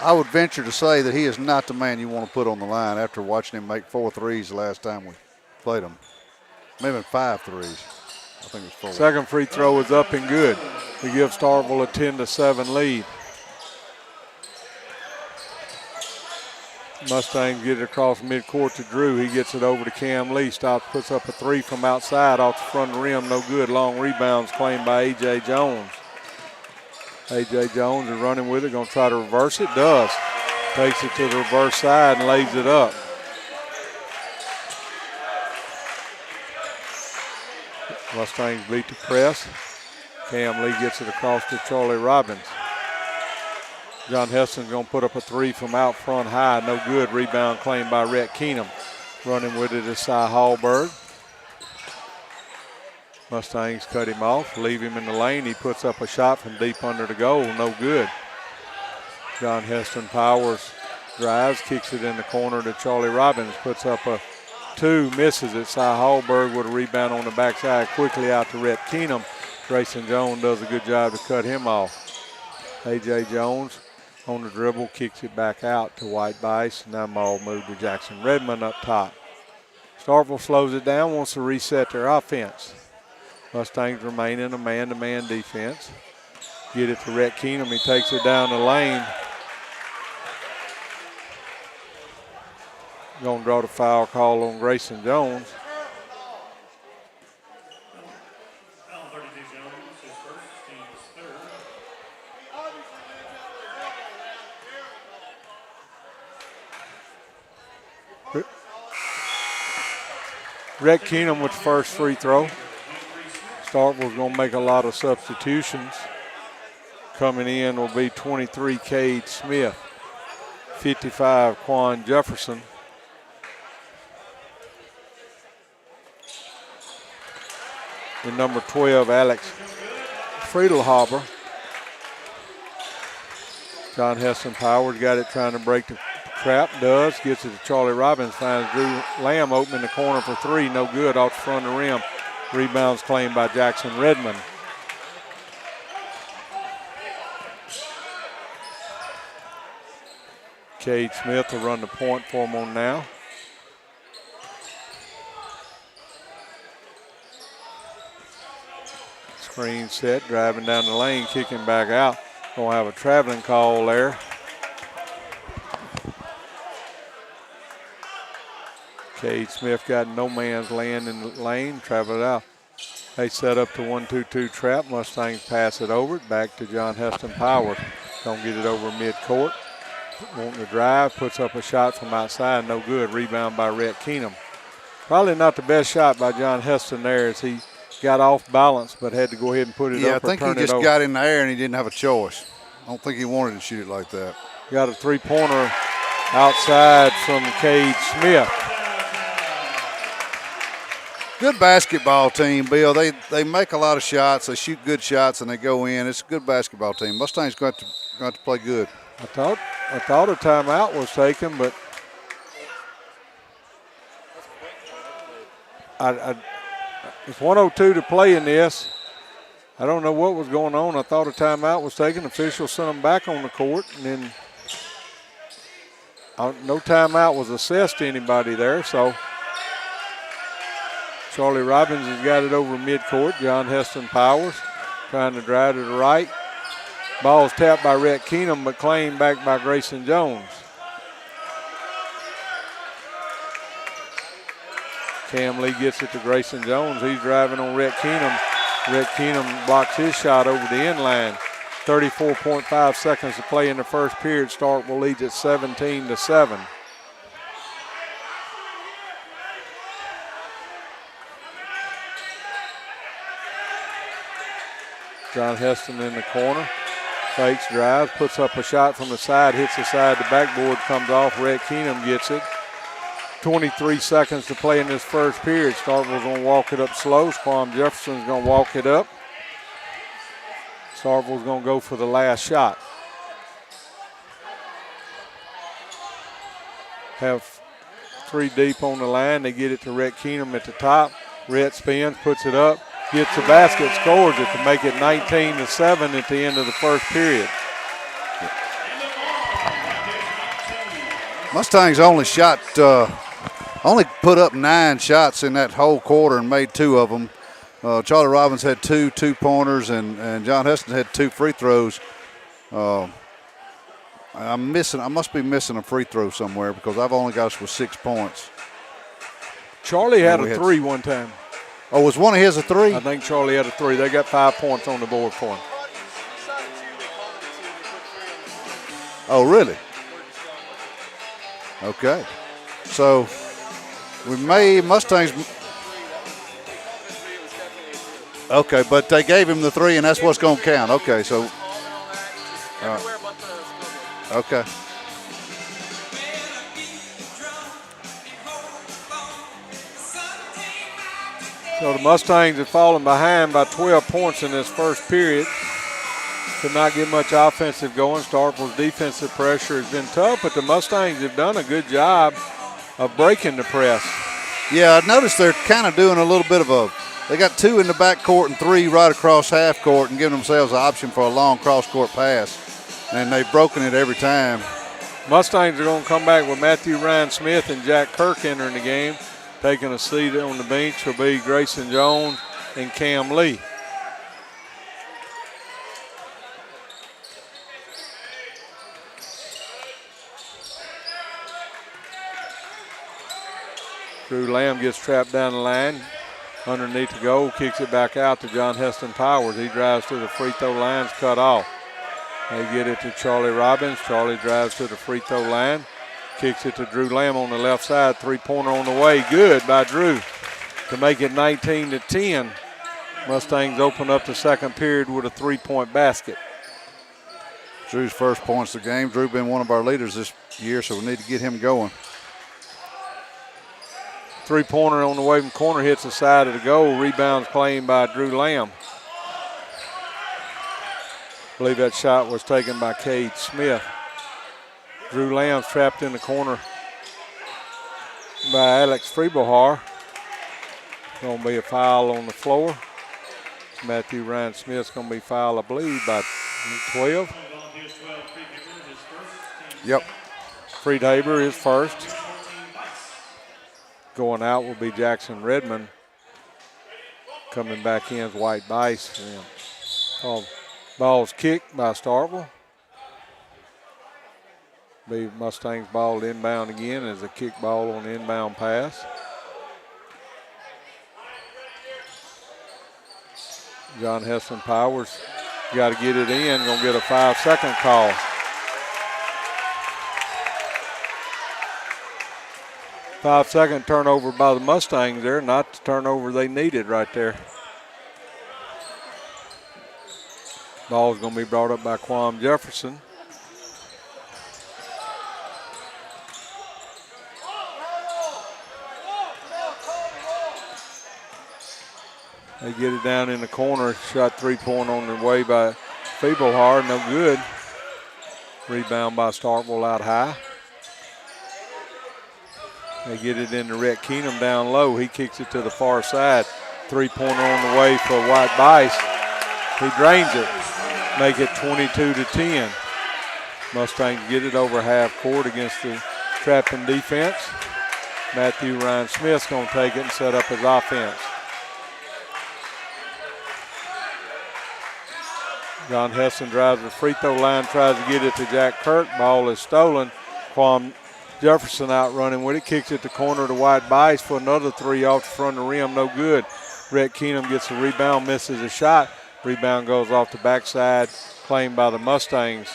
I would venture to say that he is not the man you want to put on the line after watching him make 4 threes the last time we played him. Maybe 5 threes. I think it's 4. Second free throw is up and good. We give Starkville a 10-7 lead. Mustangs get it across midcourt to Drew. He gets it over to Cam Lee. Stops, puts up a three from outside off the front of the rim. No good. Long rebounds claimed by A.J. Jones. A.J. Jones is running with it. Going to try to reverse it. Does. Takes it to the reverse side and lays it up. Mustangs beat the press. Cam Lee gets it across to Charlie Robbins. John Heston's going to put up a three from out front high. No good. Rebound claimed by Rhett Keenum. Running with it is Cy Hallberg. Mustangs cut him off, leave him in the lane. He puts up a shot from deep under the goal. No good. John Heston Powers drives, kicks it in the corner to Charlie Robbins. Puts up a 2, misses it. Cy Hallberg with a rebound on the backside. Quickly out to Rhett Keenum. Grayson Jones does a good job to cut him off. A.J. Jones on the dribble, kicks it back out to White Bice. Now ball moved to Jackson Redmond up top. Starkville slows it down, wants to reset their offense. Mustangs remain in a man-to-man defense. Get it to Rhett Keenum. He takes it down the lane. Going to draw the foul call on Grayson Jones. Rhett Keenum with the first free throw. Starkville's going to make a lot of substitutions. Coming in will be 23, Cade Smith. 55, Quan Jefferson. And number 12, Alex Friedelhaber. John Heston Powers got it trying to break the trap. Does. Gets it to Charlie Robbins. Finds Drew Lamb open in the corner for 3. No good off the front of the rim. Rebounds claimed by Jackson Redmond. Cade Smith will run the point for him on now. Screen set, driving down the lane, kicking back out. Gonna have a traveling call there. Cade Smith got no man's land in the lane, traveled out. They set up the 1-2-2 trap. Mustangs pass it over, back to John Heston Powers. Gonna get it over midcourt. Wanting to drive, puts up a shot from outside, no good. Rebound by Rhett Keenum. Probably not the best shot by John Heston there as he got off balance but had to go ahead and put it up or turn it over. Yeah, I think he just got in the air and he didn't have a choice. I don't think he wanted to shoot it like that. Got a three-pointer outside from Cade Smith. Good basketball team, Bill. They make a lot of shots. They shoot good shots and they go in. It's a good basketball team. Mustangs got to play good. I thought a timeout was taken, but it's 1:02 to play in this. I don't know what was going on. I thought a timeout was taken. Officials sent them back on the court, and then no timeout was assessed to anybody there. So Charlie Robbins has got it over midcourt. John Heston Powers trying to drive to the right. Ball's tapped by Rhett Keenum, but claimed back by Grayson Jones. Cam Lee gets it to Grayson Jones. He's driving on Rhett Keenum. Rhett Keenum blocks his shot over the end line. 34.5 seconds to play in the first period. Starkville leads at 17-7. John Heston in the corner. Fakes, drives, puts up a shot from the side, hits the side, the backboard comes off. Rhett Keenum gets it. 23 seconds to play in this first period. Starkville's going to walk it up slow. Squam Jefferson's going to walk it up. Starkville's going to go for the last shot. Have three deep on the line. They get it to Rhett Keenum at the top. Rhett spins, puts it up, gets the basket, scores it to make it 19-7 at the end of the first period. Mustangs only put up 9 shots in that whole quarter and made 2 of them. Charlie Robbins had 2 two-pointers, and John Heston had 2 free throws. I must be missing a free throw somewhere because I've only got us with 6 points. Charlie had a 3 one time. Oh, was one of his a 3? I think Charlie had a 3. They got 5 points on the board for him. Oh, really? Okay. So Mustangs. Okay, but they gave him the 3, and that's what's going to count. Okay, so. Okay. So the Mustangs have fallen behind by 12 points in this first period. Could not get much offensive going. Starkville's defensive pressure has been tough, but the Mustangs have done a good job of breaking the press. Yeah, I noticed they're kind of doing a little bit of they got 2 in the backcourt and 3 right across half court and giving themselves an option for a long cross-court pass. And they've broken it every time. Mustangs are going to come back with Matthew Ryan Smith and Jack Kirk entering the game. Taking a seat on the bench will be Grayson Jones and Cam Lee. Drew Lamb gets trapped down the line. Underneath the goal, kicks it back out to John Heston Powers. He drives to the free throw line, cut off. They get it to Charlie Robbins. Charlie drives to the free throw line. Kicks it to Drew Lamb on the left side. Three-pointer on the way. Good by Drew to make it 19-10. Mustangs open up the second period with a 3-point basket. Drew's first points of the game. Drew been one of our leaders this year, so we need to get him going. Three-pointer on the way from corner hits the side of the goal. Rebounds claimed by Drew Lamb. I believe that shot was taken by Cade Smith. Drew Lamb's trapped in the corner by Alex Freebohar. Going to be a foul on the floor. Matthew Ryan Smith's going to be fouled, I believe, by 12. Yep. Friedhaber is first. Going out will be Jackson Redmond. Coming back in is White Bice. Ball's kicked by Starkville. Be Mustangs ball inbound again as a kick ball on the inbound pass. John Heston Powers got to get it in. Going to get a 5-second call. 5-second turnover by the Mustangs there, not the turnover they needed right there. Ball's going to be brought up by Quam Jefferson. They get it down in the corner. Shot 3-point on the way by Feeblehard. No good. Rebound by Starkville out high. They get it into Rhett Keenum down low. He kicks it to the far side. 3-pointer on the way for White Bice. He drains it. Make it 22-10. Mustangs get it over half court against the trapping defense. Matthew Ryan Smith's going to take it and set up his offense. John Heston drives the free throw line, tries to get it to Jack Kirk. Ball is stolen. Quam Jefferson out running with it, kicks it to corner to White Bice for another three off the front of the rim, no good. Rhett Keenum gets the rebound, misses a shot. Rebound goes off the backside, claimed by the Mustangs.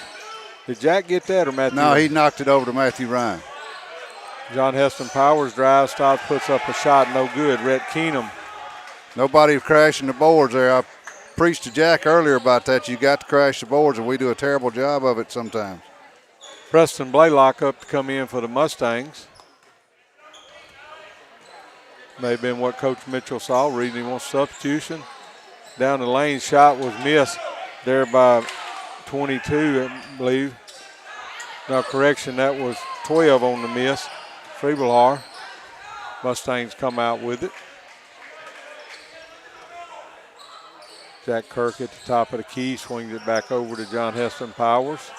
Did Jack get that or Matthew? No, he knocked it over to Matthew Ryan. John Heston Powers drives, stops, puts up a shot, no good. Rhett Keenum. Nobody crashing the boards there. I preached to Jack earlier about that. You got to crash the boards, and we do a terrible job of it sometimes. Preston Blaylock up to come in for the Mustangs. May have been what Coach Mitchell saw. Reading he wants substitution. Down the lane, shot was missed there by 22, I believe. No, correction, that was 12 on the miss. Feeblehard. Mustangs come out with it. Jack Kirk at the top of the key, swings it back over to John Heston Powers.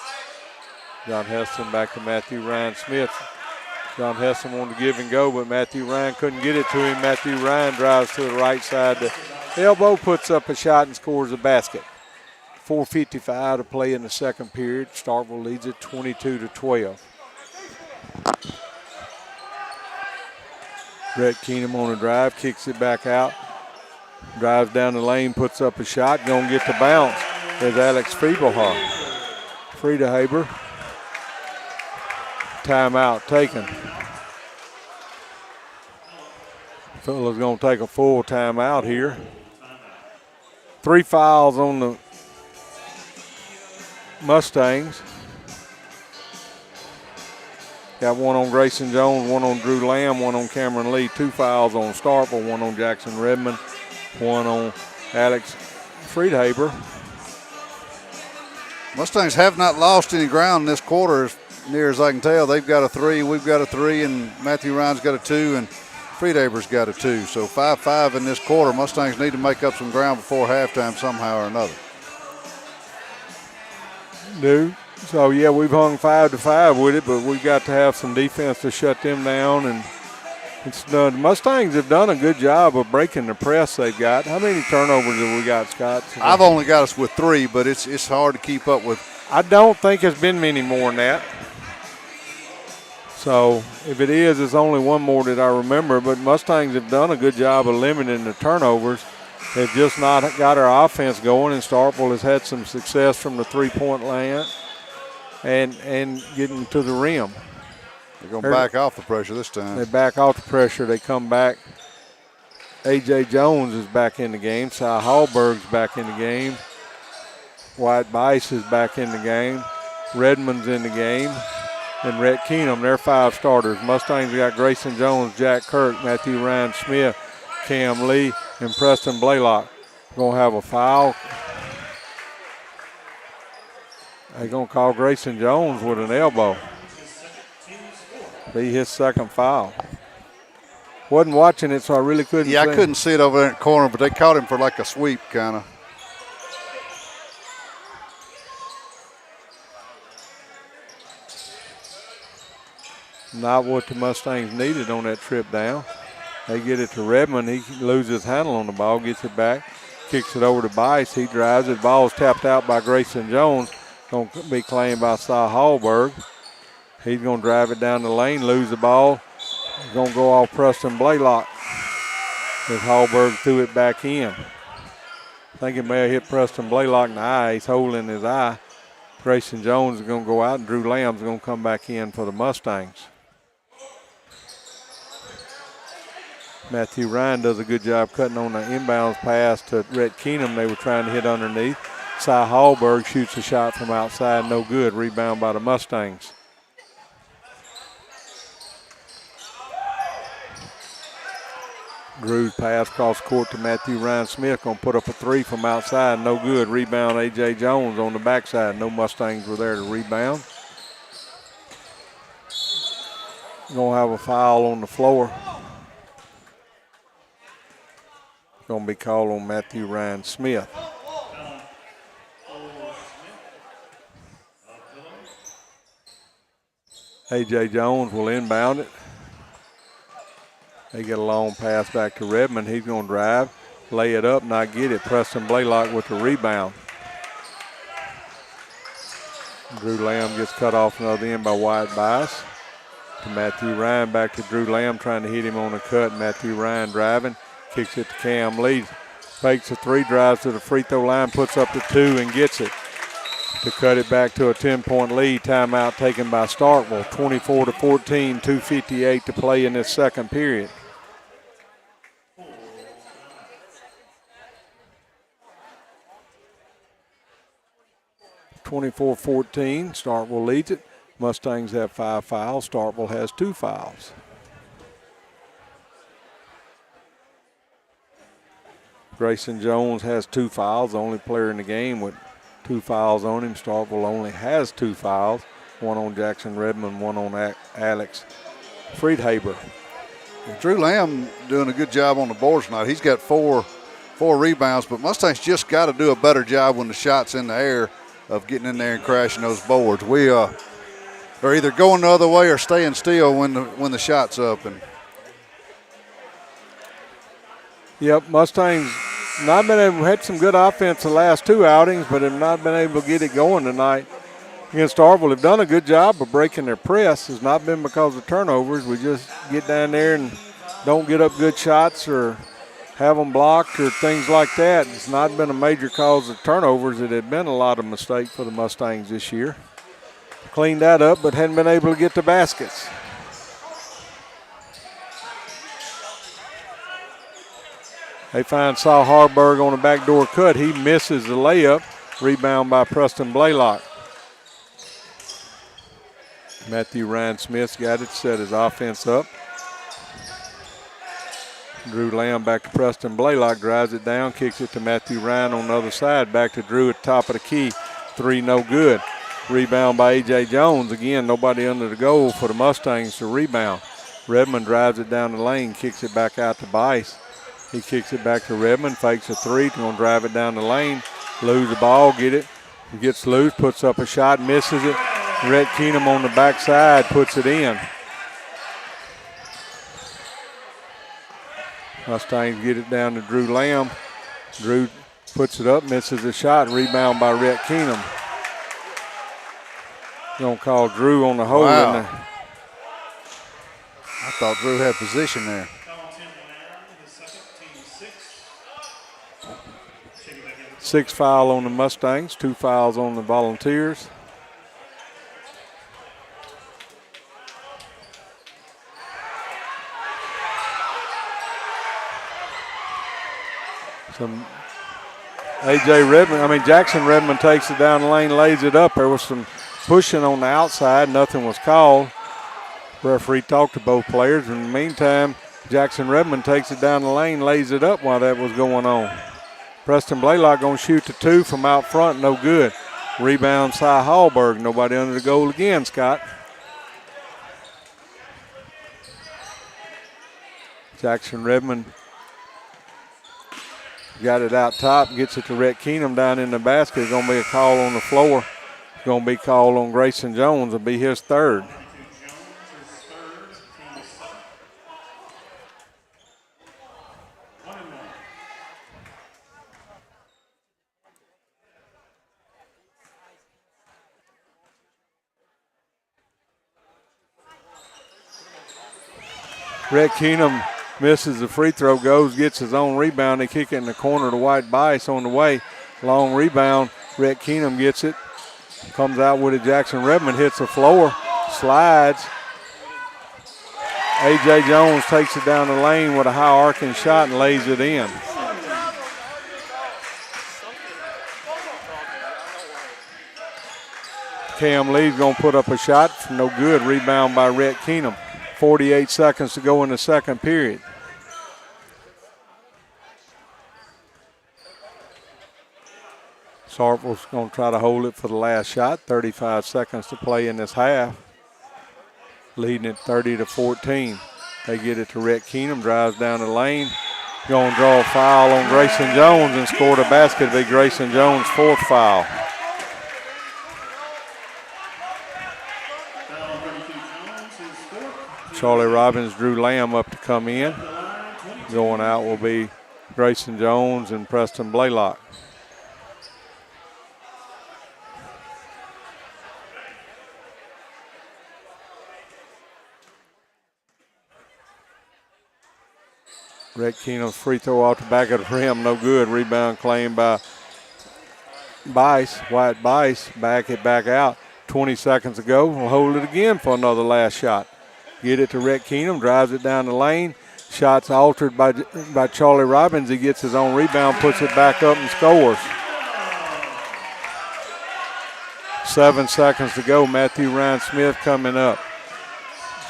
John Heston back to Matthew Ryan Smith. John Heston wanted to give and go, but Matthew Ryan couldn't get it to him. Matthew Ryan drives to the right side. The elbow puts up a shot and scores a basket. 4:55 to play in the second period. Starkville leads it 22-12. Rhett Keenum on a drive, kicks it back out. Drives down the lane, puts up a shot, gonna get the bounce. There's Alex Feeblehard. Frieda Haber. Timeout taken. Fella's gonna take a full timeout here. 3 fouls on the Mustangs. Got one on Grayson Jones, one on Drew Lamb, one on Cameron Lee. 2 fouls on Starkville, one on Jackson Redmond, one on Alex Friedhaber. Mustangs have not lost any ground in this quarter as near as I can tell. They've got a 3, we've got a 3, and Matthew Ryan's got a 2, and Friedhaber's got a 2. So 5-5 in this quarter. Mustangs need to make up some ground before halftime somehow or another. Do. So, yeah, we've hung 5-5 with it, but we've got to have some defense to shut them down. And it's done. The Mustangs have done a good job of breaking the press they've got. How many turnovers have we got, Scott? I've only got us with 3, but it's hard to keep up with. I don't think it's been many more than that. So if it is, it's only one more that I remember. But Mustangs have done a good job of limiting the turnovers. They've just not got our offense going, and Starkville has had some success from the three-point line and getting to the rim. They're going to back off the pressure this time. They back off the pressure. They come back. A.J. Jones is back in the game. Cy Hallberg's back in the game. White Bice is back in the game. Redmond's in the game. And Rhett Keenum, they're 5 starters. Mustangs got Grayson Jones, Jack Kirk, Matthew Ryan Smith, Cam Lee, and Preston Blaylock. Going to have a foul. They're going to call Grayson Jones with an elbow. Be his second foul. Wasn't watching it, so I really couldn't see. I couldn't see it over there in the corner, but they caught him for like a sweep, kind of. Not what the Mustangs needed on that trip down. They get it to Redmond. He loses handle on the ball, gets it back, kicks it over to Bice. He drives it. Ball's tapped out by Grayson Jones. Going to be claimed by Cy Hallberg. He's going to drive it down the lane, lose the ball. He's going to go off Preston Blaylock as Hallberg threw it back in. I think it may have hit Preston Blaylock in the eye. He's holding his eye. Grayson Jones is going to go out, and Drew Lamb's going to come back in for the Mustangs. Matthew Ryan does a good job cutting on the inbounds pass to Rhett Keenum. They were trying to hit underneath. Cy Hallberg shoots a shot from outside, no good. Rebound by the Mustangs. Drew's pass cross court to Matthew Ryan Smith. Going to put up a three from outside, no good. Rebound A.J. Jones on the backside. No Mustangs were there to rebound. Going to have a foul on the floor. Going to be called on Matthew Ryan Smith. A.J. Jones will inbound it. They get a long pass back to Redmond. He's going to drive, lay it up, not get it. Preston Blaylock with the rebound. Drew Lamb gets cut off another end by Wyatt Bice. To Matthew Ryan, back to Drew Lamb trying to hit him on the cut. Matthew Ryan driving, kicks it to Cam Lee. Fakes a three, drives to the free throw line, puts up the two and gets it to cut it back to a 10-point lead. Timeout taken by Starkville. 24-14, 2:58 to play in this second period. (24-14), Starkville leads it. Mustangs have 5 fouls. Starkville has 2 fouls. Grayson Jones has 2 fouls, the only player in the game with 2 fouls on him. Starkville only has 2 fouls, one on Jackson Redmond, one on Alex Friedhaber. Drew Lamb doing a good job on the boards tonight. He's got four rebounds, but Mustangs just got to do a better job when the shot's in the air of getting in there and crashing those boards. We are either going the other way or staying still when the shot's up. And yep, Mustangs not been able, had some good offense the last 2 outings, but have not been able to get it going tonight against Starkville. Have done a good job of breaking their press. It's not been because of turnovers. We just get down there and don't get up good shots or have them blocked or things like that. It's not been a major cause of turnovers. It had been a lot of mistakes for the Mustangs this year. Cleaned that up, but hadn't been able to get the baskets. They find Saul Harburg on the backdoor cut. He misses the layup. Rebound by Preston Blaylock. Matthew Ryan Smith's got it, set his offense up. Drew Lamb back to Preston Blaylock, drives it down, kicks it to Matthew Ryan on the other side. Back to Drew at the top of the key. 3 no good. Rebound by A.J. Jones. Again, nobody under the goal for the Mustangs to rebound. Redmond drives it down the lane, kicks it back out to Bice. He kicks it back to Redmond, fakes a three, going to drive it down the lane, lose the ball, get it. He gets loose, puts up a shot, misses it. Rhett Keenum on the backside puts it in. Mustangs get it down to Drew Lamb. Drew puts it up, misses the shot, rebound by Rhett Keenum. Going to call Drew on the hold. Wow. In the I thought Drew had position there. 6 foul on the Mustangs, 2 fouls on the Volunteers. Jackson Redmond takes it down the lane, lays it up. There was some pushing on the outside. Nothing was called. Referee talked to both players. In the meantime, Jackson Redmond takes it down the lane, lays it up while that was going on. Preston Blaylock going to shoot the 2 from out front, no good. Rebound, Cy Hallberg. Nobody under the goal again, Scott. Jackson Redmond got it out top, gets it to Rhett Keenum down in the basket. It's going to be a call on the floor. It's going to be called on Grayson Jones. It'll be his 3rd. Rhett Keenum misses the free throw, gets his own rebound. They kick it in the corner to White Bice on the way. Long rebound. Rhett Keenum gets it. Comes out with it. Jackson Redmond hits the floor. Slides. A.J. Jones takes it down the lane with a high arcing shot and lays it in. Cam Lee's going to put up a shot. No good. Rebound by Rhett Keenum. 48 seconds to go in the second period. Starkville's going to try to hold it for the last shot. 35 seconds to play in this half. Leading it 30-14. They get it to Rhett Keenum. Drives down the lane. Going to draw a foul on Grayson Jones and score the basket. It'll be Grayson Jones' fourth foul. Charlie Robbins, Drew Lamb up to come in. Going out will be Grayson Jones and Preston Blaylock. Rhett Keenum's free throw off the back of the rim, no good. Rebound claimed by Bice, Wyatt Bice. Back it back out. 20 seconds to go. We'll hold it again for another last shot. Get it to Rhett Keenum, drives it down the lane. Shots altered by Charlie Robbins. He gets his own rebound, puts it back up and scores. 7 seconds to go. Matthew Ryan Smith coming up.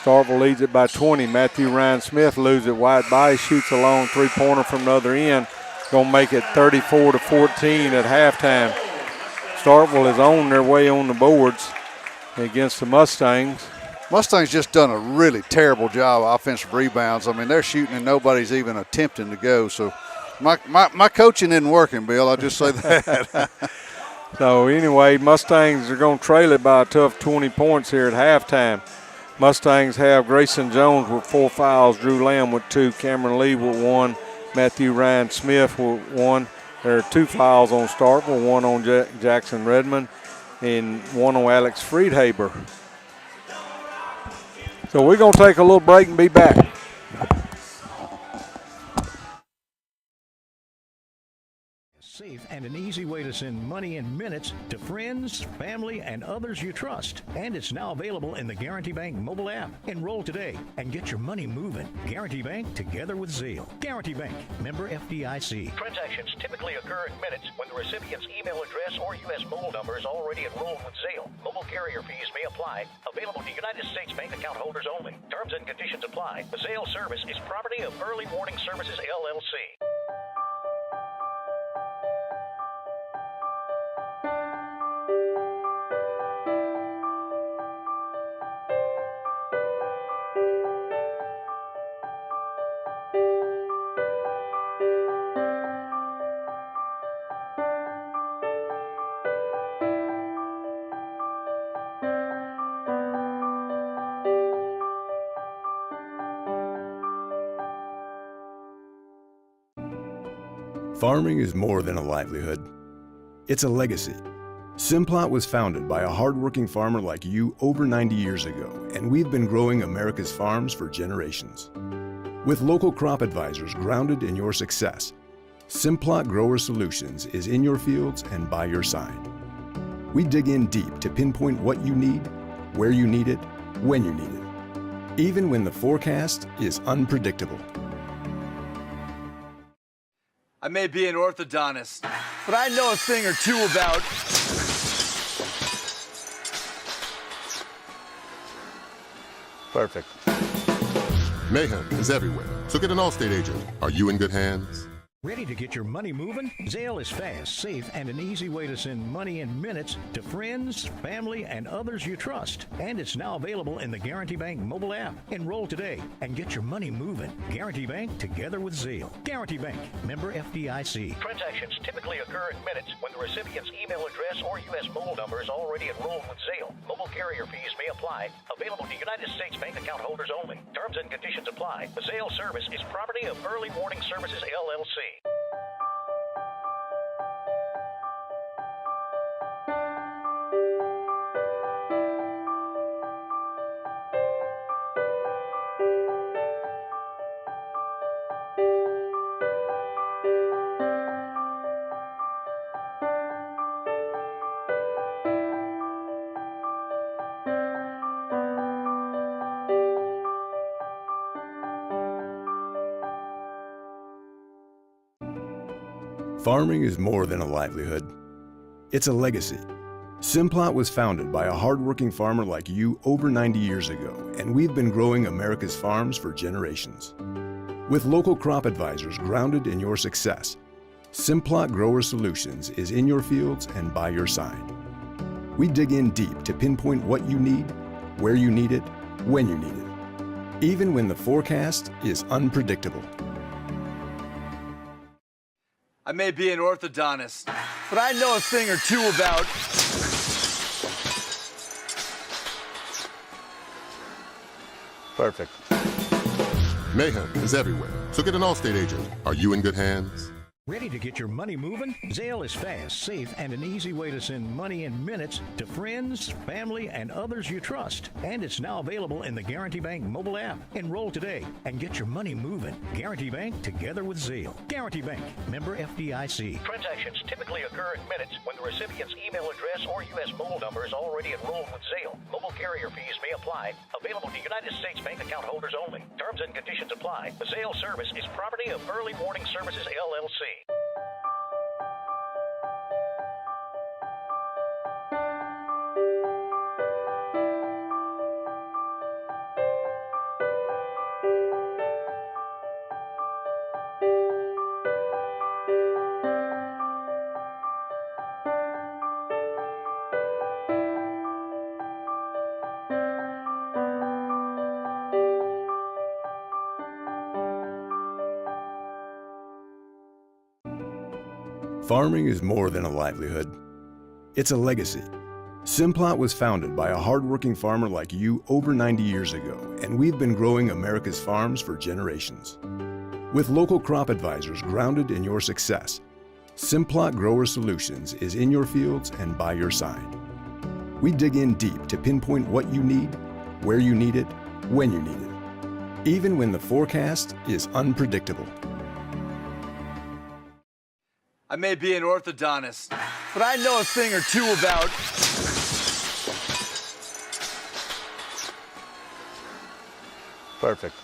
Starkville leads it by 20. Matthew Ryan Smith loses it. Wyatt Bice shoots a long three-pointer from the other end. Going to make it 34-14 at halftime. Starkville is on their way on the boards against the Mustangs. Mustangs just done a really terrible job of offensive rebounds. I mean, they're shooting and nobody's even attempting to go. So my coaching isn't working, Bill. I'll just say that. So anyway, Mustangs are going to trail it by a tough 20 points here at halftime. Mustangs have Grayson Jones with 4 fouls, Drew Lamb with 2, Cameron Lee with 1, Matthew Ryan Smith with 1. There are 2 fouls on Starkville, 1 on Jackson Redmond and 1 on Alex Friedhaber. So we're going to take a little break and be back. Safe and an easy way to send money in minutes to friends, family, and others you trust. And it's now available in the Guarantee Bank mobile app. Enroll today and get your money moving. Guarantee Bank together with Zelle. Guarantee Bank, member FDIC. Transactions typically occur in minutes when the recipient's email address or U.S. mobile number is already enrolled with Zelle. Mobile carrier fees may apply. Available to United States Bank account holders only. Terms and conditions apply. The Zelle service is property of Early Warning Services, LLC. Farming is more than a livelihood. It's a legacy. Simplot was founded by a hardworking farmer like you over 90 years ago, and we've been growing America's farms for generations. With local crop advisors grounded in your success, Simplot Grower Solutions is in your fields and by your side. We dig in deep to pinpoint what you need, where you need it, when you need it, even when the forecast is unpredictable. I may be an orthodontist, but I know a thing or two about... Perfect. Mayhem is everywhere, so get an Allstate agent. Are you in good hands? Ready to get your money moving? Zelle is fast, safe, and an easy way to send money in minutes to friends, family, and others you trust. And it's now available in the Guarantee Bank mobile app. Enroll today and get your money moving. Guarantee Bank together with Zelle. Guarantee Bank, member FDIC. Transactions typically occur in minutes when the recipient's email address or U.S. mobile number is already enrolled with Zelle. Mobile carrier fees may apply. Available to United States Bank account holders only. Terms and conditions apply. The Zelle service is property of Early Warning Services, LLC. Farming is more than a livelihood. It's a legacy. Simplot was founded by a hardworking farmer like you over 90 years ago, and we've been growing America's farms for generations. With local crop advisors grounded in your success, Simplot Grower Solutions is in your fields and by your side. We dig in deep to pinpoint what you need, where you need it, when you need it, even when the forecast is unpredictable. I may be an orthodontist, but I know a thing or two about... Perfect. Mayhem is everywhere, so get an Allstate agent. Are you in good hands? Ready to get your money moving? Zelle is fast, safe, and an easy way to send money in minutes to friends, family, and others you trust. And it's now available in the Guarantee Bank mobile app. Enroll today and get your money moving. Guarantee Bank together with Zelle. Guarantee Bank, member FDIC. Transactions typically occur in minutes when the recipient's email address or U.S. mobile number is already enrolled with Zelle. Mobile carrier fees may apply. Available to United States bank account holders only. Terms and conditions apply. The Zelle service is property of Early Warning Services, LLC. Farming is more than a livelihood. It's a legacy. Simplot was founded by a hardworking farmer like you over 90 years ago, and we've been growing America's farms for generations. With local crop advisors grounded in your success, Simplot Grower Solutions is in your fields and by your side. We dig in deep to pinpoint what you need, where you need it, when you need it, even when the forecast is unpredictable. I may be an orthodontist, but I know a thing or two about... Perfect.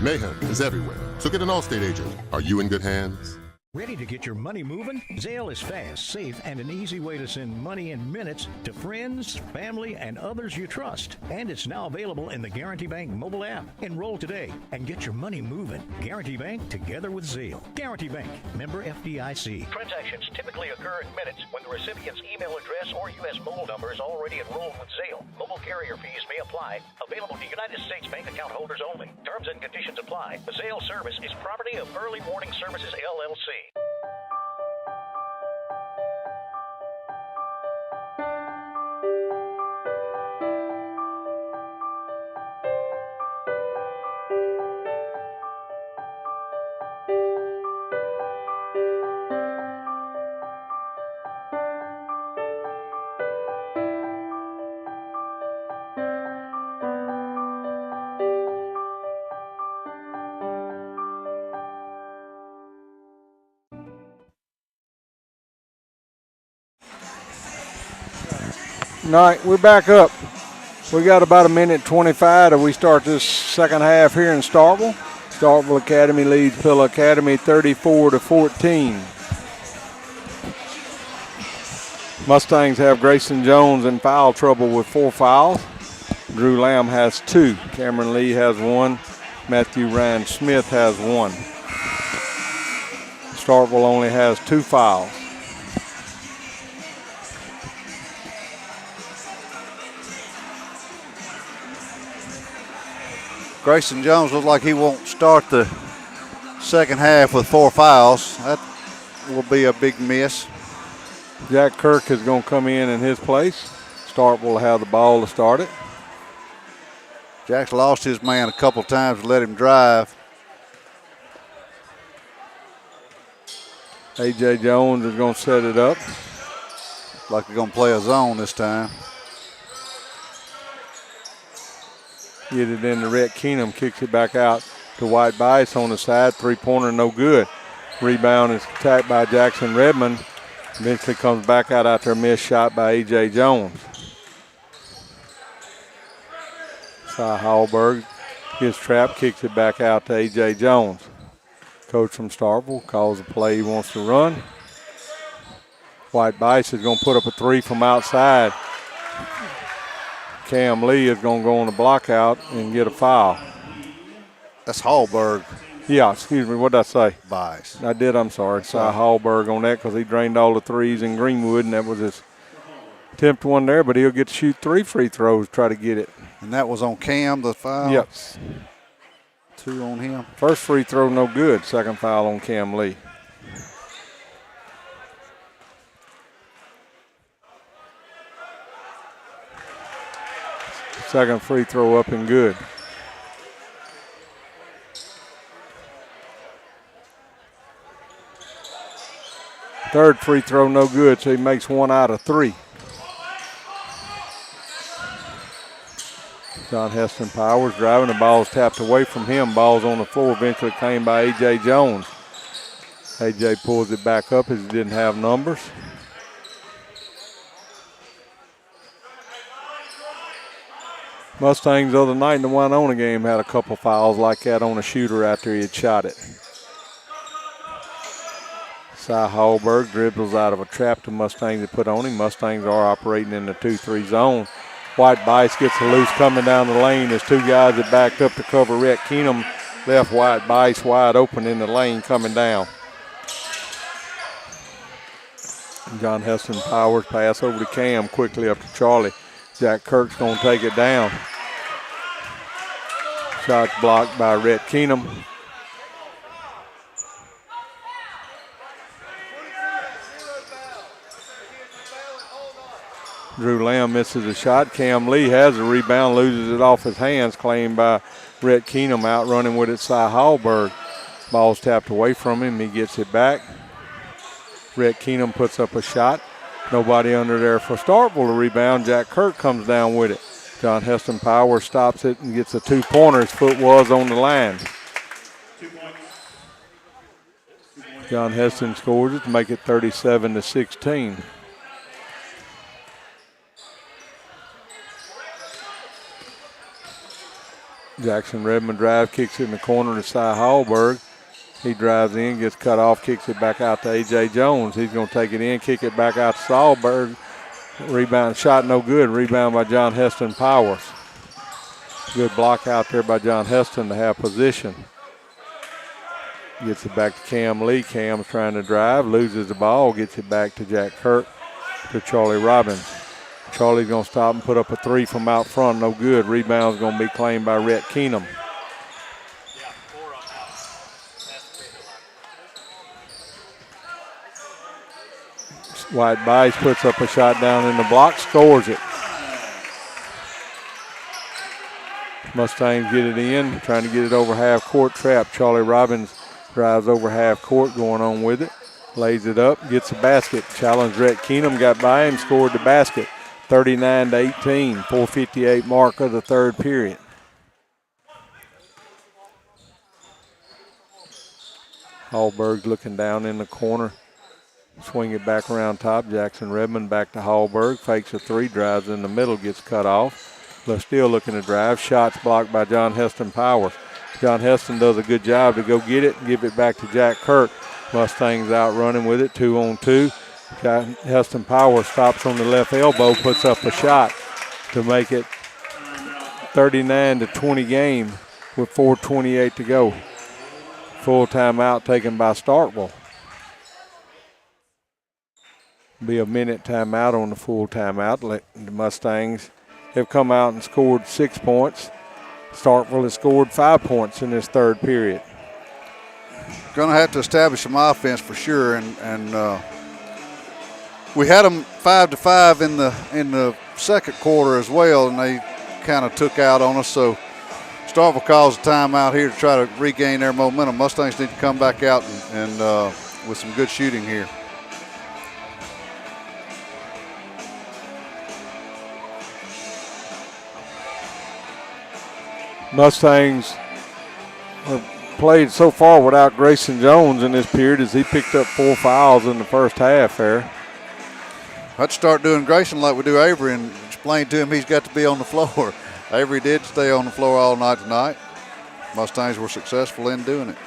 Mayhem is everywhere, so get an Allstate agent. Are you in good hands? Ready to get your money moving? Zelle is fast, safe, and an easy way to send money in minutes to friends, family, and others you trust. And it's now available in the Guarantee Bank mobile app. Enroll today and get your money moving. Guarantee Bank together with Zelle. Guarantee Bank, member FDIC. Transactions typically occur in minutes when the recipient's email address or U.S. mobile number is already enrolled with Zelle. Mobile carrier fees may apply. Available to United States bank account holders only. Terms and conditions apply. The Zelle service is property of Early Warning Services, LLC. All right, we're back up. We got about a minute 25 till we start this second half here in Starkville. Starkville Academy leads Pillow Academy 34-14. Mustangs have Grayson Jones in foul trouble with 4 fouls. Drew Lamb has 2. Cameron Lee has 1. Matthew Ryan Smith has 1. Starkville only has 2 fouls. Grayson Jones looks like he won't start the second half with 4 fouls. That will be a big miss. Jack Kirk is going to come in his place. Starkville will have the ball to start it. Jack's lost his man a couple times and let him drive. A.J. Jones is going to set it up. Like they're going to play a zone this time. Get it into Rhett Keenum, kicks it back out to White Bice on the side. 3-pointer, no good. Rebound is attacked by Jackson Redmond. Eventually comes back out after a missed shot by A.J. Jones. Cy Hallberg, his trap, kicks it back out to A.J. Jones. Coach from Starkville calls the play he wants to run. White Bice is going to put up a 3 from outside. Cam Lee is going to go on the block out and get a foul. That's Hallberg. Yeah, excuse me, what did I say? Bice. I did, I'm sorry. Cy Hallberg on that because he drained all the threes in Greenwood, and that was his attempt one there, but he'll get to shoot 3 free throws, try to get it. And that was on Cam, the foul? Yep. 2 on him. First free throw, no good. Second foul on Cam Lee. Second free throw up and good. Third free throw, no good, so he makes 1 out of 3. John Heston Powers driving, the ball's tapped away from him. Ball's on the floor, eventually claimed by A.J. Jones. A.J. pulls it back up as he didn't have numbers. Mustangs the other night in the Winona game had a couple fouls like that on a shooter after he had shot it. Cy Hallberg dribbles out of a trap the Mustangs had put on him. Mustangs are operating in the 2-3 zone. White Bice gets a loose coming down the lane. There's 2 guys that backed up to cover Rhett Keenum. Left White Bice wide open in the lane coming down. John Heston Powers pass over to Cam, quickly up to Charlie. Jack Kirk's going to take it down. Shots blocked by Rhett Keenum. Drew Lamb misses a shot. Cam Lee has a rebound, loses it off his hands, claimed by Rhett Keenum. Out running with it, Cy Hallberg. Ball's tapped away from him. He gets it back. Rhett Keenum puts up a shot. Nobody under there for Starkville to rebound. Jack Kirk comes down with it. John Heston Powers stops it and gets a 2-pointer. His foot was on the line. John Heston scores it to make it 37-16. Jackson Redmond drive, kicks it in the corner to Cy Hallberg. He drives in, gets cut off, kicks it back out to A.J. Jones. He's going to take it in, kick it back out to Hallberg. Rebound, shot no good. Rebound by John Heston Powers. Good block out there by John Heston to have position. Gets it back to Cam Lee. Cam's trying to drive, loses the ball, gets it back to Jack Kirk, to Charlie Robbins. Charlie's going to stop and put up a 3 from out front. No good. Rebound's going to be claimed by Rhett Keenum. White Bice puts up a shot down in the block, scores it. Mustangs get it in, trying to get it over half court. Trap. Charlie Robbins drives over half court, going on with it. Lays it up, gets a basket. Challenged Rhett Keenum, got by him, scored the basket. 39-18, 4:58 mark of the third period. Hallberg looking down in the corner. Swing it back around top. Jackson Redmond back to Hallberg. Fakes a 3, drives in the middle, gets cut off. But still looking to drive. Shots blocked by John Heston Powers. John Heston does a good job to go get it and give it back to Jack Kirk. Mustangs out running with it, 2-on-2. Heston Powers stops on the left elbow, puts up a shot to make it 39-20 game with 4:28 to go. Full timeout taken by Starkville. Be a minute timeout on the full timeout. The Mustangs have come out and scored 6 points. Starkville has scored 5 points in this third period. Going to have to establish some offense for sure, and we had them 5-5 in the second quarter as well, and they kind of took out on us. So Starkville calls a timeout here to try to regain their momentum. Mustangs need to come back out and with some good shooting here. Mustangs have played so far without Grayson Jones in this period as he picked up 4 fouls in the first half there. I'd start doing Grayson like we do Avery and explain to him he's got to be on the floor. Avery did stay on the floor all night tonight. Mustangs were successful in doing it.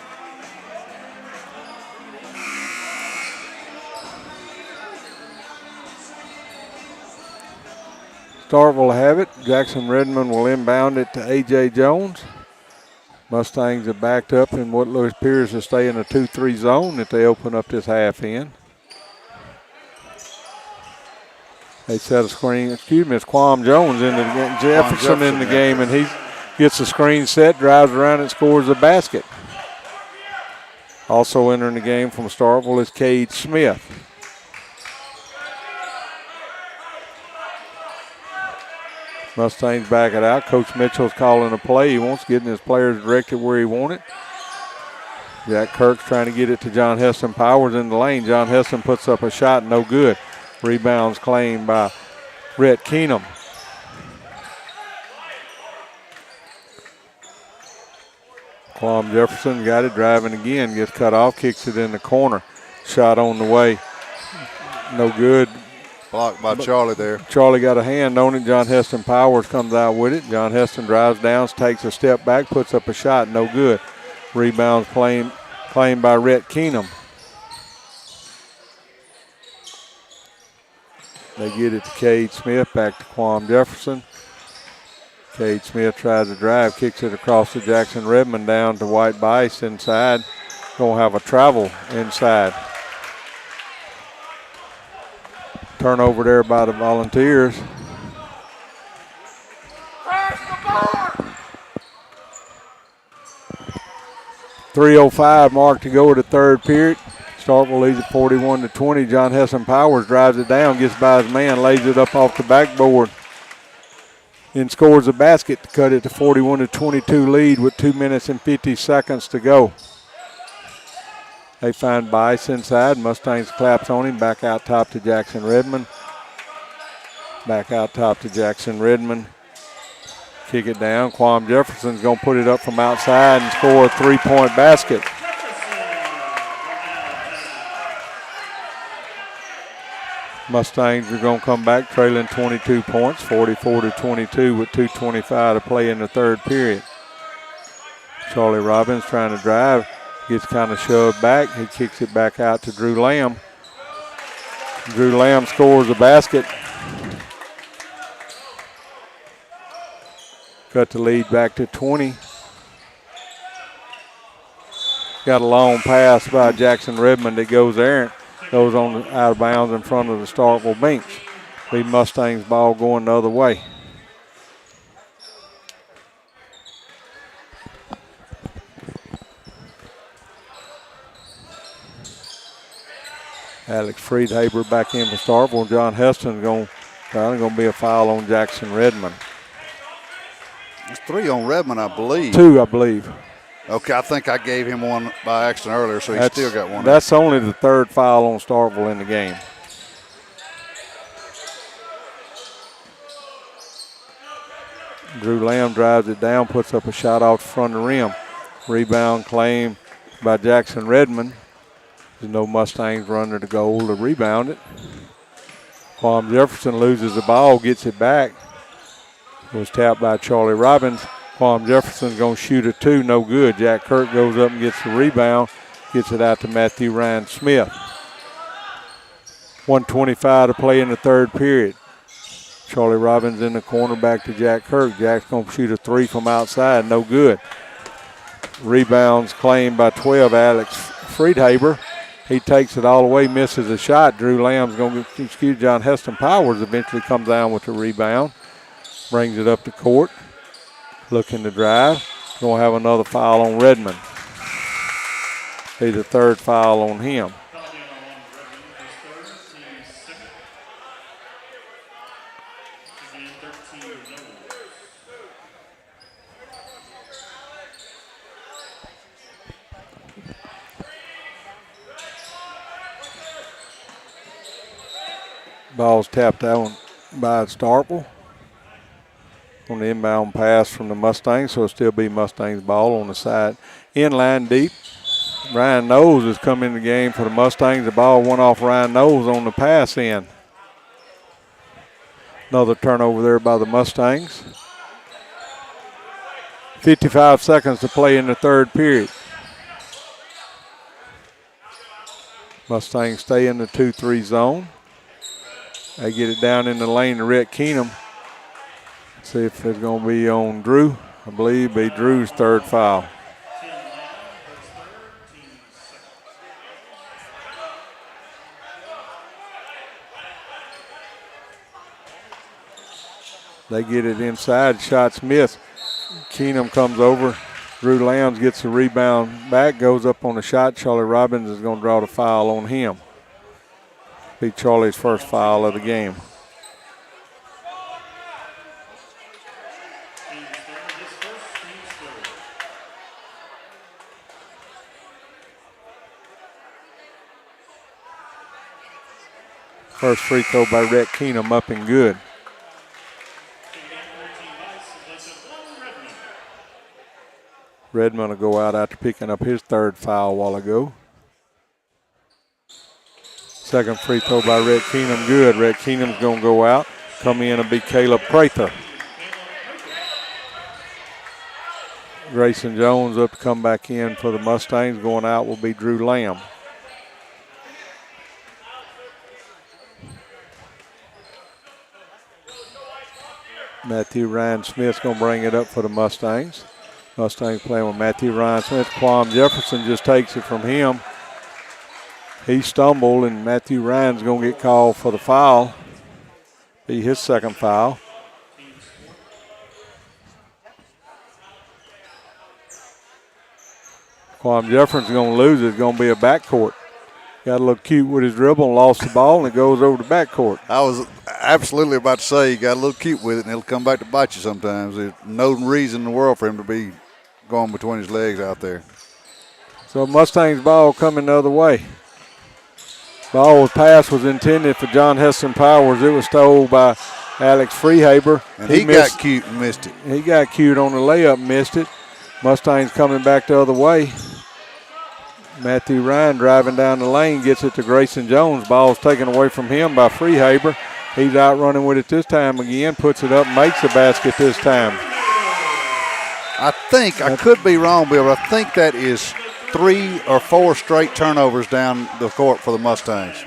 Starkville will have it. Jackson Redmond will inbound it to A.J. Jones. Mustangs are backed up in what appears to stay in a 2-3 zone that they open up this half in. They set a screen, it's Quam Jones in the game, Jefferson in the game, and he gets the screen set, drives around and scores a basket. Also entering the game from Starkville is Cade Smith. Mustangs back it out. Coach Mitchell's calling a play. He wants getting his players directed where he wanted. Jack Kirk's trying to get it to John Heston Powers in the lane. John Heston puts up a shot, no good. Rebounds claimed by Rhett Keenum. Quam Jefferson got it, driving again, gets cut off, kicks it in the corner. Shot on the way, no good. Blocked by Charlie there. Charlie got a hand on it. John Heston Powers comes out with it. John Heston drives down, takes a step back, puts up a shot, no good. Rebounds claimed by Rhett Keenum. They get it to Cade Smith, back to Quam Jefferson. Cade Smith tries to drive, kicks it across to Jackson Redmond, down to White Bice inside. Gonna have a travel inside. Turnover there by the Volunteers. .305 mark to go to the third period. Starkville leads at 41-20. John Heston Powers drives it down, gets by his man, lays it up off the backboard, and scores a basket to cut it to 41-22 lead with 2 minutes and 50 seconds to go. They find Bice inside. Mustangs collapse on him. Back out top to Jackson Redmond. Back out top to Jackson Redmond. Kick it down. Quam Jefferson's going to put it up from outside and score a three-point basket. Mustangs are going to come back trailing 22 points, 44-22 with 2:25 to play in the third period. Charlie Robbins trying to drive. Gets kind of shoved back. He kicks it back out to Drew Lamb. Drew Lamb scores a basket. Cut the lead back to 20. Got a long pass by Jackson Redmond that goes errant. Goes on out of bounds in front of the Starkville bench. Lead Mustangs ball going the other way. Alex Friedhaber back in for Starkville. John Heston's going to be a foul on Jackson Redmond. It's 3 on Redmond, I believe. 2, I believe. Okay, I think I gave him one by accident earlier, so he's still got one. That's only the third foul on Starkville in the game. Drew Lamb drives it down, puts up a shot off the front of the rim. Rebound claimed by Jackson Redmond. There's no Mustangs runner to goal to rebound it. Quam Jefferson loses the ball, gets it back. It was tapped by Charlie Robbins. Quam Jefferson's going to shoot a 2, no good. Jack Kirk goes up and gets the rebound, gets it out to Matthew Ryan Smith. 1:25 to play in the third period. Charlie Robbins in the corner, back to Jack Kirk. Jack's going to shoot a 3 from outside, no good. Rebounds claimed by 12, Alex Friedhaber. He takes it all the way, misses a shot. Drew Lamb's going to John Heston Powers eventually comes down with the rebound. Brings it up to court. Looking to drive. Going to have another foul on Redmond. Be the third foul on him. Ball's tapped out by Starkville on the inbound pass from the Mustangs, so it'll still be Mustangs ball on the side. Inline deep. Ryan Knowles has come in the game for the Mustangs. The ball went off Ryan Knowles on the pass in. Another turnover there by the Mustangs. 55 seconds to play in the third period. Mustangs stay in the 2-3 zone. They get it down in the lane to Rhett Keenum. See if it's going to be on Drew. I believe it'll be Drew's third foul. They get it inside. Shot missed. Keenum comes over. Drew Lambs gets the rebound back, goes up on the shot. Charlie Robbins is going to draw the foul on him. Be Charlie's first foul of the game. First free throw by Rhett Keenum up and good. Redmond will go out after picking up his third foul a while ago. Second free throw by Rhett Keenum, good. Rhett Keenum's going to go out. Come in and be Caleb Prather. Grayson Jones up to come back in for the Mustangs. Going out will be Drew Lamb. Matthew Ryan Smith's going to bring it up for the Mustangs. Mustangs playing with Matthew Ryan Smith. Quam Jefferson just takes it from him. He stumbled, and Matthew Ryan's going to get called for the foul. Be his second foul. Quam Jefferson's going to lose it. It's going to be a backcourt. Got a little cute with his dribble and lost the ball, and it goes over the backcourt. I was absolutely about to say he got a little cute with it, and it'll come back to bite you sometimes. There's no reason in the world for him to be going between his legs out there. So Mustangs ball coming the other way. Ball pass was intended for John Heston Powers. It was stole by Alex Freehaber. And he got cute and missed it. He got cute on the layup and missed it. Mustangs coming back the other way. Matthew Ryan driving down the lane, gets it to Grayson Jones. Ball's taken away from him by Freehaber. He's out running with it this time again, puts it up, makes the basket this time. I think, I could be wrong, Bill, but I think that is 3 or 4 straight turnovers down the court for the Mustangs.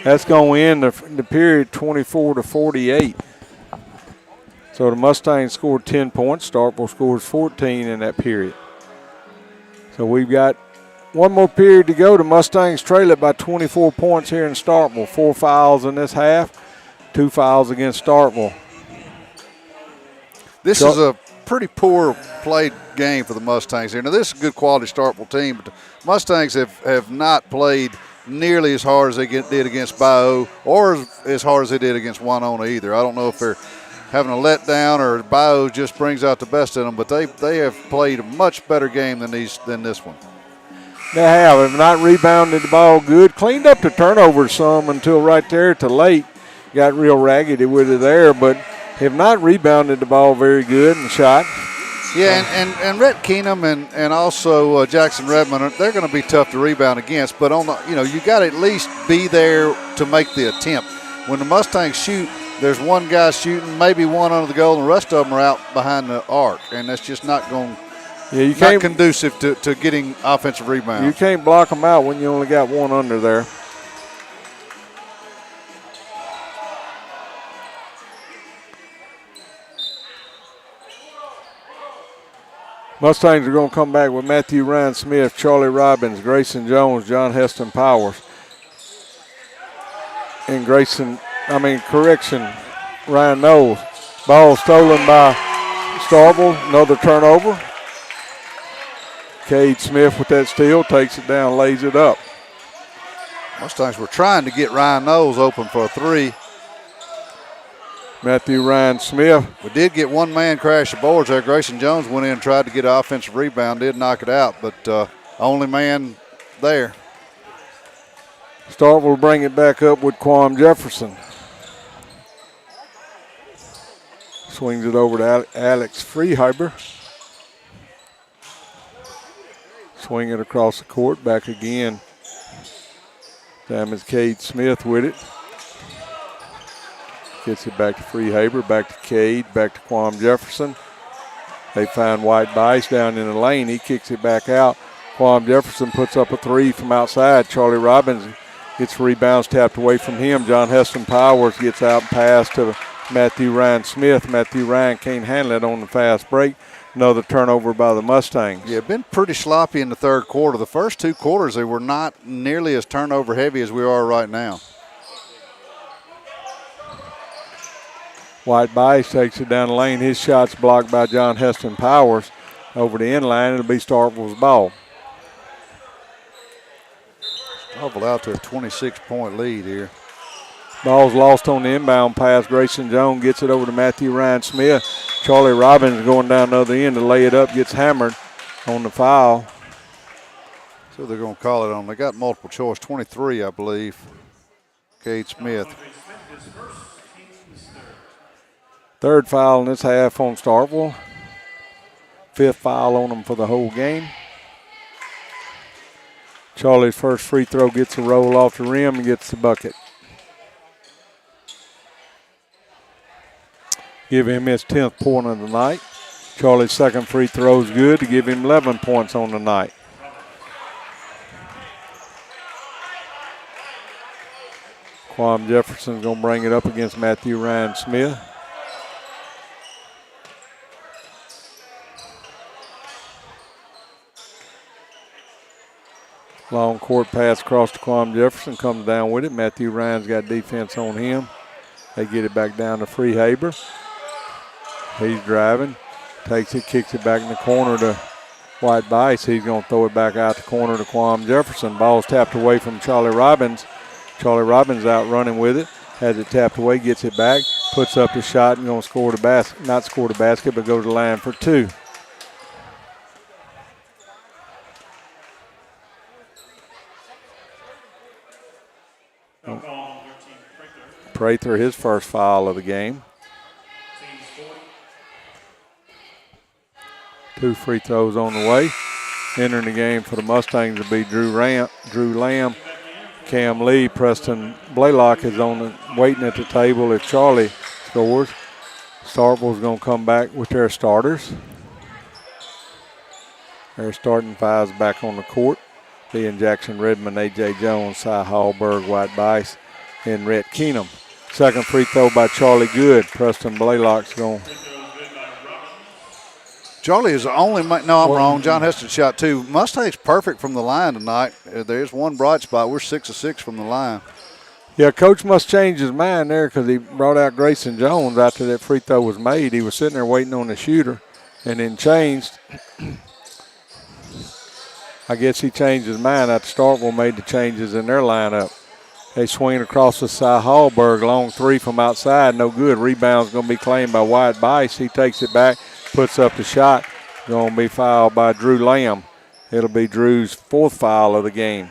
That's going to end the period 24-48. So the Mustangs scored 10 points. Starkville scores 14 in that period. So we've got one more period to go. The Mustangs trail it by 24 points here in Starkville. 4 fouls in this half, 2 fouls against Starkville. This is a pretty poor played game for the Mustangs here. Now, this is a good quality Starkville team, but the Mustangs have not played nearly as hard as they did against Bio or as hard as they did against Winona either. I don't know if they're having a letdown or Bio just brings out the best in them, but they have played a much better game than this one. They have not rebounded the ball good. Cleaned up the turnovers some until right there to late. Got real raggedy with it there, but have not rebounded the ball very good and shot. Yeah, and Rhett Keenum and also Jackson Redmond, they're going to be tough to rebound against. But you got to at least be there to make the attempt. When the Mustangs shoot, there's one guy shooting, maybe one under the goal, and the rest of them are out behind the arc, and that's just not going. Yeah, you can't conducive to getting offensive rebounds. You can't block them out when you only got one under there. Mustangs are going to come back with Matthew Ryan Smith, Charlie Robbins, Grayson Jones, John Heston Powers. And Ryan Knowles. Ball stolen by Starkville, another turnover. Cade Smith with that steal, takes it down, lays it up. Mustangs were trying to get Ryan Knowles open for a 3. Matthew Ryan Smith. We did get one man crash the boards there. Grayson Jones went in and tried to get an offensive rebound, did knock it out, but only man there. Starkville will bring it back up with Quam Jefferson. Swings it over to Alex Freehaber. Swing it across the court, back again. Time is Cade Smith with it. Gets it back to Freehaber, back to Cade, back to Quam Jefferson. They find White Bice down in the lane. He kicks it back out. Quam Jefferson puts up a 3 from outside. Charlie Robbins gets rebounds tapped away from him. John Heston Powers gets out and pass to Matthew Ryan Smith. Matthew Ryan can't handle it on the fast break. Another turnover by the Mustangs. Yeah, been pretty sloppy in the third quarter. The first 2 quarters, they were not nearly as turnover heavy as we are right now. White Bice takes it down the lane. His shot's blocked by John Heston Powers. Over the end line, it'll be Starkville's ball. Starkville out to a 26-point lead here. Ball's lost on the inbound pass. Grayson Jones gets it over to Matthew Ryan Smith. Charlie Robbins going down the other end to lay it up, gets hammered on the foul. So they're going to call it on. They got multiple choice. 23, I believe. Cade Smith. Third foul in this half on Starkville. 5th foul on them for the whole game. Charlie's first free throw gets a roll off the rim and gets the bucket. Give him his 10th point of the night. Charlie's second free throw is good to give him 11 points on the night. Quam Jefferson's going to bring it up against Matthew Ryan Smith. Long court pass across to Quam Jefferson, comes down with it. Matthew Ryan's got defense on him. They get it back down to Freehaber. He's driving, takes it, kicks it back in the corner to White Bice. He's going to throw it back out the corner to Quam Jefferson. Ball's tapped away from Charlie Robbins. Charlie Robbins out running with it. Has it tapped away, gets it back, puts up the shot and going to score the basket. Not score the basket, but go to the line for 2. Prather, his first foul of the game. 2 free throws on the way. Entering the game for the Mustangs will be Drew Lamb, Cam Lee. Preston Blaylock is waiting at the table if Charlie scores. Starkville's going to come back with their starters. Their starting 5's back on the court. Being Jackson Redmond, A.J. Jones, Cy Hallberg, White Bice, and Rhett Keenum. Second free throw by Charlie Good. Preston Blaylock's going. Charlie is the only, no, I'm wrong. John Heston shot 2. Mustang's perfect from the line tonight. There's one bright spot. We're 6 of 6 from the line. Yeah, coach must change his mind there because he brought out Grayson Jones after that free throw was made. He was sitting there waiting on the shooter and then changed. I guess he changed his mind after Starkville made the changes in their lineup. They swing across to Cy Hallberg. Long 3 from outside, no good. Rebound's going to be claimed by White Bice. He takes it back, puts up the shot. Going to be fouled by Drew Lamb. It'll be Drew's 4th foul of the game.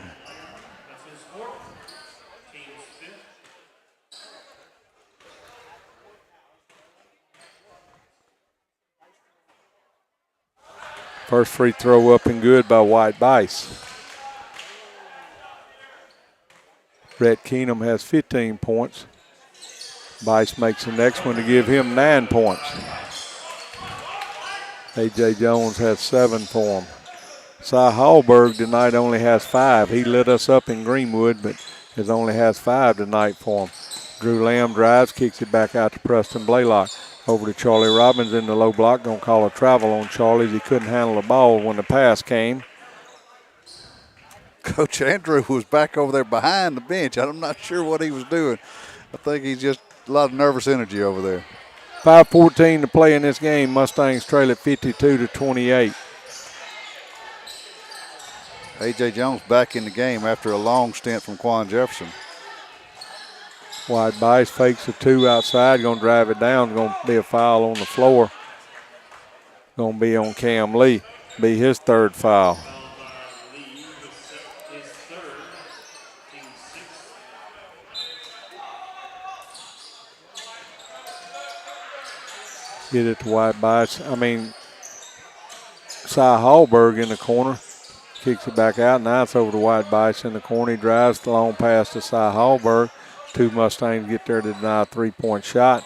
First free throw up and good by White Bice. Rhett Keenum has 15 points. Bice makes the next one to give him 9 points. A.J. Jones has 7 for him. Cy Hallberg tonight only has 5. He lit us up in Greenwood, but only has 5 tonight for him. Drew Lamb drives, kicks it back out to Preston Blaylock. Over to Charlie Robbins in the low block. Going to call a travel on Charlie as he couldn't handle the ball when the pass came. Coach Andrew was back over there behind the bench. I'm not sure what he was doing. I think he's just a lot of nervous energy over there. 5:14 to play in this game. Mustangs trail at 52-28. A.J. Jones back in the game after a long stint from Quan Jefferson. White Bice fakes a 2 outside, going to drive it down. Going to be a foul on the floor. Going to be on Cam Lee. Be his 3rd foul. Get it to White Bice. Cy Hallberg in the corner. Kicks it back out. Now it's over to White Bice in the corner. He drives the long pass to Cy Hallberg. 2 Mustangs get there to deny a 3-point shot.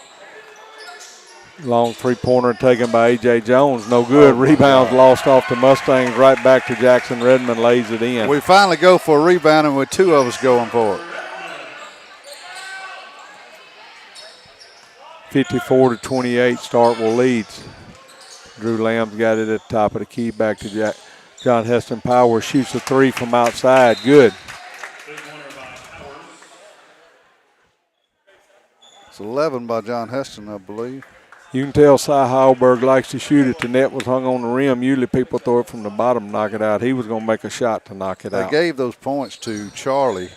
Long 3-pointer taken by A.J. Jones. No good. Rebounds lost off the Mustangs. Right back to Jackson Redmond. Lays it in. We finally go for a rebound, and with 2 of us going for it. 54-28, Starkville leads. Drew Lamb's got it at the top of the key, back to John Heston Powers, shoots a three from outside, good. It's 11 by John Heston, I believe. You can tell Cy Hallberg likes to shoot it. The net was hung on the rim. Usually people throw it from the bottom, knock it out. He was going to make a shot to knock it out. They gave those points to Charlie,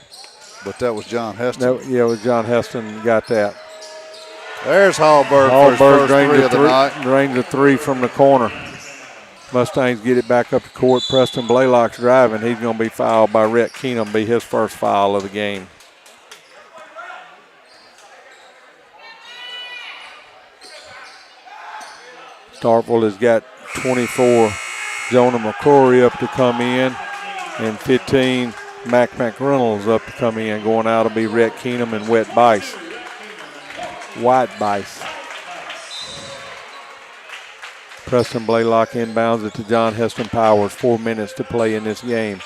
but that was John Heston. Yeah, it was John Heston got that. There's Hallberg for his first three of the night. Drains a three from the corner. Mustangs get it back up the court. Preston Blaylock's driving. He's going to be fouled by Rhett Keenum, be his first foul of the game. Starkville has got 24, Jonah McCrory up to come in, and 15, Mac McReynolds up to come in. Going out will be Rhett Keenum and White Bice. Preston Blaylock inbounds it to John Heston Powers. 4 minutes to play in this game.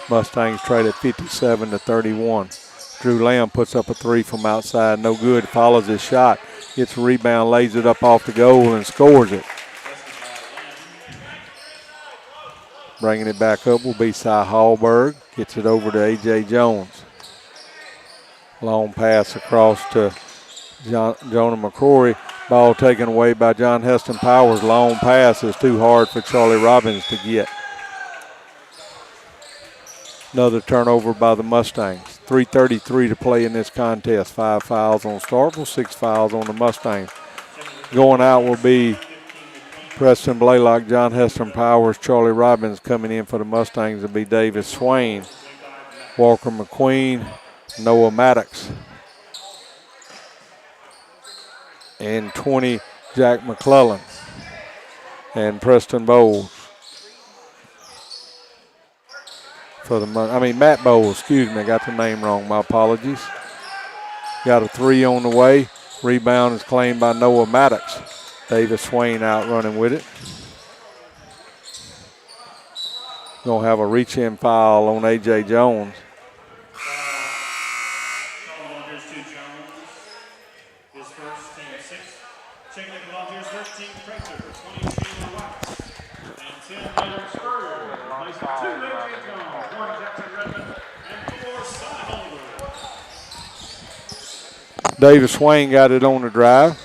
Mustangs trade at 57-31. Drew Lamb puts up a three from outside, no good. Follows his shot, gets a rebound, lays it up off the goal, and scores it. Bringing it back up will be Cy Hallberg. Gets it over to A.J. Jones. Long pass across to Jonah McCrory. Ball taken away by John Heston Powers. Long pass is too hard for Charlie Robbins to get. Another turnover by the Mustangs. 3:33 to play in this contest. 5 fouls on Starkville, 6 fouls on the Mustangs. Going out will be Preston Blaylock, John Heston Powers, Charlie Robbins. Coming in for the Mustangs will be Davis Swain, Walker McQueen, Noah Maddox, and 20, Jack McClellan, and Preston Bowles. Matt Bowles, excuse me, I got the name wrong, my apologies. Got a three on the way. Rebound is claimed by Noah Maddox. Davis Swain out running with it. Going to have a reach-in foul on A.J. Jones. Davis Swain got it on the drive.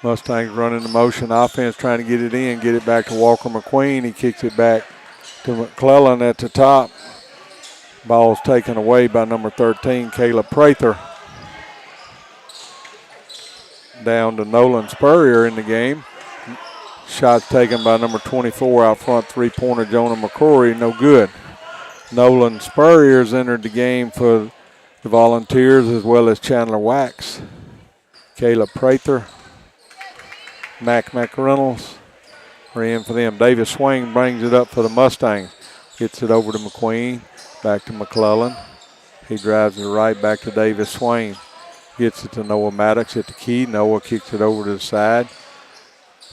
Mustangs running the motion offense, trying to get it in, get it back to Walker McQueen. He kicks it back to McClellan at the top. Ball's taken away by number 13, Caleb Prather. Down to Nolan Spurrier in the game. Shots taken by number 24 out front, three-pointer Jonah McCrory, no good. Nolan Spurrier's entered the game for the Volunteers as well as Chandler Wax. Caleb Prather, Mac McReynolds are in for them. Davis Swain brings it up for the Mustangs. Gets it over to McQueen, back to McClellan. He drives it right back to Davis Swain. Gets it to Noah Maddox at the key. Noah kicks it over to the side.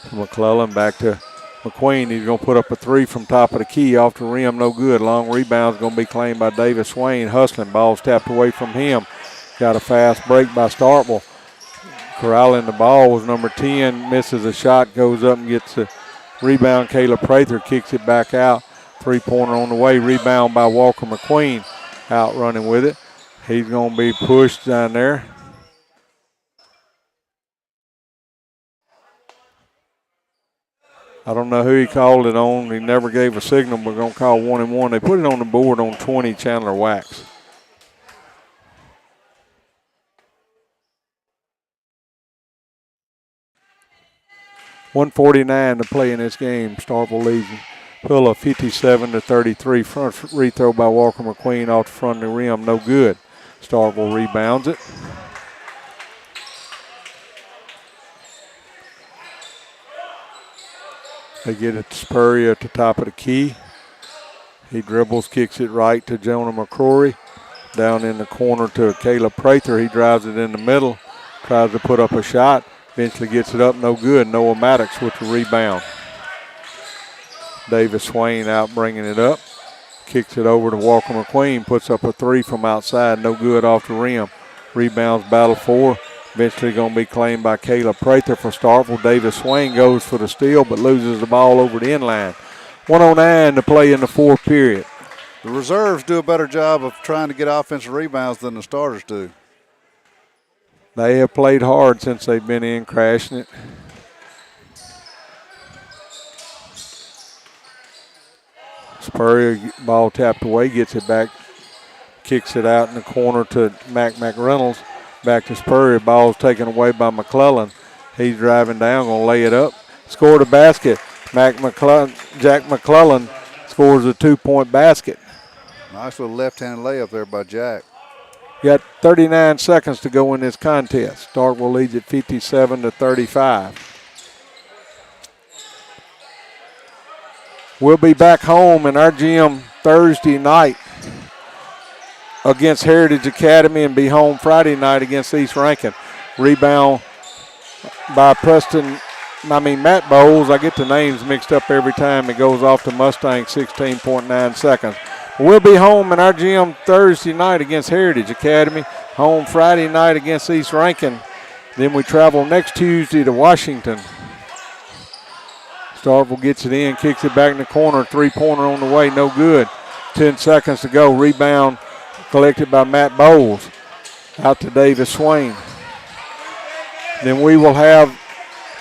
To McClellan, back to McQueen. He's going to put up a three from top of the key off the rim, no good. Long rebound's going to be claimed by Davis Swain. Hustling, ball's tapped away from him. Got a fast break by Starkville. Corralling the ball was number 10, misses a shot, goes up and gets a rebound. Caleb Prather kicks it back out. Three-pointer on the way, rebound by Walker McQueen. Out running with it. He's going to be pushed down there. I don't know who he called it on. He never gave a signal. We're going to call 1-1. They put it on the board on 20, Chandler Wax. .149 to play in this game. Starkville leads Pilla 57-33. Front free throw by Walker McQueen off the front of the rim. No good. Starkville rebounds it. They get it to Spurrier at the top of the key. He dribbles, kicks it right to Jonah McCrory. Down in the corner to Caleb Prather. He drives it in the middle. Tries to put up a shot. Eventually gets it up, no good. Noah Maddox with the rebound. Davis Swain out bringing it up. Kicks it over to Walker McQueen, puts up a three from outside, no good off the rim. Rebounds battle for, eventually going to be claimed by Kayla Prather for Starkville. Davis Swain goes for the steal, but loses the ball over the inline. 1:09 to play in the fourth period. The reserves do a better job of trying to get offensive rebounds than the starters do. They have played hard since they've been in, crashing it. Spurrier, ball tapped away, gets it back, kicks it out in the corner to McReynolds. Back to Spurrier, ball's taken away by McClellan. He's driving down, going to lay it up. Scored a basket. Jack McClellan scores a 2-point basket. Nice little left-handed layup there by Jack. Got 39 seconds to go in this contest. Starkville leads at 57-35. We'll be back home in our gym Thursday night against Heritage Academy and be home Friday night against East Rankin. Rebound by Matt Bowles. I get the names mixed up every time. It goes off to Mustang, 16.9 seconds. We'll be home in our gym Thursday night against Heritage Academy, home Friday night against East Rankin. Then we travel next Tuesday to Washington. Starkville gets it in, kicks it back in the corner, three-pointer on the way, no good. 10 seconds to go, rebound collected by Matt Bowles. Out to Davis Swain. Then we will have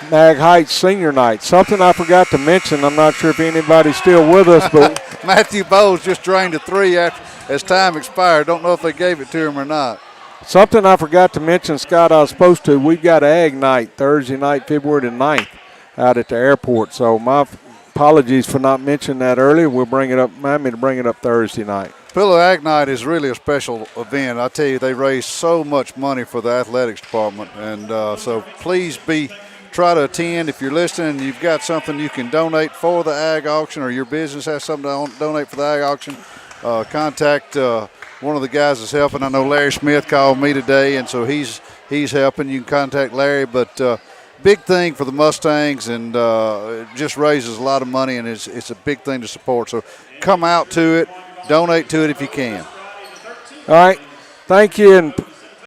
Mag Heights Senior Night. Something I forgot to mention, I'm not sure if anybody's still with us, but Matthew Bowles just drained a three as time expired. Don't know if they gave it to him or not. Something I forgot to mention, Scott, I was supposed to. We've got Ag Night Thursday night, February the 9th out at the airport. So my apologies for not mentioning that earlier. We'll bring it up, remind me to bring it up Thursday night. Pillow Ag Night is really a special event. I tell you, they raise so much money for the athletics department. And so please try to attend. If you're listening and you've got something you can donate for the ag auction, or your business has something to donate for the ag auction, contact one of the guys that's helping. I know Larry Smith called me today, and so he's helping. You can contact Larry. But big thing for the Mustangs, and it just raises a lot of money, and it's a big thing to support. So come out to it, donate to it if you can. All right. Thank you, and